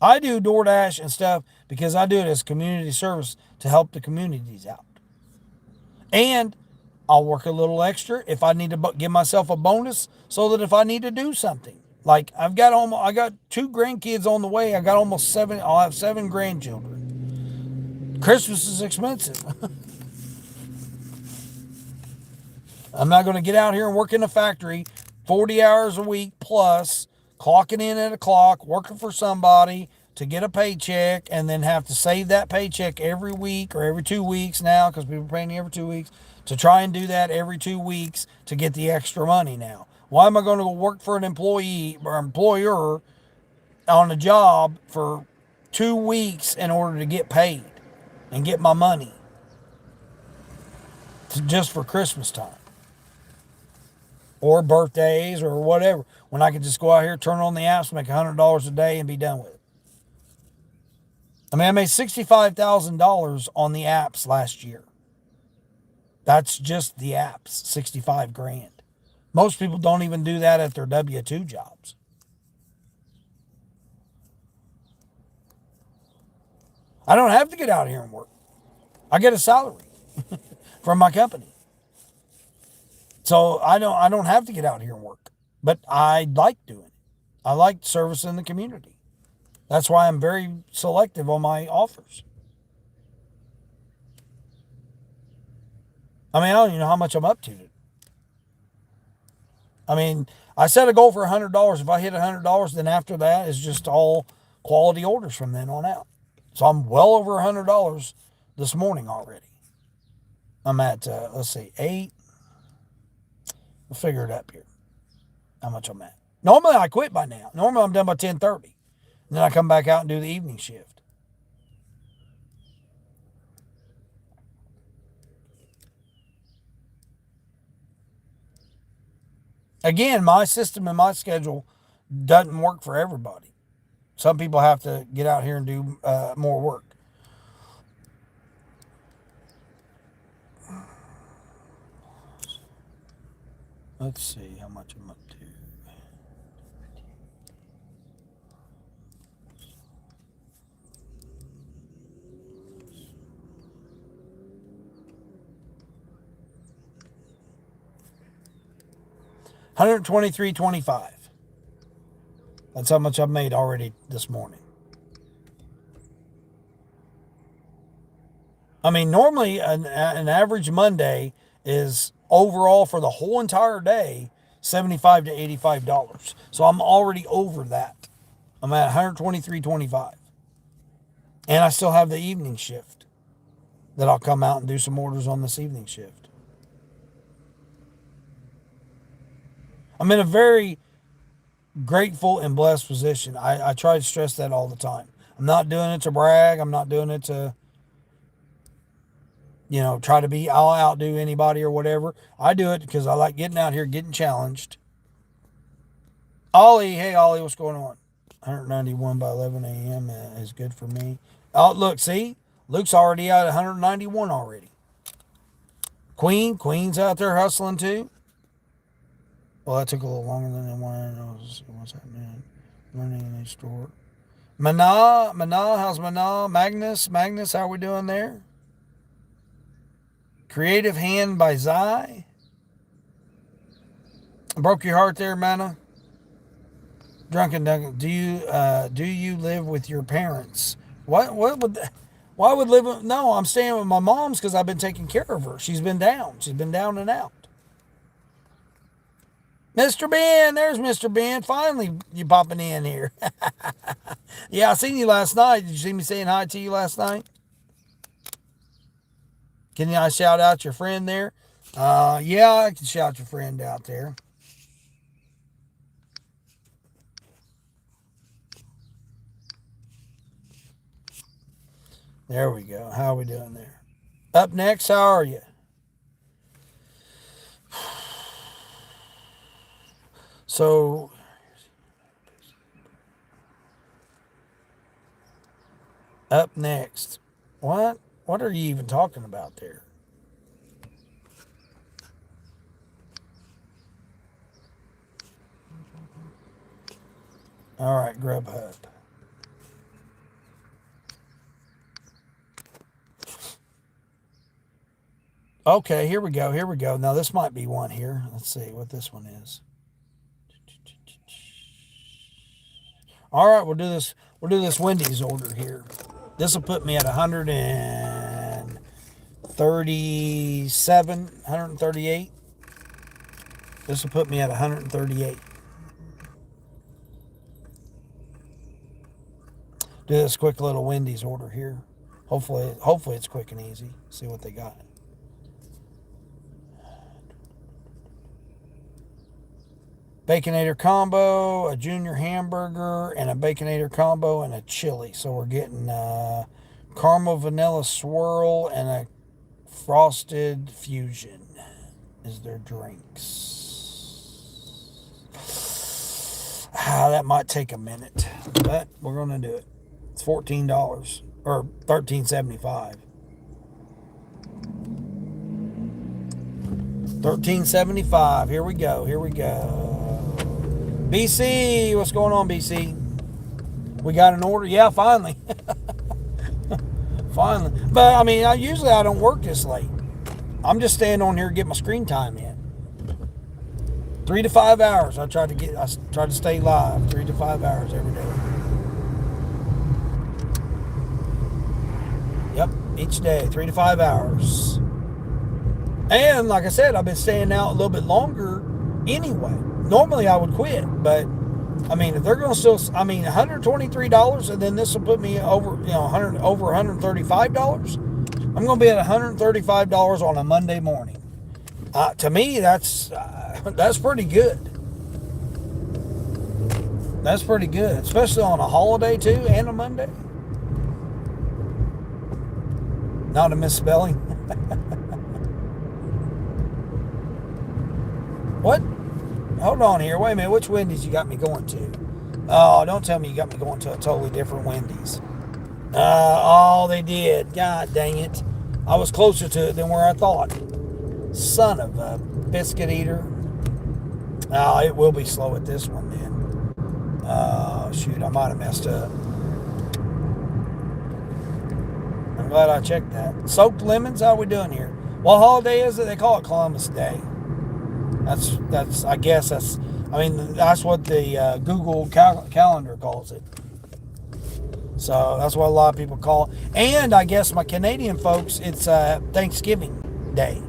I do Doordash and stuff because I do it as community service to help the communities out. And I'll work a little extra if I need to give myself a bonus so that if I need to do something. Like I got 2 grandkids on the way. I'll have 7 grandchildren. Christmas is expensive. I'm not going to get out here and work in a factory 40 hours a week plus, clocking in at a clock, working for somebody to get a paycheck, and then have to save that paycheck every week or every 2 weeks now, because people are paying every 2 weeks, to try and do that every 2 weeks to get the extra money now. Why am I going to go work for an employee or employer on a job for 2 weeks in order to get paid and get my money just for Christmas time? Or birthdays or whatever, when I could just go out here, turn on the apps, make $100 a day and be done with it. I mean, I made $65,000 on the apps last year. That's just the apps, 65 grand. Most people don't even do that at their W-2 jobs. I don't have to get out here and work. I get a salary from my company. So I don't have to get out here and work, but I like doing it. I like servicing the community. That's why I'm very selective on my offers. I mean, I don't even know how much I'm up to. I mean, I set a goal for $100. If I hit $100, then after that is just all quality orders from then on out. So I'm well over $100 this morning already. I'm at, let's see, 8. We'll figure it up here. How much I'm at. Normally I quit by now. Normally I'm done by 10:30. And then I come back out and do the evening shift. Again, my system and my schedule doesn't work for everybody. Some people have to get out here and do more work. Let's see how much I'm up to. $123.25. That's how much I've made already this morning. I mean, normally an average Monday is overall for the whole entire day $75 to $85. So I'm already over that. I'm at $123.25. And I still have the evening shift that I'll come out and do some orders on this evening shift. I'm in a very grateful and blessed position. I try to stress that all the time. I'm not doing it to brag. I'm not doing it to, try to be, I'll outdo anybody or whatever. I do it because I like getting out here, getting challenged. Ollie, hey Ollie, what's going on? 191 by 11 a.m. is good for me. Oh, look, see? Luke's already at 191 already. Queen's out there hustling too. Well, that took a little longer than I wanted. What's happening? Learning in a store. Mana, how's Mana? Magnus, how we doing there? Creative Hand by Zai. Broke your heart there, Mana. Drunken Duncan, do you live with your parents? Why would live with, no, I'm staying with my mom's because I've been taking care of her. She's been down and out. Mr. Ben, there's Mr. Ben. Finally, you popping in here. Yeah, I seen you last night. Did you see me saying hi to you last night? Can I shout out your friend there? Yeah, I can shout your friend out there. There we go. How are we doing there? Up next, how are you? So, up next. What? What are you even talking about there? All right, Grubhub. Okay, here we go. Now this might be one here. Let's see what this one is. All right, we'll do this Wendy's order here. This will put me at 137, 138. This will put me at 138. Do this quick little Wendy's order here. Hopefully it's quick and easy. See what they got. Baconator combo, a junior hamburger, and a Baconator combo, and a chili. So we're getting caramel vanilla swirl and a frosted fusion is their drinks. That might take a minute, but we're going to do it. It's $14 or $13.75. $13.75. Here we go. BC, what's going on, BC? We got an order? Yeah, finally. Finally. But, I mean, usually I don't work this late. I'm just staying on here to get my screen time in. 3 to 5 hours. I try to stay live 3 to 5 hours every day. Yep, each day, 3 to 5 hours. And, like I said, I've been staying out a little bit longer anyway. Normally I would quit, but I mean, if they're going to still, $123, and then this will put me over, over $135. I'm going to be at $135 on a Monday morning. To me, that's pretty good. That's pretty good, especially on a holiday too, and a Monday. Not a misspelling. What? Hold on here. Wait a minute. Which Wendy's you got me going to? Oh, don't tell me you got me going to a totally different Wendy's. Oh, they did. God dang it. I was closer to it than where I thought. Son of a biscuit eater. Oh, it will be slow at this one then. Oh, shoot. I might have messed up. I'm glad I checked that. Soaked lemons? How are we doing here? What holiday is it? They call it Columbus Day. That's I guess that's what the Google calendar calls it. So that's what a lot of people call it. And I guess my Canadian folks, it's Thanksgiving Day.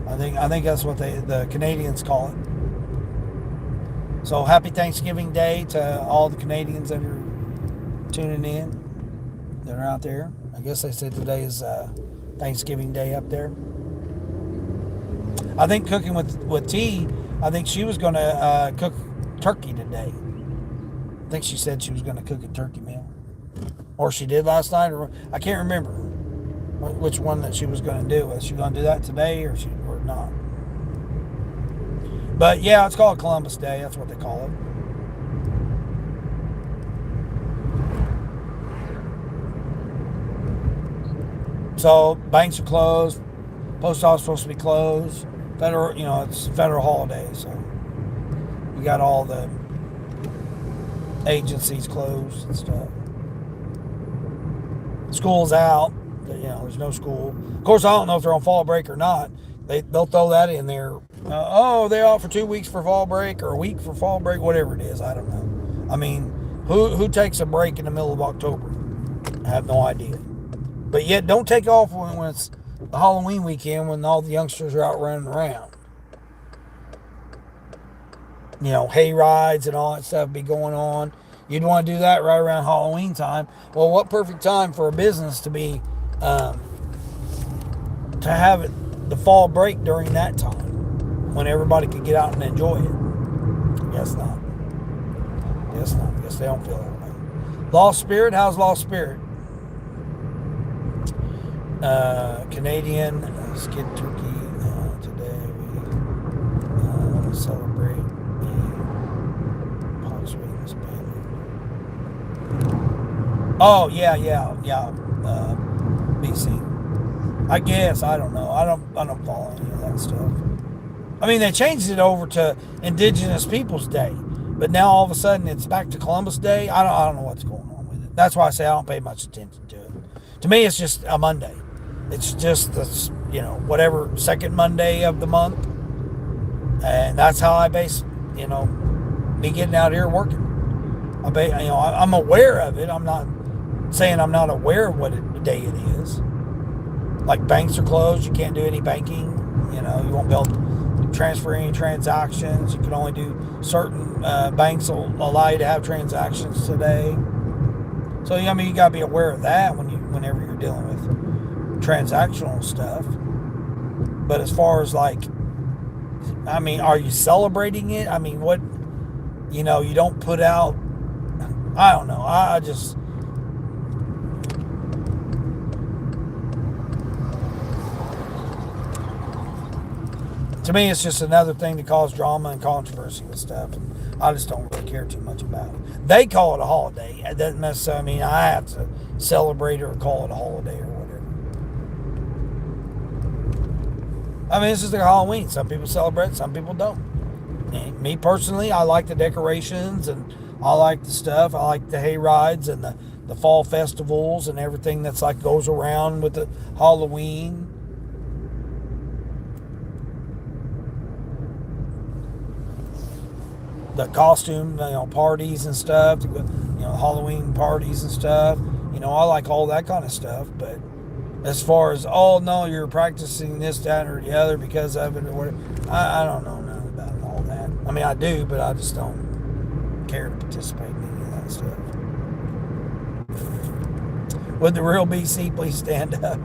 I think that's what the Canadians call it. So happy Thanksgiving Day to all the Canadians that are tuning in. They're out there. I guess they said today is Thanksgiving Day up there. I think cooking with T, I think she was going to turkey today. I think she said she was going to cook a turkey meal. Or she did last night, or I can't remember which one that she was going to do. Was she going to do that today or not? But yeah, it's called Columbus Day. That's what they call it. So banks are closed. Post office is supposed to be closed. Federal, it's a federal holiday, so we got all the agencies closed and stuff. School's out. There's no school. Of course, I don't know if they're on fall break or not. They'll throw that in there. They're out for 2 weeks for fall break or a week for fall break, whatever it is. I don't know. I mean, who takes a break in the middle of October? I have no idea. But yet, don't take off when it's the Halloween weekend when all the youngsters are out running around. Hay rides and all that stuff be going on. You'd want to do that right around Halloween time. Well, what perfect time for a business to be to have the fall break during that time when everybody could get out and enjoy it? Guess not. Guess they don't feel that way. Lost Spirit? How's Lost Spirit? Canadian skid turkey. Today we celebrate the Paul's Wings family. Oh yeah. BC. I guess I don't know. I don't follow any of that stuff. I mean, they changed it over to Indigenous Peoples Day, but now all of a sudden it's back to Columbus Day. I don't know what's going on with it. That's why I say I don't pay much attention to it. To me, it's just a Monday. It's just the whatever second Monday of the month, and that's how I base me getting out here working. I'm aware of it. I'm not saying I'm not aware of what day it is. Like banks are closed. You can't do any banking. You won't be able to transfer any transactions. You can only do certain banks will allow you to have transactions today. So you got to be aware of that whenever you're dealing with transactional stuff. But as far as are you celebrating it? I mean, what you don't put out. I don't know. I just. To me, it's just another thing to cause drama and controversy with stuff. And I just don't really care too much about it. They call it a holiday. It doesn't necessarily mean I have to celebrate or call it a holiday or whatever. I mean, it's just like Halloween. Some people celebrate, some people don't. And me personally, I like the decorations and I like the stuff. I like the hay rides and the fall festivals and everything that's goes around with the Halloween. The costume, parties and stuff, Halloween parties and stuff. I like all that kind of stuff. But as far as, no, you're practicing this, that, or the other because of it or whatever, I don't know nothing about all that. I mean, I do, but I just don't care to participate in any of that stuff. Would the real BC please stand up?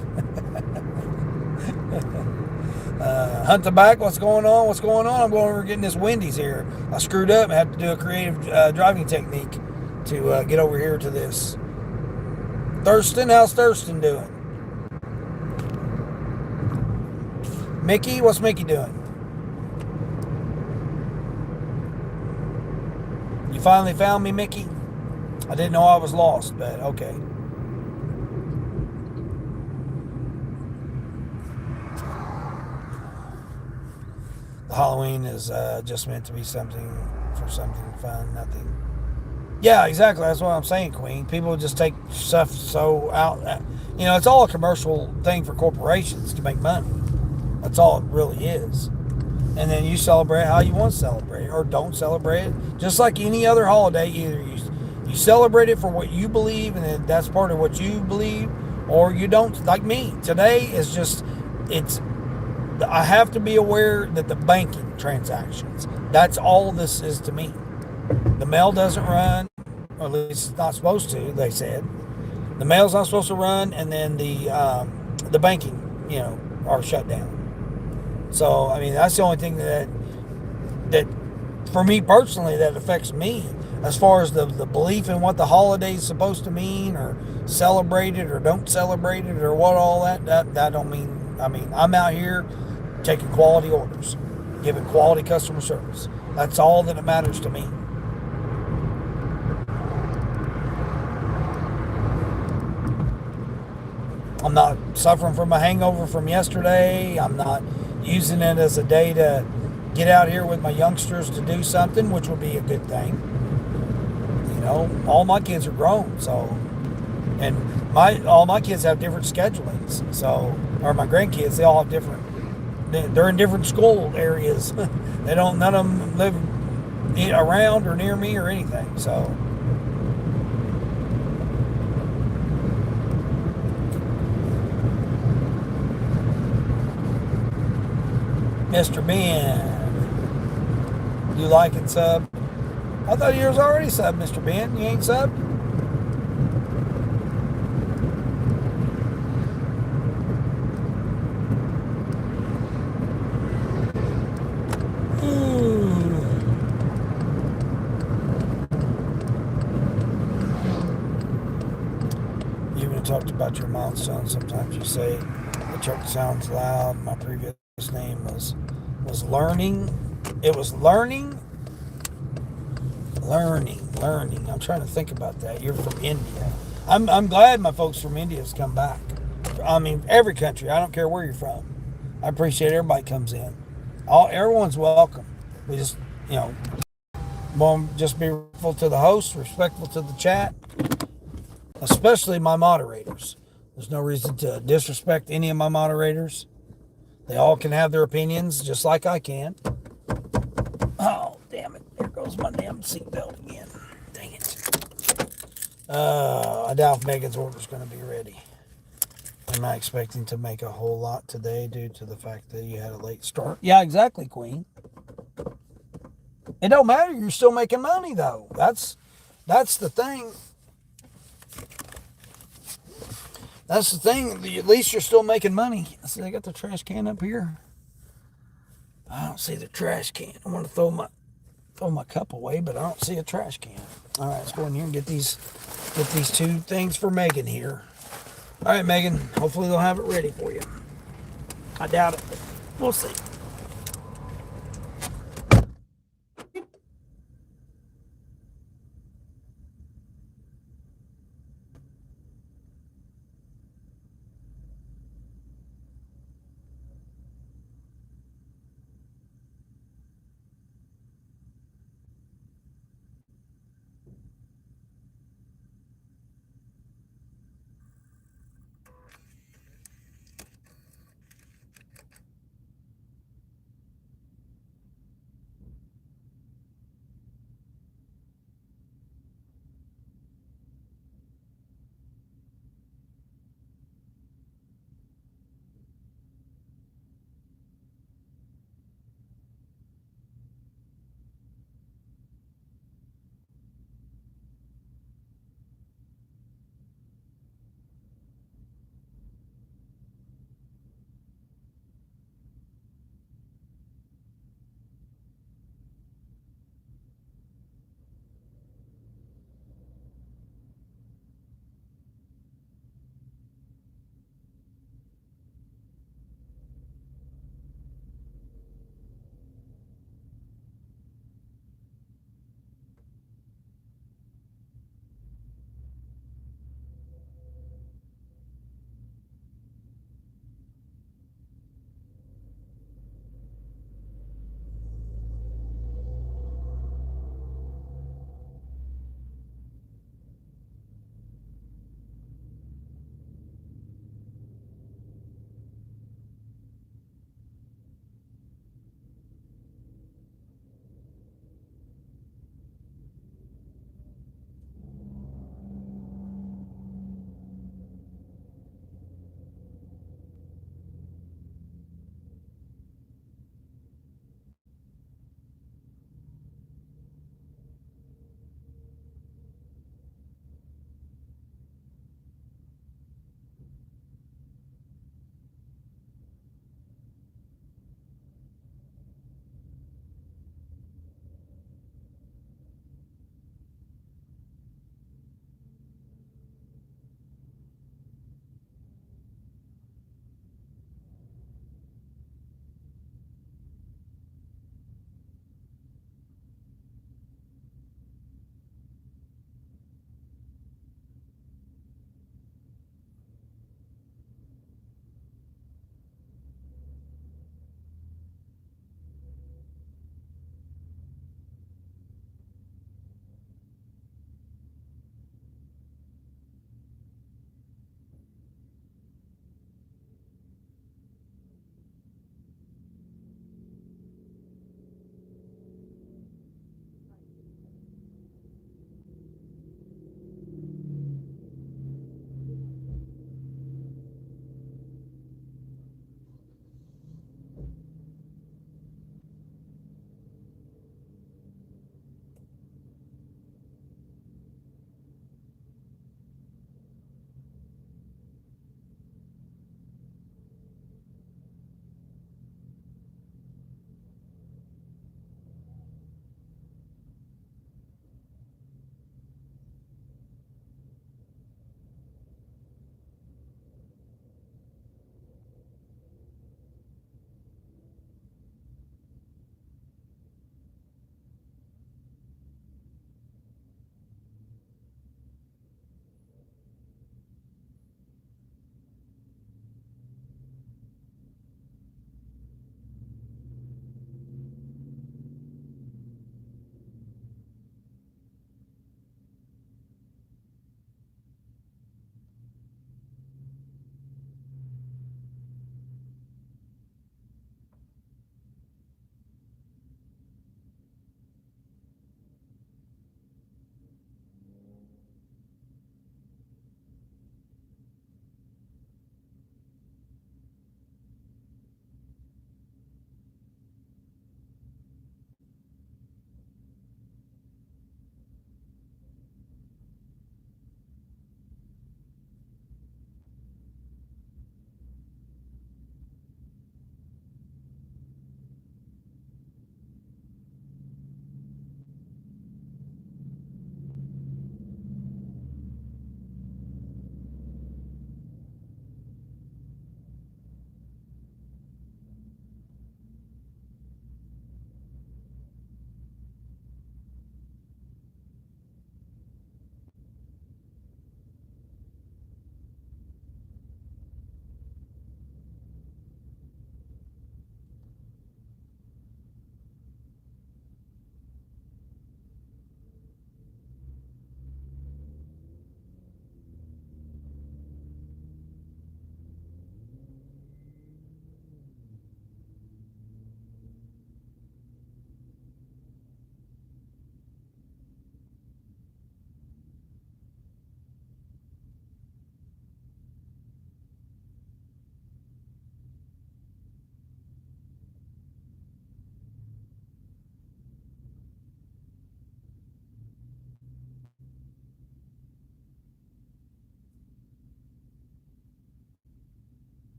Hunt the back, what's going on? I'm going over getting this Wendy's here. I screwed up and had to do a creative driving technique to get over here to this. Thurston, how's Thurston doing? Mickey, what's Mickey doing? You finally found me, Mickey? I didn't know I was lost, but okay. Halloween is just meant to be something fun, nothing. Yeah, exactly. That's what I'm saying, Queen. People just take stuff so out. It's all a commercial thing for corporations to make money. That's all it really is. And then you celebrate how you want to celebrate, or don't celebrate it. Just like any other holiday, either you celebrate it for what you believe, and that's part of what you believe, or you don't. Like me, today is just I have to be aware that the banking transactions, that's all this is to me. The mail doesn't run, or at least it's not supposed to, they said. The mail's not supposed to run, and then the banking, are shut down. So, I mean, that's the only thing that for me personally, that affects me as far as the belief in what the holiday is supposed to mean, or celebrate it or don't celebrate it, or what all that don't mean. I mean, I'm out here taking quality orders, giving quality customer service. That's all that it matters to me. I'm not suffering from a hangover from yesterday. I'm not using it as a day to get out here with my youngsters to do something, which would be a good thing. You know, all my kids are grown, so, and my all my kids have different schedulings. So, or my grandkids, they all have different. They're in different school areas. They don't. None of them live around or near me or anything. So, Mr. Ben, you like and sub? I thought you was already sub, Mr. Ben. You ain't sub? You even talked about your milestone. Sometimes you say the truck sounds loud. My previous name was learning. It was learning. I'm trying to think about that. You're from India. I'm glad my folks from India has come back. I mean, every country. I don't care where you're from. I appreciate everybody comes in. Everyone's welcome. We just, you know, want to just be respectful to the host, respectful to the chat, especially my moderators. There's no reason to disrespect any of my moderators. They all can have their opinions, just like I can. Oh, damn it. There goes my damn seatbelt again. Dang it. I doubt if Megan's order is going to be ready. Am I expecting to make a whole lot today due to the fact that you had a late start? Yeah, exactly, Queen. It don't matter. You're still making money, though. That's the thing. That's the thing. At least you're still making money. See, I got the trash can up here. I don't see the trash can. I want to throw my cup away, but I don't see a trash can. All right, let's go in here and get these two things for Megan here. All right, Megan. Hopefully they'll have it ready for you. I doubt it, but we'll see.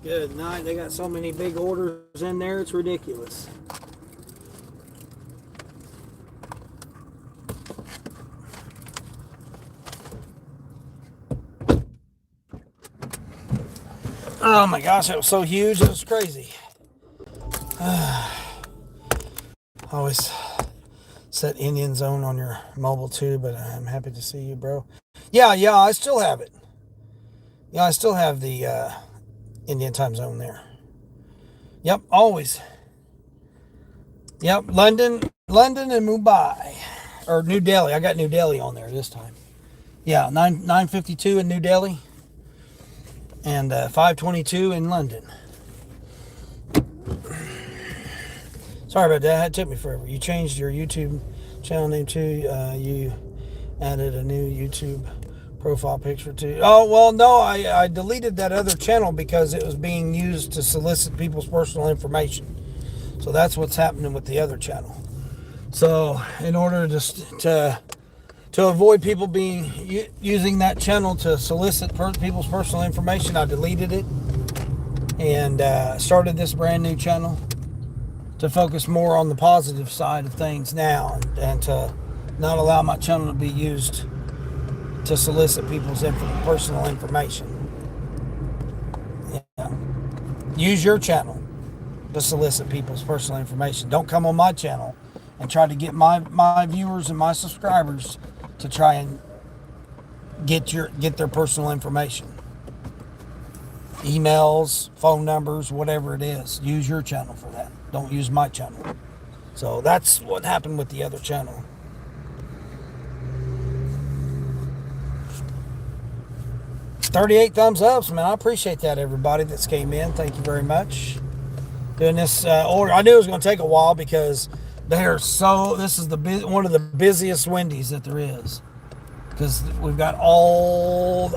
Good night. They got so many big orders in there, it's ridiculous. Oh my gosh, it was so huge, it was crazy. Always set Indian zone on your mobile too, but I'm happy to see you, bro. Yeah, I still have it. Yeah, I still have the Indian time zone there. Yep, always. Yep, London and Mumbai, or New Delhi. I got New Delhi on there this time. Yeah, 9:52 in New Delhi, and 5:22 in London. Sorry about that. It took me forever. You changed your YouTube channel name too. You added a new YouTube profile picture too. Oh, well, no, I deleted that other channel because it was being used to solicit people's personal information. So that's what's happening with the other channel. So in order to avoid people using that channel to solicit people's personal information, I deleted it and started this brand new channel to focus more on the positive side of things now, and to not allow my channel to be used to solicit people's personal information. Yeah. Use your channel to solicit people's personal information. Don't come on my channel and try to get my viewers and my subscribers to try and get their personal information. Emails, phone numbers, whatever it is. Use your channel for that. Don't use my channel. So that's what happened with the other channel. $38 thumbs ups, man. I appreciate that, everybody that's came in. Thank you very much. Doing this order. I knew it was going to take a while because this is one of the busiest Wendy's that there is. Because we've got I'll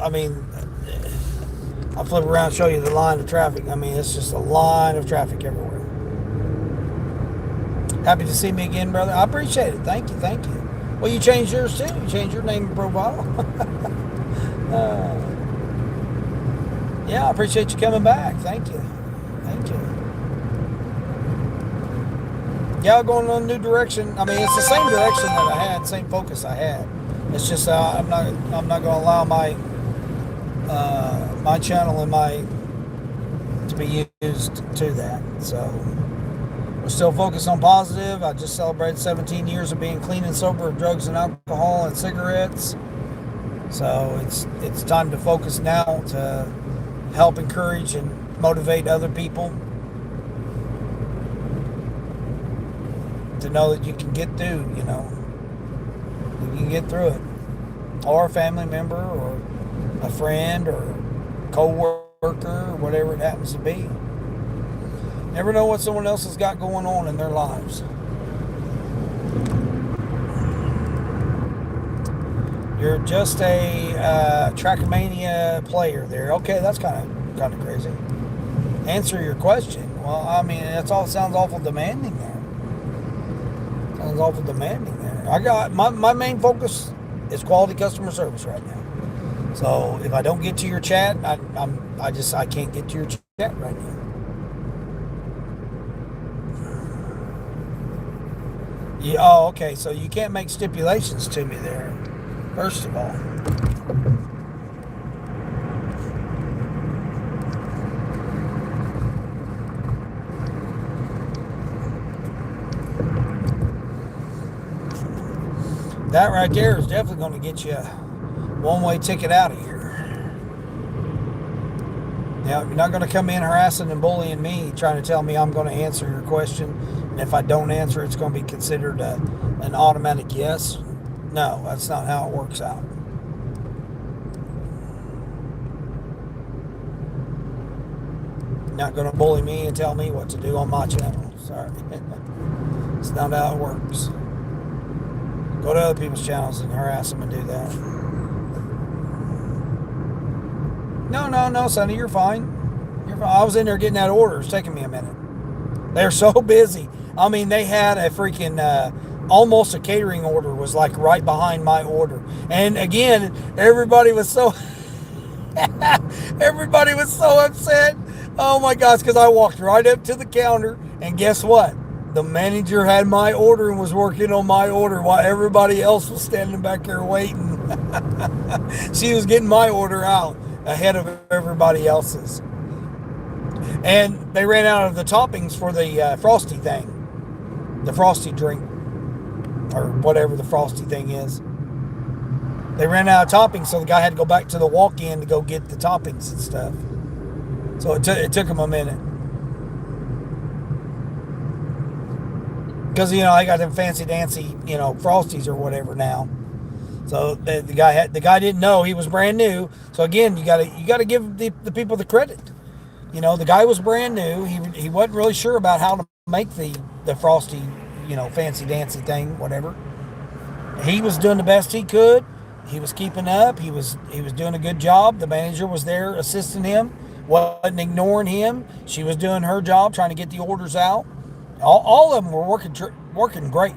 flip around and show you the line of traffic. I mean, it's just a line of traffic everywhere. Happy to see me again, brother. I appreciate it. Thank you. Well, you changed yours too. You changed your name and profile. Yeah, I appreciate you coming back. Thank you. Yeah, going in a new direction. I mean, it's the same direction that I had, same focus I had. It's just I'm not going to allow my channel and to be used to that. So we're still focused on positive. I just celebrated 17 years of being clean and sober of drugs and alcohol and cigarettes. So it's time to focus now to help encourage and motivate other people to know that you can get through, you can get through it. Or a family member or a friend or co-worker or whatever it happens to be. Never know what someone else has got going on in their lives. You're just a Trackmania player there. Okay, that's kind of crazy. Answer your question. Well, I mean, sounds awful demanding there. I got my main focus is quality customer service right now. So if I don't get to your chat, I can't get to your chat right now. Oh, okay. So you can't make stipulations to me there. First of all. That right there is definitely going to get you a one-way ticket out of here. Now, you're not going to come in harassing and bullying me, trying to tell me I'm going to answer your question, and if I don't answer, it's going to be considered an automatic yes. No, that's not how it works out. You're not going to bully me and tell me what to do on my channel. Sorry. It's not how it works. Go to other people's channels and harass them and do that. No, Sonny, you're fine. I was in there getting that order. It's taking me a minute. They're so busy. I mean, they had a freaking almost a catering order was like right behind my order. And again, everybody was so upset. Oh my gosh, because I walked right up to the counter, and guess what? The manager had my order and was working on my order while everybody else was standing back there waiting. She was getting my order out ahead of everybody else's. And they ran out of the toppings for the frosty thing, the frosty drink, or whatever the frosty thing is. They ran out of toppings, so the guy had to go back to the walk-in to go get the toppings and stuff. So it took him a minute. Because, I got them fancy dancy, frosties or whatever now. So the guy didn't know, he was brand new. So again, you gotta give the people the credit. The guy was brand new. He wasn't really sure about how to make the frosty, fancy dancy thing, whatever. He was doing the best he could. He was keeping up. He was doing a good job. The manager was there assisting him, wasn't ignoring him. She was doing her job, trying to get the orders out. All of them were working great.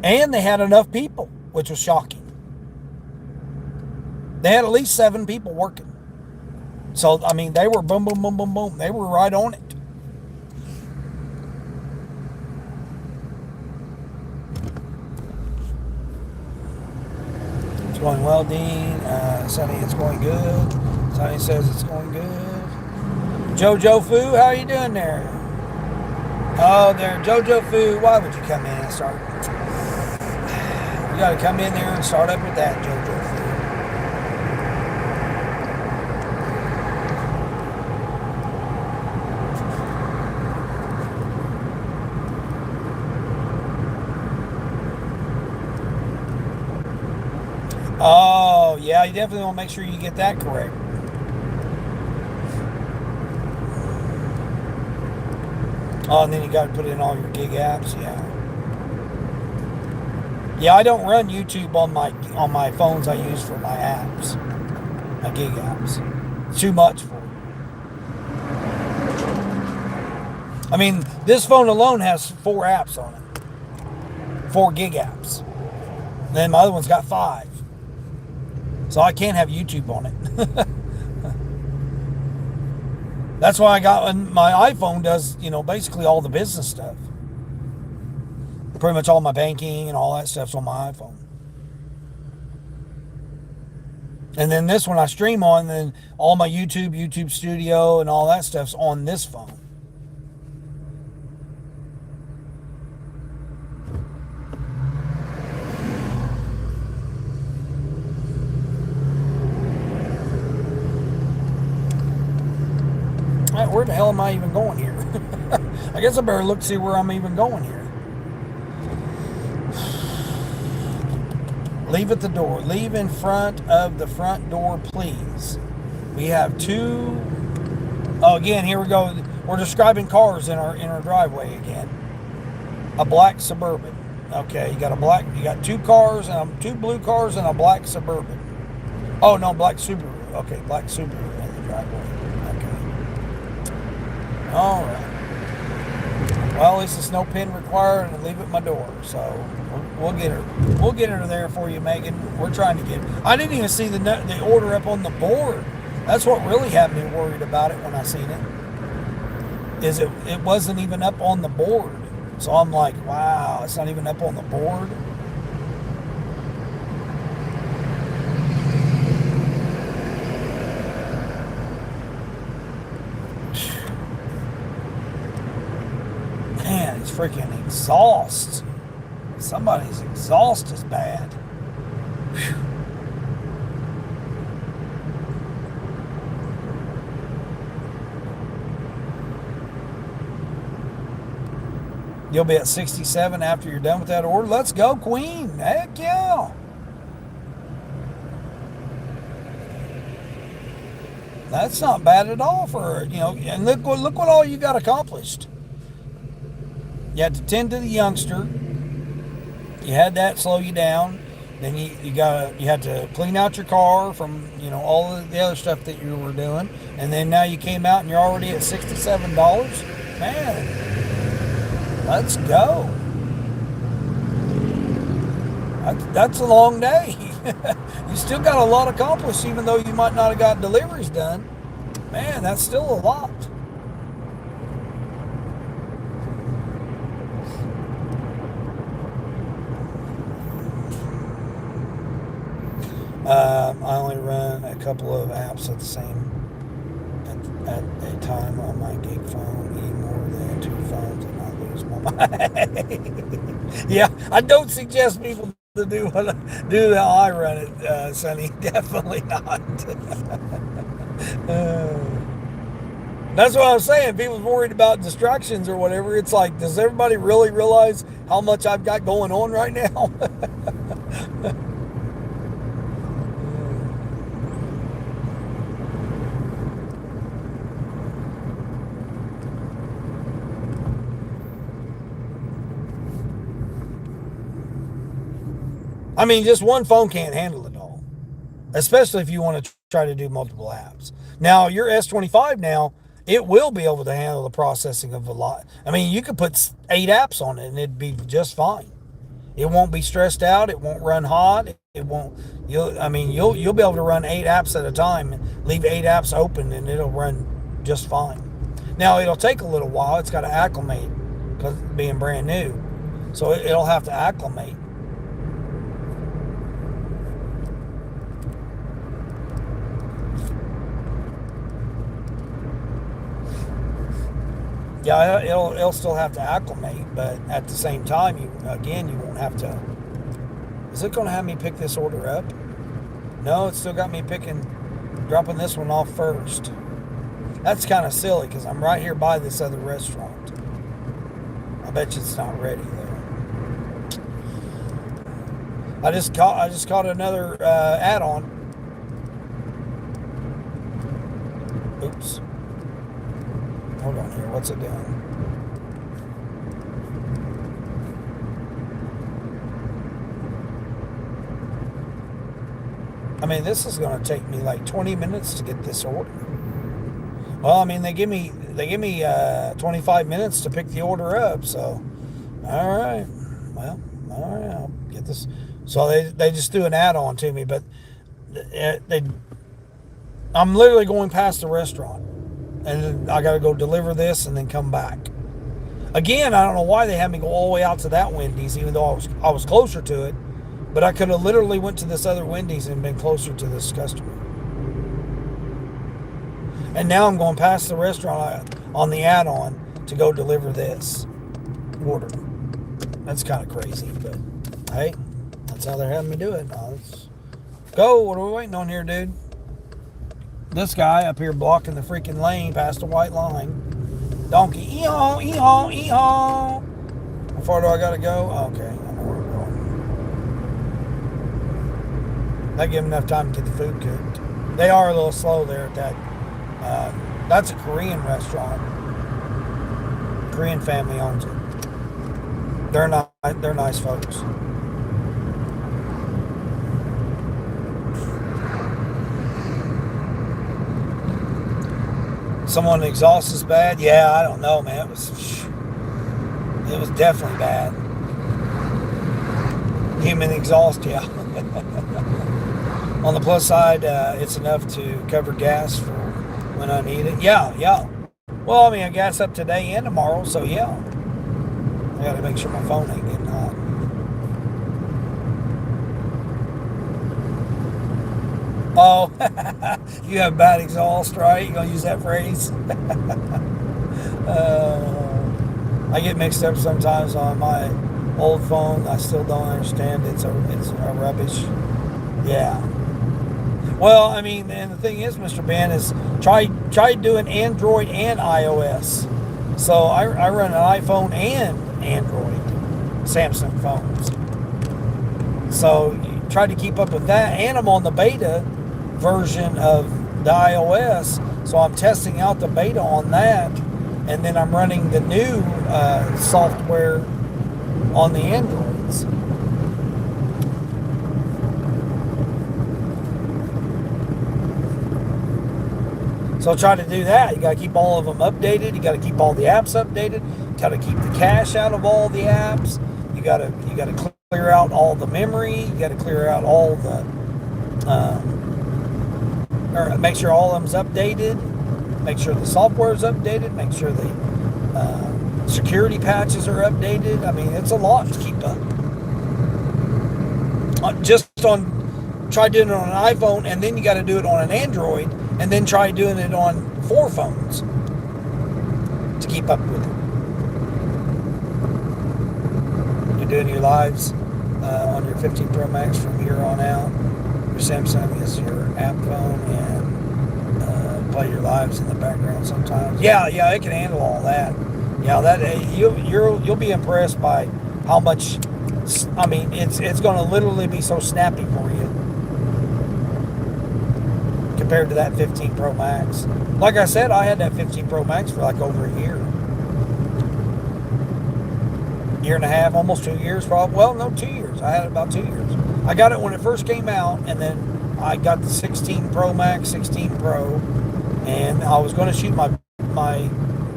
And they had enough people, which was shocking. They had at least 7 people working. So, they were boom, boom, boom, boom, boom. They were right on it. It's going well, Dean. Sonny, it's going good. Sonny says it's going good. Jojo Fu, how are you doing there? Oh, there, Jojo Fu. Why would you come in and start? You got to come in there and start up with that, Jojo Fu. Oh, yeah, you definitely want to make sure you get that correct. Oh, and then you got to put in all your gig apps, yeah. Yeah, I don't run YouTube on my phones I use for my apps, my gig apps. It's too much for it. This phone alone has 4 apps on it. 4 gig apps. And then my other one's got 5. So I can't have YouTube on it. That's why I got my iPhone does, basically all the business stuff. Pretty much all my banking and all that stuff's on my iPhone. And then this one I stream on, and then all my YouTube Studio, and all that stuff's on this phone. Where the hell am I even going here? I guess I better look to see where I'm even going here. Leave at the door. Leave in front of the front door, please. We have 2. Oh, again, here we go. We're describing cars in our driveway again. A black Suburban. Okay, you got 2 cars, and 2 blue cars and a black Suburban. Oh no, black Subaru. Okay, black Subaru in the driveway. All right. Well, at least it's no pin required, and leave at my door. So we'll get her. We'll get her there for you, Megan. We're trying to get. I didn't even see the order up on the board. That's what really had me worried about it when I seen it. Is it wasn't even up on the board. So I'm like, wow, it's not even up on the board. Man, it's freaking exhaust. Somebody's exhaust is bad. Whew. You'll be at 67 after you're done with that order. Let's go, Queen. Heck yeah. That's not bad at all for, and look what all you got accomplished. You had to tend to the youngster. You had that slow you down. Then you had to clean out your car from, all of the other stuff that you were doing. And then now you came out and you're already at $67. Man, let's go. That's a long day. You still got a lot accomplished, even though you might not have got deliveries done. Man, that's still a lot. I only run a couple of apps at the same at a time on my gig phone. Any more than two phones, and I lose my mind. Yeah, I don't suggest people to do how I run it, Sonny. Definitely not. That's what I was saying. People's worried about distractions or whatever. It's like, does everybody really realize how much I've got going on right now? I mean, just one phone can't handle it all, especially if you want to try to do multiple apps. Now, your S25 now, it will be able to handle the processing of a lot. I mean, you could put 8 apps on it and it'd be just fine. It won't be stressed out. It won't run hot. It won't. You'll be able to run 8 apps at a time, leave 8 apps open, and it'll run just fine. Now it'll take a little while. It's got to acclimate because being brand new, so it'll have to acclimate. Yeah, it'll still have to acclimate, but at the same time, you won't have to. Is it going to have me pick this order up? No, it's still got me dropping this one off first. That's kind of silly because I'm right here by this other restaurant. I bet you it's not ready though. I just caught another add-on. Oops. Hold on here. What's it doing? I mean, this is going to take me like 20 minutes to get this order. Well, I mean, they give me 25 minutes to pick the order up. So, all right. Well, all right. I'll get this. So they just do an add-on to me, but I'm literally going past the restaurant. And then I got to go deliver this and then come back. Again, I don't know why they had me go all the way out to that Wendy's, even though I was closer to it. But I could have literally went to this other Wendy's and been closer to this customer. And now I'm going past the restaurant on the add-on to go deliver this order. That's kind of crazy, but hey, that's how they're having me do it. Now let's go. What are we waiting on here, dude? This guy up here blocking the freaking lane past the white line. Donkey, ee-haw, ee-haw, ee-haw. How far do I gotta go? Okay, I know where I'm going. That give them enough time to get the food cooked. They are a little slow there at that. That's a Korean restaurant. Korean family owns it. They're nice folks. Someone exhaust is bad? Yeah, I don't know, man. It was definitely bad. Human exhaust, yeah. On the plus side, it's enough to cover gas for when I need it. Yeah. Well, I mean, I gas up today and tomorrow, so yeah. I got to make sure my phone ain't getting hot. Oh, you have bad exhaust, right? You gonna use that phrase? I get mixed up sometimes on my old phone. I still don't understand. It's a rubbish. Yeah. Well, I mean, and the thing is, Mr. Ben, is try doing Android and iOS. So I run an iPhone and Android, Samsung phones. So you try to keep up with that, and I'm on the beta version of the iOS, so I'm testing out the beta on that, and then I'm running the new software on the Androids. So try to do that. You got to keep all of them updated. You got to keep all the apps updated. You got to keep the cache out of all the apps. You got to clear out all the memory. You got to clear out all the or make sure all of them's updated. make sure the software is updated, make sure the security patches are updated. I mean, it's a lot to keep up. Try doing it on an iPhone, and then you got to do it on an Android, and then try doing it on 4 phones to keep up with it. You're doing your lives on your 15 Pro Max from here on out. Your Samsung is your app phone, and play your lives in the background sometimes. Yeah, it can handle all that. Yeah, that you'll be impressed by how much. I mean, it's going to literally be so snappy for you compared to that 15 Pro Max. Like I said, I had that 15 Pro Max for like over a year and a half, almost 2 years, probably. Well, no, 2 years. I had it about 2 years. I got it when it first came out, and then I got the 16 Pro Max, 16 Pro, and I was going to shoot my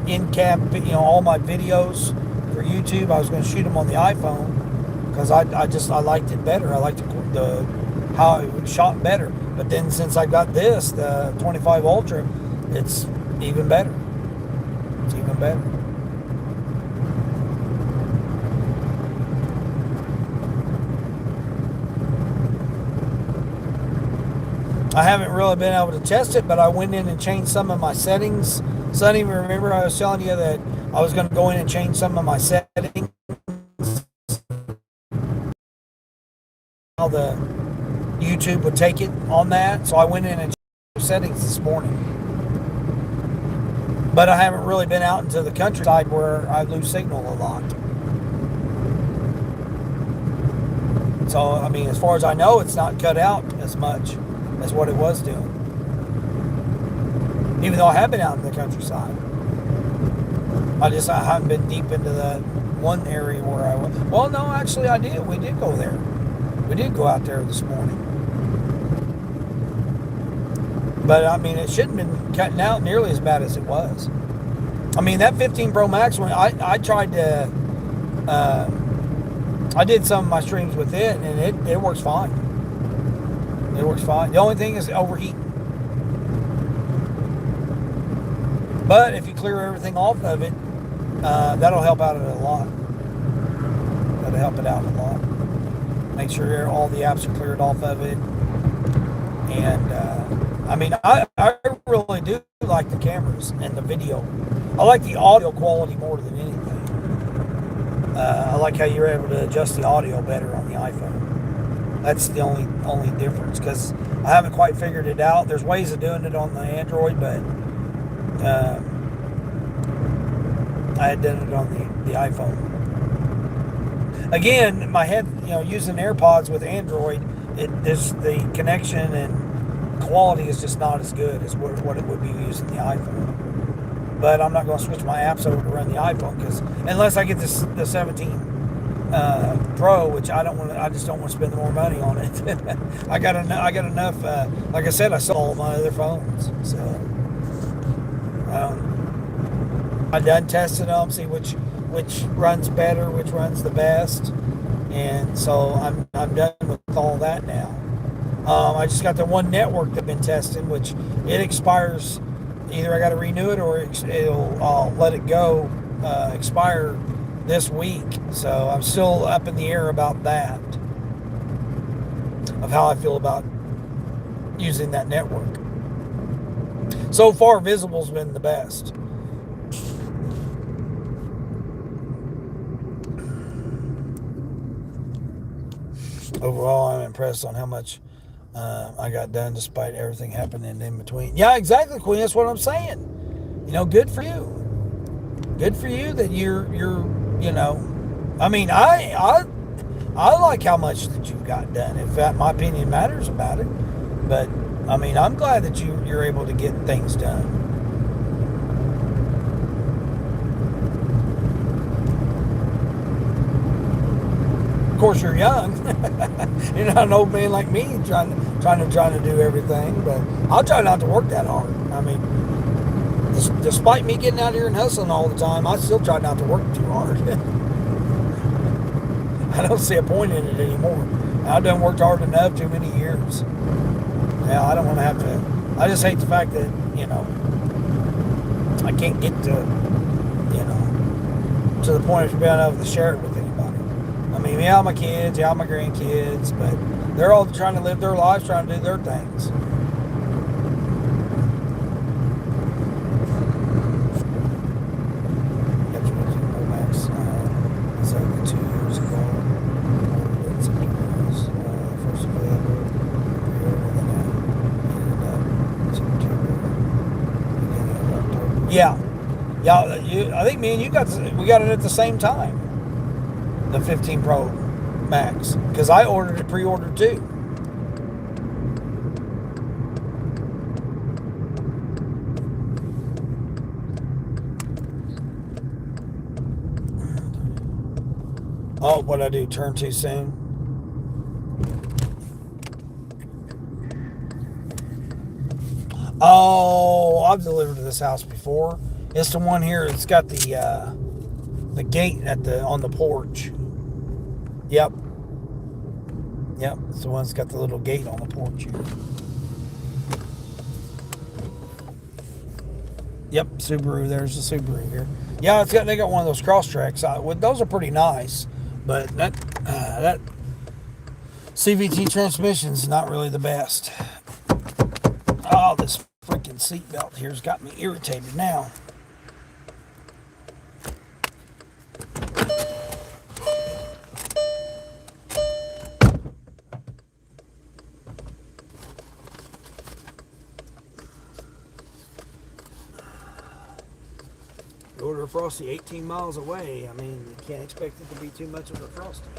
in-cab, all my videos for YouTube. I was going to shoot them on the iPhone because I liked it better. I liked how it shot better. But then since I got this, the 25 Ultra, it's even better. It's even better. I haven't really been able to test it, but I went in and changed some of my settings. Sonny, remember I was telling you that I was going to go in and change some of my settings? How the YouTube would take it on that. So I went in and changed the settings this morning. But I haven't really been out into the countryside where I lose signal a lot. So, I mean, as far as I know, it's not cut out as much as what it was doing. Even though I have been out in the countryside. I haven't been deep into that one area where I was. Well, no, actually I did. We did go there. We did go out there this morning. But, I mean, it shouldn't have been cutting out nearly as bad as it was. I mean, that 15 Pro Max, when I tried to, I did some of my streams with it, and it works fine. It works fine. The only thing is overheating. But if you clear everything off of it, that'll help out a lot. That'll help it out a lot. Make sure all the apps are cleared off of it. And, I mean, I really do like the cameras and the video. I like the audio quality more than anything. I like how you're able to adjust the audio better on the iPhone. That's the only difference, because I haven't quite figured it out. There's ways of doing it on the Android, but I had done it on the iPhone. Again, my head, using AirPods with Android, the connection and quality is just not as good as what it would be using the iPhone. But I'm not going to switch my apps over to run the iPhone, because unless I get the 17 Pro, which I just don't want to spend more money on it. I got enough. Like I said, I sold all my other phones, so I done tested them, see which runs better, which runs the best, and so I'm done with all that now. I just got the one network that I've been testing, which it expires. Either I got to renew it, or I'll let it go expire this week. So I'm still up in the air about that, of how I feel about using that network. So far, Visible's been the best. Overall, I'm impressed on how much I got done despite everything happening in between. Yeah, exactly, Queen. That's what I'm saying. Good for you. Good for you that you're I mean, I like how much that you've got done. In fact, my opinion matters about it. But I mean, I'm glad that you're able to get things done. Of course, you're young. You're not an old man like me trying to do everything. But I'll try not to work that hard. I mean, despite me getting out here and hustling all the time, I still try not to work too hard. I don't see a point in it anymore. I've done worked hard enough too many years. Now I don't want to have to. I just hate the fact that I can't get to, to the point of being able to share it with anybody. I mean, yeah, my kids, yeah, my grandkids, but they're all trying to live their lives, trying to do their things. It's over 2 years ago. First of September. Yeah. I think me and you we got it at the same time. The 15 Pro Max, because I ordered it pre-ordered too. Oh, what'd I do? Turn too soon? Oh, I've delivered to this house before. It's the one here. It's got the gate on the porch. Yep. It's the one that's got the little gate on the porch here. Yep, Subaru. There's the Subaru here. Yeah, they got one of those cross tracks. Those are pretty nice, but that CVT transmission's not really the best. Oh, this freaking seatbelt here's got me irritated now. Order a Frosty 18 miles away. I mean, you can't expect it to be too much of a Frosty.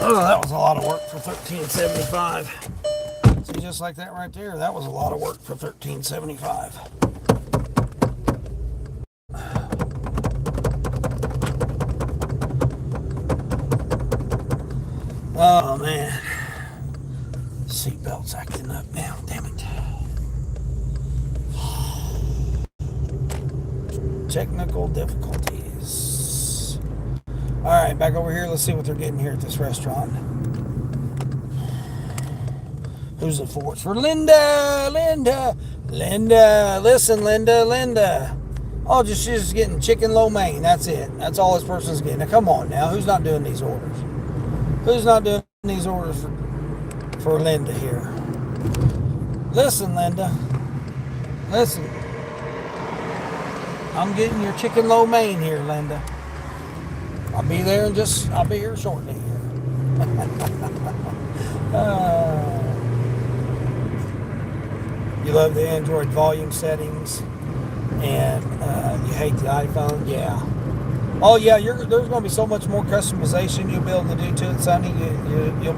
Oh, that was a lot of work for $13.75. See, just like that right there, that was a lot of work for $13.75. Oh man, seatbelt's acting up now. Damn it! Technical difficulties. All right, back over here. Let's see what they're getting here at this restaurant. Who's the fourth? For Linda. Listen, Linda. Oh, she's getting chicken lo mein. That's it. That's all this person's getting. Now, come on now. Who's not doing these orders? Who's not doing these orders for Linda here? Listen, Linda. Listen. I'm getting your chicken lo mein here, Linda. I'll be here shortly here. You love the Android volume settings and you hate the iPhone? Yeah. Oh yeah, there's going to be so much more customization you'll be able to do to it, Sonny. You'll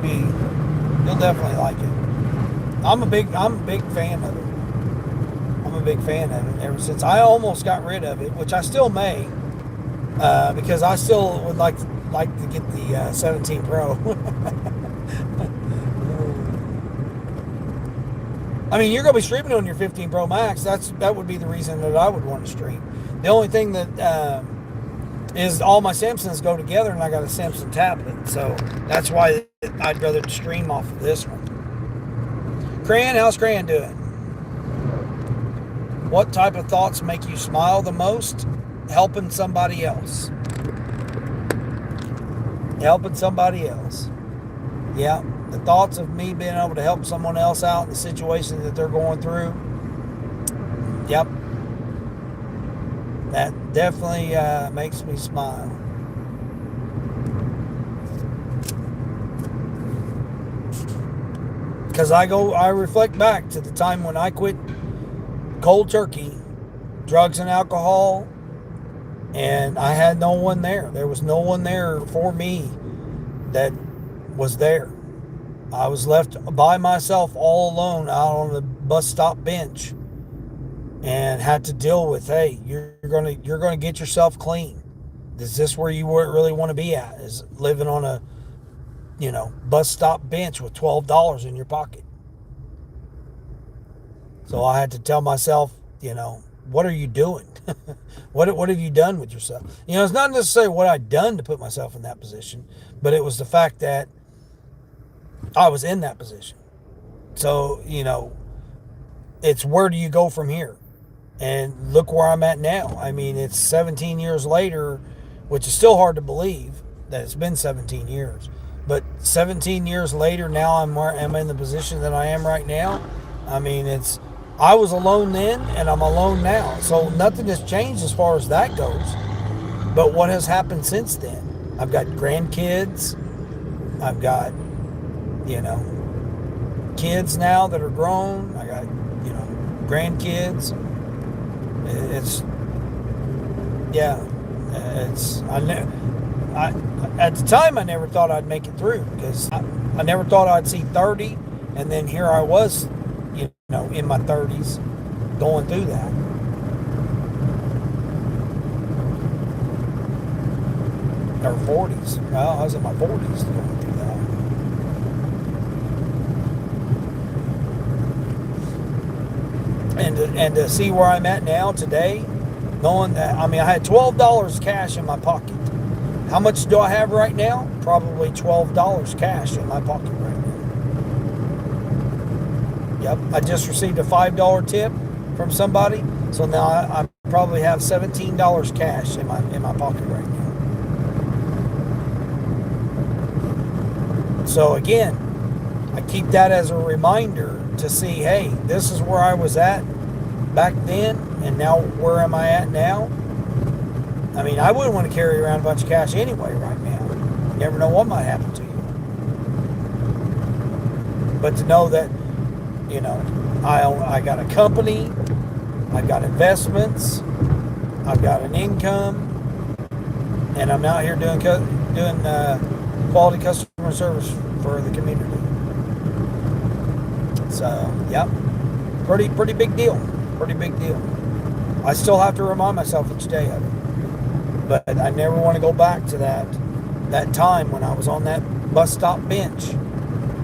definitely like it. I'm a big fan of it. I'm a big fan of it ever since I almost got rid of it, which I still may. Because I still would like to get the 17 Pro. I mean, you're going to be streaming on your 15 Pro Max. That would be the reason that I would want to stream. The only thing that is all my Samsungs go together, and I got a Samsung tablet, so that's why I'd rather stream off of this one. Cran, how's Cran doing? What type of thoughts make you smile the most? Helping somebody else. Helping somebody else. Yeah, the thoughts of me being able to help someone else out in the situation that they're going through. Yep. That definitely makes me smile. because I reflect back to the time when I quit cold turkey, drugs and alcohol, and I had no one there. There was no one there for me that was there. I was left by myself all alone out on the bus stop bench and had to deal with, hey, you're gonna get yourself clean. Is this where you really want to be at? Is living on a bus stop bench with $12 in your pocket? So I had to tell myself, what are you doing? What have you done with yourself? It's not necessarily what I'd done to put myself in that position, but it was the fact that I was in that position. So, it's where do you go from here? And look where I'm at now. I mean, it's 17 years later, which is still hard to believe that it's been 17 years. But 17 years later, now I'm in the position that I am right now. I mean, I was alone then and I'm alone now. So nothing has changed as far as that goes. But what has happened since then? I've got grandkids. I've got, kids now that are grown. I got, grandkids. At the time I never thought I'd make it through because I never thought I'd see 30, and then here I was, in my 30s going through that. Or 40s. Well, I was in my 40s going through that. And to see where I'm at now today, knowing that, I had $12 cash in my pocket. How much do I have right now? Probably $12 cash in my pocket right now. Yep, I just received a $5 tip from somebody, so now I probably have $17 cash in my pocket right now. So again, I keep that as a reminder to see, hey, this is where I was at back then, and now where am I at now? I wouldn't want to carry around a bunch of cash anyway right now. You never know what might happen to you. But to know that, I got a company, I've got investments, I've got an income, and I'm out here doing quality customer service for the community. So, yep, pretty big deal. Pretty big deal. I still have to remind myself each day of it. But I never want to go back to that time when I was on that bus stop bench,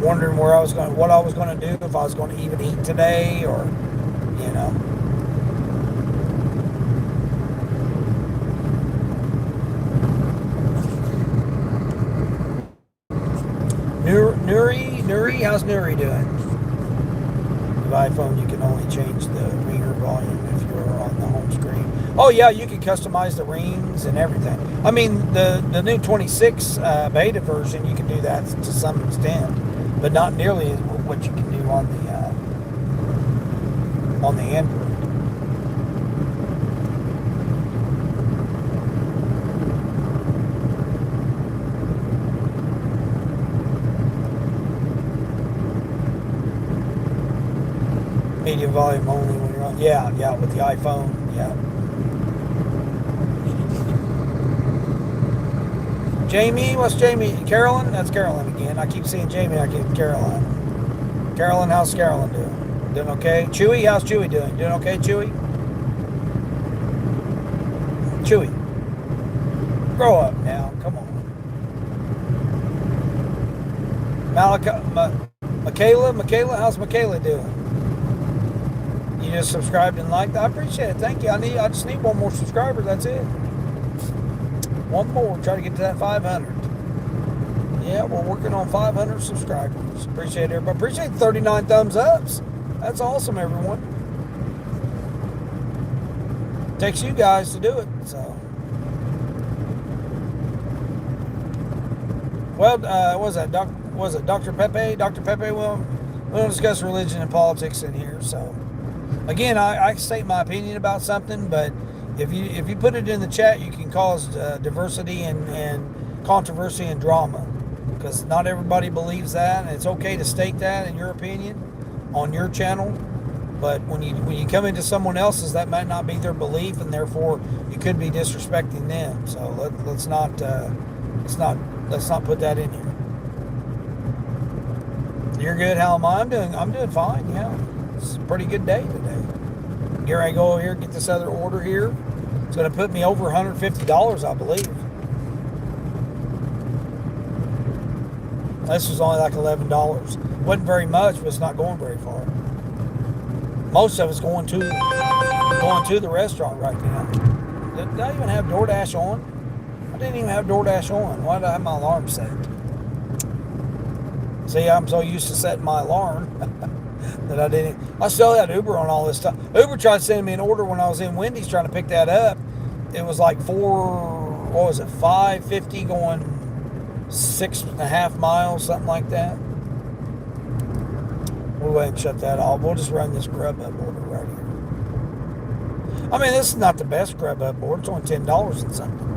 wondering what I was going to do, if I was going to even eat today, or Nuri, how's Nuri doing? With iPhone, you can only change the ringer volume if you're on the home screen. Oh yeah, you can customize the rings and everything. The new 26 beta version, you can do that to some extent, but not nearly what you can do on the Android. Media volume only when you're on. Yeah, with the iPhone. Yeah. Jamie, what's Jamie? Carolyn? That's Carolyn again. I keep seeing Jamie. I keep Caroline. Carolyn, how's Carolyn doing? Doing okay? Chewy, how's Chewy doing? Doing okay, Chewy? Chewy, grow up now. Come on. Michaela, how's Michaela doing? You just subscribed and liked. I appreciate it. Thank you. I just need one more subscriber. That's it. One more. Try to get to that 500. Yeah, we're working on 500 subscribers. Appreciate everybody. Appreciate 39 thumbs ups. That's awesome, everyone. Takes you guys to do it. So, well, what was that? Was it Dr. Pepe? Dr. Pepe. We don't discuss religion and politics in here. So, again, I state my opinion about something, but if you put it in the chat, you can cause diversity and controversy and drama. because not everybody believes that, and it's okay to state that in your opinion on your channel. But when you come into someone else's, that might not be their belief, and therefore you could be disrespecting them. So let's not put that in here. You're good. How am I? I'm doing fine. Yeah, it's a pretty good day today. Here I go over here, get this other order here. It's going to put me over $150, I believe. This was only like $11. Wasn't very much, but it's not going very far. Most of it's going to the restaurant right now. Did I even have Doordash on? I didn't even have Doordash on. Why did I have my alarm set? See, I'm so used to setting my alarm that I didn't. I still had Uber on all this time. Uber tried sending me an order when I was in Wendy's trying to pick that up. It was like 550 going 6.5 miles, something like that. We'll go ahead and shut that off. We'll just run this Grubhub order right here. I mean, this is not the best Grubhub order. It's only $10 and something.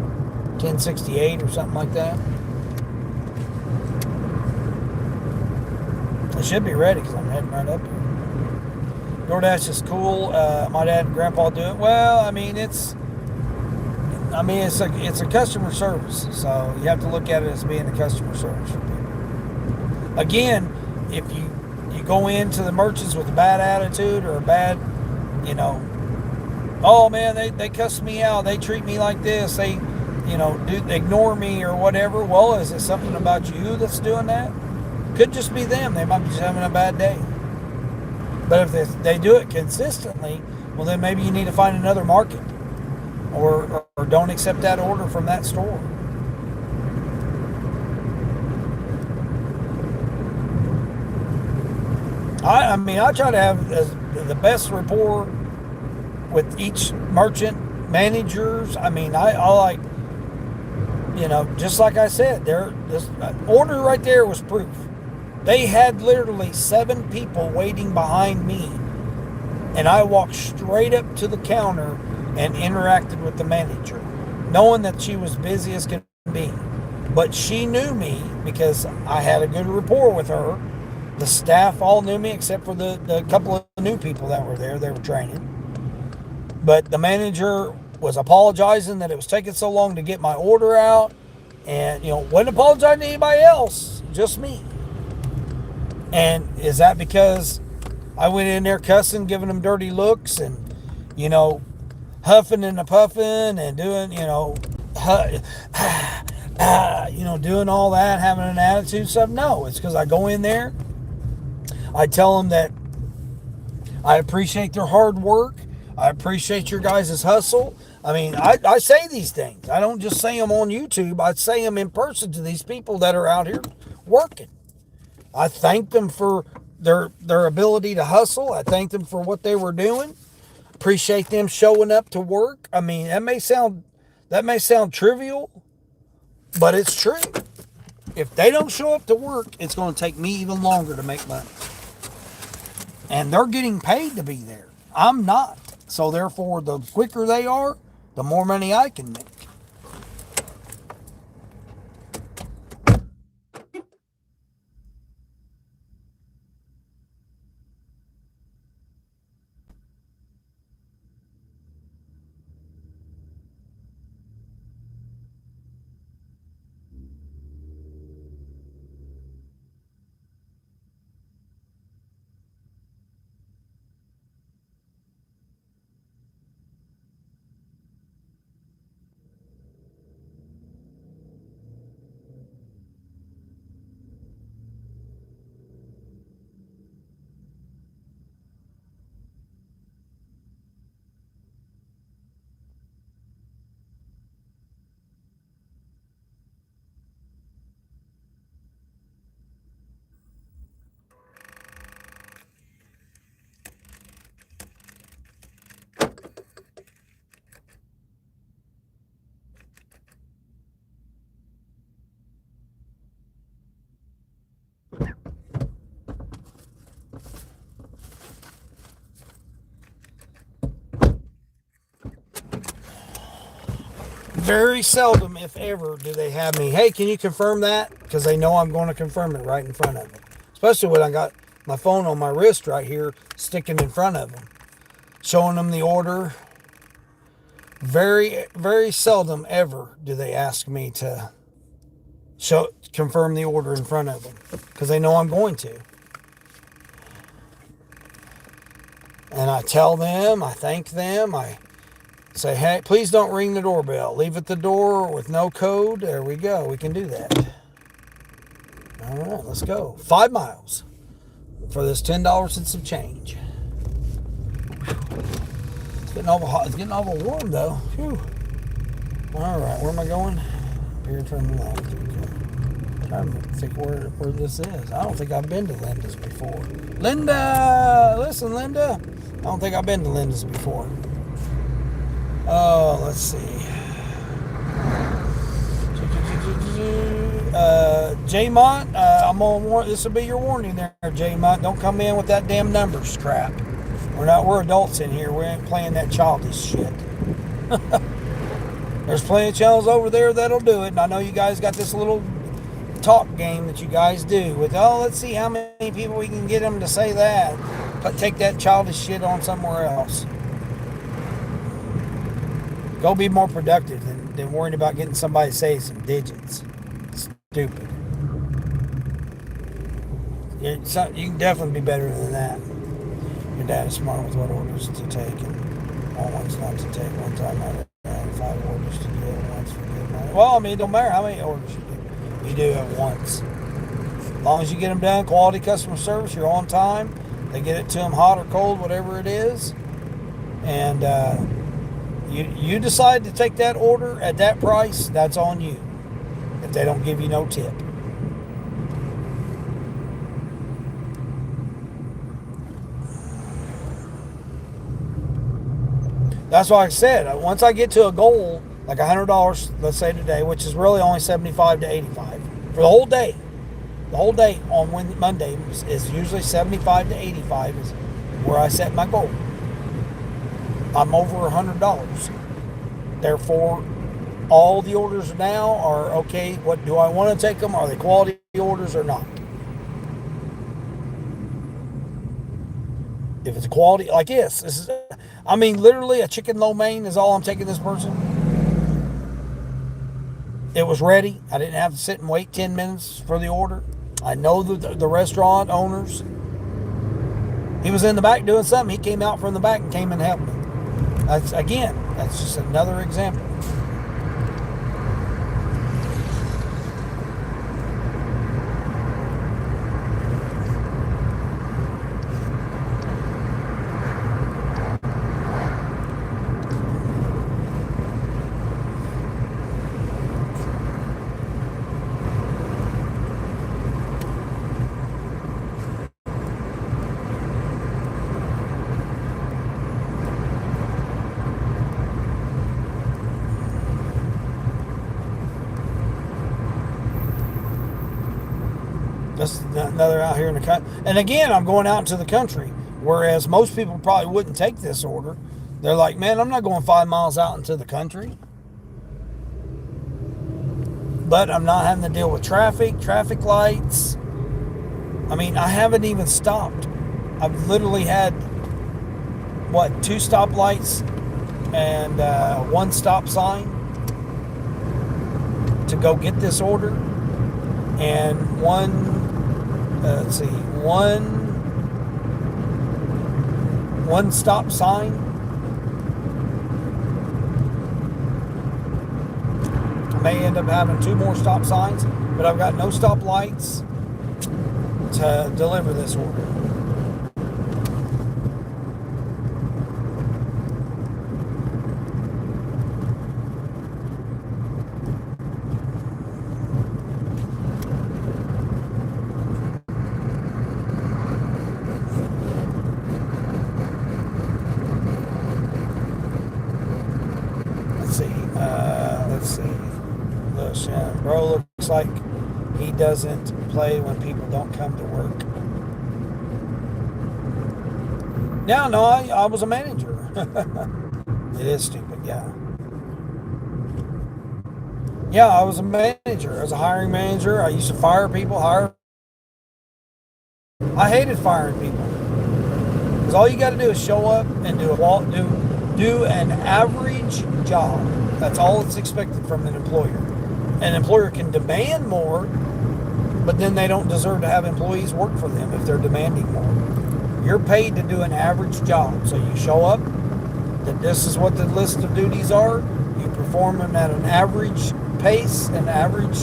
$10.68 or something like that. It should be ready because I'm heading right up here. DoorDash is cool. My dad and grandpa do it. Well, I mean, it's a customer service, so you have to look at it as being a customer service for people. Again, if you go into the merchants with a bad attitude or a bad, oh man, they cuss me out, they treat me like this, they ignore me or whatever. Well, is it something about you that's doing that? Could just be them. They might be just having a bad day. But if they do it consistently, well, then maybe you need to find another market, or don't accept that order from that store. I try to have the best rapport with each merchant managers. I like, just like I said, this order right there was proof. They had literally 7 people waiting behind me, and I walked straight up to the counter and interacted with the manager, knowing that she was busy as can be. But she knew me because I had a good rapport with her. The staff all knew me except for the couple of new people that were there. They were training. But the manager was apologizing that it was taking so long to get my order out, and wasn't apologizing to anybody else, just me. And is that because I went in there cussing, giving them dirty looks, and huffing and puffing and doing doing all that, having an attitude stuff? No, it's because I go in there, I tell them that I appreciate their hard work, I appreciate your guys' hustle. I say these things. I don't just say them on YouTube. I say them in person to these people that are out here working. I thank them for their ability to hustle. I thank them for what they were doing. Appreciate them showing up to work. That may sound trivial, but it's true. If they don't show up to work, it's going to take me even longer to make money. And they're getting paid to be there. I'm not. So therefore, the quicker they are, the more money I can make. Very seldom, if ever, do they have me, hey, can you confirm that? Because they know I'm going to confirm it right in front of them. Especially when I got my phone on my wrist right here, sticking in front of them, showing them the order. Very, very seldom ever do they ask me to confirm the order in front of them, because they know I'm going to. And I tell them, I thank them, I say, hey, please don't ring the doorbell. Leave at the door with no code. There we go. We can do that. All right, let's go. 5 miles for this $10 and some change. It's getting awful warm though. Whew. All right, where am I going? Here, turn the left. Okay. Trying to think where this is. I don't think I've been to Linda's before. Linda, listen, Linda. I don't think I've been to Linda's before. Oh, let's see. J-Mont, I'm on warn. This will be your warning there, J-Mont. Don't come in with that damn numbers crap. We're adults in here. We ain't playing that childish shit. There's plenty of channels over there that'll do it, and I know you guys got this little talk game that you guys do with, oh, let's see how many people we can get them to say that, but take that childish shit on somewhere else. Go be more productive than worrying about getting somebody to say some digits. Stupid. You can definitely be better than that. Your dad is smart with what orders to take and what ones not to take. One time I had 5 orders to do at once for good money. Well, I mean, it don't matter how many orders you do. You do at once. As long as you get them done, quality customer service, you're on time. They get it to them hot or cold, whatever it is. And you decide to take that order at that price, that's on you. If they don't give you no tip. That's why I said, once I get to a goal, like $100, let's say today, which is really only 75 to 85 for the whole day. The whole day on Monday is usually 75 to 85 is where I set my goal. I'm over $100. Therefore, all the orders now are okay. What do I want to take them? Are they quality orders or not? If it's quality, like this is, I mean, literally a chicken lo mein is all I'm taking this person. It was ready. I didn't have to sit and wait 10 minutes for the order. I know the restaurant owners. He was in the back doing something. He came out from the back and came and helped me. That's just another example. That's another out here in the country. And again, I'm going out into the country, whereas most people probably wouldn't take this order. They're like, man, I'm not going 5 miles out into the country. But I'm not having to deal with traffic lights. I mean, I haven't even stopped. I've literally had, 2 stoplights and 1 stop sign to go get this order. And one stop sign. I may end up having 2 more stop signs, but I've got no stop lights to deliver this order. Let's see. Bro looks like he doesn't play when people don't come to work. No, I was a manager. It is stupid, yeah. Yeah, I was a manager. I was a hiring manager. I used to fire people, I hated firing people. Because all you got to do is show up and do an average job. That's all that's expected from an employer. An employer can demand more, but then they don't deserve to have employees work for them if they're demanding more. You're paid to do an average job. So you show up, that this is what the list of duties are. You perform them at an average pace, an average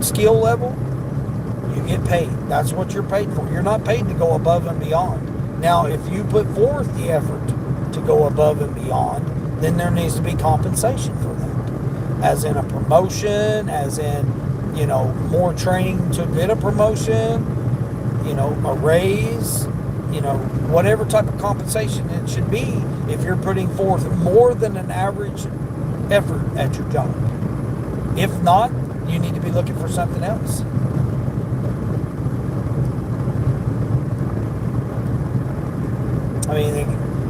skill level. You get paid. That's what you're paid for. You're not paid to go above and beyond. Now, if you put forth the effort to go above and beyond, then there needs to be compensation for that. As in a promotion, as in, more training to get a promotion, a raise, whatever type of compensation it should be if you're putting forth more than an average effort at your job. If not, you need to be looking for something else. I mean,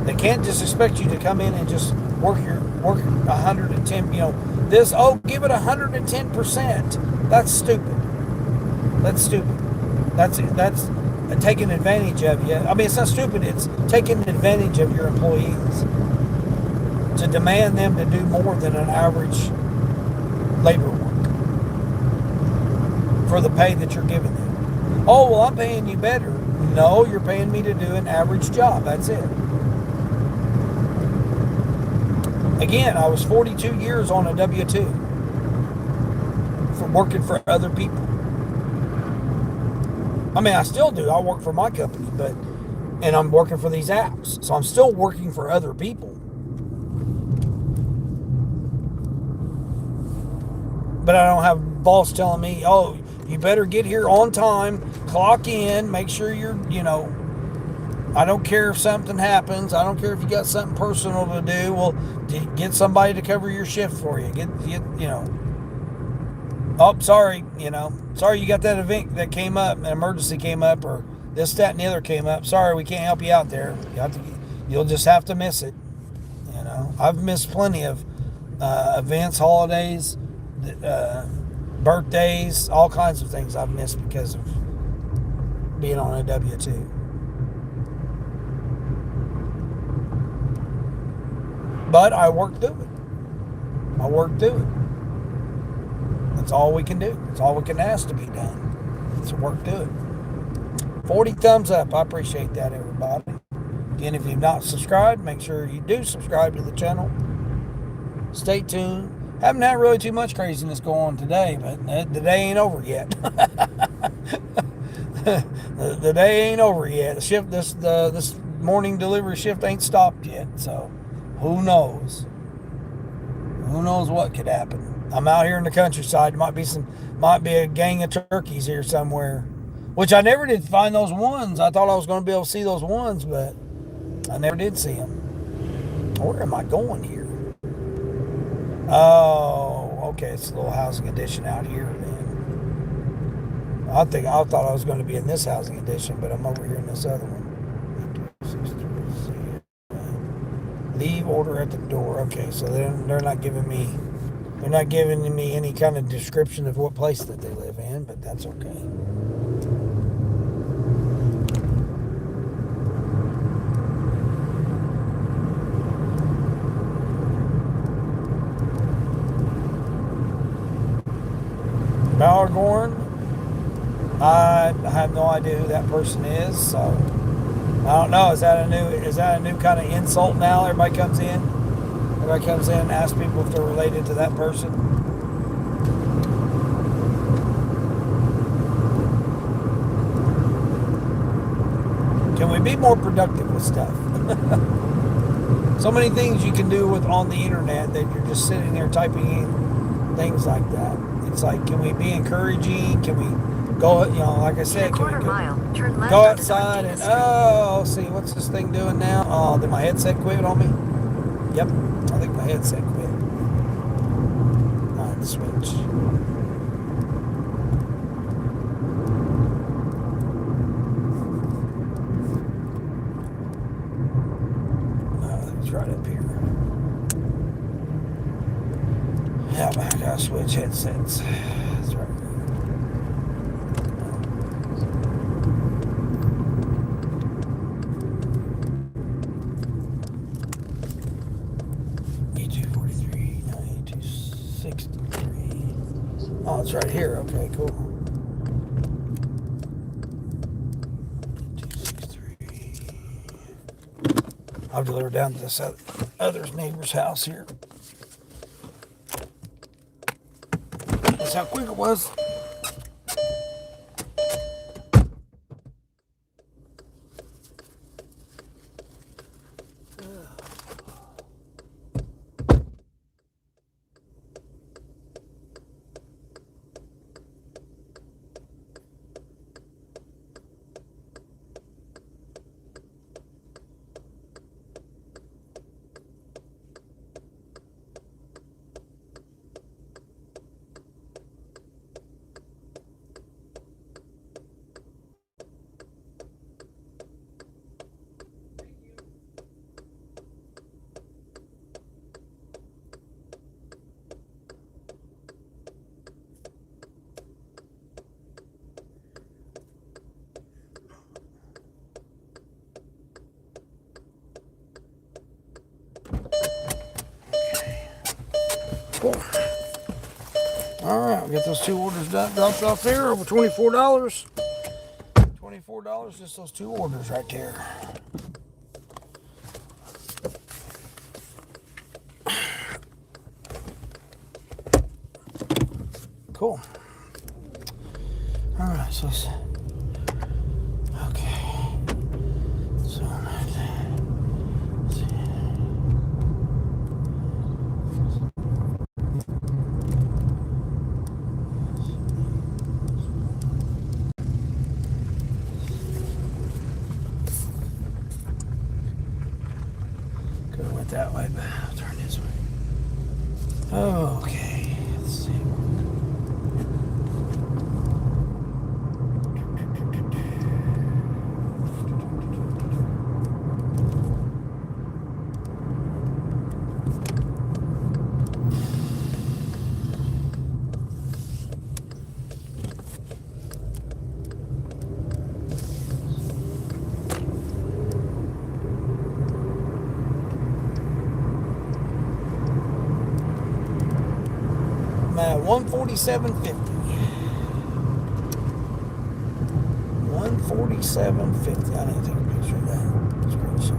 they can't just expect you to come in and just work 110. Give it 110%. That's stupid. That's stupid. That's taking advantage of you. I mean, it's not stupid. It's taking advantage of your employees to demand them to do more than an average labor work for the pay that you're giving them. Oh, well, I'm paying you better. No, you're paying me to do an average job. That's it. Again, I was 42 years on a W-2 for working for other people. I mean, I still do. I work for my company, and I'm working for these apps. So I'm still working for other people. But I don't have a boss telling me, oh, you better get here on time, clock in, make sure I don't care if something happens. I don't care if you got something personal to do. Well, get somebody to cover your shift for you. Oh, sorry, sorry you got that event that came up, an emergency came up, or this, that, and the other came up. Sorry, we can't help you out there. You'll just have to miss it. I've missed plenty of events, holidays, birthdays, all kinds of things I've missed because of being on a W-2. But I work through it. That's all we can do. That's all we can ask to be done. It's work through it. 40 thumbs up. I appreciate that, everybody. Again, if you've not subscribed, make sure you do subscribe to the channel. Stay tuned. Haven't had really too much craziness going on today, but the day ain't over yet. The day ain't over yet. The shift, this morning delivery shift ain't stopped yet. So, who knows? Who knows what could happen? I'm out here in the countryside. Might be a gang of turkeys here somewhere, which I never did find those ones. I thought I was going to be able to see those ones, but I never did see them. Where am I going here? Oh, okay. It's a little housing addition out here, then. I thought I was going to be in this housing addition, but I'm over here in this other one. Leave order at the door. Okay, so they're not giving me any kind of description of what place that they live in, but that's okay. Ballergorn, I have no idea who that person is, so I don't know. Is that a new kind of insult now? Everybody comes in and asks people if they're related to that person. Can we be more productive with stuff? So many things you can do on the internet that you're just sitting there typing in things like that. It's like, can we be encouraging? Can we go, like I said, can we go outside and, see, what's this thing doing now? Oh, did my headset quit on me? Yep, I think my headset quit. Alright, switch. It's right up here. Yeah, I gotta switch headsets. That's right. E243, 9263. Oh, it's right here. Okay, cool. 263. I'll deliver down to this other neighbor's house here. That's how quick it was. Cool. All right, we got those 2 orders done, dropped off there, over $24. $24, just those 2 orders right there. Cool. All right, so let's, okay. So let's see. Could have went that way, but I'll turn this way. Okay, let's see. I'm at 147.50. 147.50. I need to take a picture of that. Screenshot.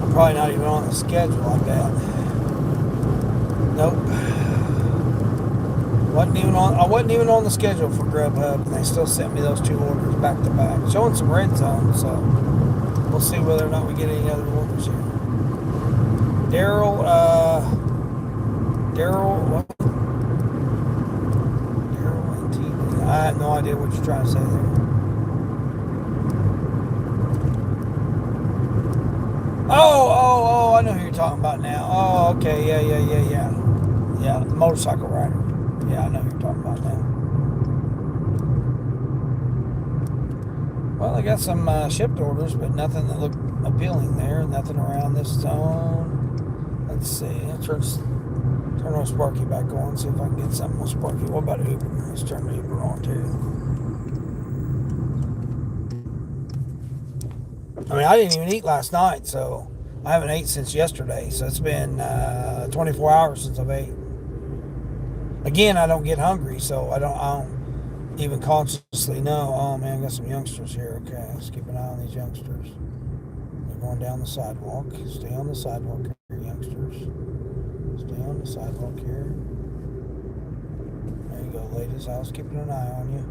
I'm probably not even on the schedule like that. Nope. I wasn't even on the schedule for Grubhub, and they still sent me those 2 orders back to back, showing some red zone. So we'll see whether or not we get any other orders here. Daryl, what? Daryl and TV. I have no idea what you're trying to say there. Oh, I know who you're talking about now. Oh, okay, yeah. Yeah, the motorcycle rider. Yeah, I know who you're talking about now. Well, I got some shipped orders, but nothing that looked appealing there. Nothing around this zone. Let's see. Let's turn on Sparky back on. See if I can get something with Sparky. What about Uber? Let's turn Uber on too. I mean, I didn't even eat last night, so I haven't ate since yesterday. So it's been 24 hours since I've ate. Again, I don't get hungry, so I don't even consciously know. Oh man, I got some youngsters here. Okay, let's keep an eye on these youngsters. They're going down the sidewalk. Stay on the sidewalk here, youngsters. Stay on the sidewalk here. There you go, ladies. I was keeping an eye on you.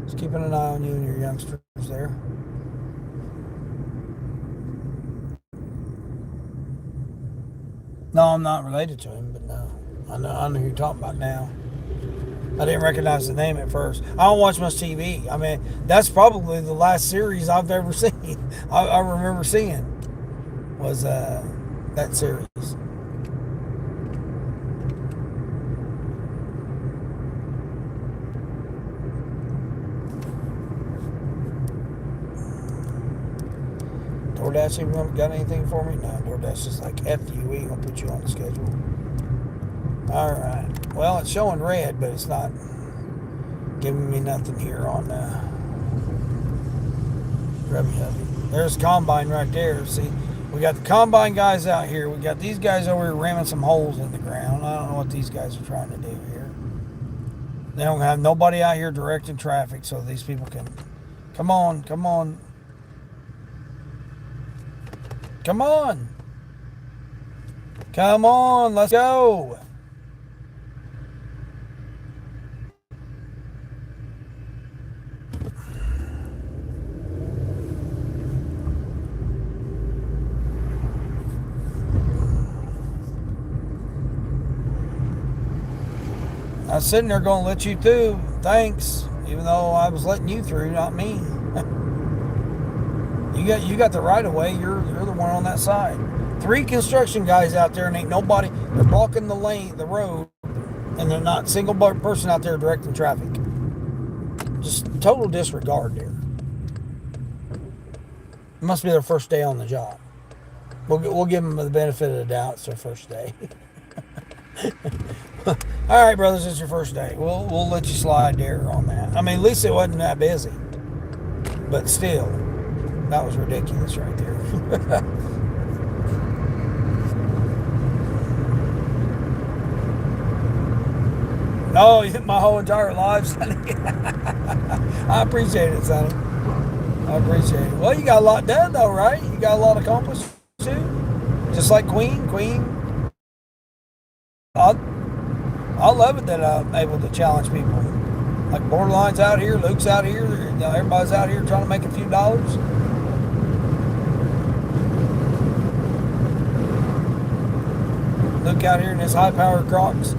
Just keeping an eye on you and your youngsters there. No, I'm not related to him, but no. I know who you're talking about now. I didn't recognize the name at first. I don't watch much TV. I mean, that's probably the last series I've ever seen. I remember seeing was that series. Doordash even got anything for me? No, Doordash is like, F you, we ain't gonna put you on the schedule. Alright. Well, it's showing red, but it's not giving me nothing here on Grubby Hubby. There's Combine right there. See, we got the Combine guys out here. We got these guys over here ramming some holes in the ground. I don't know what these guys are trying to do here. They don't have nobody out here directing traffic, so these people can... Come on, come on. Come on. Come on, let's go. I was sitting there going to let you through. Thanks. Even though I was letting you through, not me. You got the right of way. You're the one on that side. 3 construction guys out there and ain't nobody. They're blocking the lane, the road, and they're not a single person out there directing traffic. Just total disregard there. It must be their first day on the job. We'll give them the benefit of the doubt. It's their first day. All right, brothers, it's your first day. We'll let you slide there on that. I mean, at least it wasn't that busy. But still, that was ridiculous right there. No, you hit my whole entire life, Sonny. I appreciate it, Sonny. I appreciate it. Well, you got a lot done, though, right? You got a lot accomplished, too? Just like Queen. I love it that I'm able to challenge people. Like Borderline's out here, Luke's out here, everybody's out here trying to make a few dollars. Luke out here in his high-powered Crocs.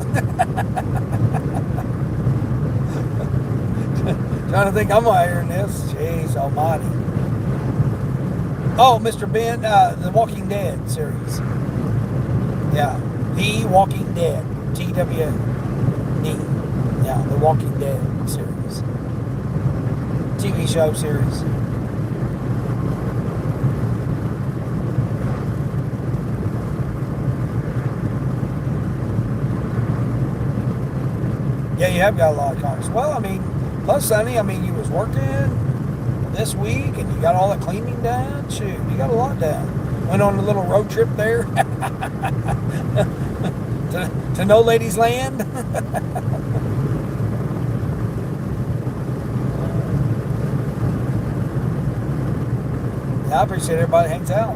Trying to think I'm out here in this. Jeez almighty. Oh, Mr. Ben, the Walking Dead series. Yeah, The Walking Dead. TWD. Yeah, The Walking Dead series. TV show series. Yeah, you have got a lot of comments. Well, I mean, plus, Sonny, I mean, you was working this week and you got all the cleaning done. Shoot, you got a lot done. Went on a little road trip there. To No Ladies Land. Yeah, I appreciate everybody hangs out.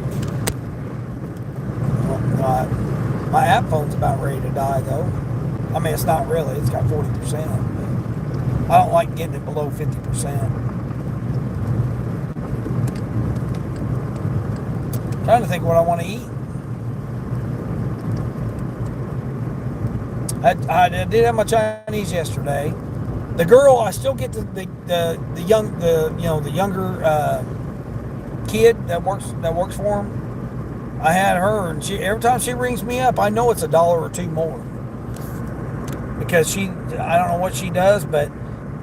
My app phone's about ready to die, though. I mean, it's not really. It's got 40%. I don't like getting it below 50%. Trying to think what I want to eat. I did have my Chinese yesterday. The girl, I still get the younger kid that works for him. I had her, and every time she rings me up, I know it's $1 or $2 more because I don't know what she does, but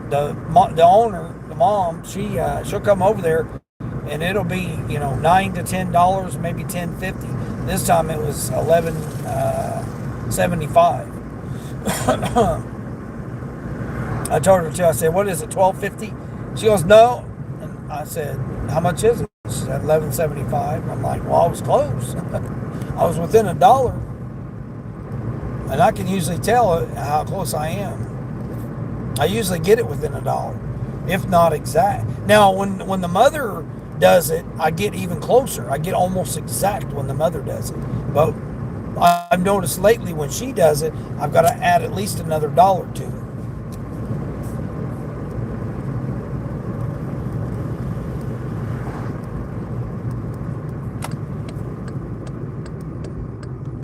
the owner, the mom, she'll come over there, and it'll be $9 to $10, maybe $10.50. This time it was $11.75. I told her too. I said, "What is it, $12.50?" She goes, "No." And I said, "How much is it?" She said, $11.75. I'm like, "Well, I was close. I was within $1." And I can usually tell how close I am. I usually get it within $1, if not exact. Now, when the mother does it, I get even closer. I get almost exact when the mother does it. But I've noticed lately when she does it, I've got to add at least another $1 to it.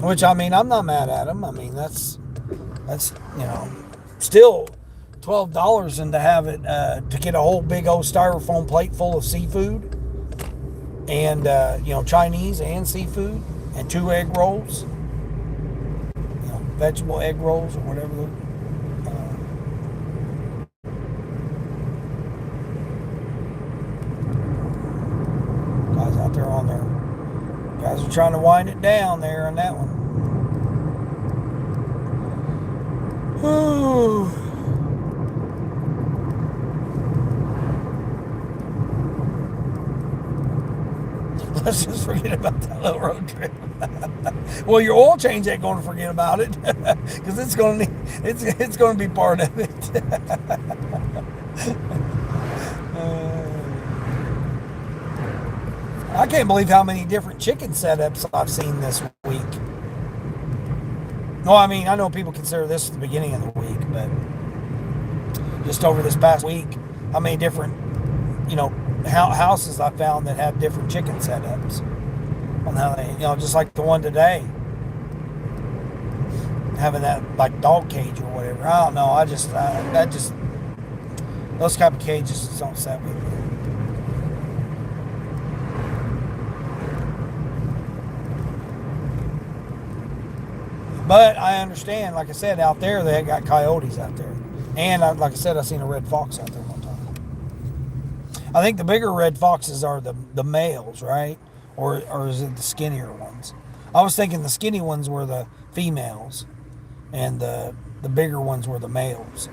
Which, I mean, I'm not mad at them. I mean, that's still $12, and to have it to get a whole big old styrofoam plate full of seafood and Chinese and seafood and 2 egg rolls. Vegetable egg rolls or whatever. Guys out there on their trying to wind it down there on that one. Whew. Let's just forget about that little road trip. Well, your oil change ain't going to forget about it because it's going to be part of it. I can't believe how many different chicken setups I've seen this week. Well, I mean, I know people consider this the beginning of the week, but just over this past week, how many different, houses I found that have different chicken setups on how they, just like the one today, having that like dog cage or whatever. I don't know. Those type of cages just don't set with me. But I understand, like I said, out there they got coyotes out there, and like I said, I seen a red fox out there one time. I think the bigger red foxes are the males, right? Or is it the skinnier ones? I was thinking the skinny ones were the females, and the bigger ones were the males.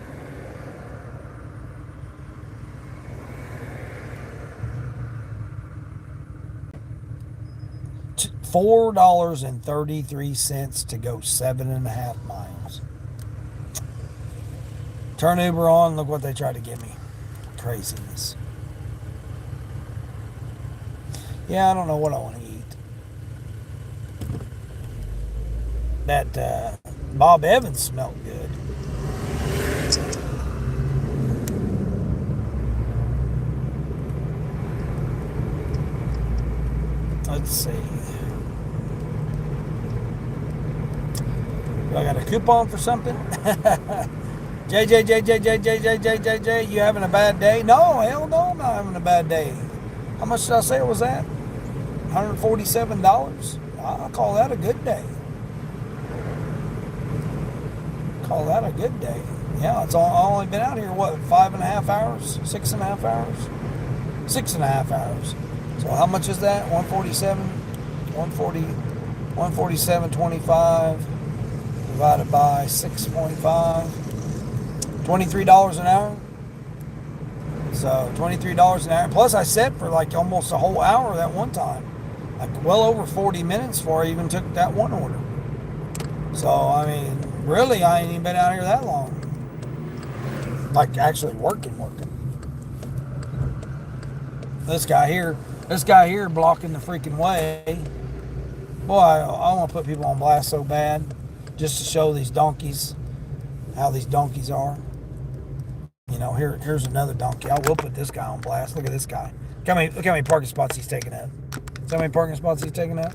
$4.33 to go 7.5 miles. Turn Uber on. Look what they tried to give me. Craziness. Yeah, I don't know what I want to eat. That Bob Evans smelled good. Let's see. Do I got a coupon for something? JJ, you having a bad day? No, hell no, I'm not having a bad day. How much did I say it was at? $147? I'll call that a good day. Call that a good day. Yeah, I've only been out here, 5.5 hours? 6.5 hours? 6.5 hours. So how much is that? 147.25 divided by 6.5. $23 an hour. So $23 an hour. Plus I sat for like almost a whole hour that one time. Like well over 40 minutes before I even took that one order. So I mean, really I ain't even been out here that long. Like actually working. This guy here blocking the freaking way. Boy, I want to put people on blast so bad just to show these donkeys how these donkeys are. Here's another donkey. I will put this guy on blast. Look at this guy. Look how many parking spots he's taking up. See how many parking spots he's taking up?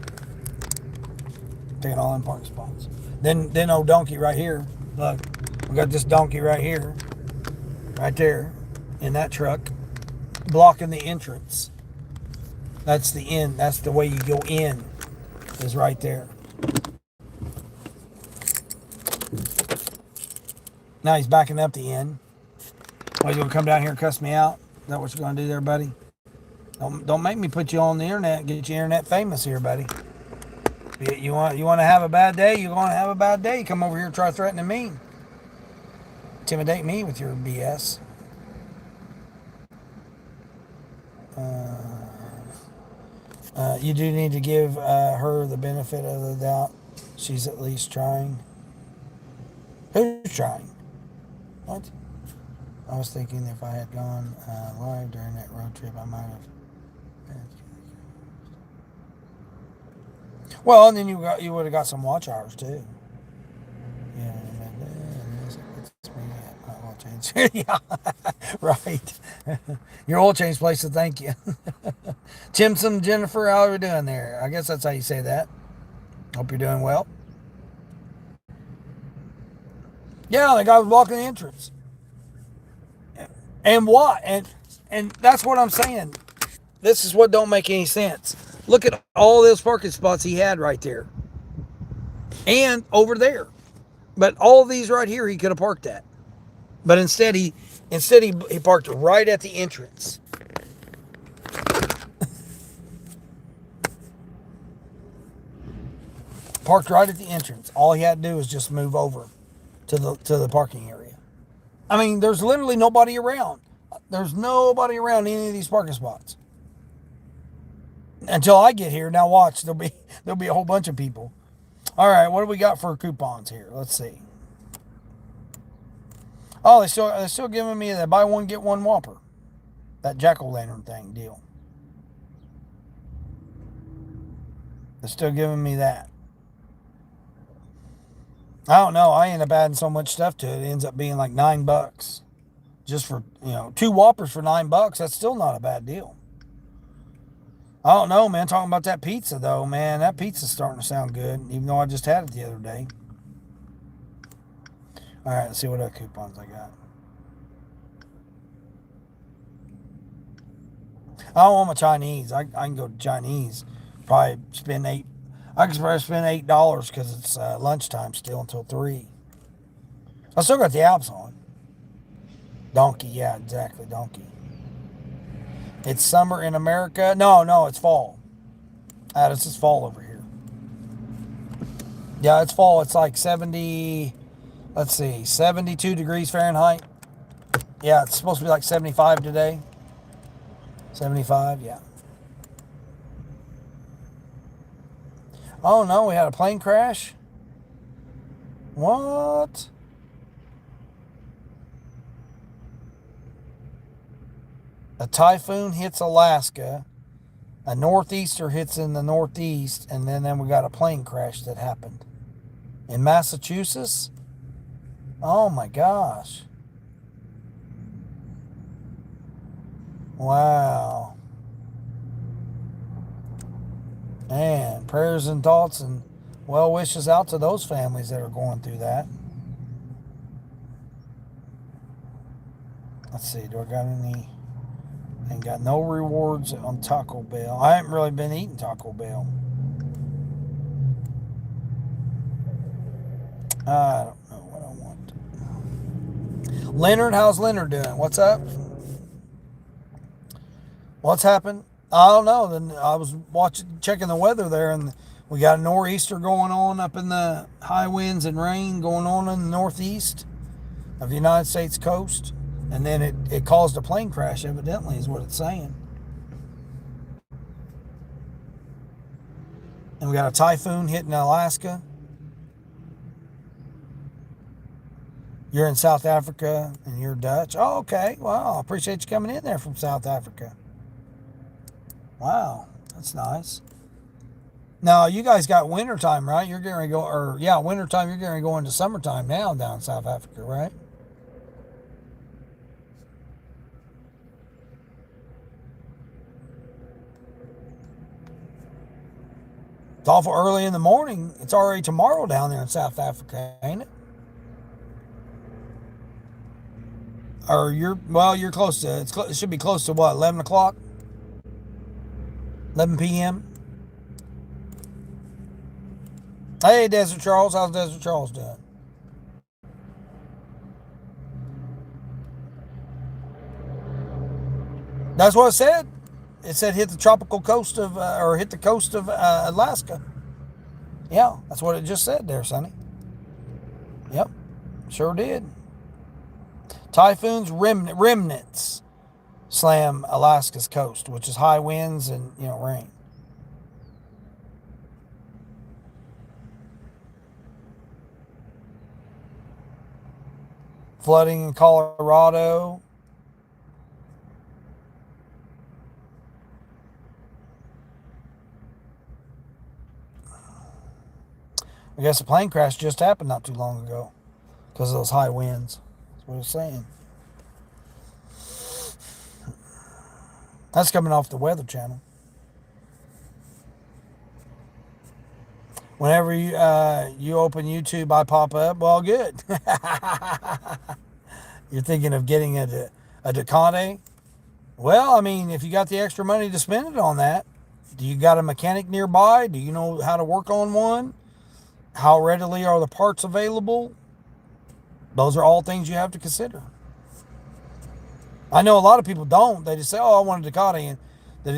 Taking all them parking spots. Then old donkey right here. Look, we got this donkey right here. Right there. In that truck. Blocking the entrance. That's the end. That's the way you go in. Is right there. Now he's backing up the end. Well, you gonna come down here and cuss me out? Is that what you're gonna do there, buddy? Don't make me put you on the internet. Get you internet famous here, buddy. You want to have a bad day? You're gonna have a bad day. You come over here and try threatening me, intimidate me with your BS. You do need to give her the benefit of the doubt. She's at least trying. Who's trying? What? I was thinking if I had gone live during that road trip, I might have. Well, and then you would have got some watch hours too. Yeah, oil change. Yeah, right. Your oil change place to thank you. Timson, Jennifer, how are you doing there? I guess that's how you say that. Hope you're doing well. Yeah, the guy was blocking the entrance. And what? And that's what I'm saying. This is what don't make any sense. Look at all those parking spots he had right there. And over there. But all these right here he could have parked at. But instead he parked right at the entrance. parked right at the entrance. All he had to do was just move over to the parking area. I mean, there's literally nobody around. There's nobody around any of these parking spots until I get here. Now watch, there'll be a whole bunch of people. All right, what do we got for coupons here? Let's see. Oh, they're still giving me the buy one get one Whopper, that jack-o'-lantern thing deal. They're still giving me that. I don't know. I end up adding so much stuff to it. It ends up being like $9 just for, 2 Whoppers for $9. That's still not a bad deal. I don't know, man. Talking about that pizza, though, man. That pizza's starting to sound good, even though I just had it the other day. All right, let's see what other coupons I got. I don't want my Chinese. I can go to Chinese. Probably spend $8. I can probably spend $8 because it's lunchtime still until 3. I still got the apps on. Donkey, yeah, exactly, donkey. It's summer in America. No, it's fall. This is fall over here. Yeah, it's fall. It's like 70, let's see, 72 degrees Fahrenheit. Yeah, it's supposed to be like 75 today. 75, yeah. Oh no, we had a plane crash? What? A typhoon hits Alaska, a northeaster hits in the northeast, and then we got a plane crash that happened. In Massachusetts? Oh my gosh. Wow. Man, prayers and thoughts and well wishes out to those families that are going through that. Let's see, do I got any? Ain't got no rewards on Taco Bell. I haven't really been eating Taco Bell. I don't know what I want. Leonard, how's Leonard doing? What's up? What's happened? I don't know. Then I was checking the weather there, and we got a nor'easter going on up in the high winds and rain going on in the northeast of the United States coast. And then it caused a plane crash, evidently, is what it's saying. And we got a typhoon hitting Alaska. You're in South Africa and you're Dutch. Oh, okay. Wow. I appreciate you coming in there from South Africa. Wow. That's nice. Now, you guys got wintertime, right? You're getting to go, wintertime, you're getting to go into summertime now down in South Africa, right? It's awful early in the morning. It's already tomorrow down there in South Africa, ain't it? Or you're close to, it should be close to what, 11 o'clock? 11 p.m.? Hey, Desert Charles. How's Desert Charles doing? That's what it said. It said hit the tropical coast of, or hit the coast of Alaska. Yeah, that's what it just said there, Sonny. Yep, sure did. Typhoons remnants slam Alaska's coast, which is high winds and, rain. Flooding in Colorado. I guess a plane crash just happened not too long ago because of those high winds. That's what it's saying. That's coming off the Weather Channel. Whenever you open YouTube, I pop up. Well, good. You're thinking of getting a Ducati? Well, I mean, if you got the extra money to spend it on that, do you got a mechanic nearby? Do you know how to work on one? How readily are the parts available? Those are all things you have to consider. I know a lot of people don't. They just say, "Oh, I want a Ducati," and they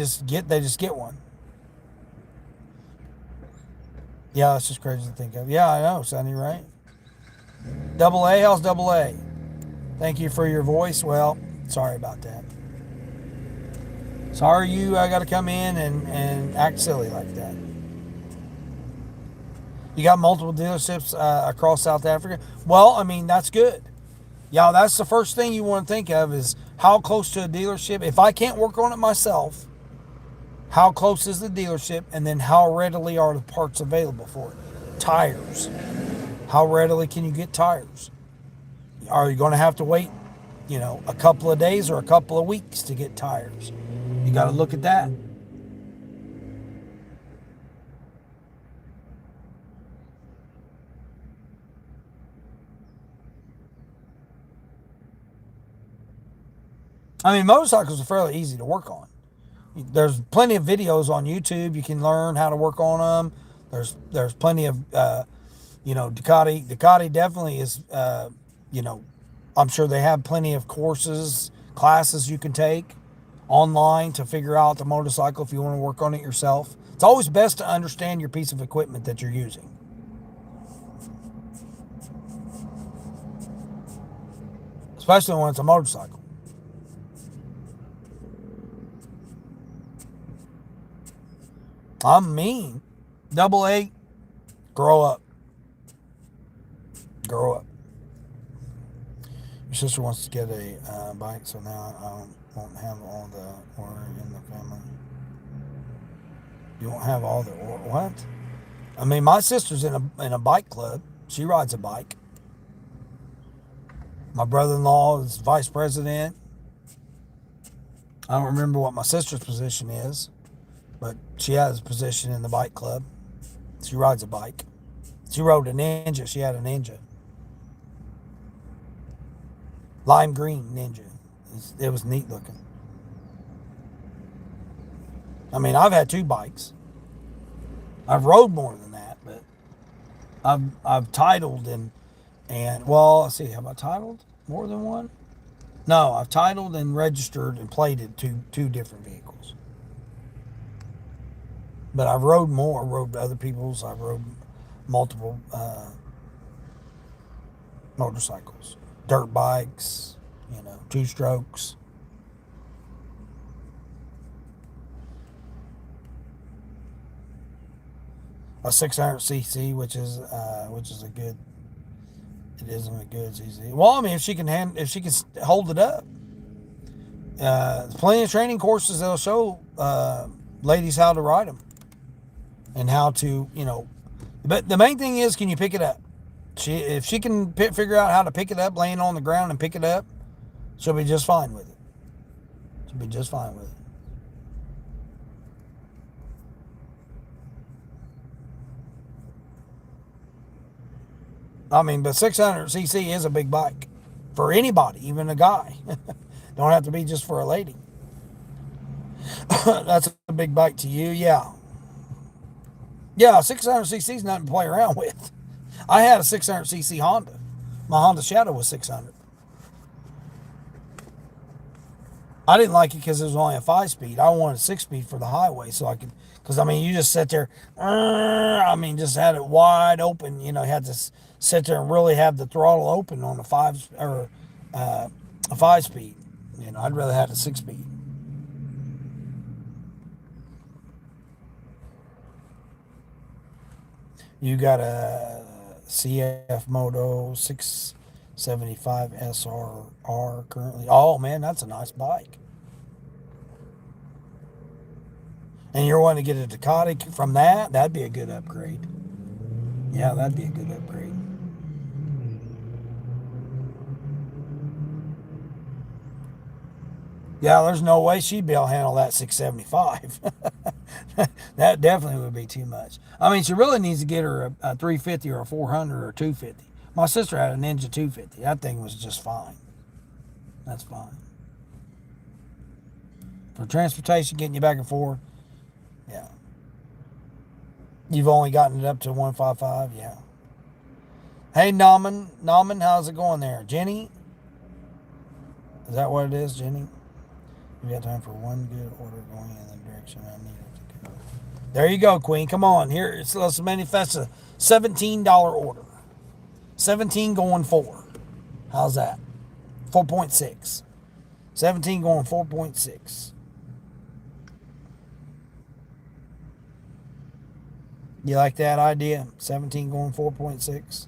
just get one. Yeah, it's just crazy to think of. Yeah, I know, Sonny, right? Double A, how's double A? Thank you for your voice. Well, sorry about that. Sorry you got to come in and act silly like that. You got multiple dealerships across South Africa. Well, I mean, that's good. Yeah, that's the first thing you want to think of is how close to a dealership. If I can't work on it myself, how close is the dealership? And then how readily are the parts available for it? Tires. How readily can you get tires? Are you going to have to wait, a couple of days or a couple of weeks to get tires? You got to look at that. I mean, motorcycles are fairly easy to work on. There's plenty of videos on YouTube. You can learn how to work on them. There's plenty of Ducati. Ducati definitely is you know I'm sure they have plenty of classes you can take online to figure out the motorcycle if you want to work on it yourself. It's always best to understand your piece of equipment that you're using, especially when it's a motorcycle. I'm mean. Double A, grow up. Grow up. Your sister wants to get a bike, so now I won't have all the order in the family. You won't have all the order. What? I mean, my sister's in a bike club. She rides a bike. My brother-in-law is vice president. I don't remember what my sister's position is, but she has a position in the bike club. She rides a bike. She rode a Ninja. She had a Ninja. Lime green Ninja. It was neat looking. I mean, I've had two bikes. I've rode more than that, but I've titled and well, let's see, have I titled more than one? No, I've titled and registered and plated two different vehicles. But I've rode more. Rode other people's. I've rode multiple motorcycles, dirt bikes, two strokes. A 600cc, which is a good. It isn't a good cc. Well, I mean, if she can hold it up, there's plenty of training courses that'll show ladies how to ride them and how to, But the main thing is, can you pick it up? If she can figure out how to pick it up, laying on the ground and pick it up, she'll be just fine with it. She'll be just fine with it. I mean, but 600cc is a big bike for anybody, even a guy. Don't have to be just for a lady. That's a big bike to you, yeah. Yeah, 600cc is nothing to play around with. I had a 600cc Honda. My Honda Shadow was 600. I didn't like it because it was only a 5-speed. I wanted a 6-speed for the highway so I could, because I mean, you just sit there, just had it wide open. You had to sit there and really have the throttle open on a 5-speed. I'd rather have a 6-speed. You got a CF Moto 675 SRR currently. Oh man, that's a nice bike. And you're wanting to get a Ducati from that? That'd be a good upgrade. Yeah, that'd be a good upgrade. Yeah, there's no way she'd be able to handle that 675. That definitely would be too much. I mean, she really needs to get her a 350 or a 400 or a 250. My sister had a Ninja 250. That thing was just fine. That's fine. For transportation, getting you back and forth, yeah. You've only gotten it up to 155, yeah. Hey, Nauman, how's it going there? Jenny? Is that what it is, Jenny? We got time for one good order going in the direction I need it to go. There you go, Queen. Come on. Here, let's manifest a $17 order. 17 going 4. How's that? 4.6. 17 going 4.6. You like that idea? 17 going 4.6.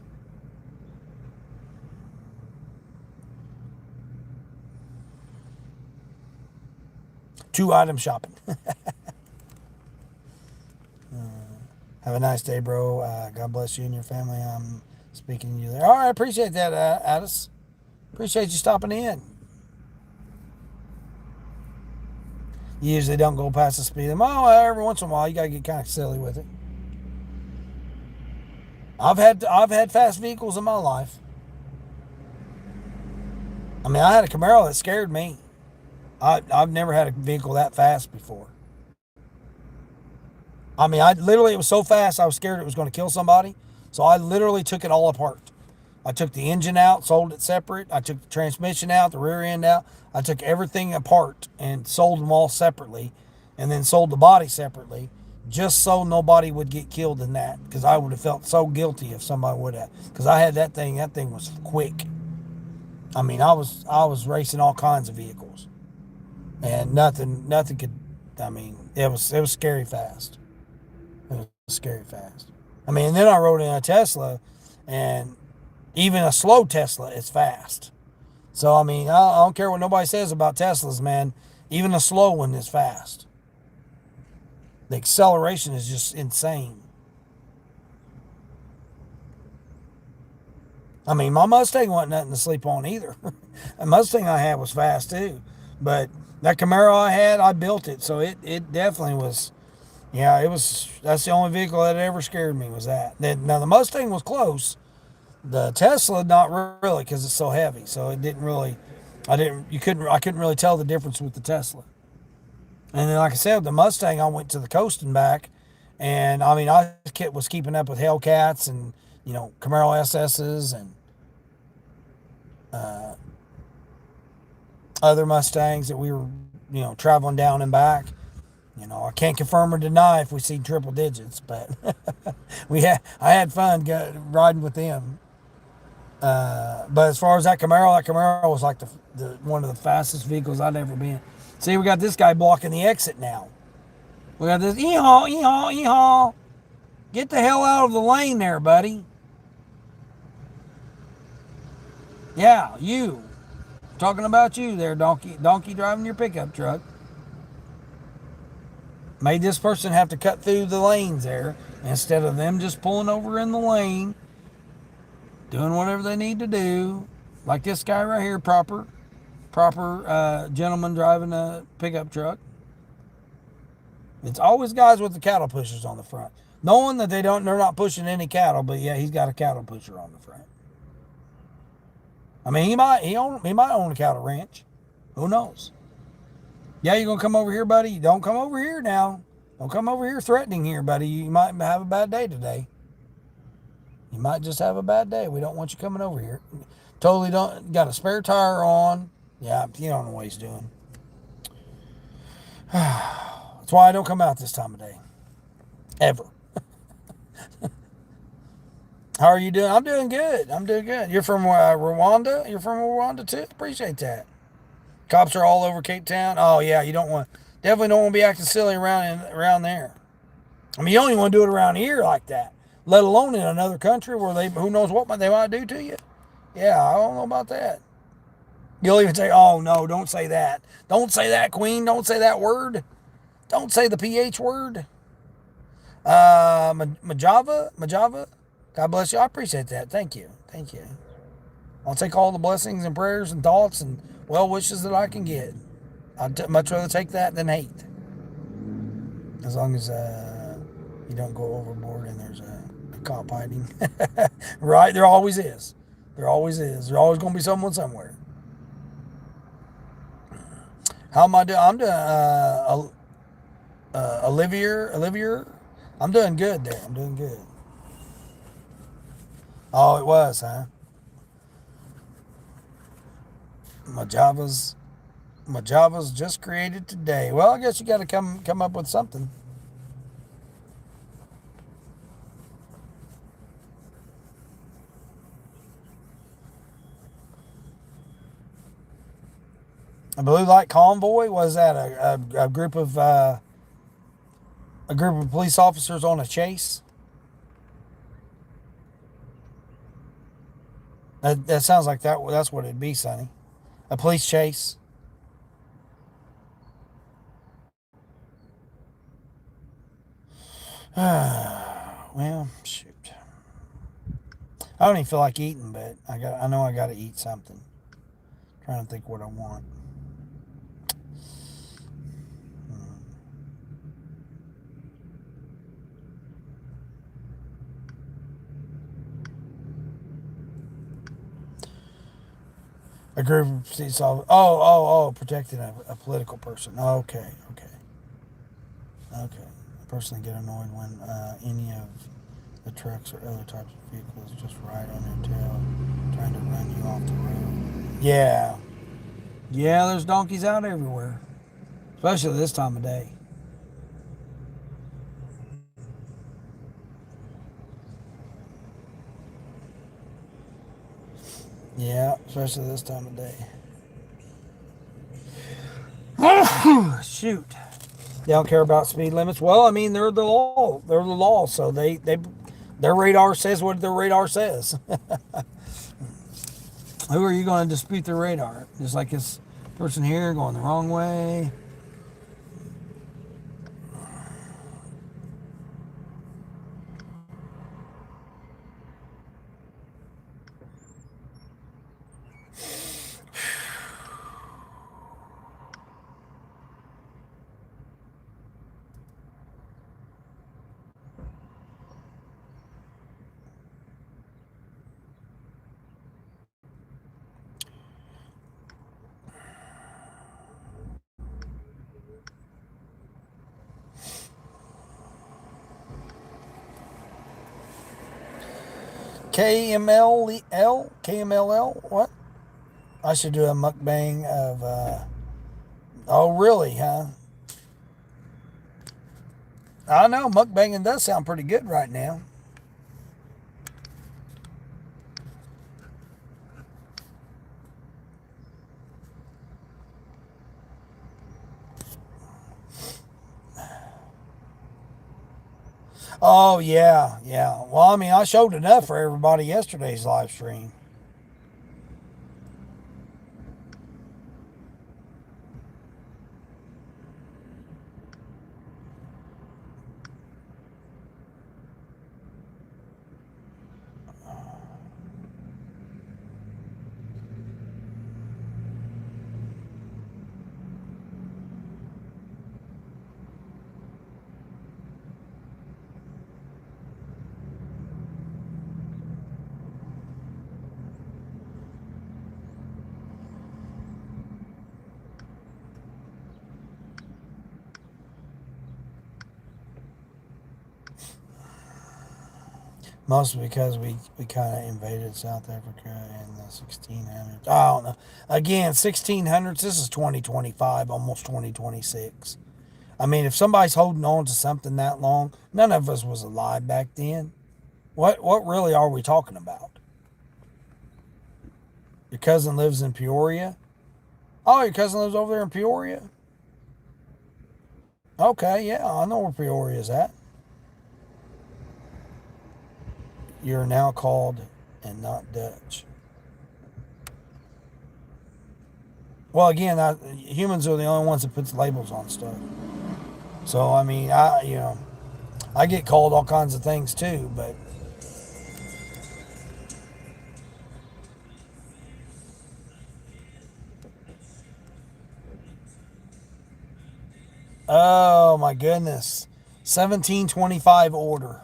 Two item shopping. Have a nice day, bro. God bless you and your family. I'm speaking to you there. All right, appreciate that, Addis. Appreciate you stopping in. You usually don't go past the speed limit. Oh, every once in a while, you gotta get kind of silly with it. I've had fast vehicles in my life. I mean, I had a Camaro that scared me. I've never had a vehicle that fast before. I mean, it was so fast, I was scared it was going to kill somebody. So I literally took it all apart. I took the engine out, sold it separate. I took the transmission out, the rear end out. I took everything apart and sold them all separately, and then sold the body separately, just so nobody would get killed in that. Because I would have felt so guilty if somebody would have. Because I had that thing. That thing was quick. I mean, I was racing all kinds of vehicles, and nothing could. I mean, it was scary fast. It was scary fast. I mean, and then I rode in a Tesla, and even a slow Tesla is fast. So, I mean, I don't care what nobody says about Teslas, man. Even a slow one is fast. The acceleration is just insane. I mean, my Mustang wasn't nothing to sleep on either. The Mustang I had was fast too. But that Camaro I had, I built it. So it definitely was. Yeah, that's the only vehicle that ever scared me was that. Now the Mustang was close. The Tesla, not really, because it's so heavy. So it didn't really, I couldn't really tell the difference with the Tesla. And then, like I said, the Mustang, I went to the coast and back. And I mean, I was keeping up with Hellcats and, Camaro SS's and other Mustangs that we were, traveling down and back. I can't confirm or deny if we see triple digits, but I had fun riding with them. But as far as that Camaro was like the one of the fastest vehicles I'd ever been. See, we got this guy blocking the exit now. We got this, ee-haw, ee-haw, ee-haw. Get the hell out of the lane there, buddy. Yeah, you. Talking about you there, donkey driving your pickup truck. Made this person have to cut through the lanes there instead of them just pulling over in the lane, doing whatever they need to do. Like this guy right here, proper gentleman driving a pickup truck. It's always guys with the cattle pushers on the front, knowing that they're not pushing any cattle, but yeah, he's got a cattle pusher on the front. I mean, he might own a cattle ranch. Who knows? Yeah, you gonna come over here, buddy? Don't come over here now. Don't come over here threatening here, buddy. You might have a bad day today. You might just have a bad day. We don't want you coming over here. Totally don't. Got a spare tire on. Yeah, you don't know what he's doing. That's why I don't come out this time of day. Ever. How are you doing? I'm doing good. You're from Rwanda? You're from Rwanda too? Appreciate that. Cops are all over Cape Town. Oh yeah, definitely don't want to be acting silly around there. I mean, you don't even want to do it around here like that, let alone in another country where who knows what they might do to you. Yeah, I don't know about that. You'll even say, "Oh no, don't say that. Don't say that, Queen. Don't say that word. Don't say the PH word." Majava. God bless you. I appreciate that. Thank you. I'll take all the blessings and prayers and thoughts and well wishes that I can get. I'd much rather take that than hate. As long as you don't go overboard and there's a cop hiding. Right? There always is. There's always going to be someone somewhere. How am I doing? I'm doing Olivia. I'm doing good there. I'm doing good. Oh, it was, huh? My Java's just created today. Well, I guess you got to come up with something. A blue light convoy? Was that a group of police officers on a chase? That sounds like that. That's what it'd be, Sonny. A police chase. Well, shoot. I don't even feel like eating, but I know I got to eat something. Trying to think what I want. A group of police officers. Protecting a political person. Okay. A person get annoyed when any of the trucks or other types of vehicles just ride on your tail, trying to run you off the road. Yeah. Yeah, there's donkeys out everywhere, especially this time of day. Yeah, especially this time of day. Shoot. They don't care about speed limits. Well, I mean, they're the law. They're the law, so their radar says what their radar says. Who are you going to dispute their radar? Just like this person here going the wrong way. KMLL, what? I should do a mukbang of, oh, really, huh? I know, mukbanging does sound pretty good right now. Oh, yeah. Well, I mean, I showed enough for everybody yesterday's live stream. Mostly because we kind of invaded South Africa in the 1600s. I don't know. Again, 1600s, this is 2025, almost 2026. I mean, if somebody's holding on to something that long, none of us was alive back then. What really are we talking about? Your cousin lives in Peoria? Oh, your cousin lives over there in Peoria? Okay, yeah, I know where Peoria is at. You're now called and not Dutch. Well, again, humans are the only ones that puts labels on stuff. So I mean, I get called all kinds of things too, but oh my goodness, 1725 order.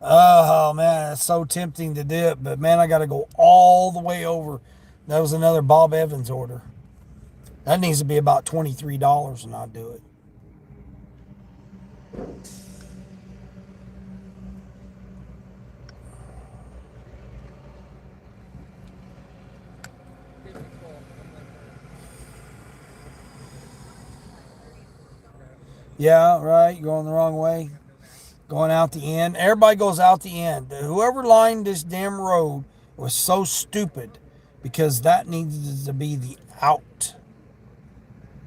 Oh man, it's so tempting to do it, but man, I got to go all the way over. That was another Bob Evans order. That needs to be about $23, and I'll do it. Yeah, right. You're going the wrong way. Going out the end. Everybody goes out the end. Whoever lined this damn road was so stupid because that needed to be the out.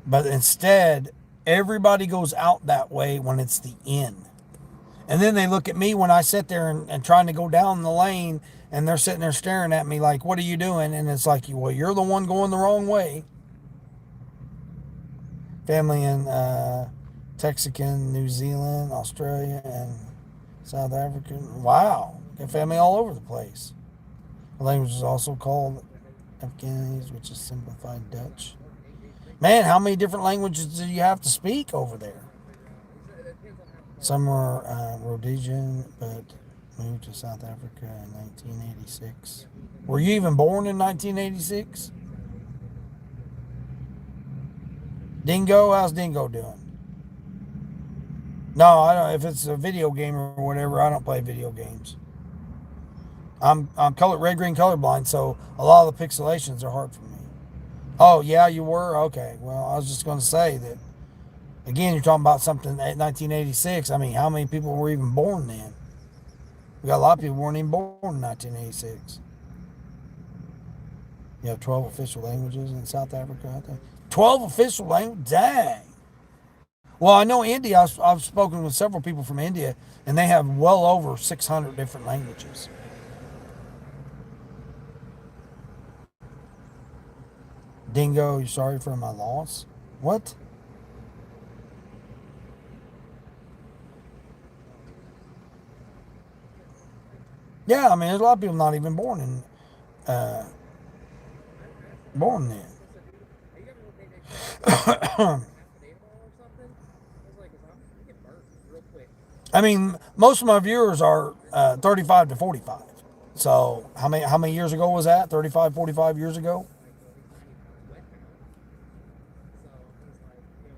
But instead, everybody goes out that way when it's the in. And then they look at me when I sit there and trying to go down the lane, and they're sitting there staring at me like, what are you doing? And it's like, well, you're the one going the wrong way. Family in Texican, New Zealand, Australia, and South Africa. Wow. Got family all over the place. The language is also called Afghanis, which is simplified Dutch. Man, how many different languages do you have to speak over there? Some are Rhodesian, but moved to South Africa in 1986. Were you even born in 1986? Dingo, how's Dingo doing? No, I don't. If it's a video game or whatever, I don't play video games. I'm color red green colorblind, so a lot of the pixelations are hard for me. Oh yeah, you were okay. Well, I was just going to say that again. You're talking about something at 1986. I mean, how many people were even born then? We got a lot of people weren't even born in 1986. You have 12 official languages in South Africa, I think. 12 official languages? Dang. Well, I know India. I've spoken with several people from India, and they have well over 600 different languages. Dingo, you sorry for my loss? What? Yeah, I mean, there's a lot of people not even uh, born then. I mean, most of my viewers are 35 to 45. So how many years ago was that? 35, 45 years ago?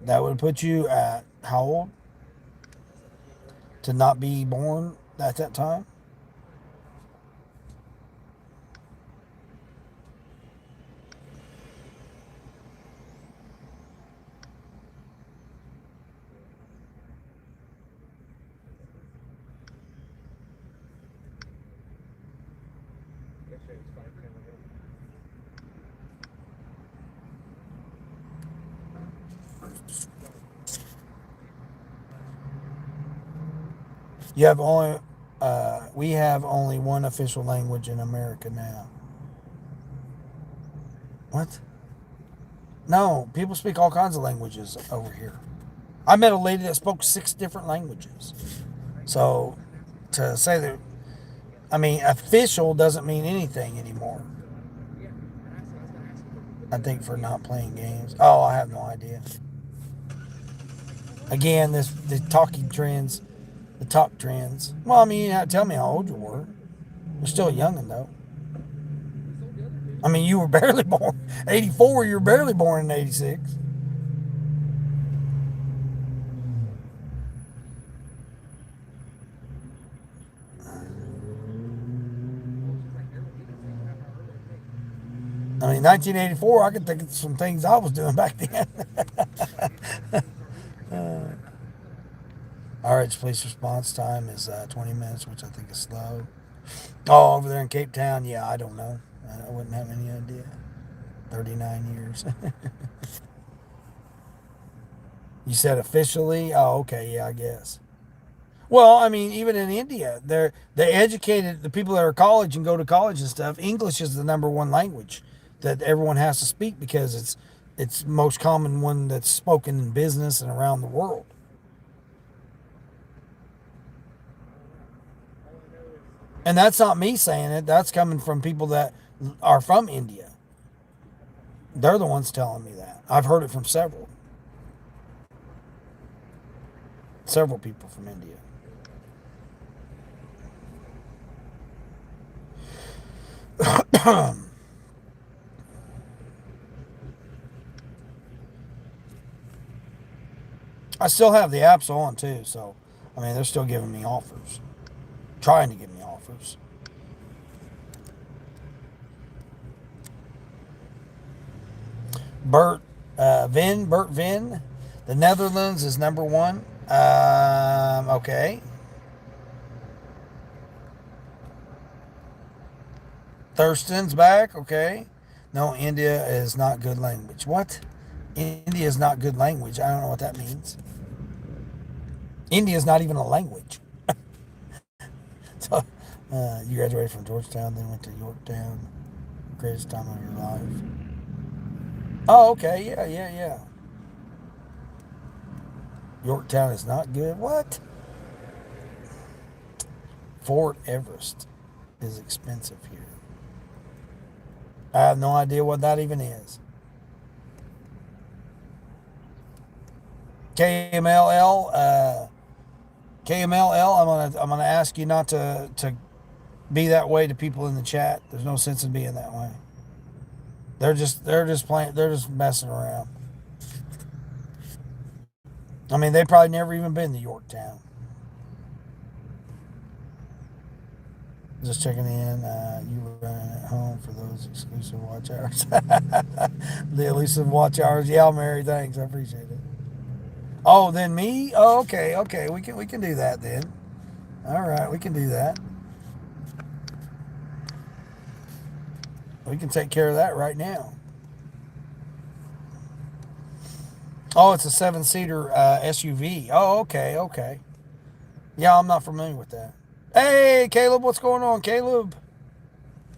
That would put you at how old to not be born at that time? You have only we have only one official language in America now. What? No, people speak all kinds of languages over here. I met a lady that spoke 6 different languages. So to say that, I mean, official doesn't mean anything anymore. I think for not playing games. Oh, I have no idea. Again, the talking trends, the talk trends. Well, I mean, you have to tell me how old you were. You're still a youngin' though. I mean, you were barely born. 84, you were barely born in 86. I mean, 1984, I could think of some things I was doing back then. RH police response time is 20 minutes, which I think is slow. Oh, over there in Cape Town, yeah, I don't know. I wouldn't have any idea. 39 years. You said officially? Oh, okay, yeah, I guess. Well, I mean, even in India, they educated the people that are college and go to college and stuff. English is the number one language that everyone has to speak because it's most common one that's spoken in business and around the world. And that's not me saying it. That's coming from people that are from India. They're the ones telling me that. I've heard it from several people from India. I still have the apps on too, so I mean they're still giving me offers, trying to give me offers. Bert Vin, the Netherlands is number one. Okay. Thurston's back. Okay. No, India is not good language. What? India is not good language. I don't know what that means. India is not even a language. So, you graduated from Georgetown, then went to Yorktown. Greatest time of your life. Oh, okay. Yeah. Yorktown is not good. What? Fort Everest is expensive here. I have no idea what that even is. KMLL, I'm gonna ask you not to be that way to people in the chat. There's no sense in being that way. They're just playing. They're just messing around. I mean, they probably never even been to Yorktown. Just checking in. You were running at home for those exclusive watch hours. The elusive watch hours. Yeah, Mary. Thanks. I appreciate it. Oh, then me? Oh, okay. We can do that then. All right, we can do that. We can take care of that right now. Oh, it's a 7-seater SUV. Oh, okay. Yeah, I'm not familiar with that. Hey, Caleb, what's going on, Caleb?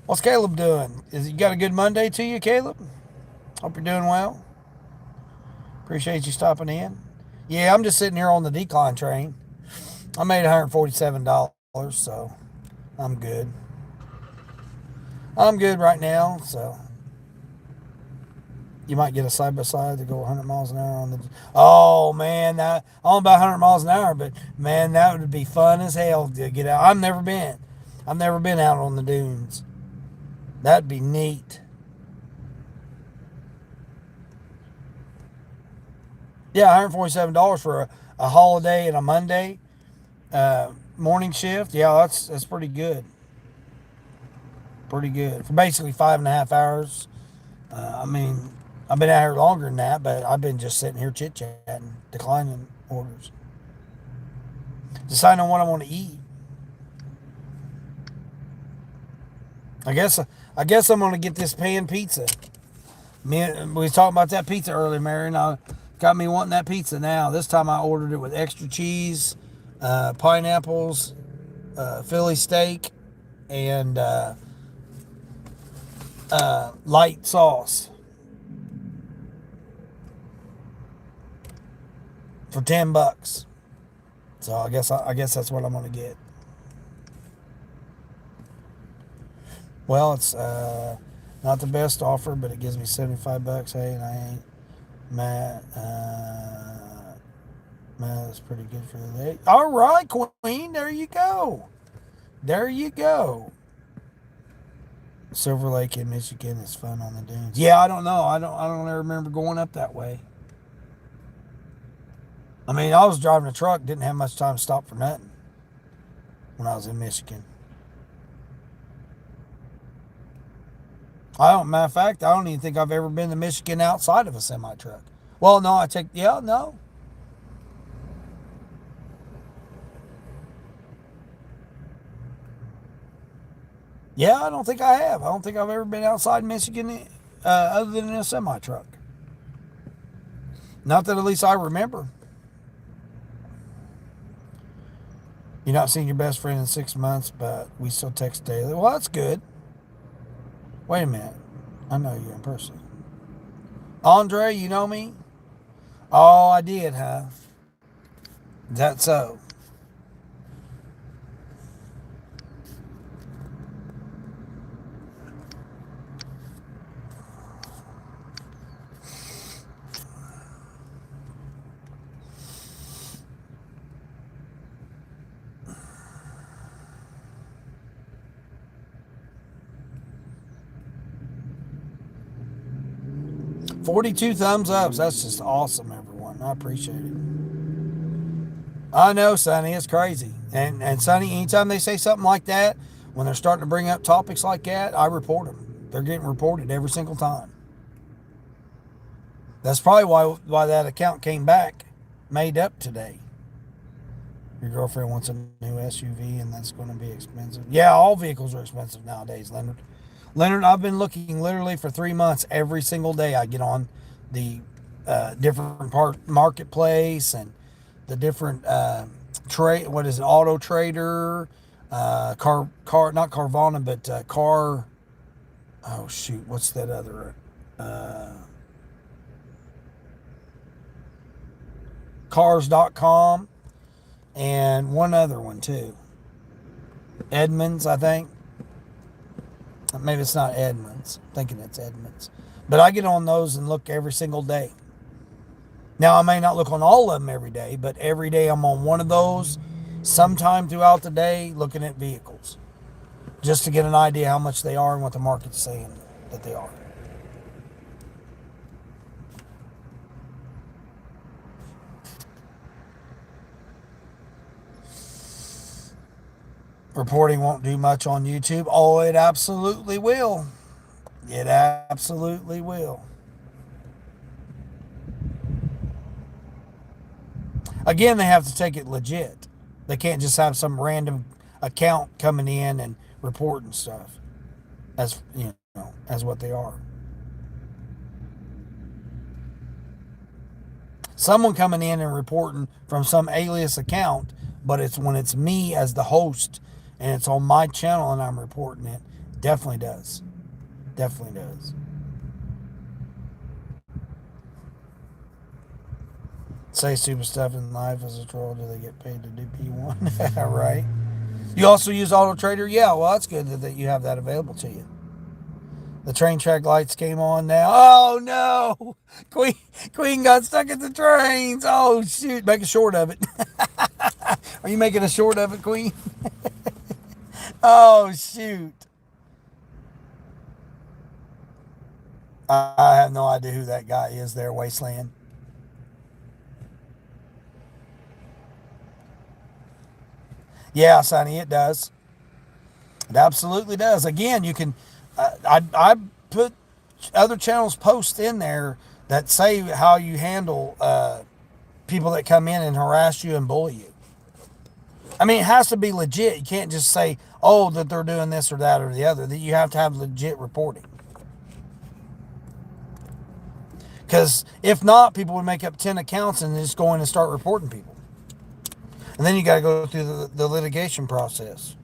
What's Caleb doing? You got a good Monday to you, Caleb? Hope you're doing well. Appreciate you stopping in. Yeah, I'm just sitting here on the decline train. I made $147, so I'm good. I'm good right now, so you might get a side-by-side to go 100 miles an hour on the... Oh, man, that, I'm about 100 miles an hour, but, man, that would be fun as hell to get out. I've never been out on the dunes. That'd be neat. Yeah, $147 for a holiday and a Monday morning shift. Yeah, that's pretty good. Pretty good. For basically 5.5 hours. I mean, I've been out here longer than that, but I've been just sitting here chit-chatting, declining orders. Deciding on what I want to eat. I guess I'm going to get this pan pizza. We was talking about that pizza earlier, Mary, and I got me wanting that pizza now. This time I ordered it with extra cheese, pineapples, Philly steak, and light sauce for $10. So I guess that's what I'm gonna get. Well, it's not the best offer, but it gives me $75. Hey, and I ain't mad. That's pretty good for the day. All right, Queen. There you go. Silver Lake in Michigan is fun on the dunes. Yeah, I don't know. I don't ever remember going up that way. I mean, I was driving a truck, didn't have much time to stop for nothing when I was in Michigan. Matter of fact, I don't even think I've ever been to Michigan outside of a semi truck. Well, no, no. Yeah, I don't think I have. I don't think I've ever been outside Michigan other than in a semi truck. Not that at least I remember. You're not seeing your best friend in 6 months, but we still text daily. Well, that's good. Wait a minute. I know you in person. Andre, you know me? Oh, I did, huh? Is that so? $42 thumbs ups. That's just awesome, everyone. I appreciate it. I know, Sonny. It's crazy. And Sonny, anytime they say something like that, when they're starting to bring up topics like that, I report them. They're getting reported every single time. That's probably why that account came back made up today. Your girlfriend wants a new SUV, and that's going to be expensive. Yeah, all vehicles are expensive nowadays, Leonard, I've been looking literally for 3 months. Every single day I get on the different part marketplace and the different trade. What is it? Auto Trader, not Carvana, but car. Oh shoot, what's that other? Uh, Cars.com and one other one too. Edmunds, I think. Maybe it's not Edmunds. I'm thinking it's Edmunds. But I get on those and look every single day. Now, I may not look on all of them every day, but every day I'm on one of those sometime throughout the day looking at vehicles just to get an idea how much they are and what the market's saying that they are. Reporting won't do much on YouTube. Oh, it absolutely will. It absolutely will. Again, they have to take it legit. They can't just have some random account coming in and reporting stuff as as what they are. Someone coming in and reporting from some alias account, but it's when it's me as the host and it's on my channel and I'm reporting it, definitely does. Definitely does. Say stupid stuff in life as a troll. Do they get paid to do P1? Right. You also use Auto Trader? Yeah, well, that's good that you have that available to you. The train track lights came on now. Oh, no. Queen got stuck at the trains. Oh, shoot. Make a short of it. Are you making a short of it, Queen? Oh, shoot. I have no idea who that guy is there, Wasteland. Yeah, Sonny, it does. It absolutely does. Again, you can. I put other channels posts in there that say how you handle people that come in and harass you and bully you. I mean, it has to be legit. You can't just say, "Oh, that they're doing this or that or the other." That you have to have legit reporting. Because if not, people would make up 10 accounts and just go in and start reporting people. And then you got to go through the litigation process.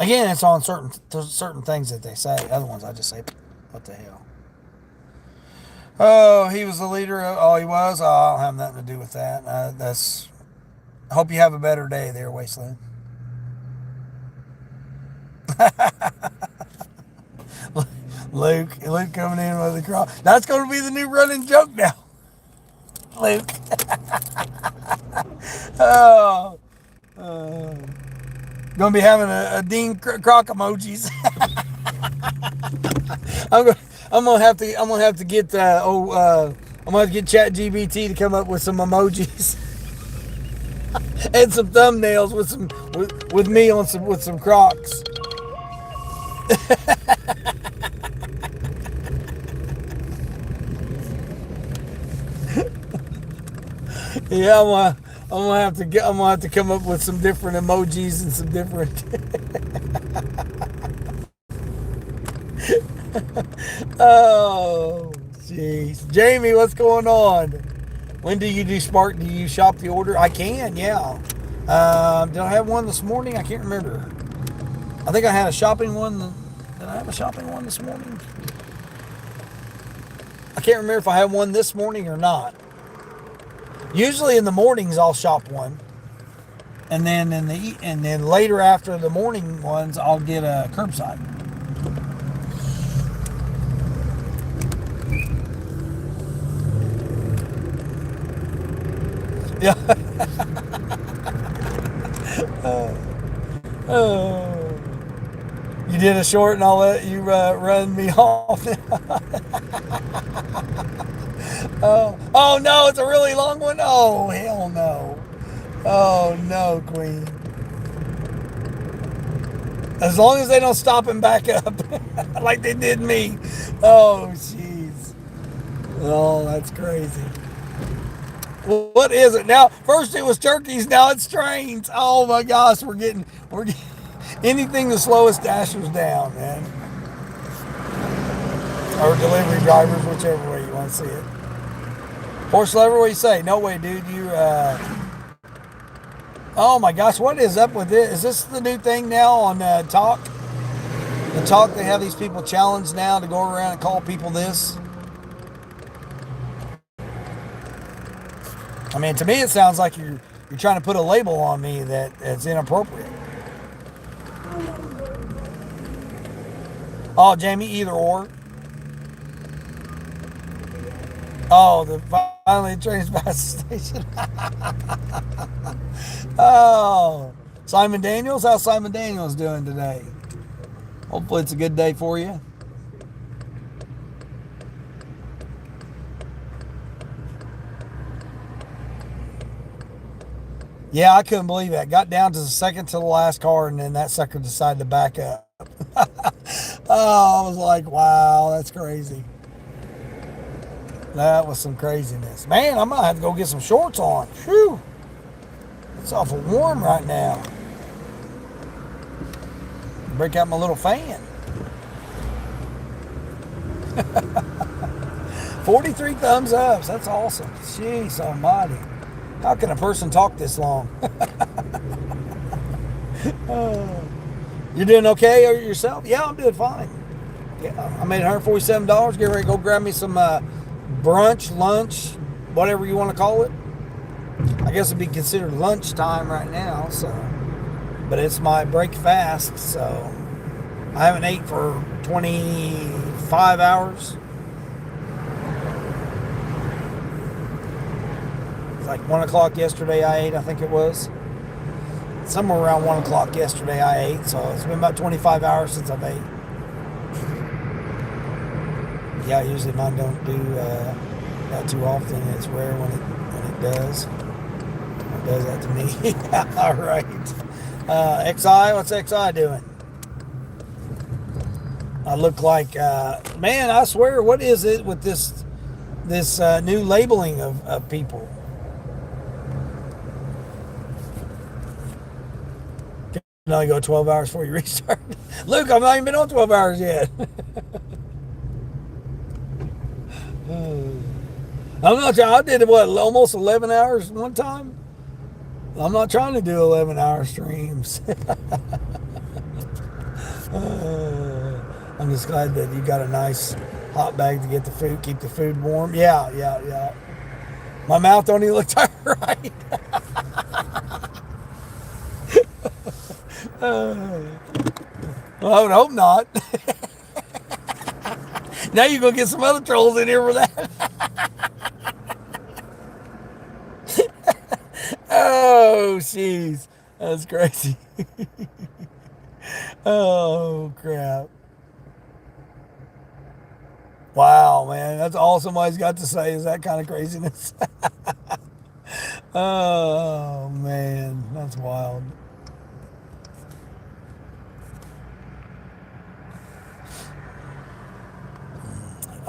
Again, it's on certain things that they say. Other ones, I just say, what the hell? Oh, he was the leader. Oh, he was? Oh, I don't have nothing to do with that. I hope you have a better day there, Wasteland. Luke coming in with the cross. That's going to be the new running joke now. Luke. Oh. Going to be having a Dean Croc emojis. I'm gonna have to get I'm gonna have to get ChatGPT to come up with some emojis and some thumbnails with me on with some Crocs. Yeah, I'm gonna have to come up with some different emojis and some different. Oh, jeez, Jamie, what's going on? When do you do Spark? Do you shop the order? I can, yeah. Did I have one this morning? I can't remember. I think I had a shopping one. Did I have a shopping one this morning? I can't remember if I had one this morning or not. Usually in the mornings I'll shop one, and then later after the morning ones I'll get a curbside. Yeah. You did a short, and I'll let you run me off. Oh no, it's a really long one. Oh hell no. Oh no, Queen. As long as they don't stop and back up like they did me. Oh jeez. Oh, that's crazy. Well, what is it now? First it was turkeys, now it's trains. Oh my gosh, we're getting Anything to slow us dashers down, man. Or delivery drivers, whichever way you want to see it. Horse lover, what do you say? No way, dude. Oh my gosh, what is up with this? Is this the new thing now on Talk? The Talk, they have these people challenged now to go around and call people this. I mean, to me, it sounds like you're trying to put a label on me that's inappropriate. Oh, Jamie, either or. Oh, finally the train's past the station. Oh, Simon Daniels, how's Simon Daniels doing today? Hopefully it's a good day for you. Yeah, I couldn't believe that. Got down to the second to the last car, and then that sucker decided to back up. Oh, I was like, wow, that's crazy. That was some craziness. Man, I might have to go get some shorts on. Whew. It's awful warm right now. Break out my little fan. 43 thumbs ups. That's awesome. Jeez almighty. How can a person talk this long? You're doing okay yourself? Yeah, I'm doing fine. Yeah, I made $147. Get ready to go grab me some brunch, lunch, whatever you want to call it. I guess it'd be considered lunchtime right now, so. But it's my break fast, so I haven't ate for 25 hours. Like 1 o'clock yesterday I ate, I think it was. Somewhere around 1 o'clock yesterday I ate, so it's been about 25 hours since I've ate. Yeah, usually mine don't do that too often. It's rare when it does. It does that to me. All right. XI, what's XI doing? I look like, man, I swear, what is it with this new labeling of people? Now you go 12 hours before you restart. Luke, I've not even been on 12 hours yet. I'm not trying. I did almost 11 hours one time. I'm not trying to do 11-hour streams. I'm just glad that you got a nice hot bag to get the food, keep the food warm. Yeah. My mouth don't even look tired right. Well, I would hope not. Now you're going to get some other trolls in here for that. Oh, jeez. That's crazy. Oh, crap. Wow, man. That's all somebody's got to say is that kind of craziness. Oh, man. That's wild.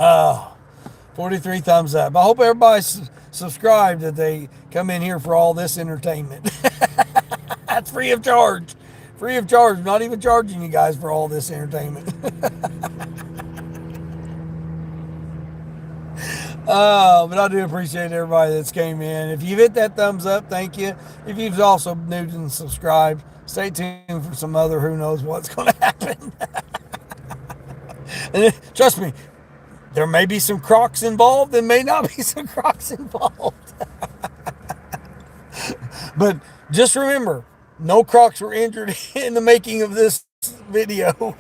Oh, 43 thumbs up. I hope everybody's subscribed that they come in here for all this entertainment. That's free of charge. Free of charge. Not even charging you guys for all this entertainment. But I do appreciate everybody that's came in. If you've hit that thumbs up, thank you. If you've also new and subscribed, stay tuned for some other who knows what's going to happen. And trust me, there may be some crocs involved. There may not be some crocs involved. But just remember, no crocs were injured in the making of this video.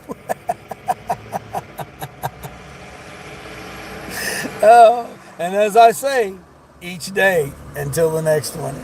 And as I say, each day until the next one.